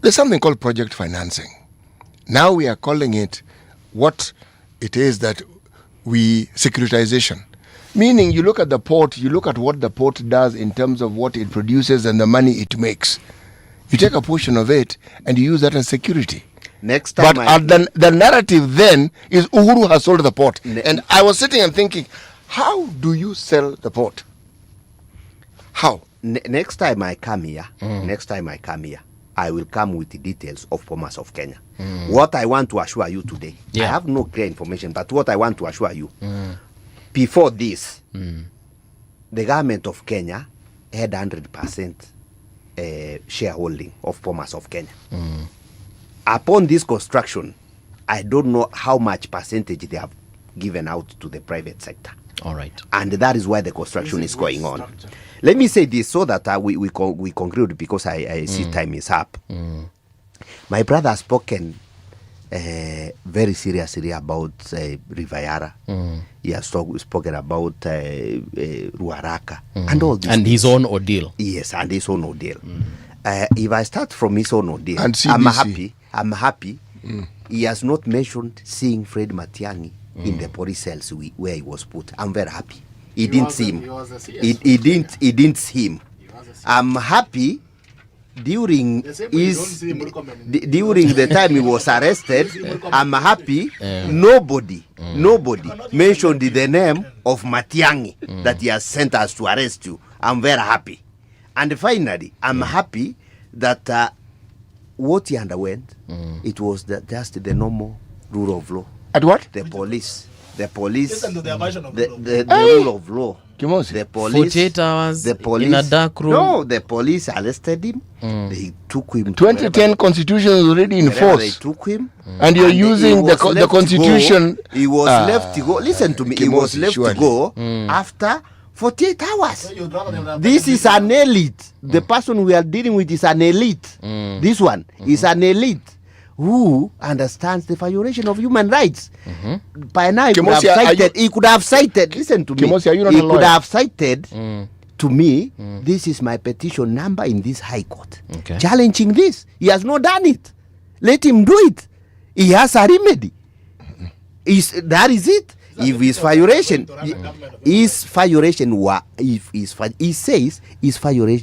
There's something called project financing. Now we are calling it what it is that securitization. Meaning you look at the port, you look at what the port does in terms of what it produces and the money it makes. You take a portion of it and you use that as security. Next time, the narrative then is Uhuru has sold the port. And I was sitting and thinking, how do you sell the port? How? Next time I come here, I will come with the details of Bomas of Kenya. What I want to assure you today, I have no clear information, but what I want to assure you, before this, the government of Kenya had 100% shareholding of Bomas of Kenya. Upon this construction, I don't know how much percentage they have given out to the private sector. All right. And that is why the construction is going on. Let me say this so that we conclude, because I see time is up. My brother has spoken very seriously about Rivayara. He has spoken about Ruaraka and all this. And his own ordeal. Yes, and his own ordeal. If I start from his own ordeal, And I'm happy. He has not mentioned seeing Fred Matiang'i in the police cells where he was put. I'm very happy. He didn't see him. He didn't see him. I'm happy during the time he was arrested. I'm happy nobody mentioned the name of Matiang'i that he has sent us to arrest you. I'm very happy. And finally, I'm happy that what he underwent, it was just the normal rule of law. At what? The police. Listen to their version of the rule of law. The police. 48 hours the police, in a dark room. No, the police arrested him. They took him. 2010 constitution is already in force. They took him. And you're using the constitution. He was left to go. Listen to me. He was left to go after 48 hours. This is an elite. The person we are dealing with is an elite. This one is an elite who understands the violation of human rights. By now, he could have cited, listen to me, he could have cited to me, this is my petition number in this high court. Challenging this. He has not done it. Let him do it. He has a remedy. That is it. If his violation, he says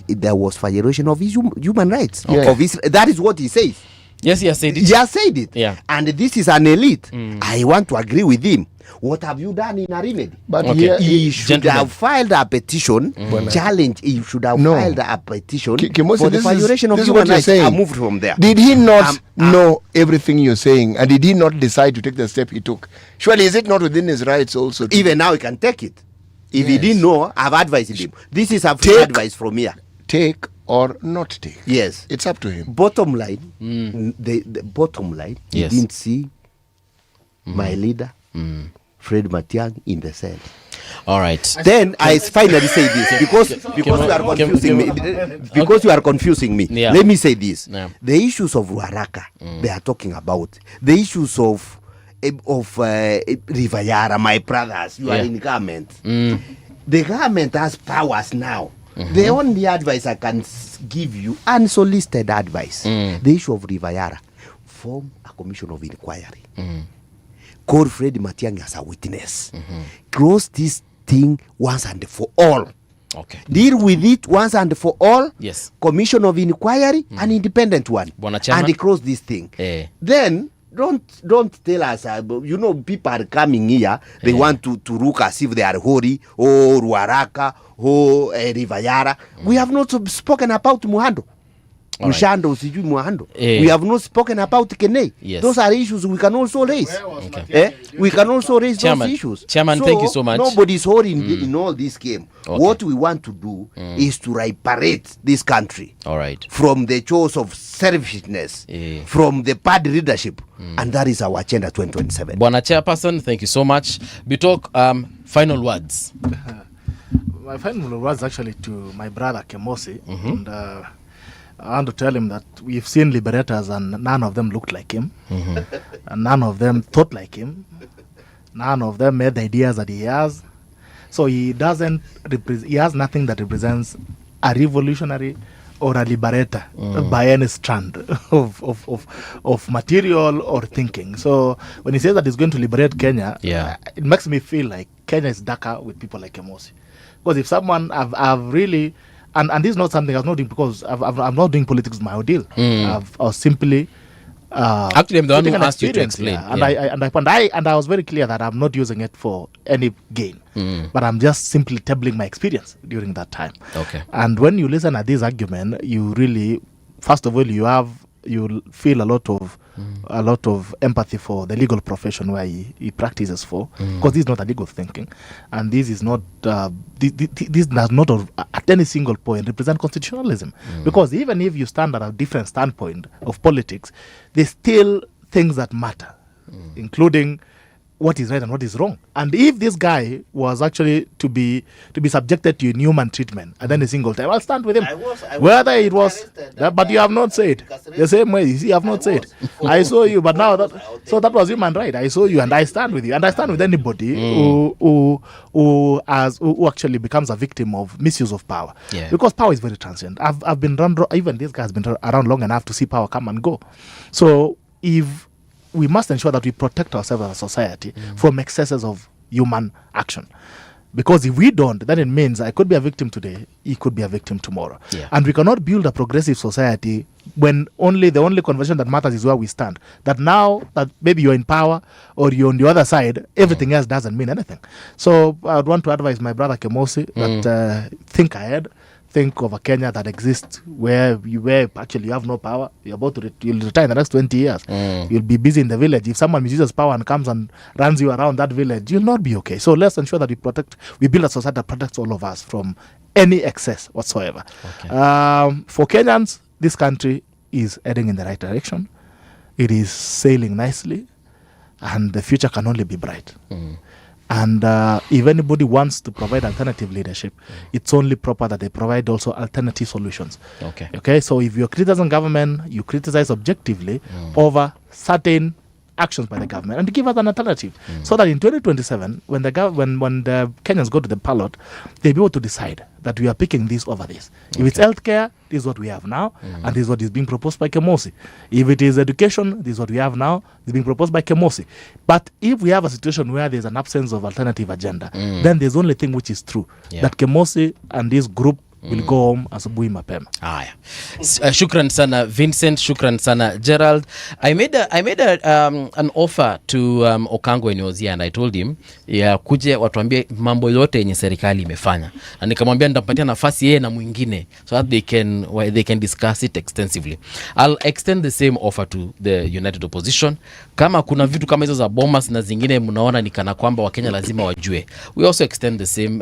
there was violation of his human rights. That is what he says. Yes, he has said it. He has said it. Yeah. And this is an elite. I want to agree with him. What have you done in a remedy? But he should have filed a petition. Challenge. He should have filed a petition for the violation of human rights. I moved from there. Did he not know everything you're saying? And did he not decide to take the step he took? Surely, is it not within his rights also? Even now, he can take it. If he didn't know, I've advised him. This is a free advice from here. Take or not take. Yes. It's up to him. Bottom line, the bottom line, he didn't see my leader, Fred Matiang'i, in the cell. All right. Then I finally say this because you are confusing me. Because you are confusing me. Let me say this. The issues of Ruaraka, they are talking about. The issues of Rivayara, my brothers, you are in government. The government has powers now. The only advice I can give you, unsolicited advice, the issue of Rivayara, form a commission of inquiry. Call Fred Matiang'i as a witness. Close this thing once and for all. Okay. Deal with it once and for all. Yes. Commission of inquiry, an independent one. And close this thing. Then don't tell us, people are coming here, they want to look as if they are Hori, or Ruaraka, or Rivayara. We have not spoken about Muhando. Mushando, sijui Muhando. We have not spoken about Kene. Those are issues we can also raise. We can also raise those issues. Chairman, thank you so much. Nobody's holding in all this game. What we want to do is to reparate this country from the chores of selfishness, from the bad leadership, and that is our agenda 2027. Bwana Chairperson, thank you so much. Bitok, final words. My final words actually to my brother Kemosi, and I want to tell him that we've seen liberators and none of them looked like him, and none of them thought like him, none of them made the ideas that he has. So he doesn't he has nothing that represents a revolutionary or a liberator by any strand of material or thinking. So when he says that he's going to liberate Kenya, it makes me feel like Kenya is darker with people like Kemosi. Because if someone I've really, and this is not something I'm not doing because I'm not doing politics with my ordeal. I was simply actually I'm the one who asked you to explain. And I was very clear that I'm not using it for any gain, but I'm just simply tabling my experience during that time. And when you listen at this argument, you really, first of all, you feel a lot of empathy for the legal profession where he practices for, because this is not a legal thinking, and this is not this does not at any single point represent constitutionalism, because even if you stand at a different standpoint of politics, there's still things that matter, including what is right and what is wrong. And if this guy was actually to be subjected to inhuman treatment at any single time, I'll stand with him. Whether it was, but you have not said the same way. You see, you have not said. I saw you, but now that was human right. I saw you, and I stand with you, and I stand with anybody who actually becomes a victim of misuse of power. Yeah. Because power is very transient. I've been even this guy has been around long enough to see power come and go. So if we must ensure that we protect ourselves as a society from excesses of human action. Because if we don't, then it means I could be a victim today, he could be a victim tomorrow. Yeah. And we cannot build a progressive society when the only conversation that matters is where we stand. That now that maybe you're in power or you're on the other side, everything else doesn't mean anything. So I would want to advise my brother Kemosi that think ahead. Think of a Kenya that exists where actually you have no power. You're about to you'll retire in the next 20 years. You'll be busy in the village. If someone misuses power and comes and runs you around that village, you'll not be okay. So let's ensure that we build a society that protects all of us from any excess whatsoever. Okay. For Kenyans, this country is heading in the right direction. It is sailing nicely, and the future can only be bright. And if anybody wants to provide alternative leadership, it's only proper that they provide also alternative solutions. Okay. So if you're criticizing government, you criticize objectively over certain actions by the government and give us an alternative, so that in 2027, when the Kenyans go to the ballot, they'll be able to decide that we are picking this over this. If it's healthcare, this is what we have now, and this is what is being proposed by Kemosi. If it is education, this is what we have now, it's being proposed by Kemosi. But if we have a situation where there's an absence of alternative agenda, then there's only thing which is true, that Kemosi and this group will go home asubuhi mapema. Haya. Shukran sana Vincent, shukran sana Gerald. I made an offer to Okango when he was here, and I told him kuje watuambie mambo yote yenye serikali imefanya. Na nikamwambia nitampatia nafasi yeye na mwingine so that they can discuss it extensively. I'll extend the same offer to the United Opposition. Kama kuna vitu kama hizo za bomas na zingine mnaona ni kana kwamba Wakenya lazima wajue. We also extend the same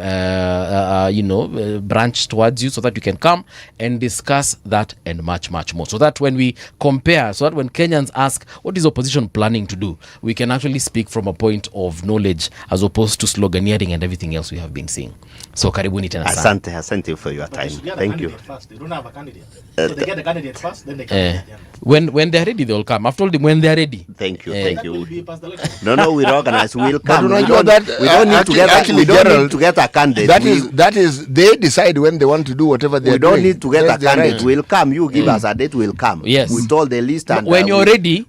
branch towards you so that you can come and discuss that and much more, so that when we compare, so that when Kenyans ask what is opposition planning to do, we can actually speak from a point of knowledge as opposed to sloganeering and everything else we have been seeing. So karibuni tena sana. Asante for your time. Thank you. They don't have a candidate. So they get the candidate first, then they can when they're ready, they'll come. I've told them when they're ready. Thank you. No, we'll organize. We'll come. But we don't need to get a candidate. That is they decide when they want to do whatever they We don't need to get a candidate. Right. We'll come. You give us a date, we'll come. Yes. With all the list. And when you're ready,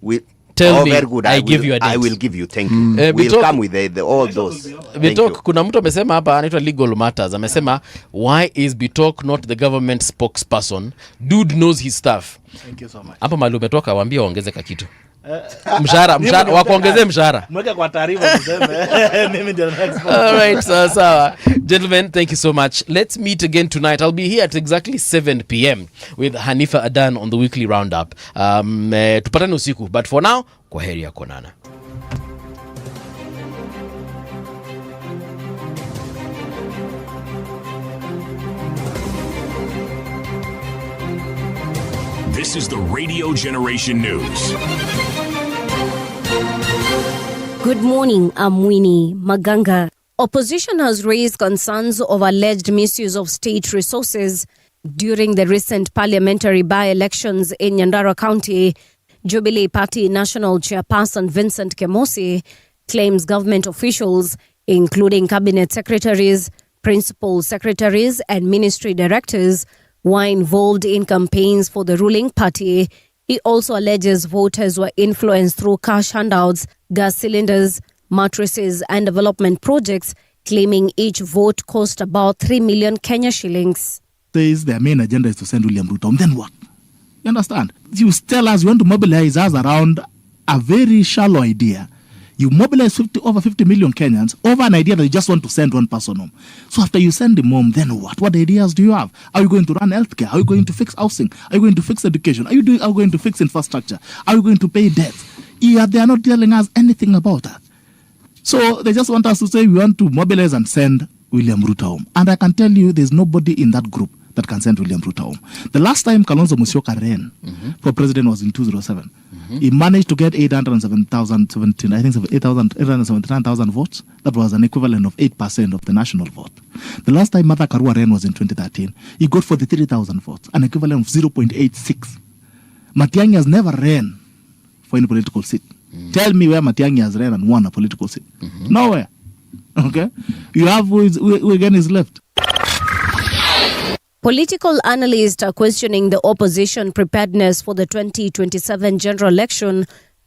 tell me. Very good. I give you a date. I will give you. Thank you. We'll come with all those. Bitok, kuna mtu amesema hapa anaitwa Legal Matters. Amesema, why is Bitok not the government spokesperson? Dude knows his stuff. Thank you so much. Hapa mahali umetoka waambie waongeze kitu. Mshahara wakuongezee mshahara. Mweka kwa taarifa mseme mimi ndio next. All right, sawa. Gentlemen, thank you so much. Let's meet again tonight. I'll be here at exactly 7 p.m. with Hanifa Adan on the weekly roundup. Tupatane usiku, but for now, kwaheri ya konana. This is the Radio Generation News. Good morning, I'm Winnie Maganga. Opposition has raised concerns over alleged misuse of state resources during the recent parliamentary by-elections in Nyandarua County. Jubilee Party National Chairperson Vincent Kemosi claims government officials, including cabinet secretaries, principal secretaries and ministry directors, were involved in campaigns for the ruling party. He also alleges voters were influenced through cash handouts, gas cylinders, mattresses and development projects, claiming each vote cost about 3 million Kenya shillings. Says their main agenda is to send William Ruto home. Then what? You understand? You tell us you want to mobilize us around a very shallow idea. You mobilize over 50 million Kenyans over an idea that you just want to send one person home. So after you send him home, then what? What ideas do you have? Are you going to run healthcare? Are you going to fix housing? Are you going to fix education? Are you going to fix infrastructure? Are you going to pay debts? Yeah, they are not telling us anything about that. So they just want us to say we want to mobilize and send William Ruto home. And I can tell you there's nobody in that group that can send William Ruto home. The last time Kalonzo Musyoka ran for president was in 2007. He managed to get 879,000 votes. That was an equivalent of 8% of the national vote. The last time Martha Karua ran was in 2013. He got 43,000 votes, an equivalent of 0.86. Matiang'i has never ran for any political seat. Tell me where Matiang'i has ran and won a political seat. Nowhere. Okay? You have who again is left. Political analysts are questioning the opposition preparedness for the 2027 general election,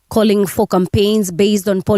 calling for campaigns based on